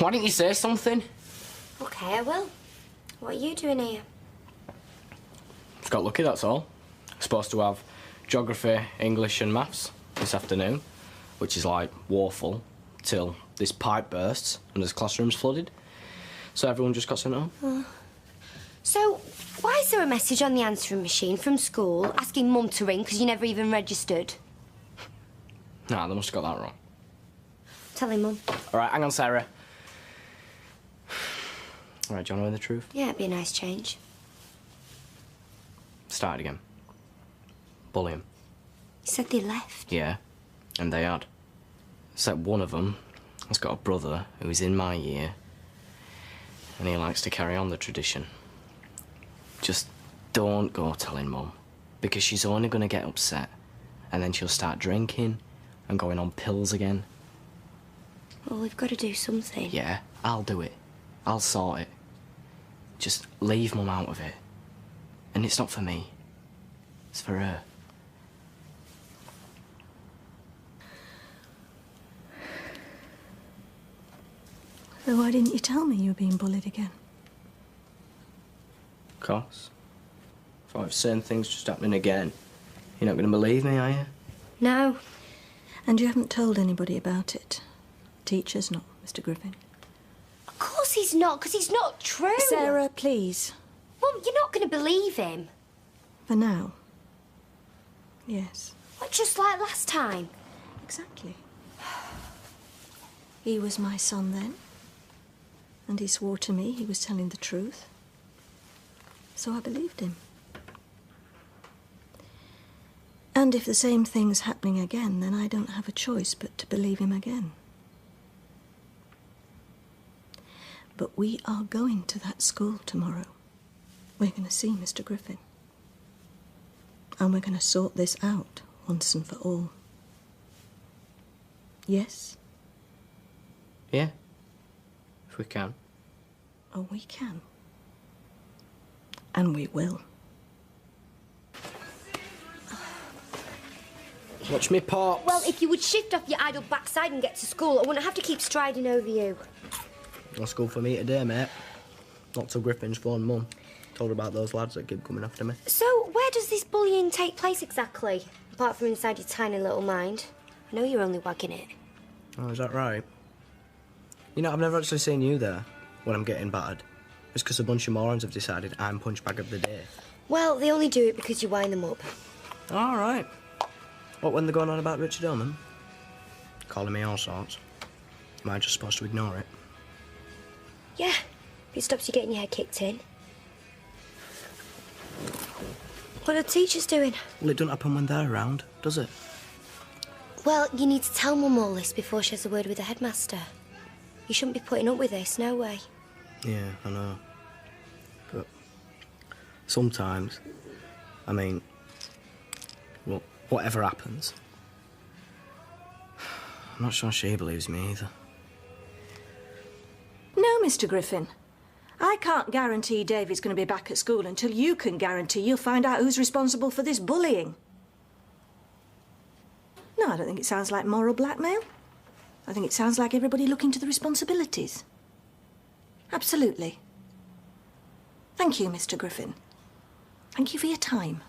Why didn't you say something? Okay, I will. What are you doing here? Just got lucky, that's all. Supposed to have geography, English and maths this afternoon, which is like woeful, till this pipe bursts and there's classrooms flooded. So everyone just got sent home. So, why is there a message on the answering machine from school asking Mum to ring because you never even registered? Nah, they must have got that wrong. Tell him, Mum. All right, hang on, Sarah. All right, do you want to know the truth? Yeah, it'd be a nice change. Start again. Bully him. You said they left. Yeah, and they had. Except one of them has got a brother who is in my year, and he likes to carry on the tradition. Just don't go telling Mum, because she's only going to get upset, and then she'll start drinking and going on pills again. Well, we've got to do something. Yeah, I'll do it. I'll sort it. Just leave Mum out of it. And it's not for me. It's for her. So why didn't you tell me you were being bullied again? Of course. If I've seen things just happening again, you're not going to believe me, are you? No. And you haven't told anybody about it? Teachers, not Mr. Griffin? Of course he's not, because he's not true. Sarah, please. Mum, you're not going to believe him. For now. Yes. What, just like last time? Exactly. He was my son then, and he swore to me he was telling the truth. So I believed him. And if the same thing's happening again, then I don't have a choice but to believe him again. But we are going to that school tomorrow. We're going to see Mr. Griffin. And we're going to sort this out once and for all. Yes? Yeah. If we can. Oh, we can. And we will. Watch me pop. Well, if you would shift off your idle backside and get to school, I wouldn't have to keep striding over you. No school for me today, mate. Not till Griffin's phoned Mum. Told her about those lads that keep coming after me. So, where does this bullying take place exactly? Apart from inside your tiny little mind. I know you're only wagging it. Oh, is that right? You know, I've never actually seen you there when I'm getting battered. It's because a bunch of morons have decided I'm punch bag of the day. Well, they only do it because you wind them up. All right. What, when they're going on about Richard Hillman? Calling me all sorts. Am I just supposed to ignore it? Yeah, if it stops you getting your head kicked in. What are the teachers doing? Well, it doesn't happen when they're around, does it? Well, you need to tell Mum all this before she has a word with the headmaster. You shouldn't be putting up with this, no way. Yeah, I know. But sometimes, I mean, well, whatever happens, I'm not sure she believes me either. No, Mr. Griffin. I can't guarantee David's going to be back at school until you can guarantee you'll find out who's responsible for this bullying. No, I don't think it sounds like moral blackmail. I think it sounds like everybody looking to the responsibilities. Absolutely. Thank you, Mr. Griffin. Thank you for your time.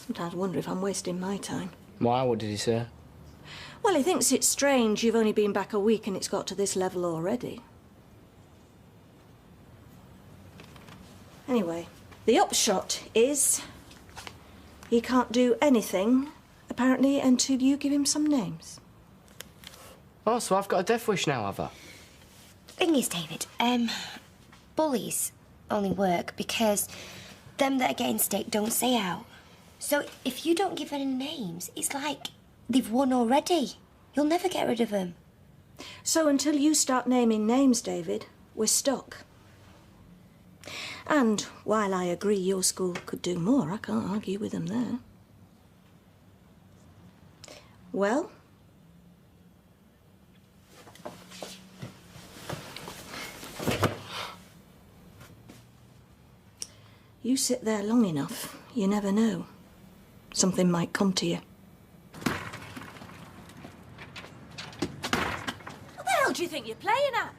Sometimes I wonder if I'm wasting my time. Why? What did he say? Well, he thinks it's strange you've only been back a week and it's got to this level already. Anyway, the upshot is he can't do anything, apparently, until you give him some names. Oh, so I've got a death wish now, have I? Thing is, David, bullies only work because them that are getting stick don't say out. So if you don't give any names, it's like they've won already. You'll never get rid of them. So until you start naming names, David, we're stuck. And while I agree your school could do more, I can't argue with them there. Well? You sit there long enough, you never know. Something might come to you. What the hell do you think you're playing at?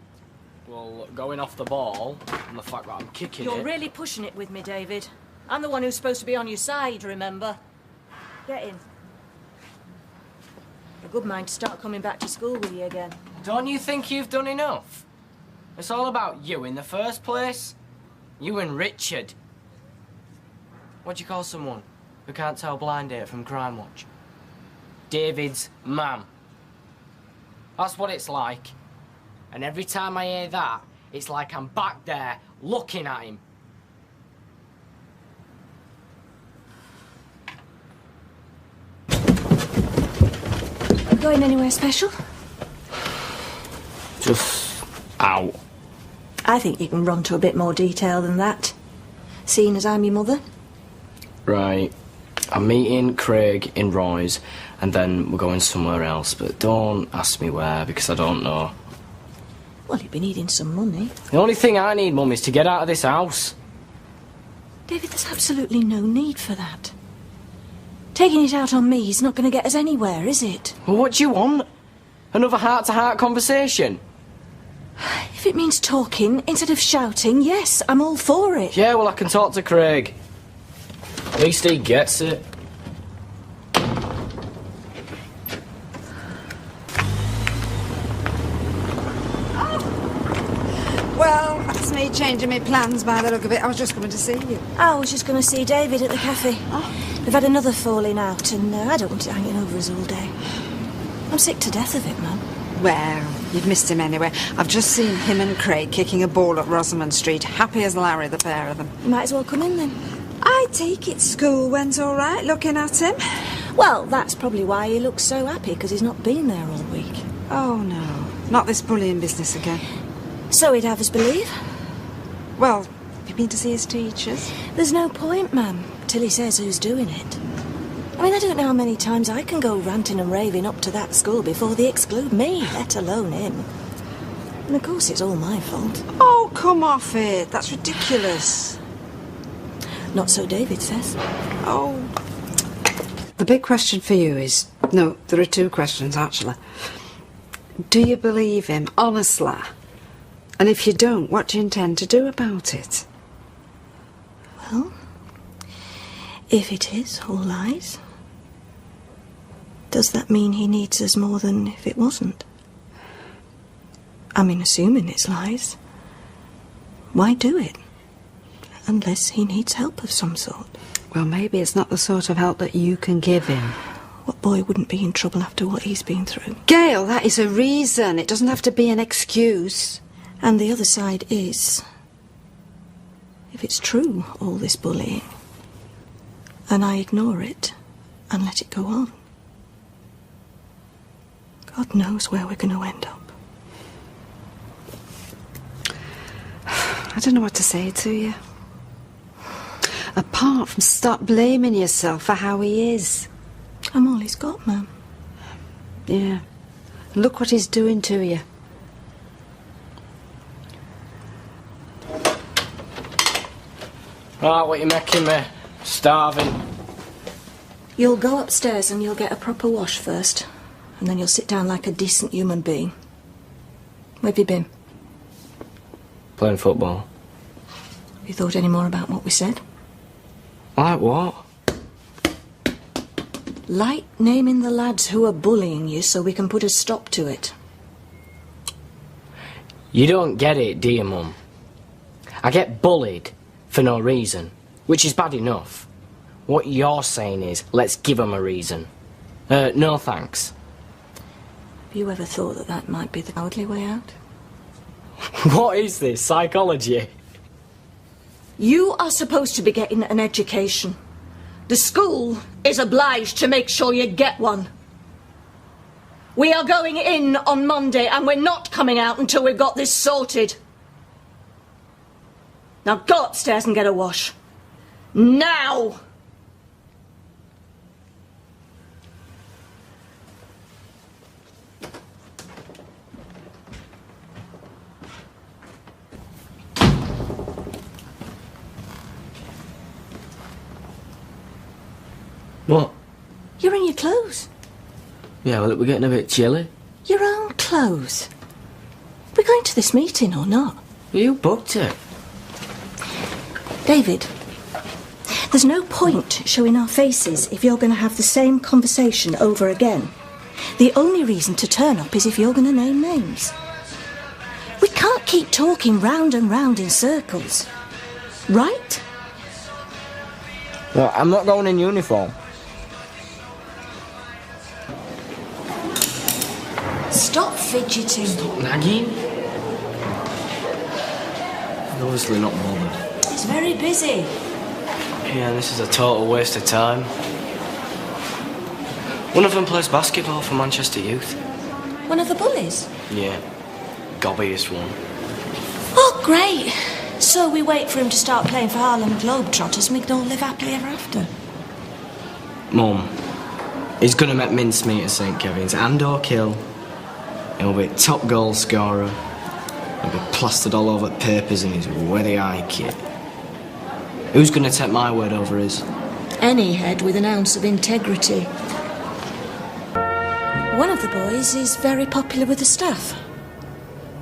Well, going off the ball and the fact that I'm kicking You're it... really pushing it with me, David. I'm the one who's supposed to be on your side, remember? Get in. A good mind to start coming back to school with you again. Don't you think you've done enough? It's all about you in the first place. You and Richard. What do you call someone who can't tell blind date from Crime Watch? David's mum. That's what it's like. And every time I hear that, it's like I'm back there looking at him. Going anywhere special? Just out. I think you can run to a bit more detail than that, seeing as I'm your mother. Right. I'm meeting Craig in Roy's, and then we're going somewhere else, but don't ask me where, because I don't know. Well, you've been needing some money. The only thing I need, Mum, is to get out of this house. David, there's absolutely no need for that. Taking it out on me is not going to get us anywhere, is it? Well, what do you want? Another heart-to-heart conversation? If it means talking instead of shouting, yes, I'm all for it. Yeah, well, I can talk to Craig. At least he gets it. Well, that's me changing my plans by the look of it. I was just coming to see you. I was just going to see David at the cafe. We've had another falling out, and I don't want it hanging over us all day. I'm sick to death of it, Mum. Well, you've missed him anyway. I've just seen him and Craig kicking a ball up Rosamond Street. Happy as Larry, the pair of them. You might as well come in, then. I take it school went all right, looking at him. Well, that's probably why he looks so happy, because he's not been there all week. Oh, no. Not this bullying business again. So he'd have us believe. Well, have you been to see his teachers? There's no point, Ma'am, till he says who's doing it. I mean, I don't know how many times I can go ranting and raving up to that school before they exclude me, let alone him. And of course it's all my fault. Oh, come off it. That's ridiculous. Not so David says. Oh. The big question for you is... No, there are two questions, actually. Do you believe him, honestly? And if you don't, what do you intend to do about it? Well, if it is all lies, does that mean he needs us more than if it wasn't? I mean, assuming it's lies, why do it? Unless he needs help of some sort. Well, maybe it's not the sort of help that you can give him. What boy wouldn't be in trouble after what he's been through? Gail, that is a reason. It doesn't have to be an excuse. And the other side is, if it's true, all this bullying, and I ignore it and let it go on, God knows where we're going to end up. I don't know what to say to you. Apart from stop blaming yourself for how he is. I'm all he's got, Mum. Yeah. Look what he's doing to you. Right, what you making me? Starving. You'll go upstairs and you'll get a proper wash first, and then you'll sit down like a decent human being. Where have you been? Playing football. Have you thought any more about what we said? Like what? Like naming the lads who are bullying you so we can put a stop to it. You don't get it, do you, Mum? I get bullied for no reason, which is bad enough. What you're saying is, let's give them a reason. No thanks. Have you ever thought that that might be the cowardly way out? What is this, psychology? You are supposed to be getting an education. The school is obliged to make sure you get one. We are going in on Monday and we're not coming out until we've got this sorted. Now go upstairs and get a wash. Now! What? You're in your clothes. Yeah, well, we're getting a bit chilly. Your own clothes. We're going to this meeting or not? You booked it. David, there's no point showing our faces if you're going to have the same conversation over again. The only reason to turn up is if you're going to name names. We can't keep talking round and round in circles. Right? Well, I'm not going in uniform. Stop fidgeting. Stop nagging. I'm obviously not bothered. It's very busy. Yeah, this is a total waste of time. One of them plays basketball for Manchester Youth. One of the bullies? Yeah, gobbiest one. Oh, great. So we wait for him to start playing for Harlem Globetrotters and we can all live happily ever after. Mum, he's gonna make mincemeat at St Kevin's and or kill. He'll be top goal scorer. He'll be plastered all over papers in his weddy eye kit. Who's gonna take my word over his? Any head with an ounce of integrity. One of the boys is very popular with the staff,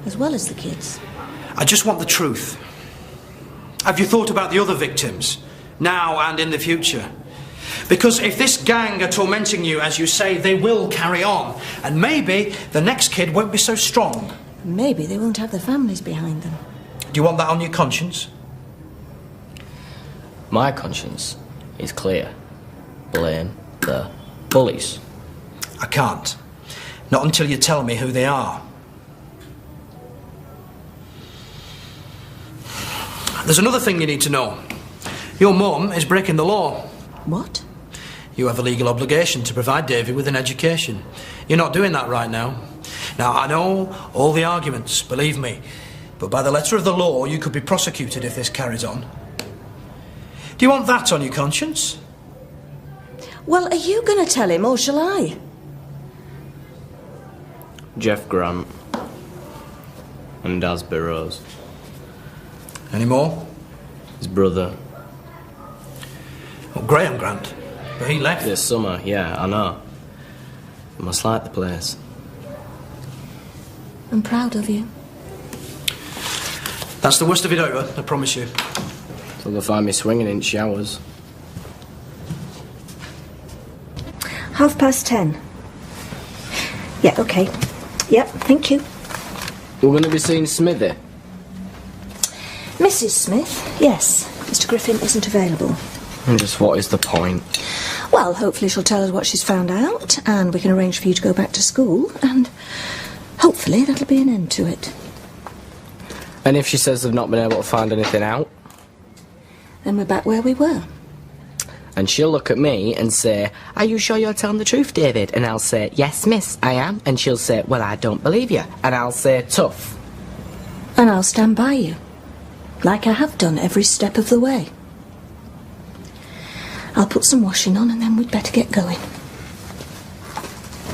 as well as the kids. I just want the truth. Have you thought about the other victims, now and in the future? Because if this gang are tormenting you, as you say, they will carry on. And maybe the next kid won't be so strong. Maybe they won't have their families behind them. Do you want that on your conscience? My conscience is clear. Blame the bullies. I can't. Not until you tell me who they are. There's another thing you need to know. Your mum is breaking the law. What? You have a legal obligation to provide David with an education. You're not doing that right now. Now, I know all the arguments, believe me, but by the letter of the law, you could be prosecuted if this carries on. Do you want that on your conscience? Well, are you going to tell him, or shall I? Jeff Grant. And Daz Burrows. Any more? His brother. Well, Graham Grant. But he left. This summer, yeah, I know. You must like the place. I'm proud of you. That's the worst of it over, I promise you. So they'll find me swinging in showers. 10:30. Yeah, okay. Yep, thank you. We're going to be seeing Smithy. Mrs. Smith, yes. Mr. Griffin isn't available. And just what is the point? Well, hopefully she'll tell us what she's found out, and we can arrange for you to go back to school, and hopefully that'll be an end to it. And if she says they've not been able to find anything out? Then we're back where we were. And she'll look at me and say, "Are you sure you're telling the truth, David?" And I'll say, "Yes, miss, I am." And she'll say, "Well, I don't believe you." And I'll say, "Tough." And I'll stand by you, like I have done every step of the way. I'll put some washing on and then we'd better get going.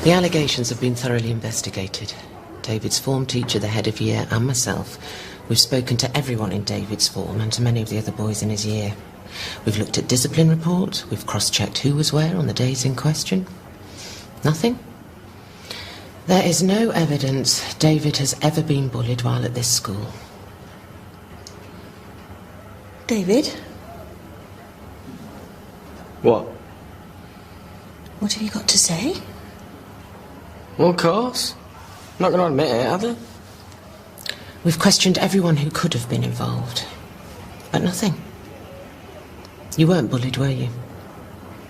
The allegations have been thoroughly investigated. David's form teacher, the head of year, and myself. We've spoken to everyone in David's form and to many of the other boys in his year. We've looked at discipline report, we've cross-checked who was where on the days in question. Nothing. There is no evidence David has ever been bullied while at this school. David? What? What have you got to say? Well, of course. I'm not going to admit it, are they? We've questioned everyone who could have been involved, but nothing. You weren't bullied, were you?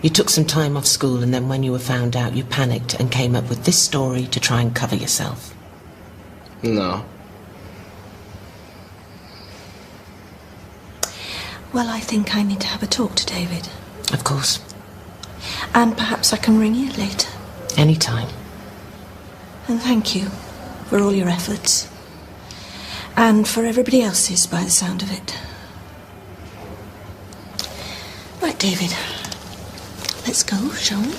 You took some time off school and then when you were found out, you panicked and came up with this story to try and cover yourself. No. Well, I think I need to have a talk to David. Of course. And perhaps I can ring you later. Anytime. And thank you for all your efforts. And for everybody else's, by the sound of it. Right, David. Let's go, shall we?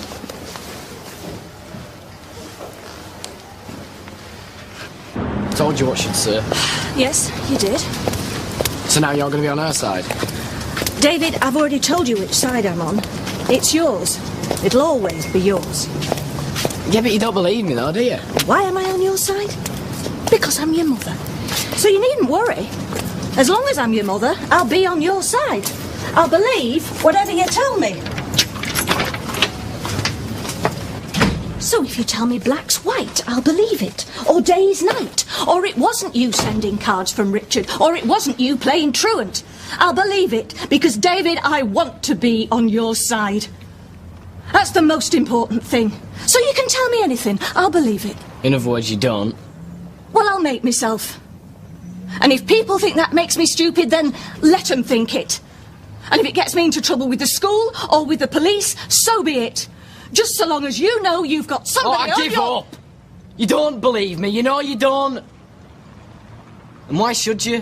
Told you what she'd say. Yes, you did. So now you're going to be on her side? David, I've already told you which side I'm on. It's yours. It'll always be yours. Yeah, but you don't believe me, though, do you? Why am I on your side? Because I'm your mother. So you needn't worry. As long as I'm your mother, I'll be on your side. I'll believe whatever you tell me. So if you tell me black's white, I'll believe it. Or day's night. Or it wasn't you sending cards from Richard. Or it wasn't you playing truant. I'll believe it. Because, David, I want to be on your side. That's the most important thing. So you can tell me anything. I'll believe it. In other words, you don't. Well, I'll make myself. And if people think that makes me stupid, then let them think it. And if it gets me into trouble with the school or with the police, so be it. Just so long as you know you've got somebody I give up! You don't believe me, you know you don't. And why should you?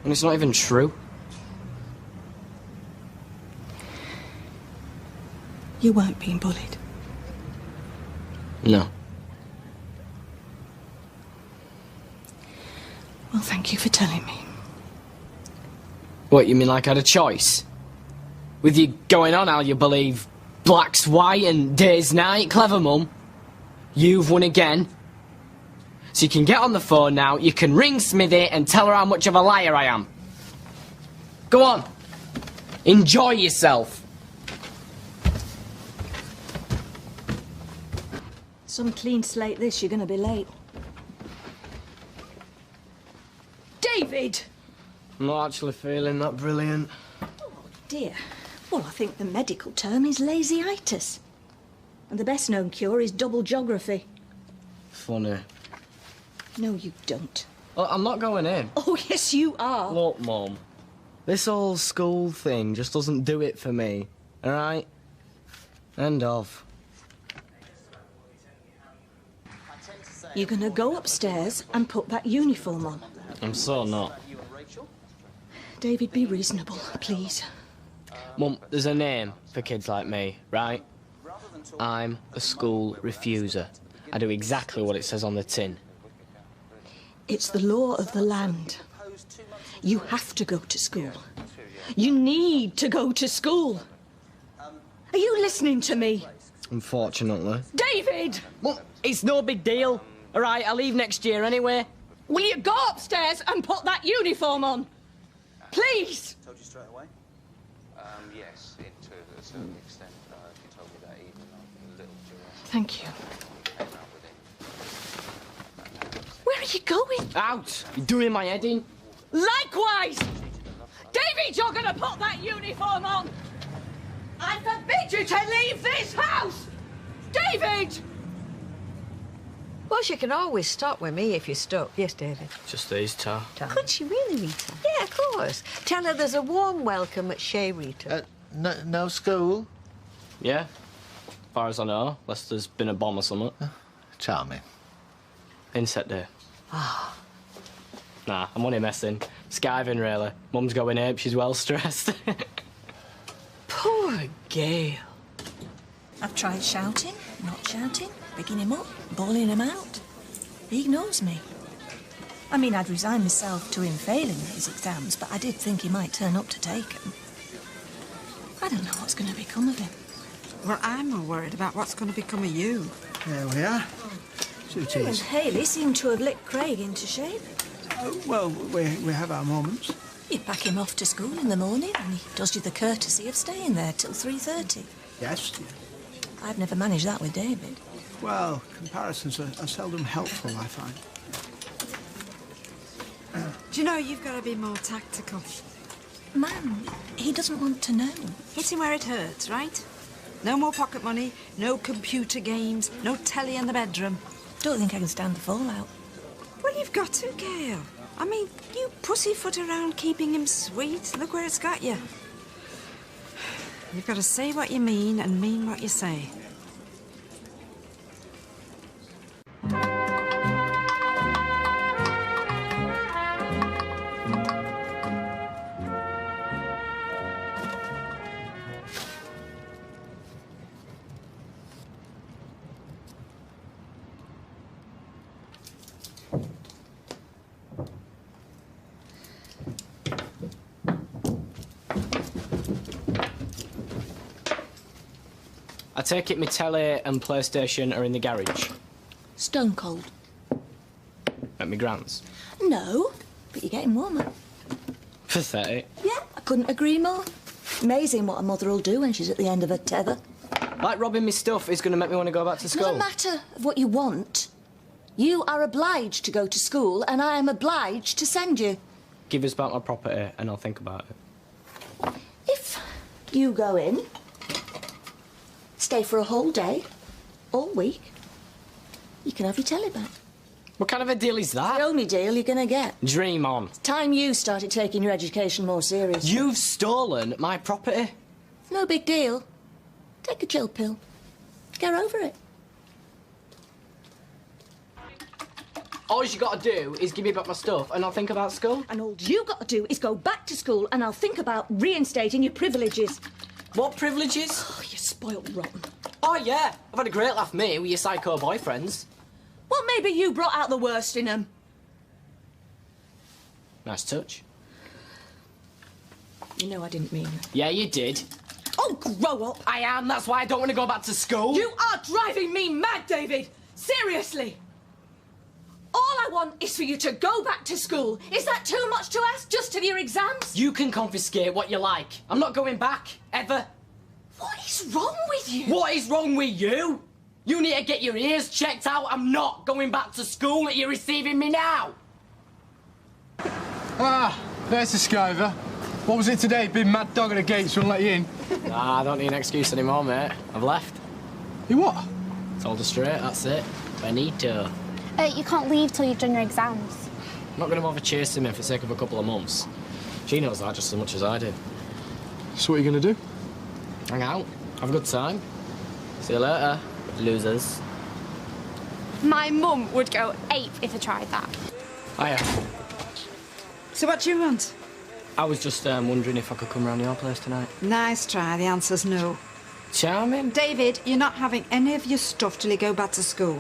And it's not even true. You weren't being bullied. No. Well, thank you for telling me. What, you mean like I had a choice? With you going on how you believe black's white and day's night? Clever, Mum. You've won again. So you can get on the phone now, you can ring Smithy and tell her how much of a liar I am. Go on. Enjoy yourself. Some clean slate this, you're going to be late. David! I'm not actually feeling that brilliant. Oh, dear. Well, I think the medical term is lazyitis. And the best known cure is double geography. Funny. No, you don't. Well, I'm not going in. Oh, yes, you are. Look, Mum. This whole school thing just doesn't do it for me. All right? End of. You're going to go upstairs and put that uniform on. I'm so not. David, be reasonable, please. Mum, there's a name for kids like me, right? I'm a school refuser. I do exactly what it says on the tin. It's the law of the land. You have to go to school. You need to go to school. Are you listening to me? Unfortunately. David! Well, it's no big deal. All right, I'll leave next year anyway. Will you go upstairs and put that uniform on? Please! Told you straight away? Yes, to a certain extent. You told me that even a little during. Thank you. Where are you going? Out! You're doing my head in. Likewise! David, you're going to put that uniform on! I forbid you to leave this house! David! Well, she can always stop with me if you're stuck. Yes, David. Just these two. Could she really, Rita? Yeah, of course. Tell her there's a warm welcome at Shea, Rita. No school? Yeah. As far as I know, unless there's been a bomb or something. Charming. Inset day. Nah, I'm only messing. Skiving, really. Mum's going ape, she's well stressed. Poor Gail. I've tried shouting, not shouting, bigging him up, bawling him out. He ignores me. I mean, I'd resigned myself to him failing his exams, but I did think he might turn up to take them. I don't know what's going to become of him. Well, I'm more worried about what's going to become of you. There we are. You and Hayley seem to have licked Craig into shape. Well, we have our moments. You pack him off to school in the morning and he does you the courtesy of staying there till 3:30. Yes. I've never managed that with David. Well, comparisons are seldom helpful, I find. Do you know, you've got to be more tactical. Ma'am, he doesn't want to know. Hit him where it hurts, right? No more pocket money, no computer games, no telly in the bedroom. Don't think I can stand the fallout. Well, you've got to, Gail. I mean, you pussyfoot around keeping him sweet. Look where it's got you. You've got to say what you mean and mean what you say. I take it my telly and PlayStation are in the garage. Stone cold. At my grand's. No, but you're getting warmer. Pathetic. Yeah, I couldn't agree more. Amazing what a mother will do when she's at the end of her tether. Like robbing me stuff is going to make me want to go back to school. It's not a matter of what you want. You are obliged to go to school, and I am obliged to send you. Give us back my property and I'll think about it. If you go in, stay for a whole day, all week, you can have your telly back. What kind of a deal is that? The only deal you're going to get. Dream on. It's time you started taking your education more seriously. You've stolen my property. No big deal. Take a chill pill. Get over it. All you got to do is give me back my stuff and I'll think about school. And all you got to do is go back to school and I'll think about reinstating your privileges. What privileges? Oh, you spoiled rotten. Oh, yeah. I've had a great laugh, me, with your psycho boyfriends. Well, maybe you brought out the worst in them. Nice touch. You know I didn't mean it. Yeah, you did. Oh, grow up. I am. That's why I don't want to go back to school. You are driving me mad, David. Seriously. All I want is for you to go back to school. Is that too much to ask, just to your exams? You can confiscate what you like. I'm not going back, ever. What is wrong with you? What is wrong with you? You need to get your ears checked out. I'm not going back to school. Are you receiving me now? Ah, there's the Skyver. What was it today? Been mad dog at the gates, wouldn't let you in? Nah, I don't need an excuse anymore, mate. I've left. You what? Told her straight, that's it. Benito. You can't leave till you've done your exams. I'm not going to bother chasing me for the sake of a couple of months. She knows that just as much as I do. So what are you going to do? Hang out. Have a good time. See you later, losers. My mum would go ape if I tried that. Hiya. So what do you want? I was just wondering if I could come round your place tonight. Nice try. The answer's no. Charming. David, you're not having any of your stuff till you go back to school.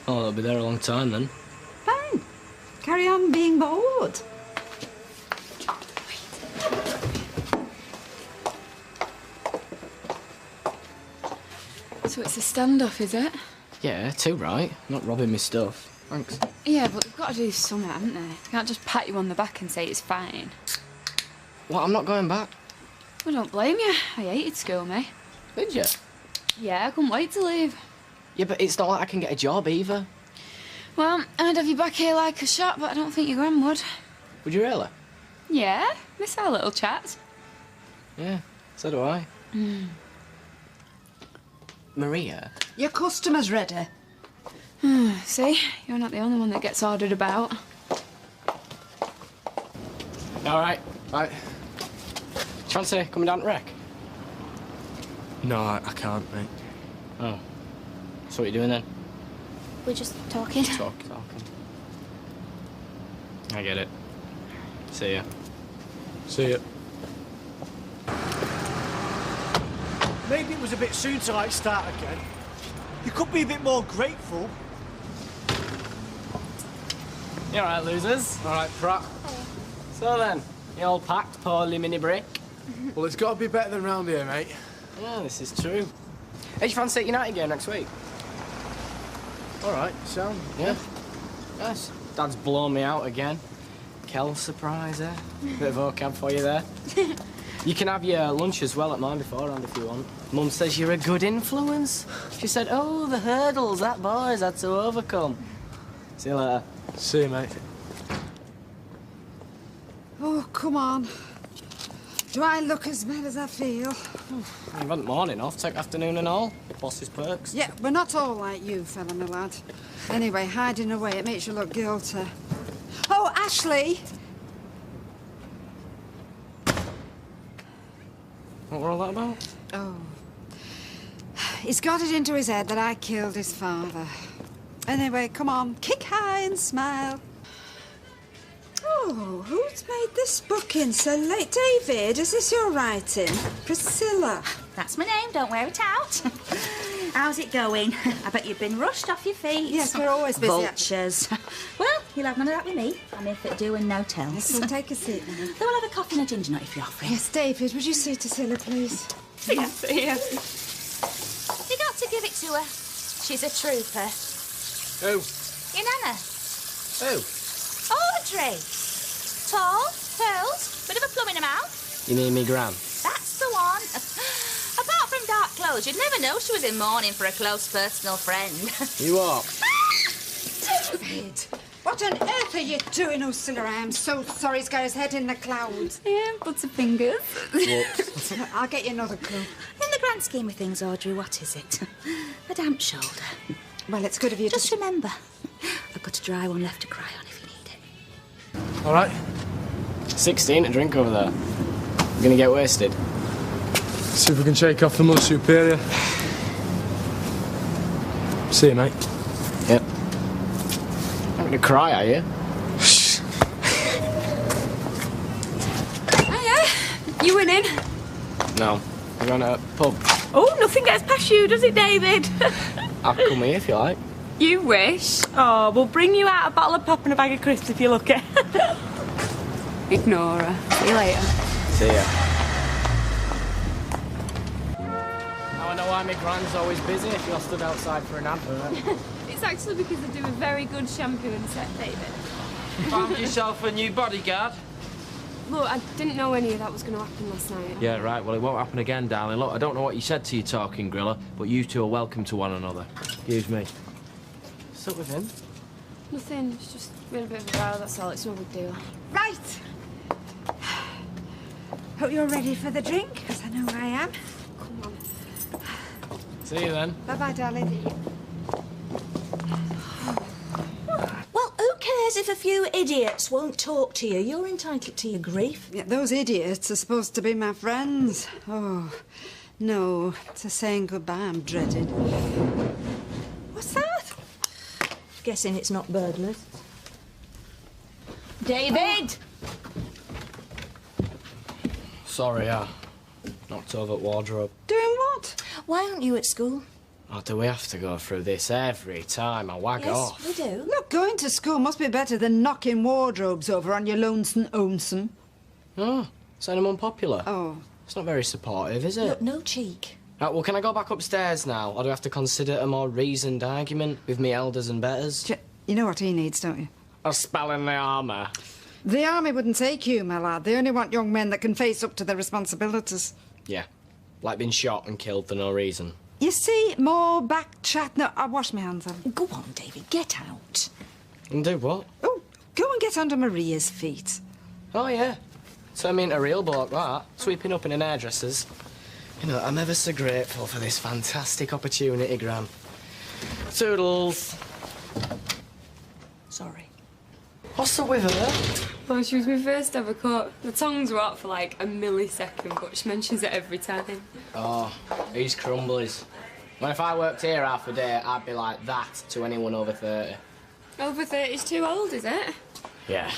Oh, they'll be there a long time then. Fine. Carry on being bored. So it's a standoff, is it? Yeah, too right. Not robbing me stuff. Thanks. Yeah, but they've got to do something, haven't they? They can't just pat you on the back and say it's fine. Well, I'm not going back. Well, don't blame you. I hated school, mate. Did you? Yeah, I couldn't wait to leave. Yeah, but it's not like I can get a job either. Well, I'd have you back here like a shot, but I don't think your gran would. Would you really? Yeah, miss our little chat. Yeah, so do I. Maria? Your customer's ready. See, you're not the only one that gets ordered about. All right. Right. Fancy coming down to Wreck? No, I can't, mate. Oh. So what are you doing then? We're just talking. Talking. I get it. See ya. See ya. Maybe it was a bit soon to like start again. You could be a bit more grateful. You all right, losers? All right, Pratt. So then, you all packed, poorly mini break? Well, it's got to be better than round here, mate. Yeah, this is true. Hey, you fancy United game next week? All right, sound. Yeah. Yes. Dad's blown me out again. Kel surprise, eh? Bit of vocab for you there. You can have your lunch as well at mine beforehand if you want. Mum says you're a good influence. She said, oh, the hurdles that boy's had to overcome. See you later. See you, mate. Oh, come on. Do I look as bad as I feel? You've had the morning off, take afternoon and all. Boss's perks. Yeah, we're not all like you, fella, my lad. Anyway, hiding away, it makes you look guilty. Oh, Ashley! What were all that about? Oh. He's got it into his head that I killed his father. Anyway, come on, kick high and smile. Oh, who's made this booking so late? David, is this your writing? Priscilla. That's my name, don't wear it out. How's it going? I bet you've been rushed off your feet. Yes, we're always busy. Vultures. Well, you'll have none of that with me. I'm here for do and no tells. Yes, we'll take a seat now. Then we'll have a coffee and a ginger nut if you're offering. Yes, David, would you see Priscilla, please? Yeah. You got to give it to her. She's a trooper. Who? Your nana. Who? Audrey. Tall, pearls, bit of a plum in her mouth. You need me, Gran? That's the one. Apart from dark clothes, you'd never know she was in mourning for a close personal friend. You are. David, what on earth are you doing, Ursula? I am so sorry he's got his head in the clouds. Yeah, butterfingers. Whoops. I'll get you another clue. In the grand scheme of things, Audrey, what is it? A damp shoulder. Well, it's good of you to... Just remember, I've got a dry one left to cry on if you need it. All right. 16 to drink over there. You're gonna get wasted. See if we can shake off the mother superior. See you, mate. Yep. Not gonna cry, are you? Hiya. You winning? No. We're going to a pub. Oh, nothing gets past you, does it, David? I'll come here if you like. You wish. Oh, we'll bring you out a bottle of pop and a bag of crisps if you're lucky. Ignore her. See you later. See ya. Now I know why my gran's always busy if you're stood outside for an advert. It's actually because they do a very good shampoo and set, David. Found yourself a new bodyguard? Look, I didn't know any of that was going to happen last night. Yeah, right. Well, it won't happen again, darling. Look, I don't know what you said to your talking griller, but you two are welcome to one another. Excuse me. What's up with him? Nothing, it's just been a bit of a row, that's all. It's no big deal. Right. Hope you're ready for the drink, because I know I am. Come on. See you then. Bye-bye, darling. Well, who cares if a few idiots won't talk to you? You're entitled to your grief. Yeah, those idiots are supposed to be my friends. Oh, no. To saying goodbye, I'm dreaded. What's that? Guessing it's not burglars. David! Sorry, I knocked over at wardrobe. Doing what? Why aren't you at school? Oh, do we have to go through this every time I wag off? we do. Look, going to school must be better than knocking wardrobes over on your lonesome onesome. Oh, saying I'm unpopular? Oh. It's not very supportive, is it? Look, no cheek. Right, well, can I go back upstairs now, or do I have to consider a more reasoned argument with me elders and betters? You know what he needs, don't you? A spell in the armour. The army wouldn't take you, my lad. They only want young men that can face up to their responsibilities. Yeah, like being shot and killed for no reason. You see, more back chat. No, I'll wash my hands on. Go on, David, get out. And do what? Oh, go and get under Maria's feet. Oh, yeah. Turn me into a real bloke, that. Sweeping up in an hairdresser's. You know, I'm ever so grateful for this fantastic opportunity, Gran. Toodles. Sorry. What's up with her? Well, she was my first ever cut. The tongues were out for like a millisecond, but she mentions it every time. Oh, these crumblies. Well, if I worked here half a day, I'd be like that to anyone over 30. Over 30's too old, is it? Yeah.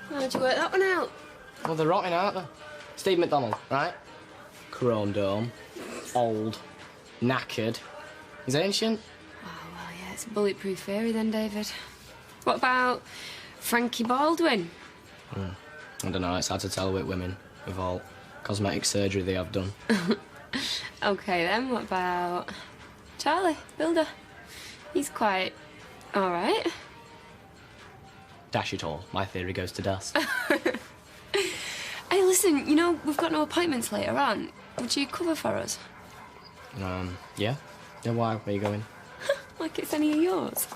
How'd you work that one out? Well, they're rotting, aren't they? Steve McDonald, right? Chrome dome. Old. Knackered. He's ancient. Oh, well, yeah, it's a bulletproof theory then, David. What about Frankie Baldwin? I don't know, it's hard to tell with women, with all cosmetic surgery they have done. OK, then, what about Charlie, Builder? He's quite all right. Dash it all, my theory goes to dust. Hey, listen, you know, we've got no appointments later on. Would you cover for us? Yeah? Yeah, why? Where are you going? Like it's any of yours.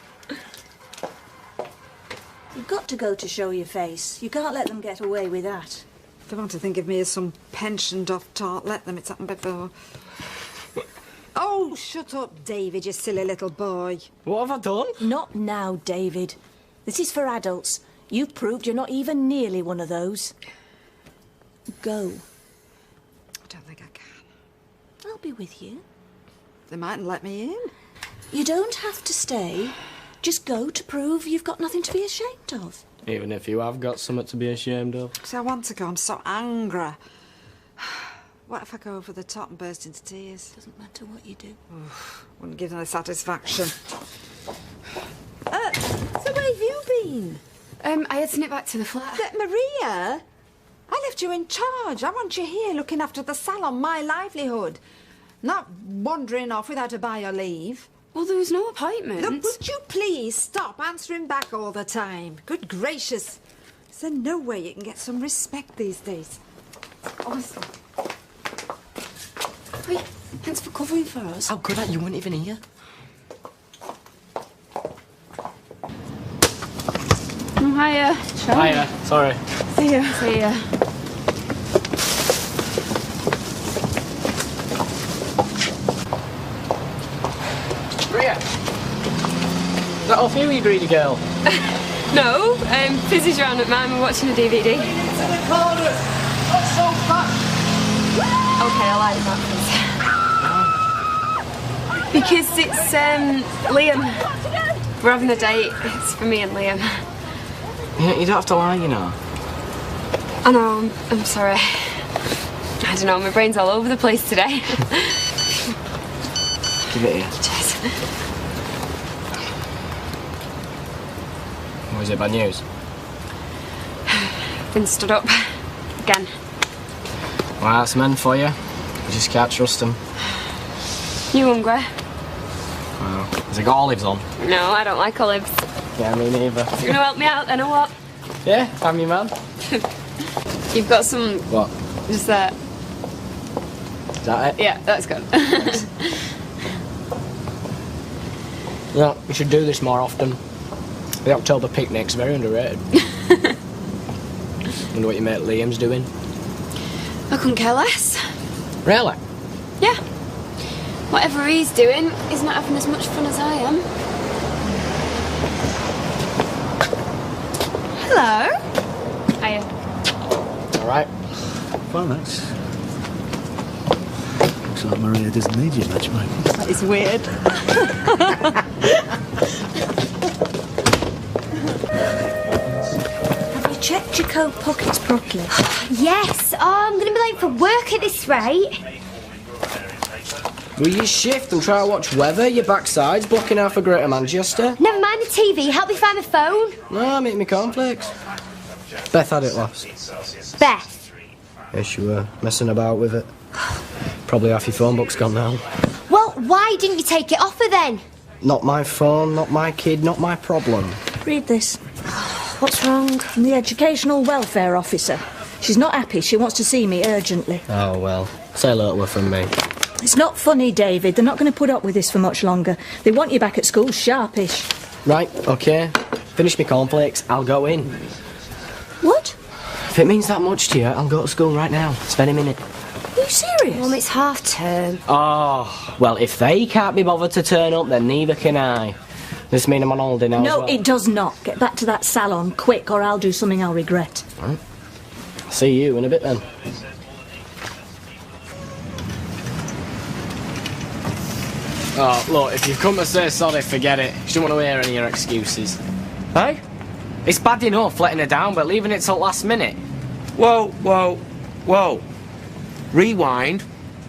You've got to go to show your face. You can't let them get away with that. They want to think of me as some pensioned off tart. Let them, it's happened before. Oh, shut up, David, you silly little boy. What have I done? Not now, David. This is for adults. You've proved you're not even nearly one of those. Go. I don't think I can. I'll be with you. They mightn't let me in. You don't have to stay. Just go to prove you've got nothing to be ashamed of. Even if you have got something to be ashamed of. Because I want to go, I'm so angry. What if I go over the top and burst into tears? Doesn't matter what you do. Wouldn't give them the satisfaction. So where have you been? I had to nip back to the flat. Maria, I left you in charge. I want you here looking after the salon, my livelihood. Not wandering off without a by or leave. Well, there was no appointment. Look, would you please stop answering back all the time? Good gracious. Is there no way you can get some respect these days? Awesome. Wait, thanks for covering for us. How good at you weren't even here. Oh, hiya. Hiya, sorry. See ya. See ya. Maria! Is that all for you, you greedy girl? No, Fizzy's round at mine. We're watching a DVD. Into the corner! Not so fast! OK, I like that, Fizz. Because it's, Liam. We're having a date. It's for me and Liam. You don't have to lie, you know. I know, I'm sorry. I don't know, my brain's all over the place today. Give it here. Cheers. What is it, bad news? Been stood up. Again. Well, that's men for you. You just can't trust them. You hungry? Well, has it got olives on? No, I don't like olives. Yeah, me neither. You gonna help me out then, or what? Yeah, I'm your man. You've got some... What? Just that. Is that it? Yeah, that's good. You know, we should do this more often. The October picnic's very underrated. Wonder what your mate Liam's doing. I couldn't care less. Really? Yeah. Whatever he's doing, he's not having as much fun as I am. Hello. Hiya. All right. Fine, thanks. Looks like Maria doesn't need you much, mate. That is weird. Have you checked your coat pockets properly? Yes. Oh, I'm going to be late for work at this rate. Will you shift and try to watch weather? Your backside's blocking out for Greater Manchester. Never mind the TV. Help me find my phone. No, I'm eating my cornflakes. Beth had it last. Beth. Yes, you were messing about with it. Probably half your phone book's gone now. Well, why didn't you take it off her then? Not my phone, not my kid, not my problem. Read this. What's wrong? I'm the educational welfare officer. She's not happy. She wants to see me urgently. Oh, well. Say hello to her from me. It's not funny, David. They're not going to put up with this for much longer. They want you back at school sharpish. Right, OK. Finish me cornflakes, I'll go in. What? If it means that much to you, I'll go to school right now. Spend a minute. Are you serious? Mum, it's half term. Oh, well, if they can't be bothered to turn up, then neither can I. This mean I'm on holiday now No, as well? it does not. Get back to that salon, quick, or I'll do something I'll regret. Right. See you in a bit, then. Oh, look, if you've come to say sorry, forget it. She don't want to hear any of your excuses. Hey? It's bad enough letting her down, but leaving it till last minute. Whoa. Rewind.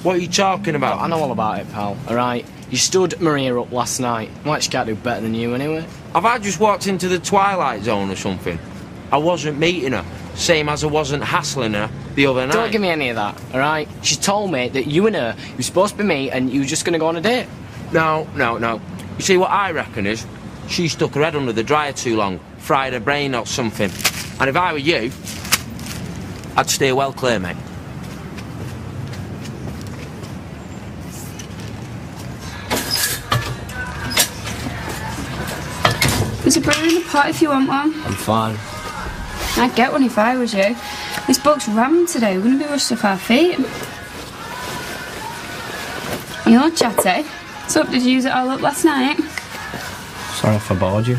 What are you talking about? I know all about it, pal, alright? You stood Maria up last night. Like she can't do better than you, anyway. Have I just walked into the Twilight Zone or something? I wasn't meeting her, same as I wasn't hassling her the other night. Don't give me any of that, alright? She told me that you and her, you were supposed to be me and you were just going to go on a date. No. You see, what I reckon is, she stuck her head under the dryer too long, fried her brain or something. And if I were you, I'd steer well clear, mate. There's a brewer in the pot if you want one. I'm fine. I'd get one if I was you. This boat's rammed today. We're going to be rushed off our feet. You're chatty. So, did you use it all up last night? Sorry if I bored you.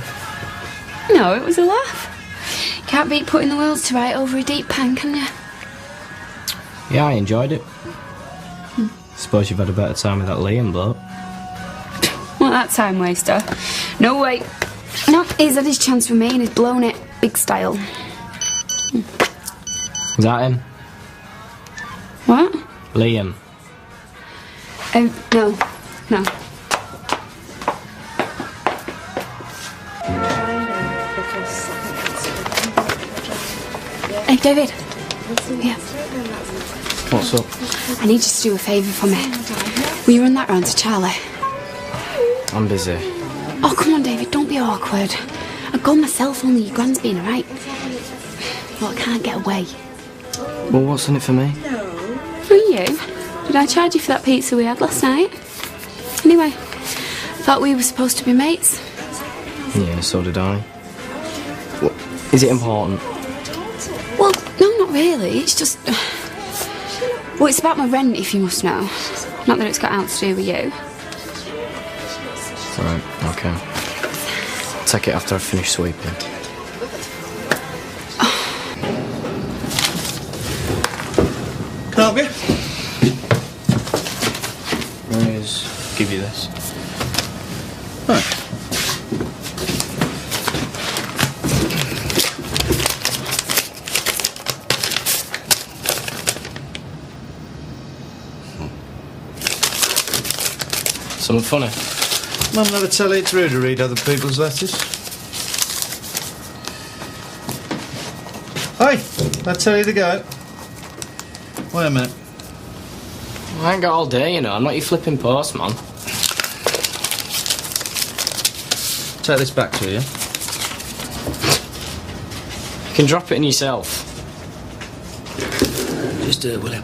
No, it was a laugh. Can't beat putting the world to right over a deep pan, can you? Yeah, I enjoyed it. Suppose you've had a better time with that Liam bloke. What, that time waster? No way. No, he's had his chance with me and he's blown it. Big style. Is that him? What? Liam. No. Hey, David. Yeah. What's up? I need you to do a favour for me. Will you run that round to Charlie? I'm busy. Oh, come on, David, don't be awkward. I'd go myself, only your grand's been alright. Well, I can't get away. Well, what's in it for me? For you? Did I charge you for that pizza we had last night? Anyway, thought we were supposed to be mates. Yeah, so did I. What, is it important? Well, no, not really. It's just... Well, it's about my rent, if you must know. Not that it's got out to do with you. Right, OK. I'll take it after I finish sweeping. Can I help you? I'll give you this. Right. Something funny? Mum never tell you it's rude to read other people's letters. Hey, I tell you to go. Wait a minute. I ain't got all day, you know. I'm not your flipping postman. Take this back to you. You can drop it in yourself. Just do it, will you?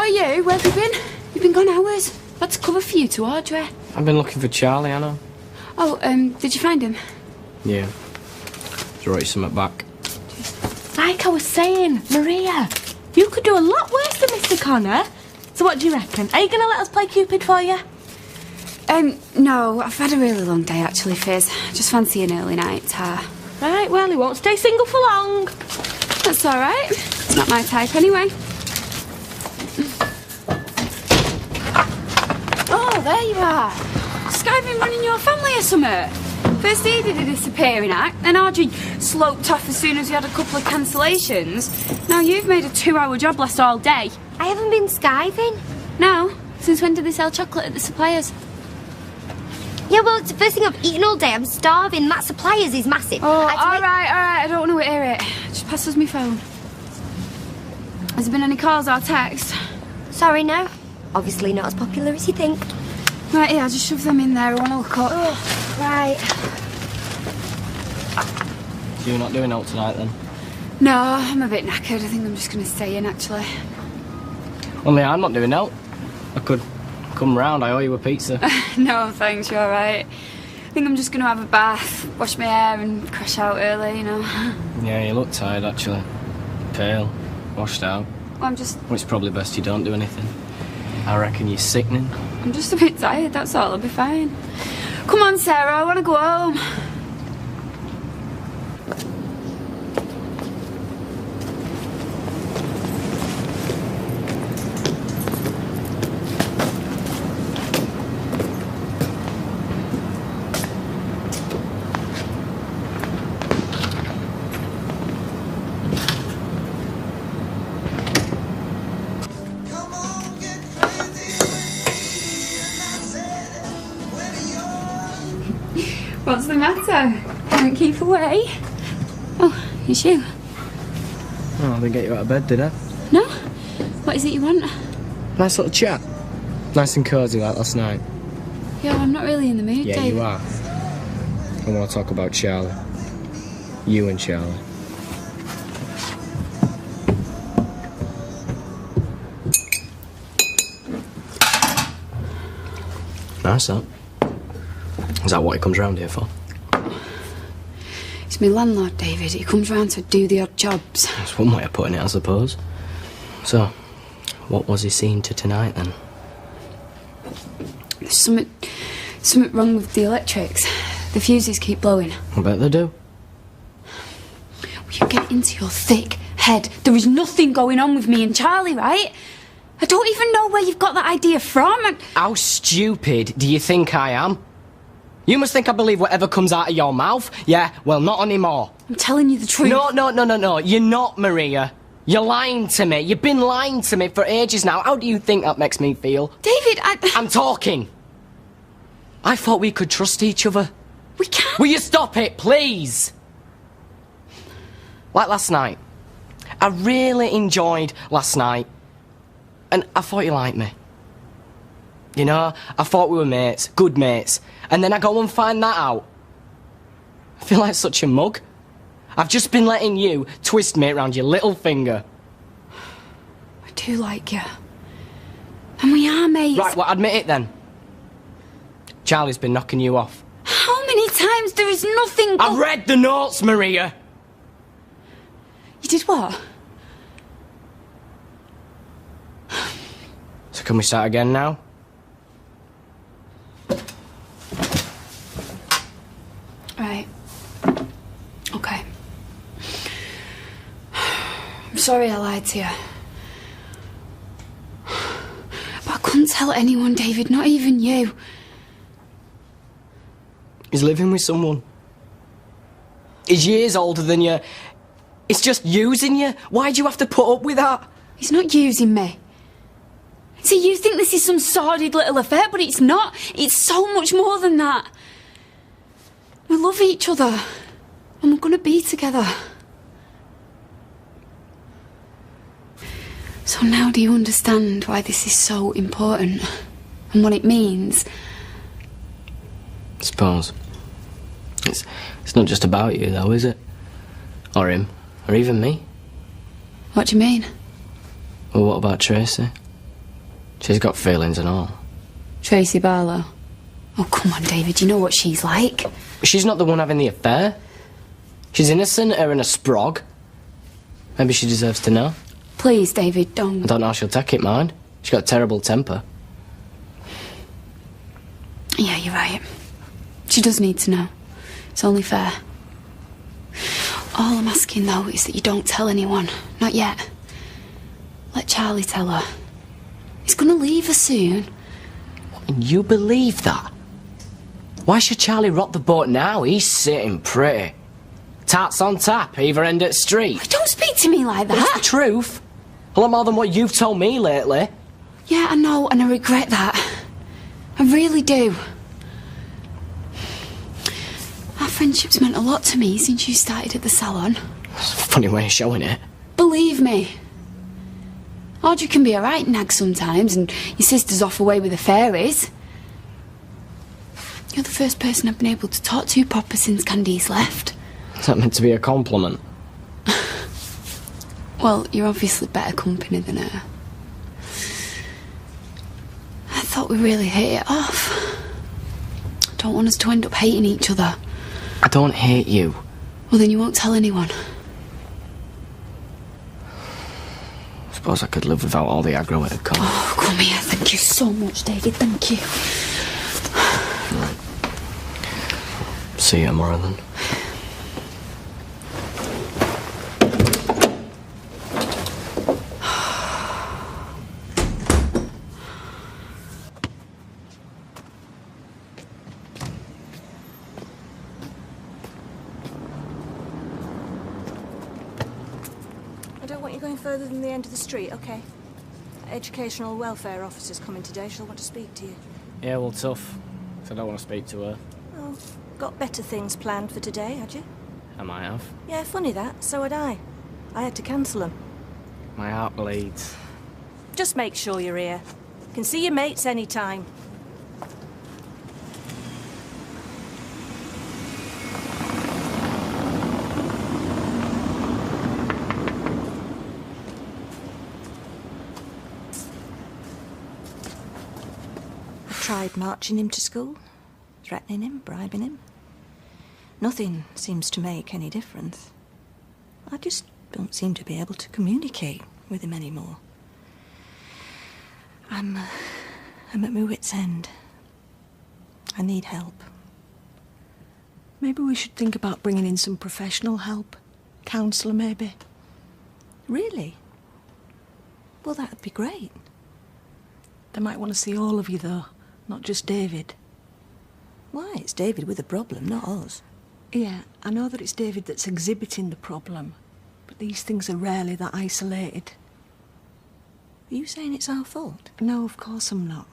you? Where have you been? You've been gone hours. What's cover for you to Audrey? I've been looking for Charlie, I know. Oh, did you find him? Yeah. Wrote you something back. Like I was saying, Maria, you could do a lot worse than Mr. Connor. So what do you reckon? Are you going to let us play Cupid for you? No, I've had a really long day actually, Fizz. Just fancy an early night. Right, well, he won't stay single for long. That's all right. It's not my type anyway. Oh, there you are. Sky been running your family or something? First he did a disappearing act, then Audrey sloped off as soon as we had a couple of cancellations. Now you've made a 2-hour job last all day. I haven't been skiving. No? Since when did they sell chocolate at the suppliers? Yeah, well, it's the first thing I've eaten all day. I'm starving. That suppliers is massive. Oh, all right. I don't want to hear it. Just pass us my phone. Has there been any calls or texts? Sorry, no. Obviously not as popular as you think. Right, yeah, just shove them in there. I want to look up. Oh, right. So you're not doing out tonight, then? No, I'm a bit knackered. I think I'm just going to stay in, actually. Only I'm not doing out. I could come round. I owe you a pizza. No, thanks. You're all right. I think I'm just going to have a bath, wash my hair and crash out early, you know. Yeah, you look tired, actually. Pale, washed out. Well, I'm just... Well, it's probably best you don't do anything. I reckon you're sickening. I'm just a bit tired, that's all. I'll be fine. Come on, Sarah. I want to go home. What's the matter? Can't keep away? Oh, it's you. Oh, I didn't get you out of bed, did I? No? What is it you want? Nice little chat. Nice and cosy like last night. Yeah, I'm not really in the mood, Yeah, David. you are. I want to talk about Charlie. You and Charlie. Nice, that. Is that what he comes round here for? It's my landlord, David. He comes round to do the odd jobs. That's one way of putting it, I suppose. So, what was he seeing to tonight, then? There's something wrong with the electrics. The fuses keep blowing. I bet they do. Will you get into your thick head? There is nothing going on with me and Charlie, right? I don't even know where you've got that idea from. How stupid do you think I am? You must think I believe whatever comes out of your mouth. Yeah, well, not anymore. I'm telling you the truth. No. You're not, Maria. You're lying to me. You've been lying to me for ages now. How do you think that makes me feel? David, I'm talking. I thought we could trust each other. We can't. Will you stop it, please? Like last night. I really enjoyed last night. And I thought you liked me. You know, I thought we were mates, good mates. And then I go and find that out. I feel like such a mug. I've just been letting you twist me around your little finger. I do like you. And we are mates. Right, well, admit it then. Charlie's been knocking you off. How many times? There is nothing... I've read the notes, Maria. You did what? So can we start again now? Right. Okay. I'm sorry I lied to you. But I couldn't tell anyone, David, not even you. He's living with someone. He's years older than you. He's just using you. Why do you have to put up with that? He's not using me. See, you think this is some sordid little affair, but it's not. It's so much more than that. We love each other, and we're going to be together. So now do you understand why this is so important, and what it means? I suppose. It's not just about you, though, is it? Or him, or even me. What do you mean? Well, what about Tracy? She's got feelings and all. Tracy Barlow. Oh, come on, David, you know what she's like. She's not the one having the affair. She's innocent or in a sprog. Maybe she deserves to know. Please, David, don't. I don't know how she'll take it, mind. She's got a terrible temper. Yeah, you're right. She does need to know. It's only fair. All I'm asking, though, is that you don't tell anyone. Not yet. Let Charlie tell her. He's gonna leave her soon. And you believe that? Why should Charlie rock the boat now? He's sitting pretty. Tarts on tap, either end at street. Don't speak to me like that. It's the truth. A lot more than what you've told me lately. Yeah, I know, and I regret that. I really do. Our friendship's meant a lot to me since you started at the salon. That's a funny way of showing it. Believe me. Audrey can be a right nag sometimes, and your sister's off away with the fairies. You're the first person I've been able to talk to proper since Candice left. Is that meant to be a compliment? Well, you're obviously better company than her. I thought we really hit it off. Don't want us to end up hating each other. I don't hate you. Well, then you won't tell anyone. I suppose I could live without all the aggro it'd come. Oh, come here. Thank you so much, David. Thank you. Right. See you tomorrow, then. Further than the end of the street, okay. Educational welfare officer's coming today. She'll want to speak to you. Yeah, well, tough. So I don't want to speak to her. Oh, got better things planned for today, had you? I might have. Yeah, funny that. So had I. I had to cancel them. My heart bleeds. Just make sure you're here. Can see your mates any time. Tried marching him to school, threatening him, bribing him. Nothing seems to make any difference. I just don't seem to be able to communicate with him anymore. I'm at my wit's end. I need help. Maybe we should think about bringing in some professional help. Counsellor, maybe. Really? Well, that would be great. They might want to see all of you, though. Not just David. Why? It's David with a problem, not us. Yeah, I know that it's David that's exhibiting the problem, but these things are rarely that isolated. Are you saying it's our fault? No, of course I'm not.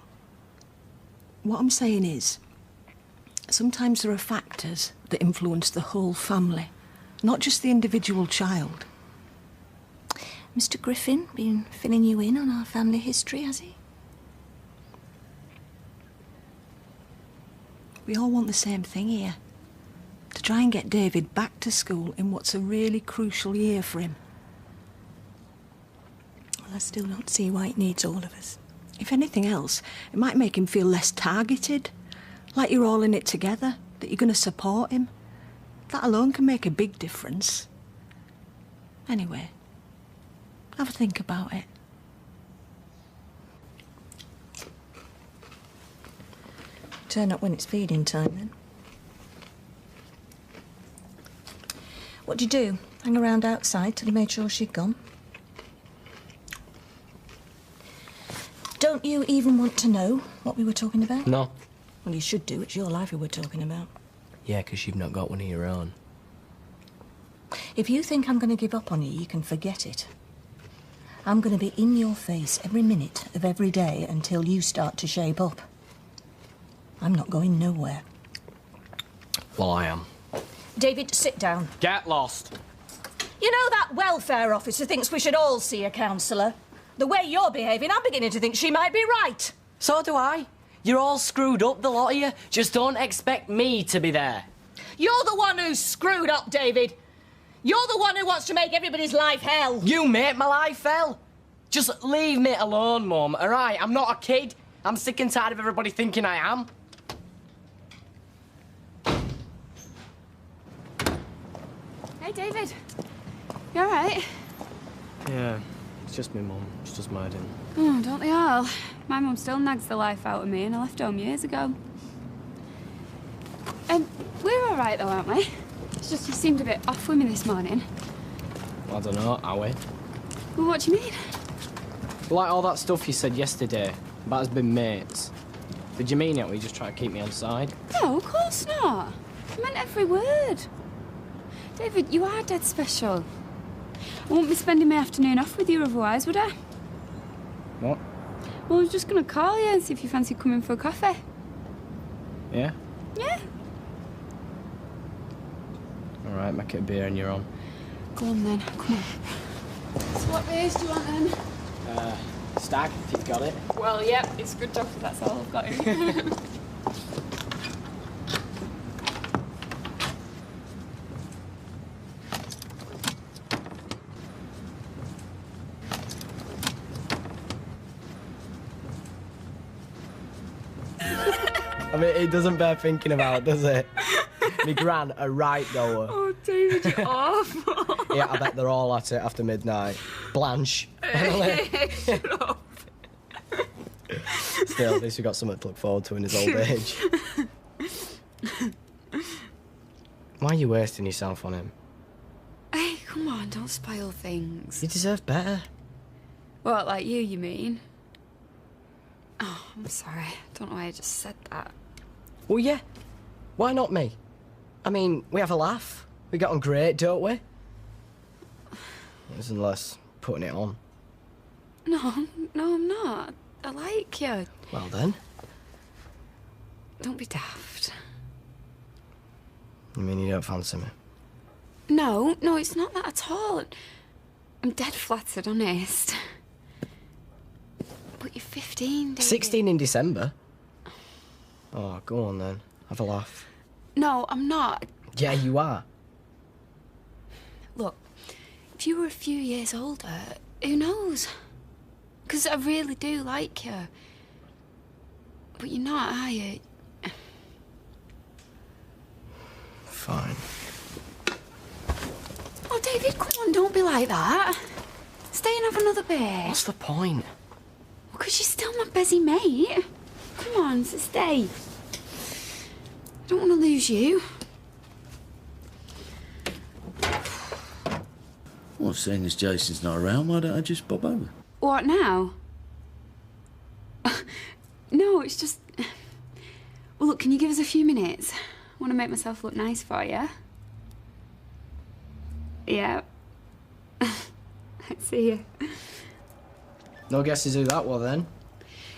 What I'm saying is, sometimes there are factors that influence the whole family, not just the individual child. Mr. Griffin been filling you in on our family history, has he? We all want the same thing here. To try and get David back to school in what's a really crucial year for him. Well, I still don't see why it needs all of us. If anything else, it might make him feel less targeted. Like you're all in it together, that you're going to support him. That alone can make a big difference. Anyway, have a think about it. Turn up when it's feeding time, then. What'd you do? Hang around outside till you made sure she'd gone? Don't you even want to know what we were talking about? No. Well, you should do. It's your life we were talking about. Yeah, 'cause you've not got one of your own. If you think I'm going to give up on you, you can forget it. I'm going to be in your face every minute of every day until you start to shape up. I'm not going nowhere. Well, I am. David, sit down. Get lost. You know that welfare officer thinks we should all see a counsellor. The way you're behaving, I'm beginning to think she might be right. So do I. You're all screwed up, the lot of you. Just don't expect me to be there. You're the one who's screwed up, David. You're the one who wants to make everybody's life hell. You make my life hell. Just leave me alone, Mum, all right? I'm not a kid. I'm sick and tired of everybody thinking I am. Hey, David. You all right? Yeah, it's just me, Mum. It's just my idea. Oh, don't they all? My mum still nags the life out of me, and I left home years ago. We're all right, though, aren't we? It's just you seemed a bit off with me this morning. I don't know, are we? Well, what do you mean? Like all that stuff you said yesterday about us being mates. Did you mean it, or were you just trying to keep me on side? No, of course not. I meant every word. David, you are dead special. I won't be spending my afternoon off with you otherwise, would I? What? Well, I was just going to call you and see if you fancy coming for a coffee. Yeah? Yeah. All right, make it a beer and you're on. Go on then, come on. So what beers do you want then? Stag, if you've got it. Well, yep, it's good job that that's all I've got in. I mean, it doesn't bear thinking about, does it? Me gran, a right goer. Oh, David, you're awful. Yeah, I bet they're all at it after midnight. Blanche. Shut up. Still, at least we got something to look forward to in his old age. Why are you wasting yourself on him? Hey, come on, don't spoil things. You deserve better. What, like you mean? Oh, I'm sorry. I don't know why I just said that. Well, yeah. Why not me? I mean, we have a laugh. We get on great, don't we? Unless putting it on. No, I'm not. I like you. Well then. Don't be daft. You mean you don't fancy me? No, it's not that at all. I'm dead flattered, honest. But you're 15, David. 16 in December? Oh, go on then. Have a laugh. No, I'm not. Yeah, you are. Look, if you were a few years older, who knows? Because I really do like you. But you're not, are you? Fine. Oh, David, come on, don't be like that. Stay and have another beer. What's the point? Because you're still my busy mate. Come on, so stay. I don't want to lose you. Well, seeing as Jason's not around, why don't I just bob over? What now? No, it's just... Well, look, can you give us a few minutes? I want to make myself look nice for you. Yeah. I see you. No guesses who that was then?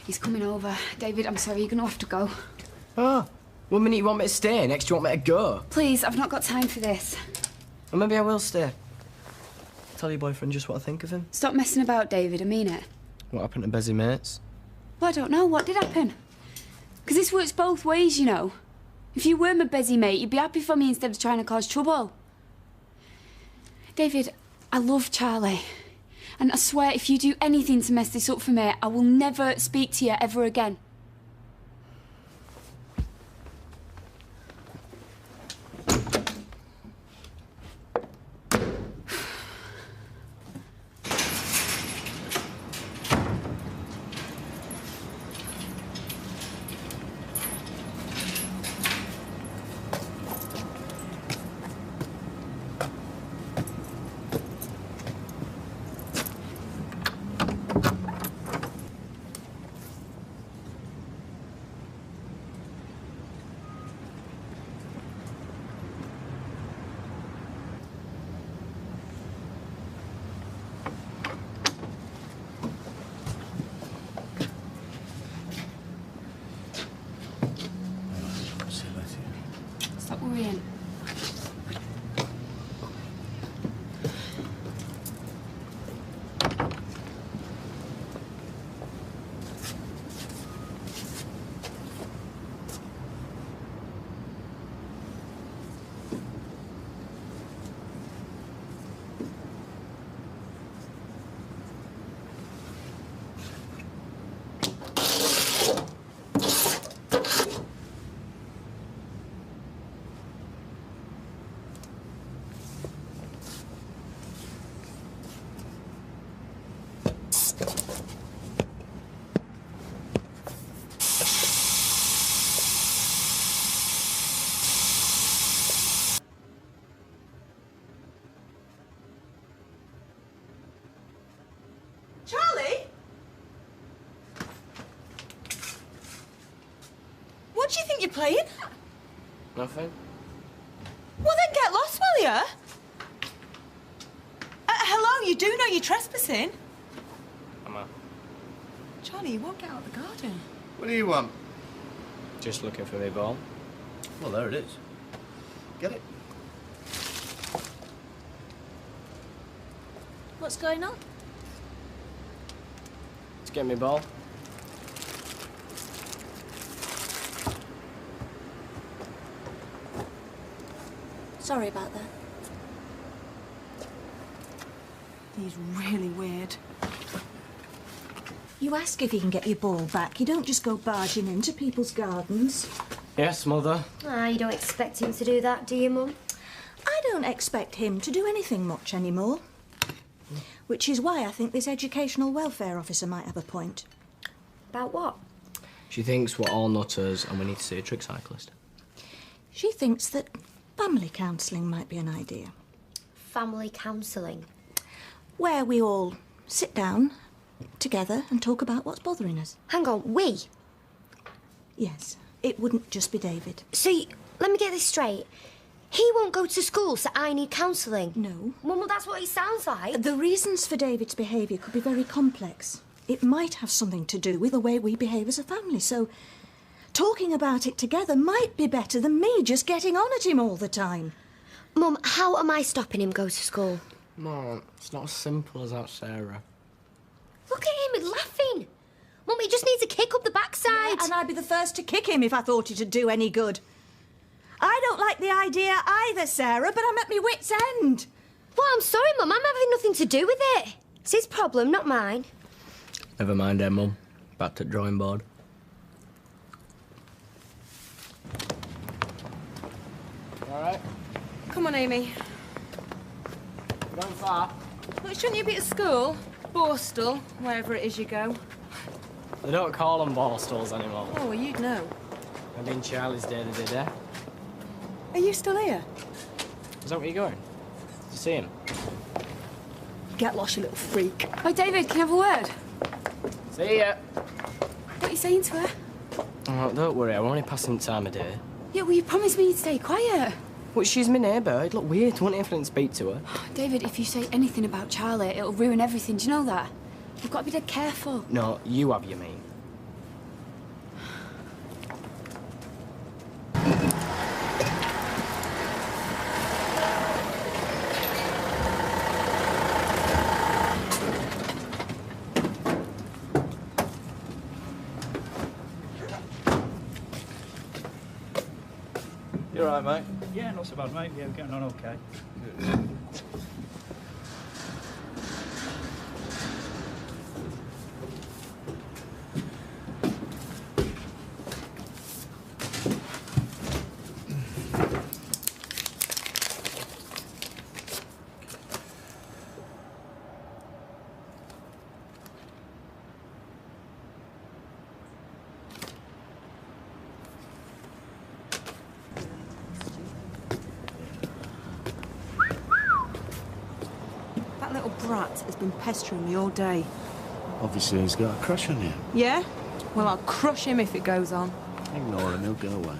He's coming over. David, I'm sorry, you're going to have to go. Oh. One minute you want me to stay, next you want me to go. Please, I've not got time for this. Well, maybe I will stay. Tell your boyfriend just what I think of him. Stop messing about, David, I mean it. What happened to busy mates? Well, I don't know. What did happen? Because this works both ways, you know. If you were my busy mate, you'd be happy for me instead of trying to cause trouble. David, I love Charlie. And I swear, if you do anything to mess this up for me, I will never speak to you ever again. think you're playing? Nothing? Well, then get lost, will ya? Hello, you do know you're trespassing. Am I? Charlie, you won't get out of the garden. What do you want? Just looking for me ball. Well, there it is. Get it. What's going on? Let's get me ball. Sorry about that. He's really weird. You ask if you can get your ball back. You don't just go barging into people's gardens. Yes, Mother. You don't expect him to do that, do you, Mum? I don't expect him to do anything much anymore. Which is why I think this educational welfare officer might have a point. About what? She thinks we're all nutters and we need to see a trick cyclist. She thinks that family counselling might be an idea. Family counselling? Where we all sit down together and talk about what's bothering us. Hang on, we? Yes, it wouldn't just be David. So, let me get this straight. He won't go to school, so I need counselling? No. Well, that's what it sounds like. The reasons for David's behaviour could be very complex. It might have something to do with the way we behave as a family, so talking about it together might be better than me just getting on at him all the time. Mum, how am I stopping him go to school? Mum, it's not as simple as that, Sarah. Look at him, he's laughing. Mum, he just needs a kick up the backside. Yeah, and I'd be the first to kick him if I thought it'd do any good. I don't like the idea either, Sarah, but I'm at my wit's end. Well, I'm sorry, Mum, I'm having nothing to do with it. It's his problem, not mine. Never mind, Mum. Back to the drawing board. All right. Come on, Amy. Going far. Look, shouldn't you be at school? Borstal, wherever it is you go. They don't call them Borstals anymore. Oh, well, you'd know. I mean, Charlie's day to day. Are you still here? Is that where you're going? To see him? Get lost, you little freak. Oh, David, can I have a word? See ya. What are you saying to her? Oh, don't worry, I'm only passing the time of day. Yeah, well, you promised me you'd stay quiet. Well, she's my neighbour. It'd look weird, wouldn't it, if I didn't speak to her? David, if you say anything about Charlie, it'll ruin everything. Do you know that? You've got to be dead careful. No, you have, you mean. You all right, mate? Yeah, not so bad, mate. Yeah, we're getting on okay. Brat has been pestering me all day. Obviously, he's got a crush on you. Yeah? Well, I'll crush him if it goes on. Ignore him, he'll go away.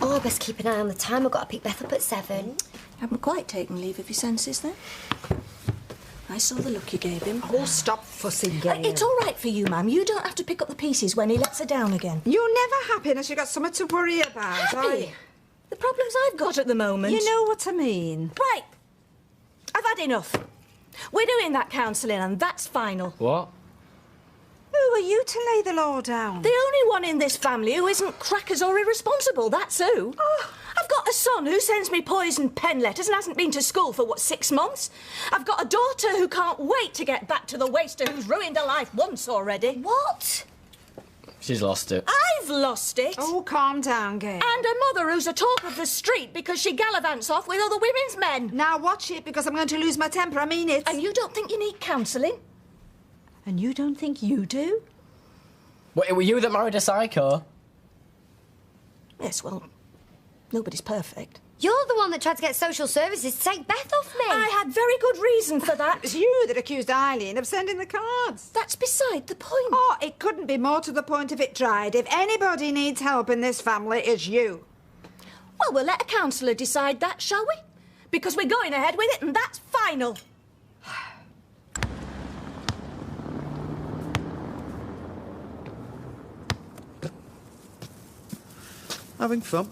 Oh, I best keep an eye on the time. I've got to pick Beth up at 7. Haven't quite taken leave of your senses, then? I saw the look you gave him. Oh, stop fussing, Gail. It's all right for you, ma'am. You don't have to pick up the pieces when he lets her down again. You're never happy unless you've got something to worry about, are you? The problems I've got at the moment. You know what I mean. Right. I've had enough. We're doing that counselling, and that's final. What? Who are you to lay the law down? The only one in this family who isn't crackers or irresponsible, that's who. Oh. I've got a son who sends me poisoned pen letters and hasn't been to school for, 6 months? I've got a daughter who can't wait to get back to the waster who's ruined her life once already. What? She's lost it. I've lost it. Oh, calm down, Gail. And a mother who's a talk of the street because she gallivants off with other women's men. Now watch it, because I'm going to lose my temper. I mean it. And you don't think you need counselling? And you don't think you do? What, it were you that married a psycho? Yes, well, nobody's perfect. You're the one that tried to get social services to take Beth off me. I had very good reason for that. It's you that accused Eileen of sending the cards. That's beside the point. Oh, it couldn't be more to the point if it tried. If anybody needs help in this family, it's you. Well, we'll let a counsellor decide that, shall we? Because we're going ahead with it, and that's final. Having fun?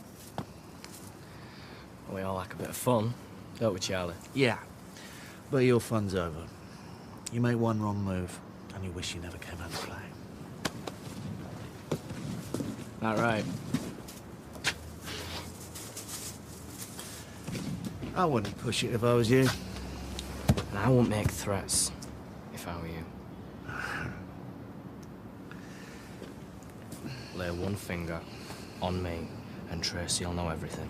We all like a bit of fun, don't we, Charlie? Yeah. But your fun's over. You make one wrong move, and you wish you never came out to play. That right? I wouldn't push it if I was you. And I won't make threats if I were you. Lay one finger on me and Tracy'll know everything.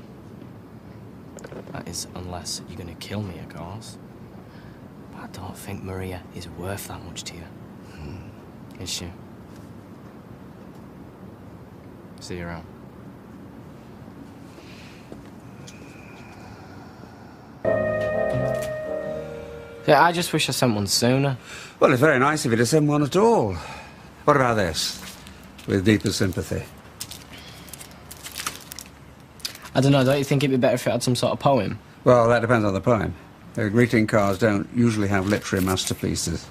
That is, unless you're going to kill me, of course. But I don't think Maria is worth that much to you. Is she? See you around. Yeah, I just wish I sent one sooner. Well, it's very nice of you to send one at all. What about this? With deeper sympathy. I don't know, don't you think it'd be better if it had some sort of poem? Well, that depends on the poem. Greeting cards don't usually have literary masterpieces.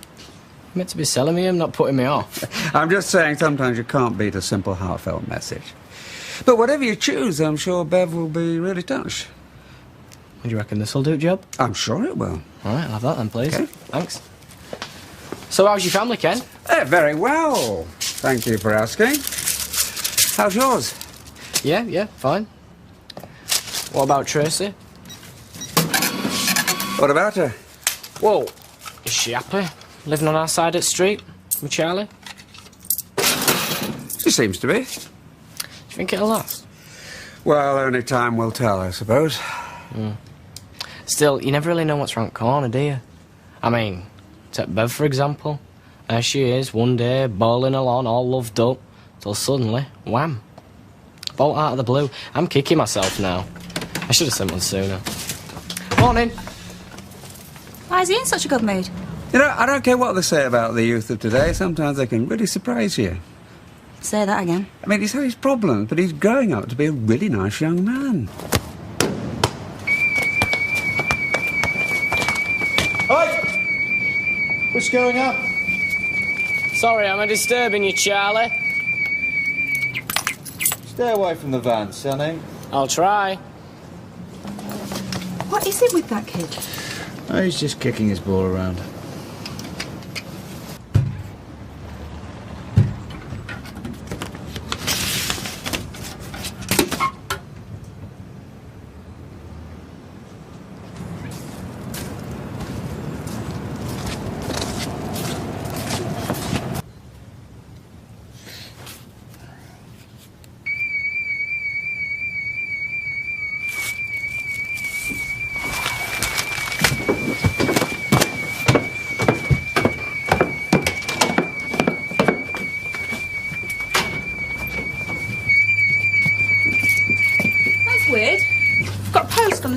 You're meant to be selling me them, not putting me off. I'm just saying sometimes you can't beat a simple, heartfelt message. But whatever you choose, I'm sure Bev will be really touched. Do you reckon this'll do the job? I'm sure it will. All right, I'll have that then, please. Okay. Thanks. So how's your family, Ken? Very well. Thank you for asking. How's yours? Yeah, fine. What about Tracy? What about her? Well, is she happy? Living on our side of the street with Charlie? She seems to be. Do you think it'll last? Well, only time will tell, I suppose. Still, you never really know what's round the corner, do you? I mean, take Bev, for example. There she is, one day, bowling along, all loved up, till suddenly, wham. Bolt out of the blue. I'm kicking myself now. I should have sent one sooner. Morning. Why is he in such a good mood? You know, I don't care what they say about the youth of today. Sometimes they can really surprise you. Say that again. I mean, he's had his problems, but he's growing up to be a really nice young man. Hi! What's going on? Sorry, am I disturbing you, Charlie? Stay away from the van, sonny. I'll try. What is it with that kid? Oh, he's just kicking his ball around.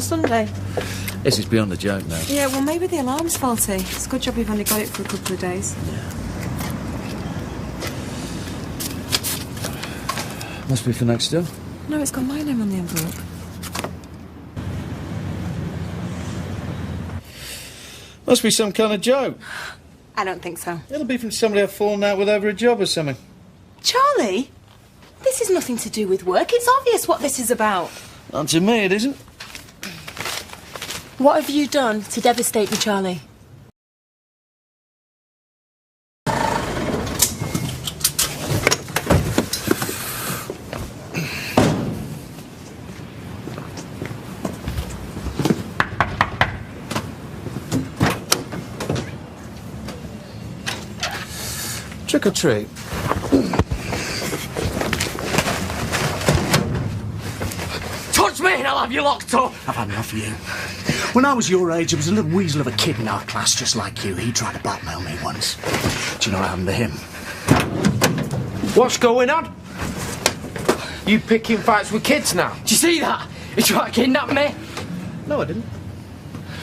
Sunday. This is beyond the joke now. Yeah, well, maybe the alarm's faulty. It's a good job we've only got it for a couple of days. Must be for next door. No, it's got my name on the envelope. Must be some kind of joke. I don't think so. It'll be from somebody I've fallen out with over a job or something. Charlie, this is nothing to do with work. It's obvious what this is about. Not to me, it isn't. What have you done to devastate me, Charlie? Trick or treat. Touch me and I'll have you locked up. I've had enough of you. When I was your age, there was a little weasel of a kid in our class just like you. He tried to blackmail me once. Do you know what happened to him? What's going on? You picking fights with kids now? Do you see that? You tried to kidnap me? No, I didn't.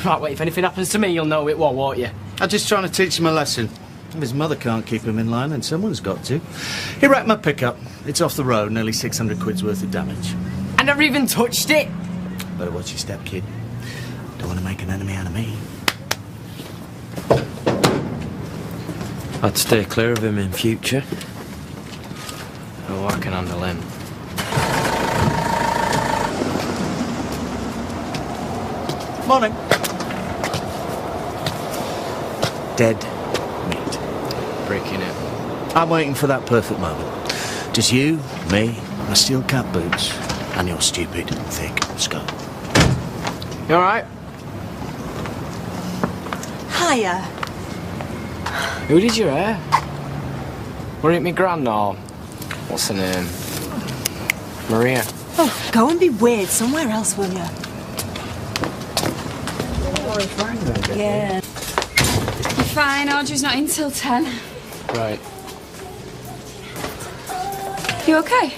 Right, wait, if anything happens to me, you'll know it, won't you? I'm just trying to teach him a lesson. If his mother can't keep him in line, then someone's got to. He wrecked my pickup. It's off the road, nearly 600 quid's worth of damage. I never even touched it. Better watch your step, kid. Don't want to make an enemy out of me. I'd stay clear of him in future. Oh, I can handle him. Morning. Dead meat. Breaking it. I'm waiting for that perfect moment. Just you, me, my steel cap boots, and your stupid, thick skull. You alright? Hiya. Who did your hair? Were it me gran or what's her name? Maria. Oh, go and be weird somewhere else, will you? Yeah. You're fine, Audrey's not in till 10. Right. You okay?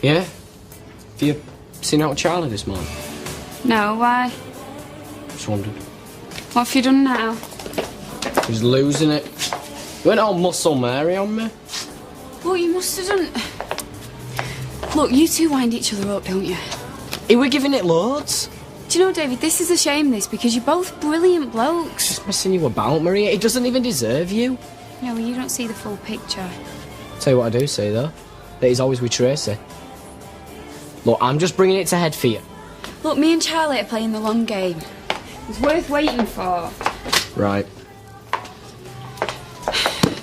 Yeah? Have you seen out with Charlie this morning? No, why? Just wondered. What have you done now? He's losing it. You went all muscle Mary on me. Well, you must have done... Look, you two wind each other up, don't you? He were giving it loads. Do you know, David, this is a shame, this, because you're both brilliant blokes. Just messing you about, Maria. He doesn't even deserve you. No, well, you don't see the full picture. Tell you what I do say, though. That he's always with Tracy. Look, I'm just bringing it to head for you. Look, me and Charlie are playing the long game. It's worth waiting for. Right.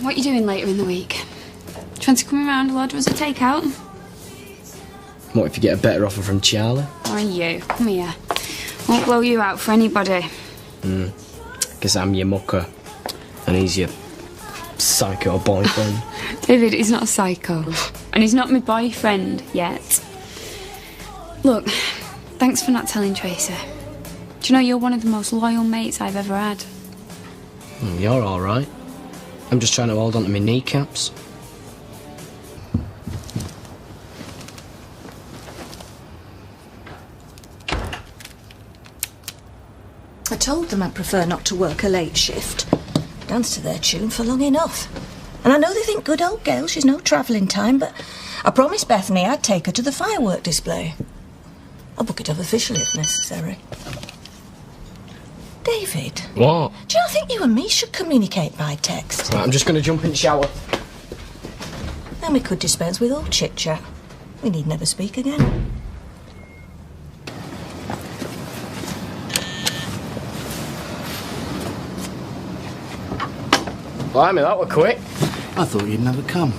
What are you doing later in the week? Do you fancy coming round and order us a takeout? What if you get a better offer from Charlie? Or you? Come here. Won't blow you out for anybody. Because I'm your mucker. And he's your psycho boyfriend. David is not a psycho. And he's not my boyfriend yet. Look, thanks for not telling Tracy. Do you know you're one of the most loyal mates I've ever had? You're all right. I'm just trying to hold on to my kneecaps. I told them I'd prefer not to work a late shift. Danced to their tune for long enough. And I know they think good old Gail, she's no travelling time, but I promised Bethany I'd take her to the firework display. I'll book it off officially if necessary. David. What? Do you not think you and me should communicate by text? Right, I'm just going to jump in the shower. Then we could dispense with all chit-chat. We need never speak again. Blimey, that were quick. I thought you'd never come.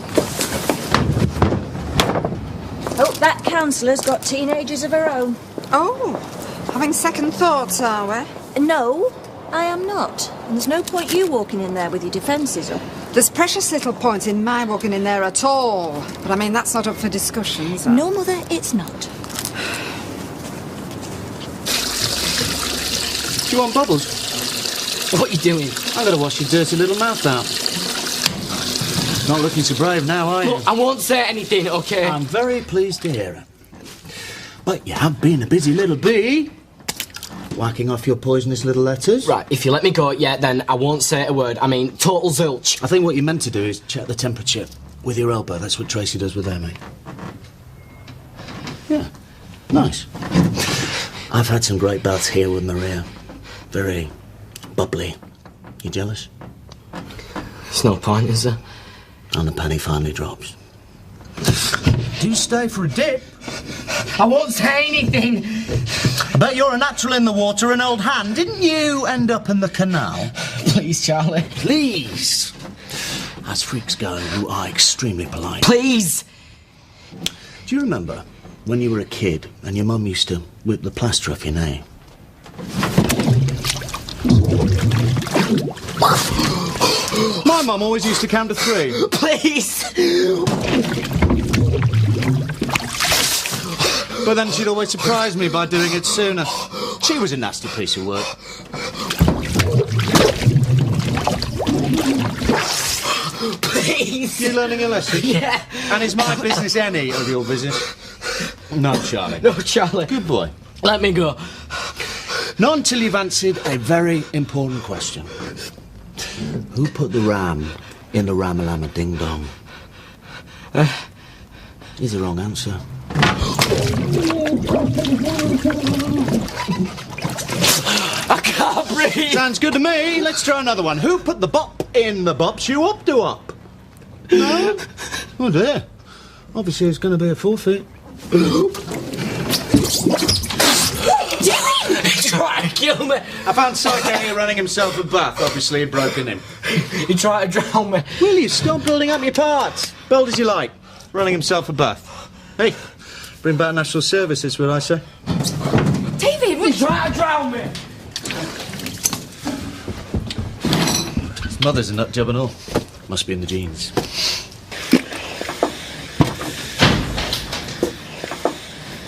Oh, that counsellor's got teenagers of her own. Oh, having second thoughts, are we? No, I am not. And there's no point you walking in there with your defences up. There's precious little point in my walking in there at all. But I mean, that's not up for discussion, is it? No, Mother, it's not. Do you want bubbles? What are you doing? I've got to wash your dirty little mouth out. Not looking so brave now, are you? Look, I won't say anything, OK? I'm very pleased to hear it. But you have been a busy little bee. Whacking off your poisonous little letters. Right, if you let me go, yeah, then I won't say a word. I mean, total zilch. I think what you're meant to do is check the temperature with your elbow. That's what Tracy does with Amy. Yeah, nice. I've had some great baths here with Maria. Very bubbly. You jealous? There's no point, is there? And the penny finally drops. Do stay for a dip. I won't say anything. I bet you're a natural in the water, an old hand. Didn't you end up in the canal? Please, Charlie. Please. As freaks go, you are extremely polite. Please. Do you remember when you were a kid and your mum used to whip the plaster off your knee? My mum always used to count to 3. Please. But then she'd always surprise me by doing it sooner. She was a nasty piece of work. Please. You learning a lesson? Yeah. And is my business any of your business? No, Charlie. No, Charlie. Good boy. Let me go. Not until you've answered a very important question. Who put the ram in the Ramalama Ding Dong? Is the wrong answer. I can't breathe. Sounds good to me. Let's try another one. Who put the bop in the bop shoe up to up? No? Oh dear. Obviously it's going to be a forfeit. He's trying to kill me. I found Psycho here running himself a bath. Obviously he'd broken him. He tried to drown me. Will you stop building up your parts? Build as you like. Running himself a bath. Hey, bring back National Services, will I say? David, He's trying to drown me. His mother's a nut job and all. Must be in the genes.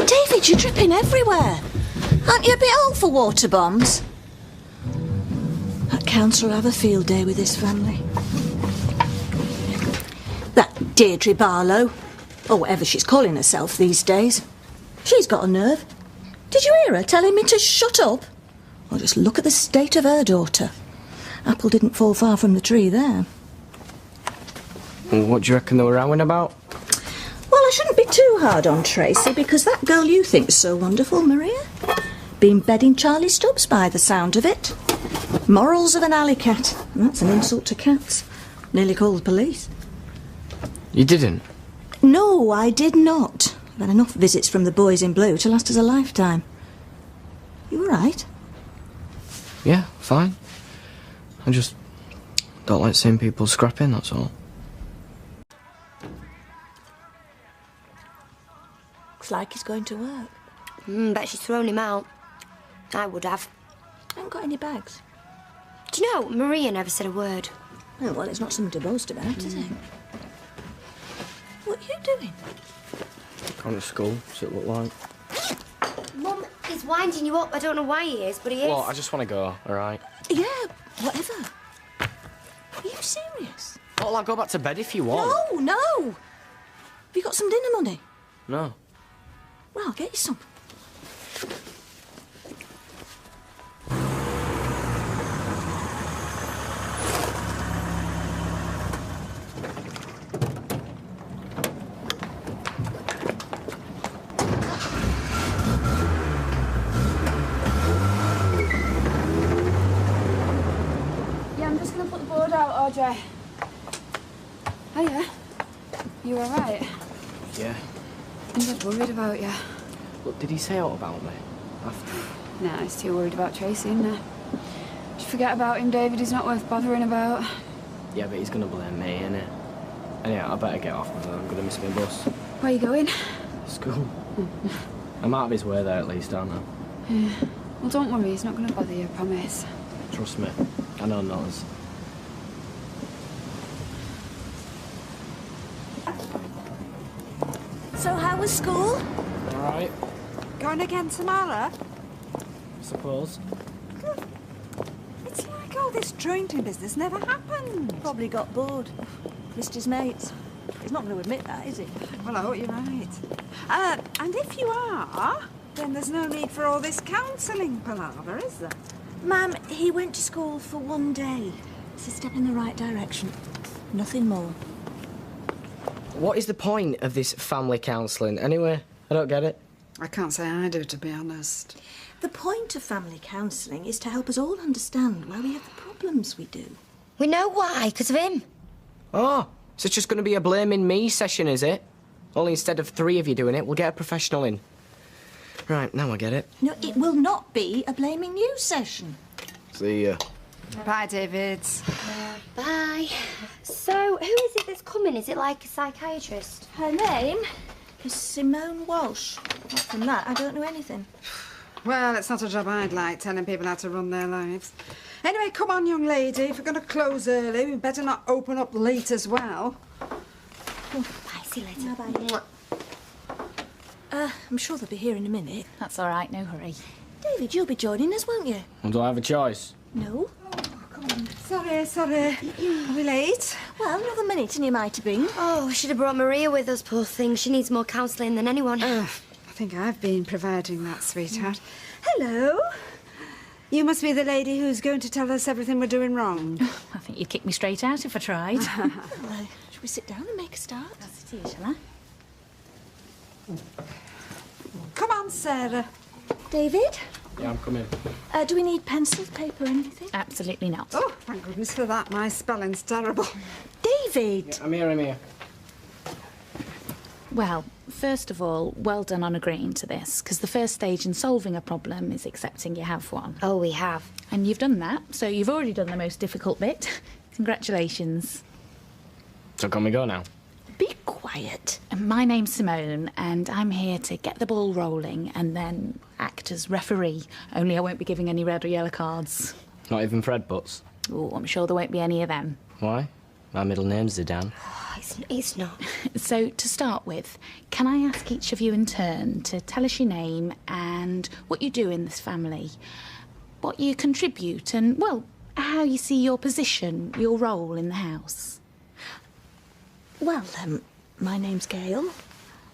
David, you're dripping everywhere. Aren't you a bit old for water bombs? That council will have a field day with this family. That Deirdre Barlow, or whatever she's calling herself these days, she's got a nerve. Did you hear her telling me to shut up? Well, just look at the state of her daughter. Apple didn't fall far from the tree there. Well, what do you reckon they were rowing about? Well, I shouldn't be too hard on Tracy, because that girl you think's so wonderful, Maria, been bedding Charlie Stubbs by the sound of it. Morals of an alley cat. And that's an insult to cats. Nearly called the police. You didn't? No, I did not. I've had enough visits from the boys in blue to last us a lifetime. You all right? Yeah, fine. I just don't like seeing people scrapping, that's all. Looks like he's going to work. Bet she's thrown him out. I would have. I haven't got any bags. Do you know, Maria never said a word. Oh, well, it's not something to boast about, is it? What are you doing? Gone to school, what's it look like? Mum, he's winding you up. I don't know why he is, but he is. Well, I just want to go, alright? Yeah, whatever. Are you serious? Well, I'll go back to bed if you want. No, no. Have you got some dinner money? No. Well, I'll get you some. Yeah, I'm just going to put the board out, Audrey. Hiya. You all right? Yeah. I'm just worried about you. Look, did he say out about me? After? No, he's too worried about Tracy, isn't he? Just forget about him, David. He's not worth bothering about. Yeah, but he's gonna blame me, innit? Anyway, I better get off with I'm gonna miss my bus. Where are you going? School. I'm out of his way there at least, aren't I? Yeah. Well, don't worry. He's not going to bother you, I promise. Trust me. I know Noz. So how was school? Alright, Going again tomorrow? I suppose. It's like all this jointing business never happened. Probably got bored. Missed his mates. He's not going to admit that, is he? Well, I hope you're right. And if you are, then there's no need for all this counselling palaver, is there? Ma'am, he went to school for one day. It's a step in the right direction. Nothing more. What is the point of this family counselling, anyway? I don't get it. I can't say I do, to be honest. The point of family counselling is to help us all understand why we have the problems we do. We know why, because of him. Oh, so it's just going to be a blaming me session, is it? Only instead of 3 of you doing it, we'll get a professional in. Right, now I get it. No, it will not be a blaming you session. See ya. Bye, David. Bye. So, who is it that's coming? Is it like a psychiatrist? Her name is Simone Walsh. Apart from that, I don't know anything. Well, it's not a job I'd like, telling people how to run their lives. Anyway, come on, young lady. If we're going to close early, we better not open up late as well. Bye, see you later. Bye-bye. I'm sure they'll be here in a minute. That's all right, no hurry. David, you'll be joining us, won't you? Well, do I have a choice? No. Sorry. Are we late? Well, another minute and you might have been. Oh, we should have brought Maria with us, poor thing. She needs more counselling than anyone. I think I've been providing that, sweetheart. Hello. You must be the lady who's going to tell us everything we're doing wrong. I think you'd kick me straight out if I tried. Shall we sit down and make a start? That's it here, shall I? Come on, Sarah. David? Yeah, I'm coming. Do we need pencils, paper, anything? Absolutely not. Oh, thank goodness for that. My spelling's terrible. David! Yeah, I'm here. Well, first of all, well done on agreeing to this, because the first stage in solving a problem is accepting you have one. Oh, we have. And you've done that, so you've already done the most difficult bit. Congratulations. So can we go now? Be quiet. My name's Simone, and I'm here to get the ball rolling and then act as referee, only I won't be giving any red or yellow cards. Not even for headbutts? Oh, I'm sure there won't be any of them. Why? My middle name's Zidane. It's not. So, to start with, can I ask each of you in turn to tell us your name and what you do in this family, what you contribute and, well, how you see your position, your role in the house? Well, my name's Gail,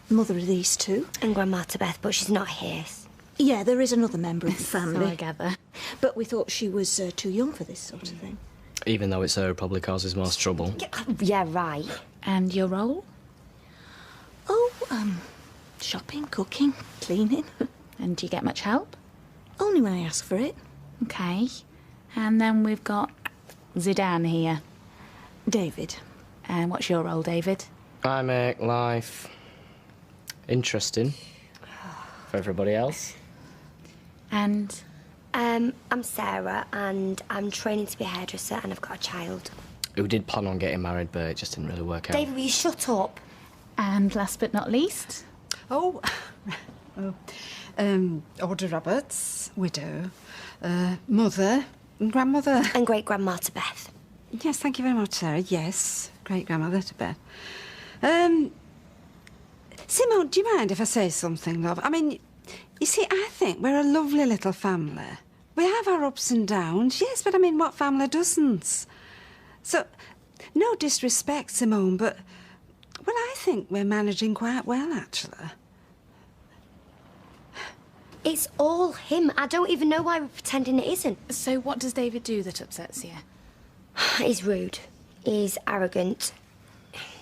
mother of these two. And Grandma to Beth, but she's not here. Yeah, there is another member of the family. So I gather. But we thought she was too young for this sort of thing. Even though it's her who probably causes most trouble. Yeah, right. And your role? Oh, shopping, cooking, cleaning. And do you get much help? Only when I ask for it. OK. And then we've got Zidane here. David. And what's your role, David? I make life interesting for everybody else. And? I'm Sarah, and I'm training to be a hairdresser, and I've got a child. Who did plan on getting married, but it just didn't really work out. David, will you shut up? And last but not least? Audrey Roberts, widow, mother, and grandmother. And great-grandma to Beth. Yes, thank you very much, Sarah. Yes, great-grandmother to Beth. Simone, do you mind if I say something, love? I mean, you see, I think we're a lovely little family. We have our ups and downs, yes, but I mean, what family doesn't? So, no disrespect, Simone, but, well, I think we're managing quite well, actually. It's all him. I don't even know why we're pretending it isn't. So what does David do that upsets you? He's rude. He's arrogant.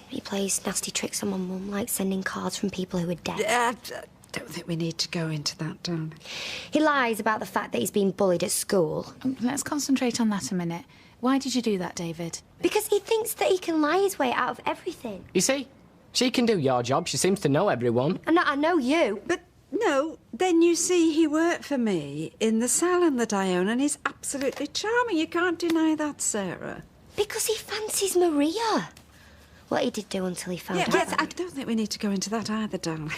He plays nasty tricks on my mum, like sending cards from people who are dead. I don't think we need to go into that, darling. He lies about the fact that he's been bullied at school. Let's concentrate on that a minute. Why did you do that, David? Because he thinks that he can lie his way out of everything. You see, she can do your job. She seems to know everyone. And I know you. But no, then you see, he worked for me in the salon that I own, and he's absolutely charming. You can't deny that, Sarah. Because he fancies Maria. What he did do until he found out. Yes, I don't think we need to go into that either, darling.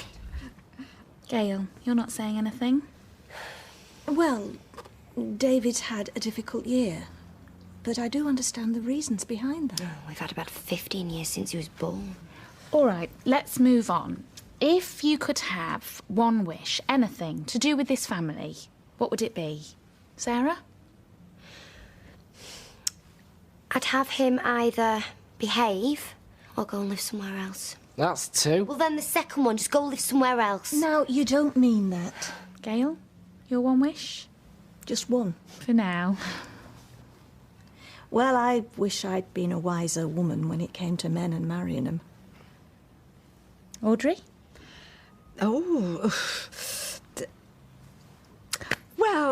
Gail, you're not saying anything? Well, David's had a difficult year, but I do understand the reasons behind that. We've had about 15 years since he was born. All right, let's move on. If you could have one wish, anything, to do with this family, what would it be? Sarah? I'd have him either behave or go and live somewhere else. That's two. Well, then the second one, just go live somewhere else. No, you don't mean that. Gail, your one wish? Just one. For now. Well, I wish I'd been a wiser woman when it came to men and marrying them. Audrey? Well,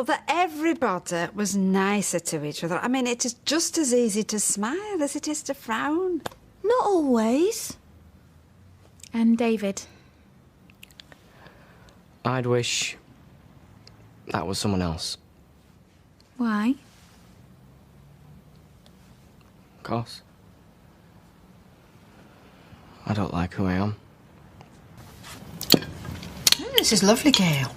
that everybody was nicer to each other. I mean, it is just as easy to smile as it is to frown. Not always. And David? I'd wish that was someone else. Why? Of course. I don't like who I am. This is lovely, Gail.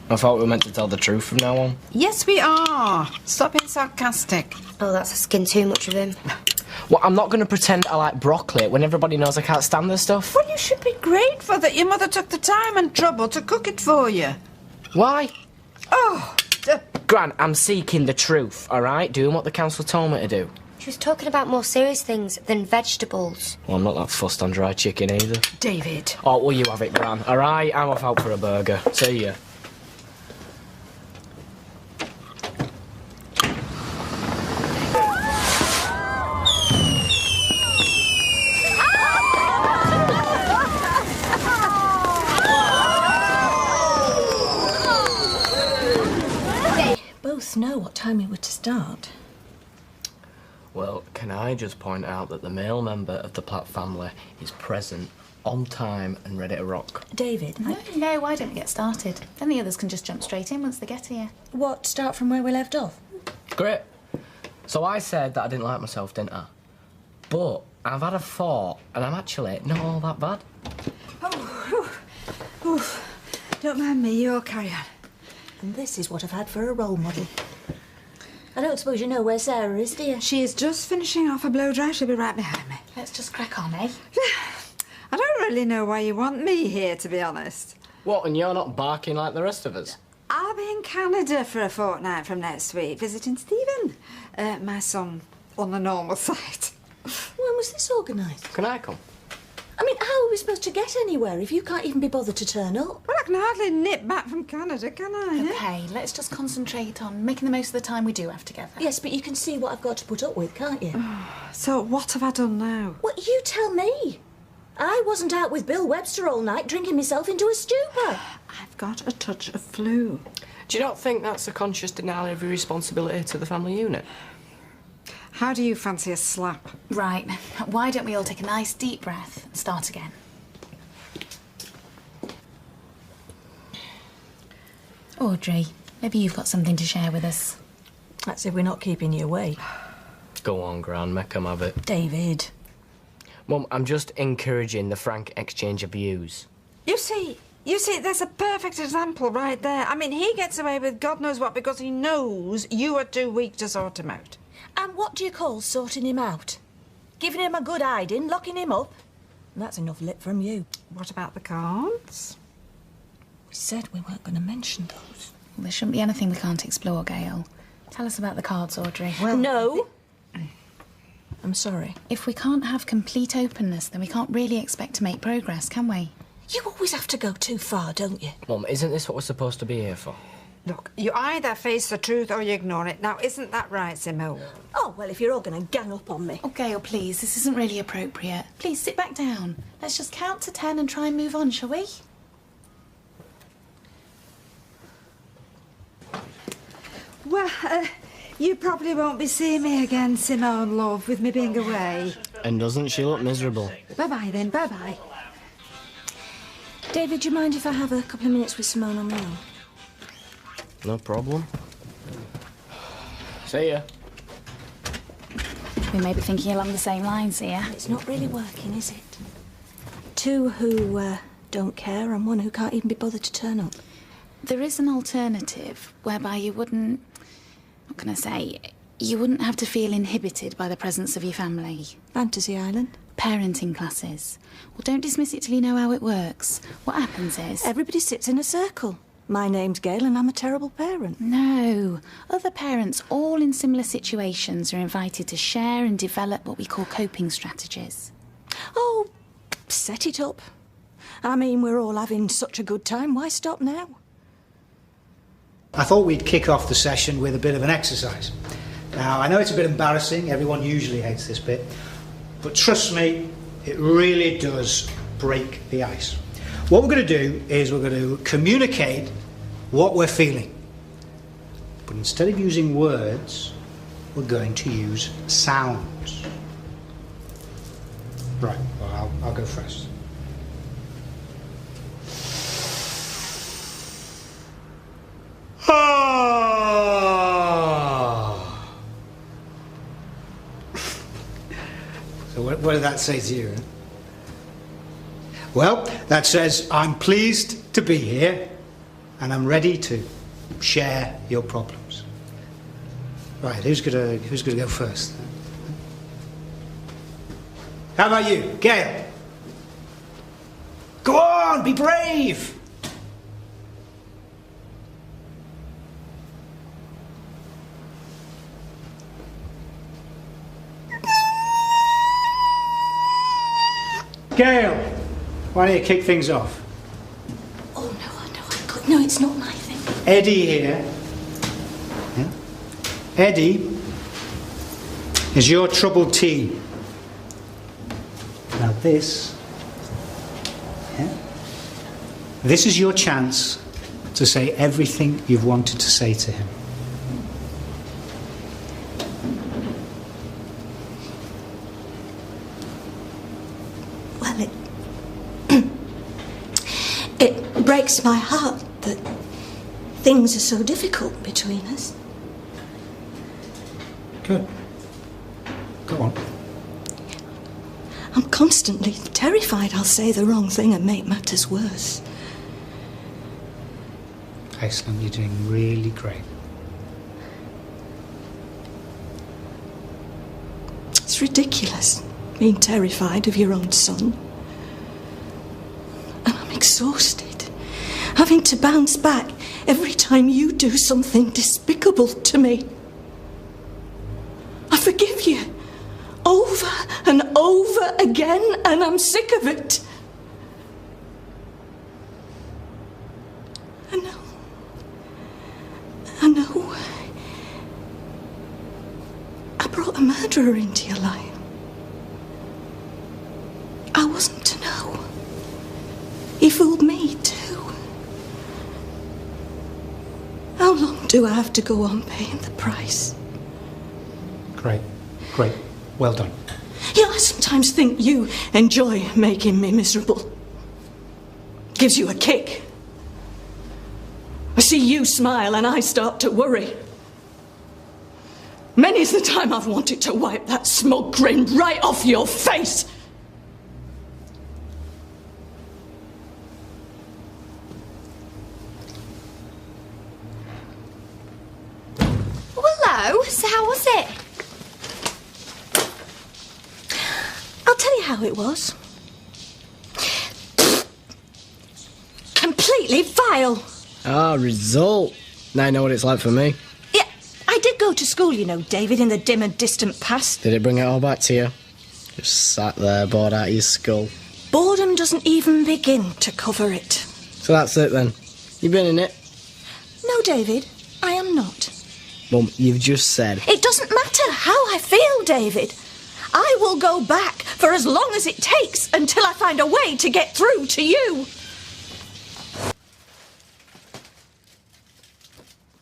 I thought we were meant to tell the truth from now on. Yes, we are. Stop being sarcastic. Oh, that's asking too much of him. Well, I'm not going to pretend I like broccoli when everybody knows I can't stand this stuff. Well, you should be grateful that your mother took the time and trouble to cook it for you. Why? Oh, Gran, I'm seeking the truth, all right? Doing what the council told me to do. She was talking about more serious things than vegetables. Well, I'm not that fussed on dry chicken either. David. Oh, will you have it, Gran? All right, I'm off out for a burger. See ya. Both know what time we were to start. Well, can I just point out that the male member of the Platt family is present, on time and ready to rock? David. No, why don't we get started? Then the others can just jump straight in once they get here. What, start from where we left off? Great. So I said that I didn't like myself, didn't I? But I've had a thought, and I'm actually not all that bad. Don't mind me, you'll carry on. And this is what I've had for a role model. I don't suppose you know where Sarah is, do you? She is just finishing off a blow dry. She'll be right behind me. Let's just crack on, eh? I don't really know why you want me here, to be honest. What, and you're not barking like the rest of us? I'll be in Canada for a fortnight from next week, visiting Stephen, my son, on the normal side. When was this organised? Can I come? I mean, how are we supposed to get anywhere if you can't even be bothered to turn up? Well, I can hardly nip back from Canada, can I? Okay, let's just concentrate on making the most of the time we do have together. Yes, but you can see what I've got to put up with, can't you? So what have I done now? What, you tell me. I wasn't out with Bill Webster all night drinking myself into a stupor. I've got a touch of flu. Do you not think that's a conscious denial of your responsibility to the family unit? How do you fancy a slap? Right, why don't we all take a nice deep breath and start again? Audrey, maybe you've got something to share with us. That's if we're not keeping you away. Go on, Gran, make 'em have it. David. Mum, I'm just encouraging the frank exchange of views. You see, there's a perfect example right there. I mean, he gets away with God knows what because he knows you are too weak to sort him out. And what do you call sorting him out? Giving him a good hiding, locking him up? That's enough lip from you. What about the cards? We said we weren't going to mention those. Well, there shouldn't be anything we can't explore, Gail. Tell us about the cards, Audrey. Well, no. I'm sorry. If we can't have complete openness, then we can't really expect to make progress, can we? You always have to go too far, don't you? Mum, isn't this what we're supposed to be here for? Look, you either face the truth or you ignore it. Now, isn't that right, Simo? Oh, well, if you're all going to gang up on me. Oh, Gail, please, this isn't really appropriate. Please, sit back down. Let's just count to 10 and try and move on, shall we? Well, you probably won't be seeing me again, Simone, love, with me being away. And doesn't she look miserable? Bye-bye, then. Bye-bye. David, do you mind if I have a couple of minutes with Simone on my own? No problem. See ya. We may be thinking along the same lines here. It's not really working, is it? Two who don't care and one who can't even be bothered to turn up. There is an alternative whereby you wouldn't... What can I say? You wouldn't have to feel inhibited by the presence of your family. Fantasy Island? Parenting classes. Well, don't dismiss it till you know how it works. What happens is... Everybody sits in a circle. My name's Gail and I'm a terrible parent. No. Other parents, all in similar situations, are invited to share and develop what we call coping strategies. Oh, set it up. I mean, we're all having such a good time. Why stop now? I thought we'd kick off the session with a bit of an exercise. Now, I know it's a bit embarrassing. Everyone usually hates this bit. But trust me, it really does break the ice. What we're going to do is we're going to communicate what we're feeling. But instead of using words, we're going to use sounds. Right, well, I'll go first. So what did that say to you? Huh? Well, that says I'm pleased to be here and I'm ready to share your problems. Right, who's gonna go first? How about you, Gail? Go on, be brave! Gail, why don't you kick things off? Oh, no, it's not my thing. Eddie here. Yeah? Eddie is your troubled teen. Now this is your chance to say everything you've wanted to say to him. Well, it breaks my heart that things are so difficult between us. Good. Go on. I'm constantly terrified I'll say the wrong thing and make matters worse. Excellent, you're doing really great. It's ridiculous, being terrified of your own son. And I'm exhausted, having to bounce back every time you do something despicable to me. I forgive you over and over again, and I'm sick of it. I know. I brought a murderer into your life. I wasn't to know. He fooled me too. How long do I have to go on paying the price? Great. Well done. You know, I sometimes think you enjoy making me miserable. Gives you a kick. I see you smile and I start to worry. Many's the time I've wanted to wipe that smug grin right off your face. Oh, hello. So how was it? I'll tell you how it was. Completely vile. Ah, result. Now I know what it's like for me. Yeah, I did go to school, you know, David, in the dim and distant past. Did it bring it all back to you? Just sat there, bored out of your skull. Boredom doesn't even begin to cover it. So that's it then. You've been in it? No, David, I am not. Mum, you've just said... It doesn't matter how I feel, David. I will go back for as long as it takes until I find a way to get through to you.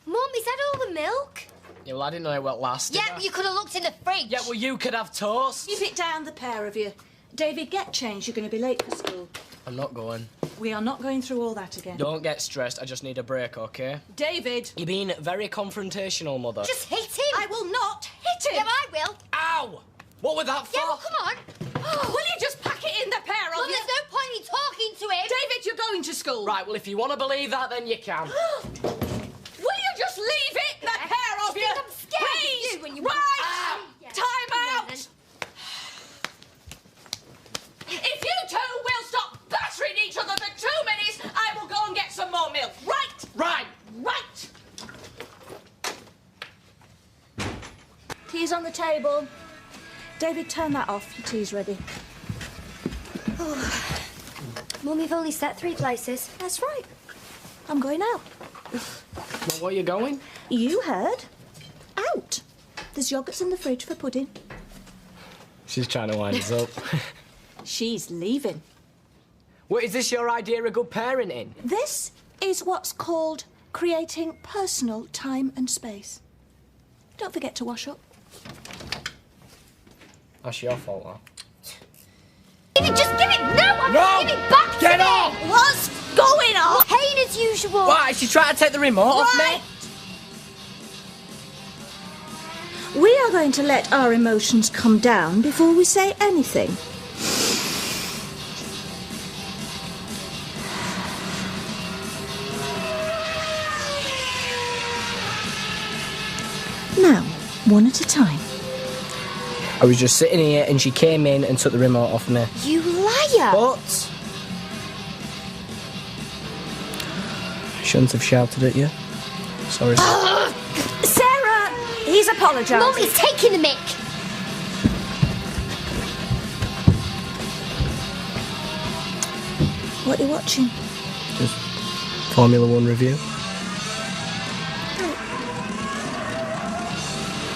Mum, is that all the milk? Yeah, well, I didn't know it went last. Yeah, well, you could have looked in the fridge. Yeah, well, you could have toast. Keep it down, the pair of you. David, get changed. You're going to be late for school. I'm not going. We are not going through all that again. Don't get stressed. I just need a break, OK? David! You're being very confrontational, Mother. Just hit him. I will not hit him. Yeah, I will. Ow! What was that for? Yeah, well, come on. Will you just pack it in, the pair of Mum, you? there's no point in talking to him. David, you're going to school. Right, well, if you want to believe that, then you can. Will you just leave it, the pair of you? I'm scared Please. of you when you... Right! Yeah. Time out! If you two will stop battering each other for 2 minutes, I will go and get some more milk. Right? Right! Right! Tea's on the table. David, turn that off. Your tea's ready. Oh. Mum, you've only set 3 places. That's right. I'm going out. Well, where are you going? You heard. Out. There's yoghurts in the fridge for pudding. She's trying to wind us up. She's leaving. What, is this your idea of good parenting? This is what's called creating personal time and space. Don't forget to wash up. That's your fault, though. Just give it... No, I'm No! giving it back Get to off! me. What's going on? Pain as usual. Why? She's trying to take the remote off me? We are going to let our emotions come down before we say anything. Now, one at a time. I was just sitting here and she came in and took the remote off me. You liar. But... I shouldn't have shouted at you. Sorry. Sarah! He's apologising. Mum, he's taking the mick. What are you watching? Just Formula One review.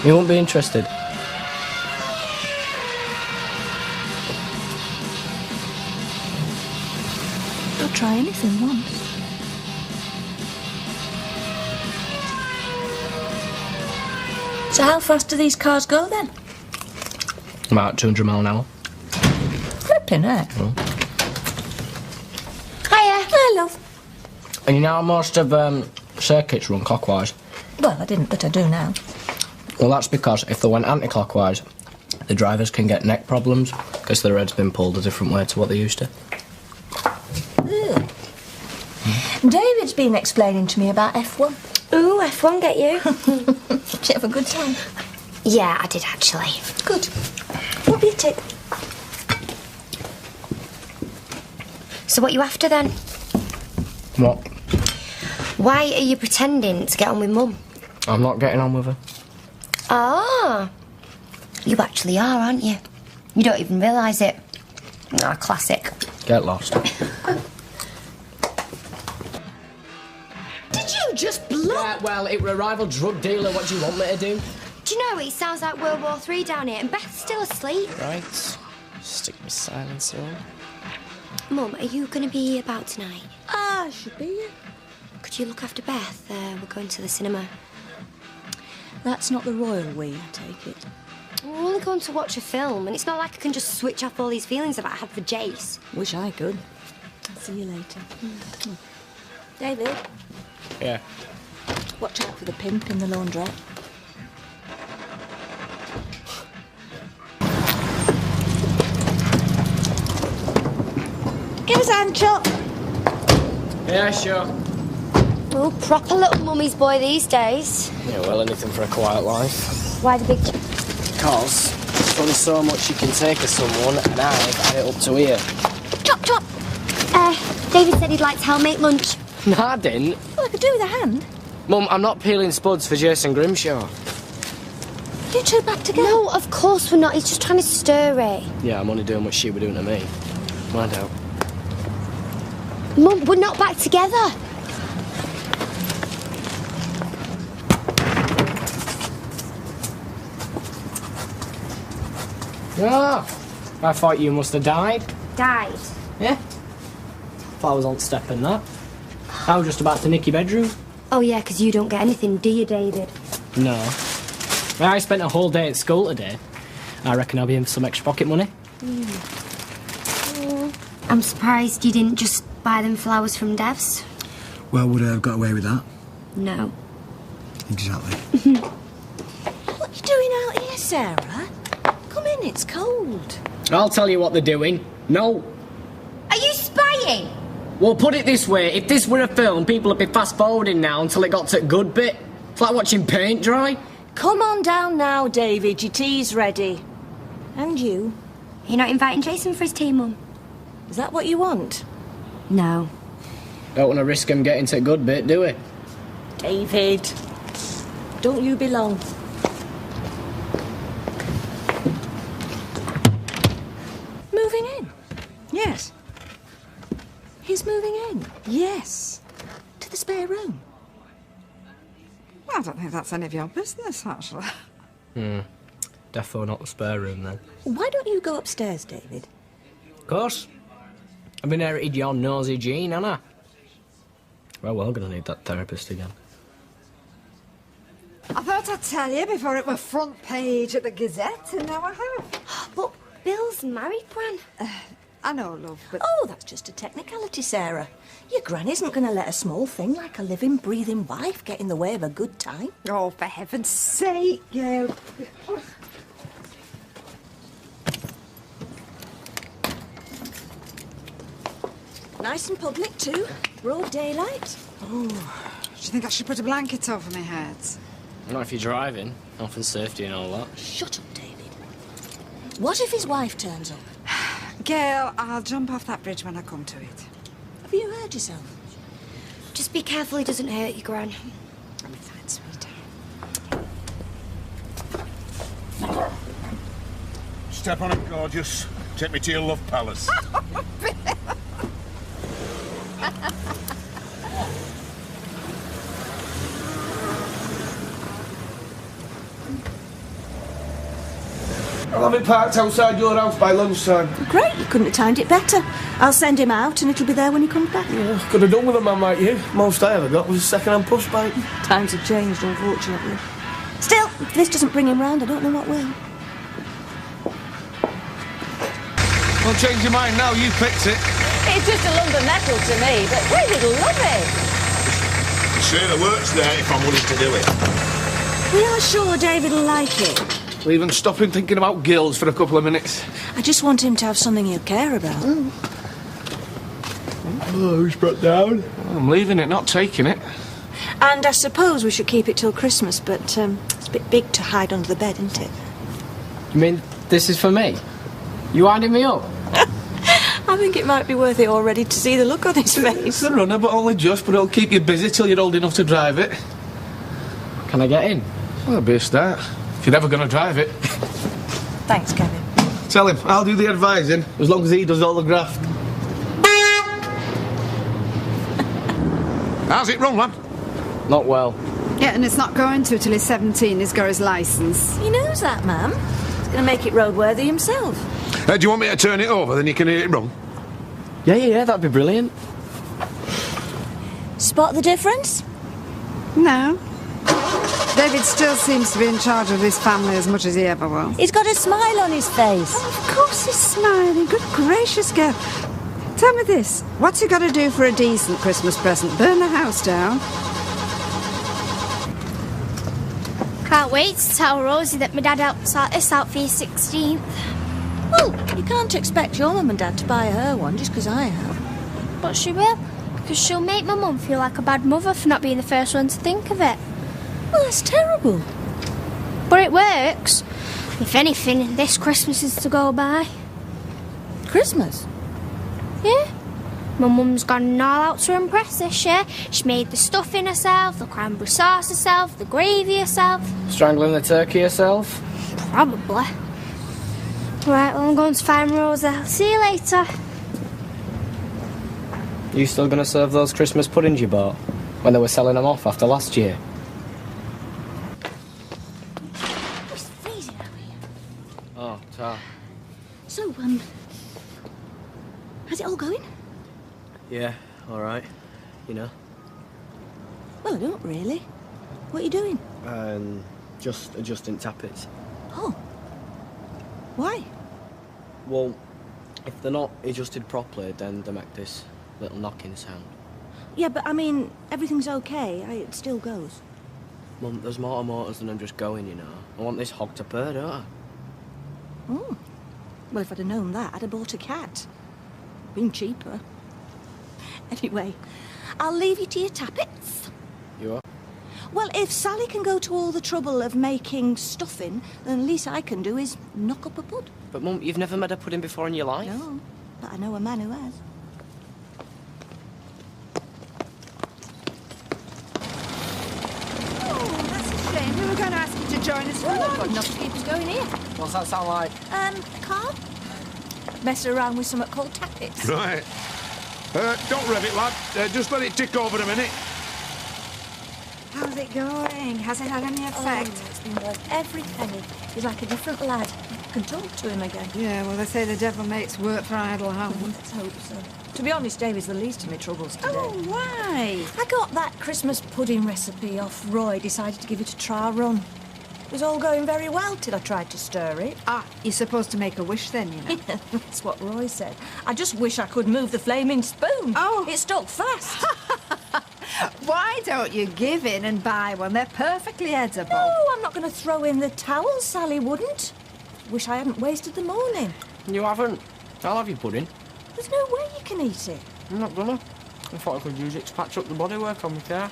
You won't be interested. I'll try anything once. So how fast do these cars go then? About 200 mile an hour. Flipping heck. Oh. Hiya. Hi, love. And you know how most of circuits run clockwise? Well, I didn't, but I do now. Well, that's because if they went anti-clockwise, the drivers can get neck problems because their head's been pulled a different way to what they used to. David's been explaining to me about F1. Ooh, F1 get you. Did you have a good time? Yeah, I did actually. Good. What be a tip? So what you after then? What? Why are you pretending to get on with Mum? I'm not getting on with her. Ah, you actually are, aren't you? You don't even realise it. Ah, classic. Get lost. Did you just blow? Yeah, well, it were a rival drug dealer. What do you want me to do? Do you know, it sounds like World War III down here, and Beth's still asleep. Right. Stick my silencer on. Mum, are you going to be about tonight? I should be. Could you look after Beth? We're going to the cinema. That's not the royal we, I take it. We're only going to watch a film, and it's not like I can just switch off all these feelings that I had for Jace. Wish I could. I'll see you later. David, Yeah. watch out for the pimp in the laundrette. Give us a hand, Chuck. Yeah, sure. Oh, proper little mummy's boy these days. Yeah, well, anything for a quiet life. Why the big... Because there's only so much you can take of someone, and I've had it up to here. Chop, chop! David said he'd like to help make lunch. No, I didn't. Well, I could do with a hand. Mum, I'm not peeling spuds for Jason Grimshaw. You two back together? No, of course we're not. He's just trying to stir it. Yeah, I'm only doing what she were doing to me. Mind out. Mum, we're not back together. Ah, I thought you must have died. Died? Yeah. Thought I was on step in that. I was just about to nick your bedroom. Oh, yeah, because you don't get anything, do you, David? No. I spent a whole day at school today. I reckon I'll be in for some extra pocket money. I'm surprised you didn't just buy them flowers from Dev's. Well, would I have got away with that? No. Exactly. What are you doing out here, Sarah? Come in, it's cold. I'll tell you what they're doing. No. Are you spying? Well, put it this way. If this were a film, people would be fast-forwarding now until it got to the good bit. It's like watching paint dry. Come on down now, David. Your tea's ready. And you? You're not inviting Jason for his tea, Mum? Is that what you want? No. Don't want to risk him getting to the good bit, do we? David, don't you belong? Moving in? Yes. He's moving in? Yes. To the spare room? Well, I don't think that's any of your business, actually. Defo not the spare room, then. Why don't you go upstairs, David? Of course. I've inherited your nosy gene, haven't I? Well, gonna need that therapist again. I thought I'd tell you before it were front page at the Gazette, and now I have. But Bill's married, Gran. I know, love, but... Oh, that's just a technicality, Sarah. Your gran isn't going to let a small thing like a living, breathing wife get in the way of a good time. Oh, for heaven's sake, Gail. Nice and public, too. Broad daylight. Oh, do you think I should put a blanket over my head? Not if you're driving. Health and safety and all that. Shut up, David. What if his wife turns up? Gail, I'll jump off that bridge when I come to it. Have you hurt yourself? Just be careful he doesn't hurt you, Gran. I'll be fine, sweetheart. Step on it, gorgeous. Take me to your love palace. I'll have it parked outside your house by lunchtime. Great, you couldn't have timed it better. I'll send him out and it'll be there when he comes back. Yeah, could have done with a man like you. Most I ever got was a second-hand push bike. Times have changed, unfortunately. Still, if this doesn't bring him round, I don't know what will. Don't change your mind now, you fix it. It's just a lump of metal to me, but David will love it. Sure, the work's there if I'm willing to do it. We are sure David will like it. We'll even stop him thinking about gills for a couple of minutes. I just want him to have something he'll care about. Oh, he's brought down. Well, I'm leaving it, not taking it. And I suppose we should keep it till Christmas, but it's a bit big to hide under the bed, isn't it? You mean this is for me? You winding me up? I think it might be worth it already to see the look on his face. It's the runner, but only just, but it'll keep you busy till you're old enough to drive it. Can I get in? Well, that'll be a start. If you're never going to drive it. Thanks, Kevin. Tell him, I'll do the advising, as long as he does all the graft. How's it run, lad? Not well. Yeah, and it's not going to till he's 17. He's got his licence. He knows that, ma'am. He's going to make it roadworthy himself. Do you want me to turn it over, then you can hear it run? Yeah, that'd be brilliant. Spot the difference? No. David still seems to be in charge of his family as much as he ever was. He's got a smile on his face. Of course he's smiling. Good gracious, Gail. Tell me this. What's he got to do for a decent Christmas present? Burn the house down? Can't wait to tell Rosie that my dad helped sort this out for your 16th. Well, you can't expect your mum and dad to buy her one just because I have. But she will, because she'll make my mum feel like a bad mother for not being the first one to think of it. Well, that's terrible. But it works. If anything, this Christmas is to go by. Christmas? Yeah. My mum's gone all out to impress this year. She made the stuffing herself, the cranberry sauce herself, the gravy herself. Strangling the turkey herself? Probably. Right, well, I'm going to find Rosa. I'll see you later. You still going to serve those Christmas puddings you bought? When they were selling them off after last year? It's freezing out here. Oh, ta. So, how's it all going? Yeah, alright. You know? Well, I don't really. What are you doing? Just adjusting tappets. Oh. Why? Well, if they're not adjusted properly, then they make this little knocking sound. Yeah, but I mean, everything's okay. It still goes. Mum, there's more to motors than them just going, you know. I want this hog to purr, don't I? Oh. Well, if I'd have known that, I'd have bought a cat. Been cheaper. Anyway, I'll leave you to your tappets. You are? Well, if Sally can go to all the trouble of making stuffing, then the least I can do is knock up a pud. But, Mum, you've never made a pudding before in your life? No, but I know a man who has. Oh, that's a shame. We were going to ask you to join us for lunch. Got enough to keep us going here. What's that sound like? A card? Messing around with something called tappets. Right. Don't rev it, lad. Just let it tick over a minute. How's it going? Has it had any effect? Oh, it's been worth every penny. He's like a different lad. I can talk to him again. Yeah, well, they say the devil makes work for idle hands. Let's hope so. To be honest, David's the least of my troubles today. Oh, why? I got that Christmas pudding recipe off Roy, decided to give it a trial run. It was all going very well till I tried to stir it. Ah, you're supposed to make a wish then, you know. That's what Roy said. I just wish I could move the flaming spoon. Oh. It stuck fast. Why don't you give in and buy one? They're perfectly edible. No, I'm not going to throw in the towel, Sally wouldn't. Wish I hadn't wasted the morning. You haven't. I'll have your pudding. There's no way you can eat it. I'm not gonna. I thought I could use it to patch up the bodywork on my car.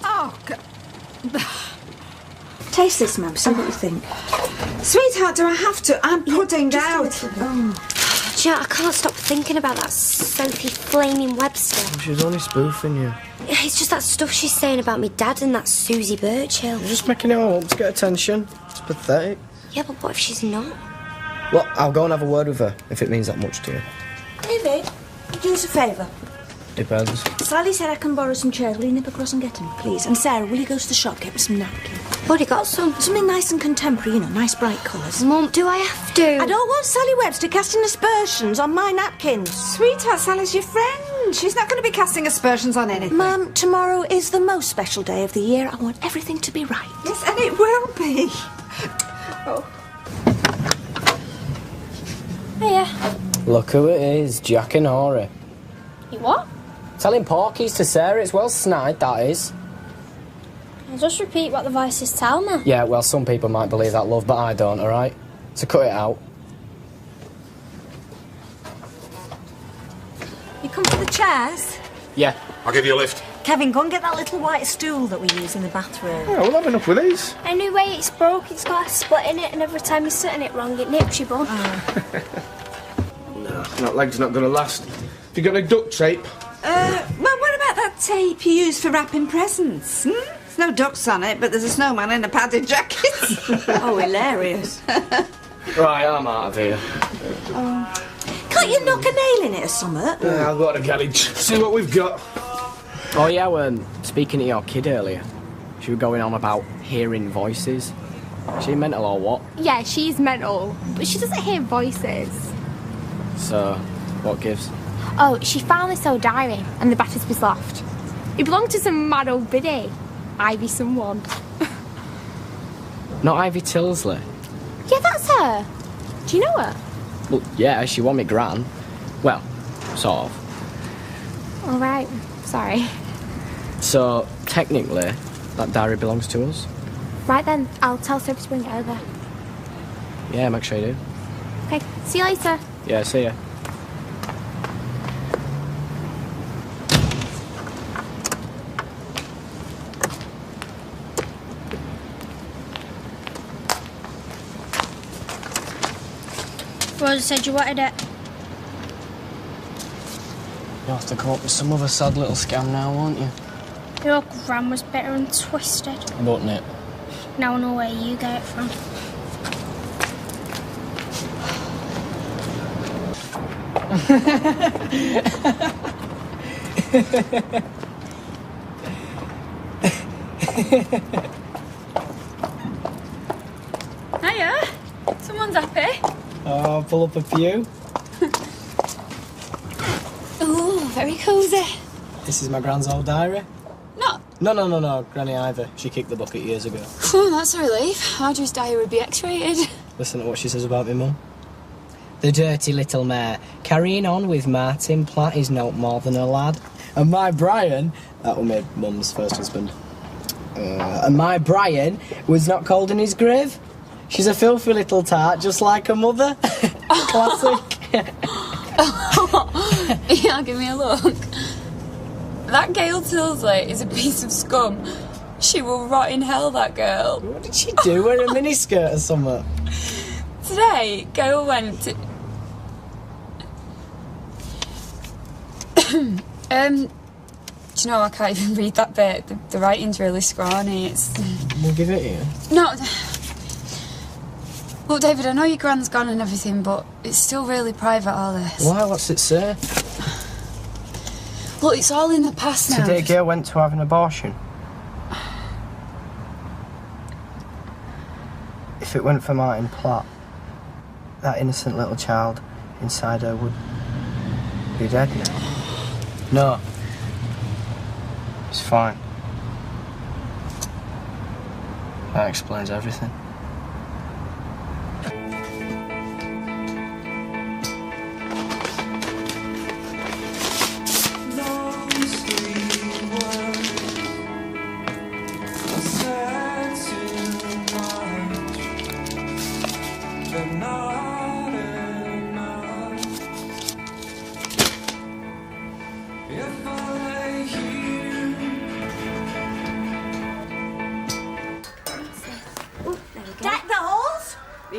Oh, Taste this, ma'am. See what you think. Sweetheart, do I have to? I'm putting out. Do you know, I can't stop thinking about that Sophie Flaming Webster. She was only spoofing you. It's just that stuff she's saying about me dad and that Susie Birchill. You're just making it all up to get attention. It's pathetic. Yeah, but what if she's not? Well, I'll go and have a word with her, if it means that much to you. David, do us a favour. Depends. Sally said I can borrow some chairs. Will you nip across and get them, please? And Sarah, will you go to the shop, get me some napkins? Already got some. Something nice and contemporary, you know, nice bright colours. Mum, do I have to? I don't want Sally Webster casting aspersions on my napkins. Sweetheart, Sally's your friend. She's not going to be casting aspersions on anything. Mum, tomorrow is the most special day of the year. I want everything to be right. Yes, and it will be. Oh. Hiya. Look who it is, Jack and Audrey. You what? Telling porkies to Sarah, it's well snide, that is. I'll just repeat what the voices tell me. Yeah, well, some people might believe that, love, but I don't, all right? So cut it out. You come for the chairs? Yeah. I'll give you a lift. Kevin, go and get that little white stool that we use in the bathroom. Yeah, we'll have enough with these. Anyway, it's broke, it's got a split in it, and every time you sit in it wrong, it nips your bum. No, that leg's not going to last. Have you got any duct tape? Well, what about that tape you use for wrapping presents? There's no ducks on it, but there's a snowman in a padded jacket. Oh, hilarious. Right, I'm out of here. Can't you knock a nail in it or something? Yeah, I'll go to the garage. See what we've got. Oh, yeah, speaking to your kid earlier, she was going on about hearing voices. Is she mental or what? Yeah, she's mental, but she doesn't hear voices. So, what gives? Oh, she found this old diary, and the batteries was left. It belonged to some mad old biddy. Ivy someone. Not Ivy Tilsley? Yeah, that's her. Do you know her? Well, yeah, she won me gran. Well, sort of. All right, sorry. So, technically, that diary belongs to us? Right then, I'll tell Sophie to bring it over. Yeah, make sure you do. Okay, see you later. Yeah, see ya. Rosa said you wanted it. You'll have to come up with some other sad little scam now, won't you? Your gran was bitter and twisted. Button it. Now I know where you get it from. Hiya. Someone's happy. I'll pull up a few. Ooh, very cosy. This is my gran's old diary. No, Granny Ivy. She kicked the bucket years ago. Oh, that's a relief. Audrey's diary would be X-rated. Listen to what she says about me mum. The dirty little mare, carrying on with Martin Platt is not more than a lad. And my Brian, that was my mum's first husband. And my Brian was not cold in his grave. She's a filthy little tart, just like her mother. Classic. Yeah, give me a look. That Gail Tilsley is a piece of scum. She will rot in hell, that girl. What did she do? Wear a miniskirt or something? Today, Gail went to... do you know, I can't even read that bit. The writing's really scrawny. It's... We'll give it to you. No. Look, David, I know your gran's gone and everything, but it's still really private, all this. Why? What's it say? Look, it's all in the past now. Today, Gail went to have an abortion. If it weren't for Martin Platt, that innocent little child inside her would be dead now. No. It's fine. That explains everything.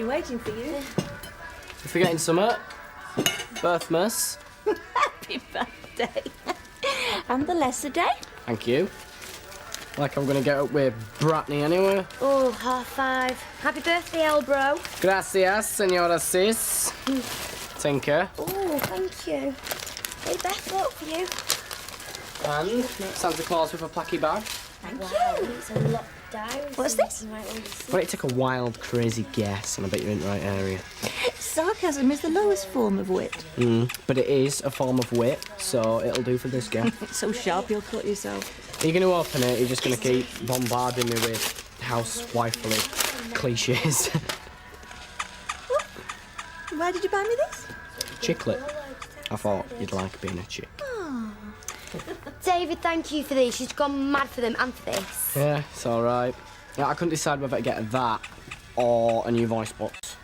Waiting for you. You're forgetting something? Birthmas. Happy birthday. And the lesser day. Thank you. Like I'm gonna get up with Bratney anyway. Oh, 5:30. Happy birthday, Elbro. Gracias, senora sis. Tinker. Oh, thank you. Hey, Beth, look for you. And Santa Claus with a placky bag. Thank you. It's a lot. What's this? Well, it took a wild, crazy guess, and I bet you're in the right area. Sarcasm is the lowest form of wit. But it is a form of wit, so it'll do for this guy. It's so sharp you'll cut yourself. Are you going to open it? You're just going to keep bombarding me with housewifely cliches. Where did you buy me this? Chiclet. I thought you'd like being a chick. David, thank you for these. She's gone mad for them and for this. Yeah, it's all right. Yeah, I couldn't decide whether to get that or a new voice box.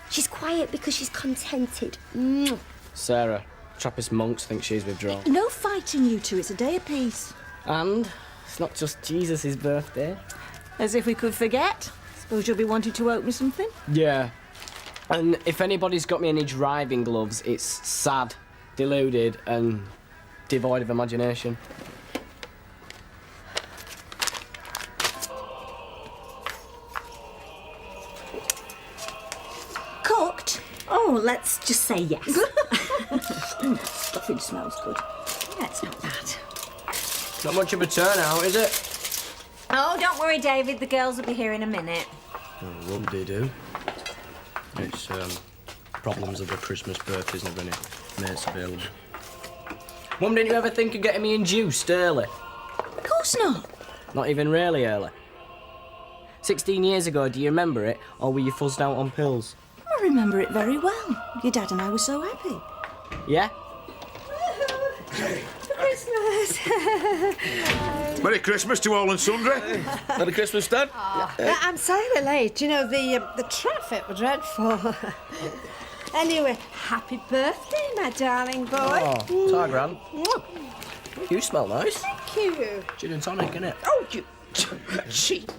She's quiet because she's contented. Sarah, Trappist monks think she's withdrawn. No fighting, you two. It's a day of peace. And it's not just Jesus' birthday. As if we could forget. Suppose you'll be wanting to open something? Yeah. And if anybody's got me any driving gloves, it's sad, deluded, and devoid of imagination. Cooked? Oh, let's just say yes. Stuffing smells good. Yeah, it's not bad. Not much of a turnout, is it? Oh, don't worry, David. The girls will be here in a minute. Won't they do? It's problems of the Christmas birthdays and everything. Mates available. Mum, didn't you ever think of getting me induced early? Of course not. Not even really early. 16 years ago, do you remember it? Or were you fuzzed out on pills? I remember it very well. Your dad and I were so happy. Yeah? Christmas. Merry Christmas to all and sundry. Merry Christmas, Dad. I'm sorry we're late. You know, the traffic was dreadful. Anyway, happy birthday, my darling boy. Oh, Tiger, you smell nice. Thank you. Gin and tonic, innit? Oh, you...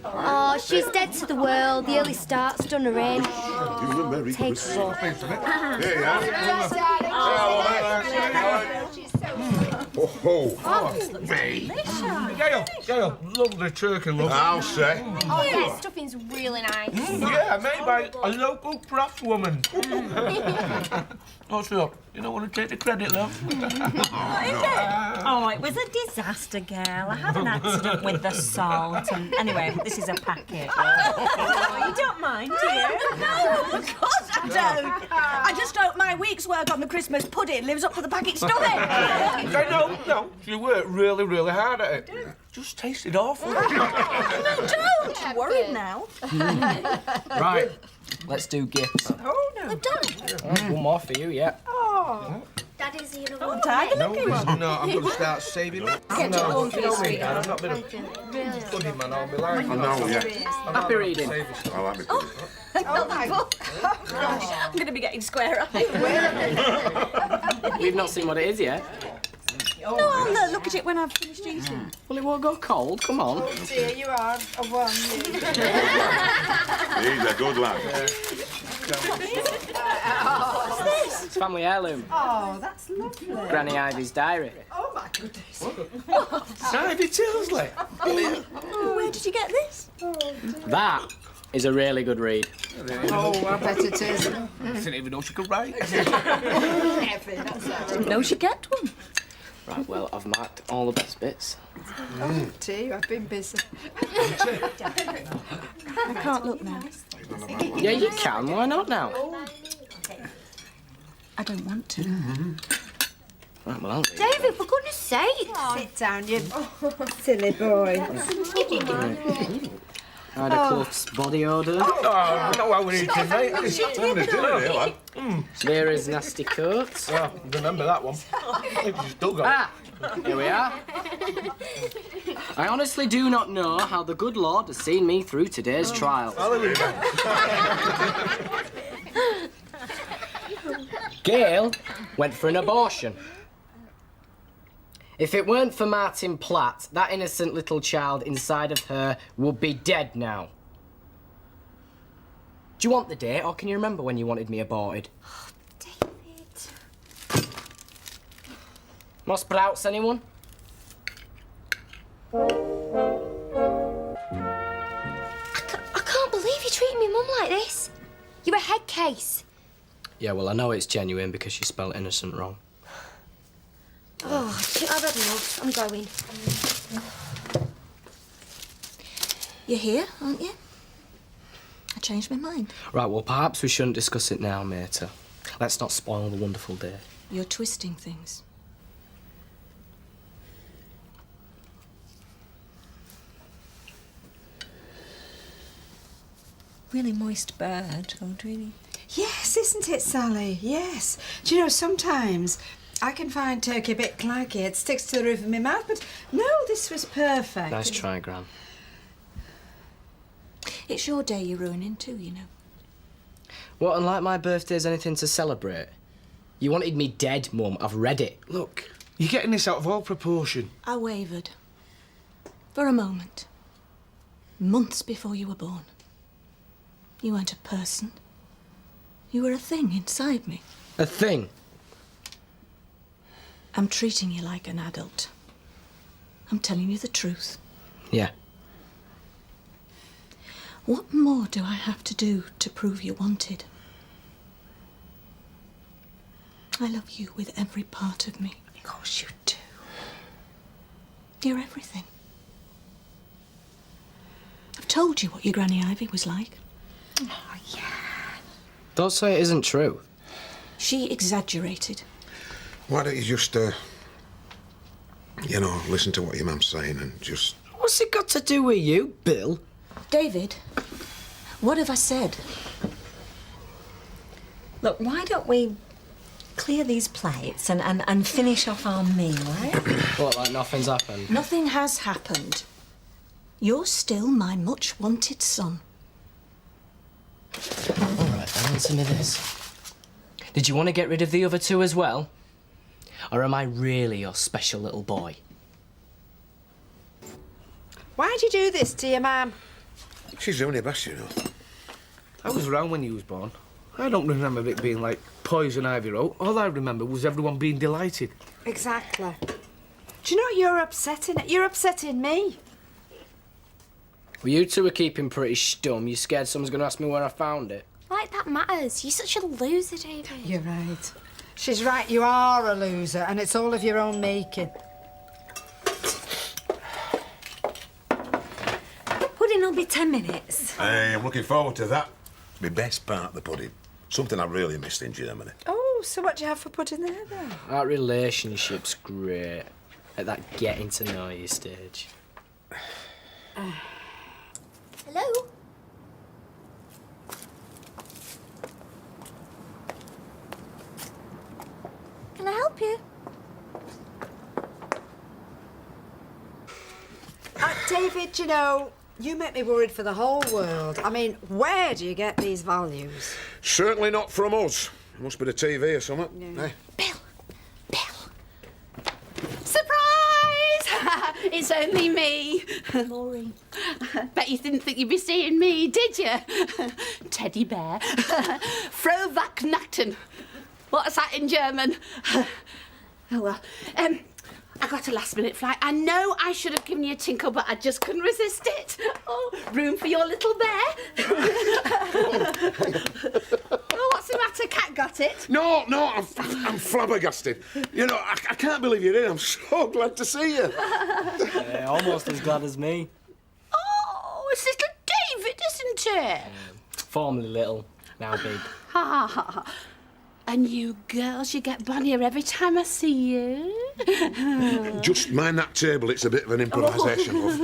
Oh, she's dead to the world. The early start's done her in. Take four. Here you are. Me. Gail, lovely turkey, love. I'll say. Oh, yeah, stuffing's really nice. Yeah, made by a local craft woman. Oh, sure. You don't want to take the credit, love. Oh, it was a disaster, girl. I had an accident with the salt, and anyway, this is a packet. Oh, you don't mind, do you? No, of course I don't. I just hope my week's work on the Christmas pudding lives up to the packet stuffing. No, she worked really, really hard at it. Just tasted awful. No, don't. I'm worried now. Right, let's do gifts. Oh, no. We're done. One more for you, yeah. Oh. Daddy's here. Oh, Tiger, No, look at him. no, I'm going to start saving up. Get No, your own you know for me, you, Dad. I've not been a pudding man all my life. I know, yeah. Happy reading. I'll have it. Oh, my God. Gosh, I'm going to be getting square eyes. We've not seen what it is yet. No, I'll look at it when I've finished eating. Well, it won't go cold. Come on. Oh, dear, you are a one. He's a good lad. What's this? It's family heirloom. Oh, that's lovely. Granny Ivy's diary. Oh, my goodness. Ivy Tilsley. Where did you get this? That is a really good read. Oh, I bet it is. I didn't even know she could write. Didn't know she'd get one. Right, well, I've marked all the best bits. Oh, dear, I've been busy. I can't look now. Yeah, you can. Why not now? I don't want to. Right, well, I'll read. David, for goodness sake. Sit down, you silly boy. Ida Clough's body odour. Oh, not what we need tonight. Vera's nasty coat. Oh, remember that one. She's still got Here we are. I honestly do not know how the good Lord has seen me through today's trial. Hallelujah. Gail went for an abortion. If it weren't for Martin Platt, that innocent little child inside of her would be dead now. Do you want the date, or can you remember when you wanted me aborted? Oh, David. More sprouts, anyone? I can't believe you're treating me mum like this. You're a head case. Yeah, well, I know it's genuine because she spelled innocent wrong. Oh, I've had enough. I'm going. You're here, aren't you? I changed my mind. Right, well, perhaps we shouldn't discuss it now, matey. Let's not spoil the wonderful day. You're twisting things. Really moist bird, Audrey. Yes, isn't it, Sally? Yes. Do you know, sometimes I can find turkey a bit claggy. It sticks to the roof of my mouth, but no, this was perfect. Nice try, Gran. It's your day you're ruining too, you know. What, and like my birthday's anything to celebrate? You wanted me dead, Mum. I've read it. Look, you're getting this out of all proportion. I wavered. For a moment. Months before you were born. You weren't a person. You were a thing inside me. A thing? I'm treating you like an adult. I'm telling you the truth. Yeah. What more do I have to do to prove you're wanted? I love you with every part of me. Of course you do. You're everything. I've told you what your Granny Ivy was like. Oh, yeah. Don't say it isn't true. She exaggerated. Why don't you just, you know, listen to what your mum's saying and just... What's it got to do with you, Bill? David, what have I said? Look, why don't we clear these plates and finish off our meal, eh? What, like nothing's happened? Nothing has happened. You're still my much-wanted son. All right, then, answer me this. Did you want to get rid of the other two as well? Or am I really your special little boy? Why'd you do this to your mum? She's doing her best, you know. I was around when you was born. I don't remember it being like Poison Ivy wrote. All I remember was everyone being delighted. Exactly. Do you know you're upsetting it? You're upsetting me. Well, you two are keeping pretty stum. You scared someone's going to ask me where I found it? Like that matters. You're such a loser, David. You're right. She's right, you are a loser, and it's all of your own making. Pudding will be 10 minutes. Hey, I'm looking forward to that. My best part, the pudding. Something I really missed in Germany. Oh, so what do you have for pudding there, then? That relationship's great. At that getting to know you stage. Hello? Can I help you? David, you know, you make me worried for the whole world. I mean, where do you get these values? Certainly not from us. Must be the TV or something. Yeah. Hey. Surprise! It's only me. Maureen. Bet you didn't think you'd be seeing me, did you? Teddy bear. Provoked. What's that in German? Oh, well. I got a last-minute flight. I know I should have given you a tinkle, but I just couldn't resist it. Oh, room for your little bear? Oh, what's the matter? Cat got it? No, I'm flabbergasted. You know, I can't believe you're in. I'm so glad to see you. Yeah, almost as glad as me. Oh, it's little David, isn't it? Formerly little, now big. Ha ha ha. And you girls, you get bonnier every time I see you. Just mind that table. It's a bit of an improvisation, love.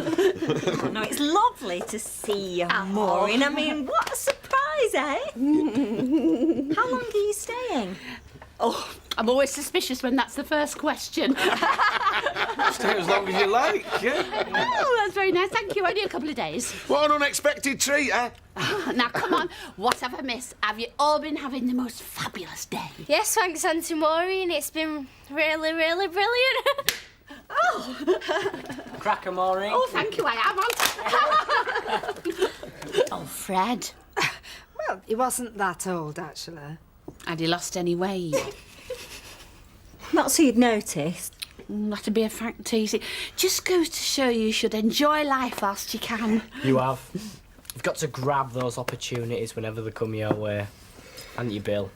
Oh, no, it's lovely to see you, Maureen. I mean, what a surprise, eh? How long are you staying? Oh, I'm always suspicious when that's the first question. Stay as long as you like, yeah? Oh, that's very nice. Thank you. Only a couple of days. What an unexpected treat, eh? Now, come on. What have I missed? Have you all been having the most fabulous day? Yes, thanks, Auntie Maureen. It's been really, really brilliant. Oh. Cracker, Maureen. Oh, thank you. I am. Oh, Fred. Well, he wasn't that old, actually. Had he lost any weight? Not so you'd noticed. That'd be a fact, teasy. Just goes to show you should enjoy life whilst you can. You have. You've got to grab those opportunities whenever they come your way. Haven't you, Bill?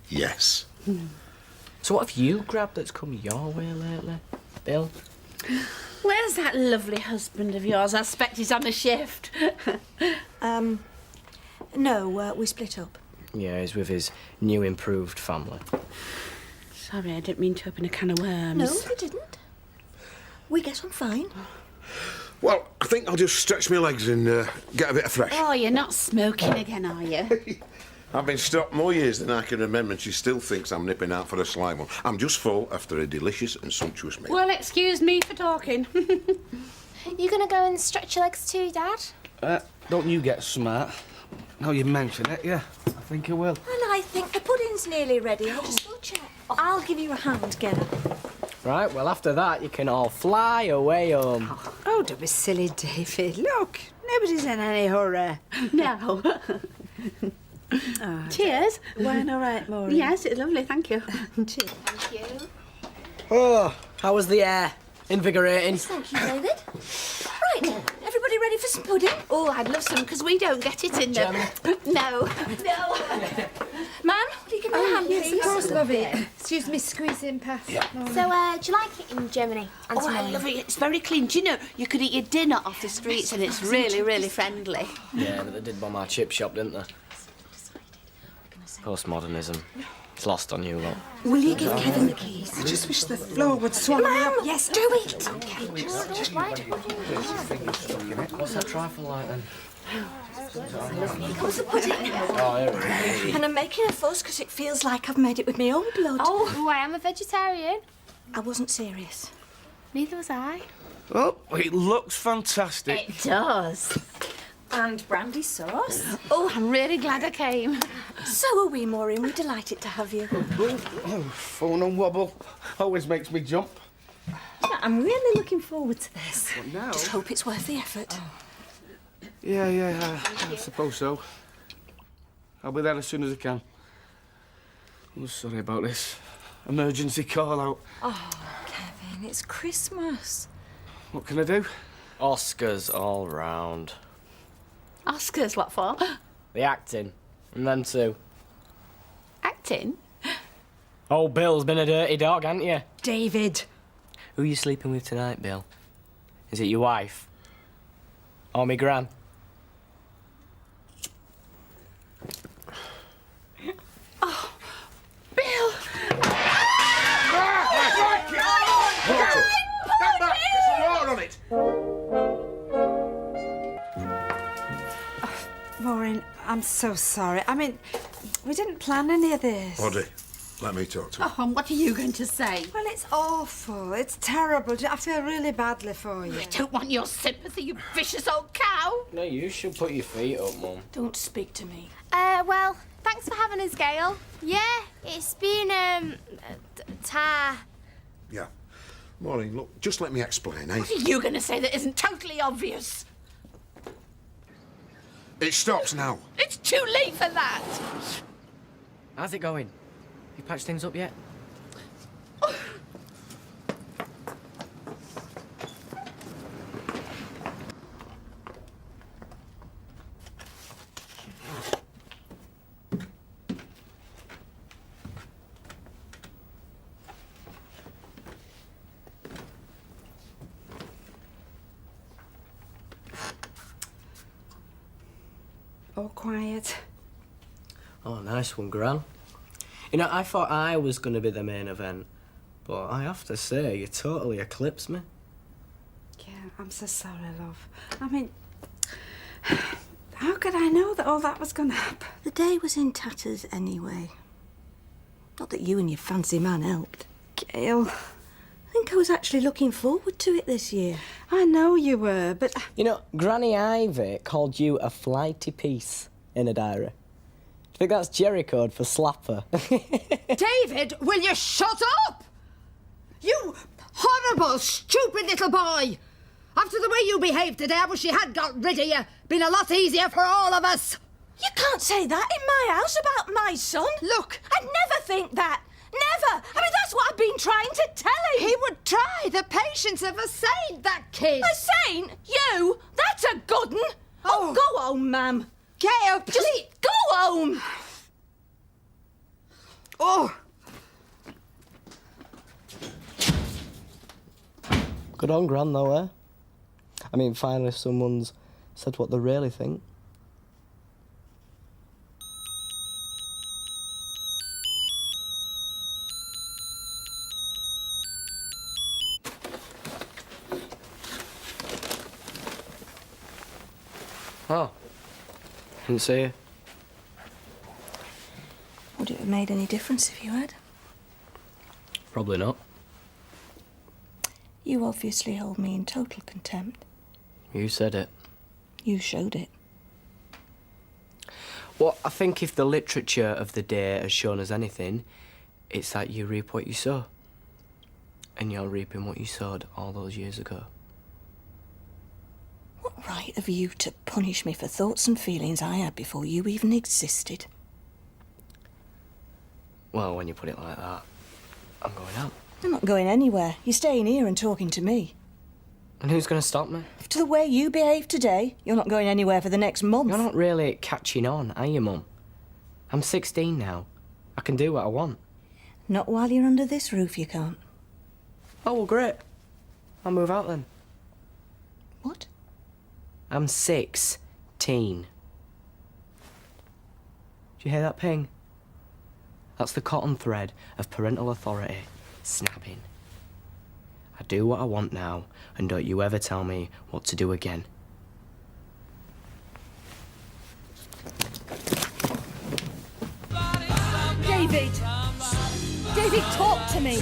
Yes. So what have you grabbed that's come your way lately, Bill? Where's that lovely husband of yours? I expect he's on a shift. No, we split up. Yeah, he's with his new improved family. Sorry, I didn't mean to open a can of worms. No, you didn't. We get on fine. Well, I think I'll just stretch my legs and get a bit of fresh. Oh, you're not smoking again, are you? I've been stopped more years than I can remember, and she still thinks I'm nipping out for a sly one. I'm just full after a delicious and sumptuous meal. Well, excuse me for talking. You gonna go and stretch your legs too, Dad? Don't you get smart. Now you mention it, yeah, I think I will. And I think the pudding's nearly ready. I'll just go check. I'll give you a hand, Gail. Right, well, after that, you can all fly away home. Oh, don't be silly, David. Look, nobody's in any hurry. No. Cheers. Wine all right, Maureen? Yes, it's lovely, thank you. Cheers. Thank you. Oh, how was the air? Invigorating? Thank you, David. Right, everybody ready for some pudding? Oh, I'd love some, because we don't get it in the... No. No. Ma'am, will you give me a hand, Yes, please? of course, love it. Excuse me squeezing past. So, do you like it in Germany, Oh, I love it. It's very clean. Do you know, you could eat your dinner off the streets and it's really, really friendly. Yeah, but they did bomb our chip shop, didn't they? Postmodernism. It's lost on you lot. Will you give Kevin the keys? I just wish the floor would swallow me up. Yes, do it. Okay. What's that trifle like then? Here comes the pudding. Oh, here it is. And I'm making a fuss because it feels like I've made it with my own blood. Oh, I am a vegetarian. I wasn't serious. Neither was I. Oh, it looks fantastic. It does. And brandy sauce. Oh, I'm really glad I came. So are we, Maureen. We're delighted to have you. Oh, phone on wobble. Always makes me jump. I'm really looking forward to this. What now? Just hope it's worth the effort. Yeah, I suppose so. I'll be there as soon as I can. Oh, sorry about this. Emergency call out. Oh, Kevin, it's Christmas. What can I do? Oscars all round. Oscars, what for? The acting. And them too. Acting? Oh, Bill's been a dirty dog, hasn't you? David. Who are you sleeping with tonight, Bill? Is it your wife? Or me gran? Oh, Bill! Stand back! There's some water on it! Maureen, I'm so sorry. I mean, we didn't plan any of this. Audrey, let me talk to her. Oh, and what are you going to say? Well, it's awful. It's terrible. I feel really badly for you. I don't want your sympathy, you vicious old cow. No, you should put your feet up, Mum. Don't speak to me. Well, thanks for having us, Gail. Yeah, it's been, Yeah. Maureen, look, just let me explain, eh? What are you going to say that isn't totally obvious? It stops now. It's too late for that. How's it going? You patched things up yet? All quiet. Oh, nice one, Gran. You know, I thought I was going to be the main event, but I have to say, you totally eclipsed me. Yeah, I'm so sorry, love. I mean, how could I know that all that was going to happen? The day was in tatters anyway. Not that you and your fancy man helped. Gail. I think I was actually looking forward to it this year. I know you were, but... You know, Granny Ivy called you a flighty piece in a diary. Do you think that's Jerry code for slapper? David, will you shut up? You horrible, stupid little boy! After the way you behaved today, I wish you had got rid of you. Been a lot easier for all of us. You can't say that in my house about my son. Look. I'd never think that. Never! I mean, that's what I've been trying to tell him. He would try the patience of a saint, that kid. A saint? You? That's a good one. Oh, go home, ma'am. Gail, please. Just go home. Oh. Good on Gran, though, eh? I mean, finally someone's said what they really think. Oh. Didn't see you. Would it have made any difference if you had? Probably not. You obviously hold me in total contempt. You said it. You showed it. Well, I think if the literature of the day has shown us anything, it's that you reap what you sow. And you're reaping what you sowed all those years ago. What right have you to punish me for thoughts and feelings I had before you even existed? Well, when you put it like that, I'm going out. I'm not going anywhere. You're staying here and talking to me. And who's going to stop me? After the way you behave today, you're not going anywhere for the next month. You're not really catching on, are you, Mum? I'm 16 now. I can do what I want. Not while you're under this roof, you can't. Oh, well, great. I'll move out then. What? I'm 16. Do you hear that ping? That's the cotton thread of parental authority snapping. I do what I want now, and don't you ever tell me what to do again. David! David, talk to me!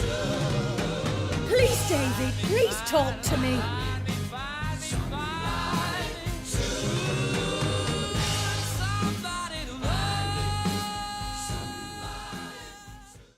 Please, David, please talk to me!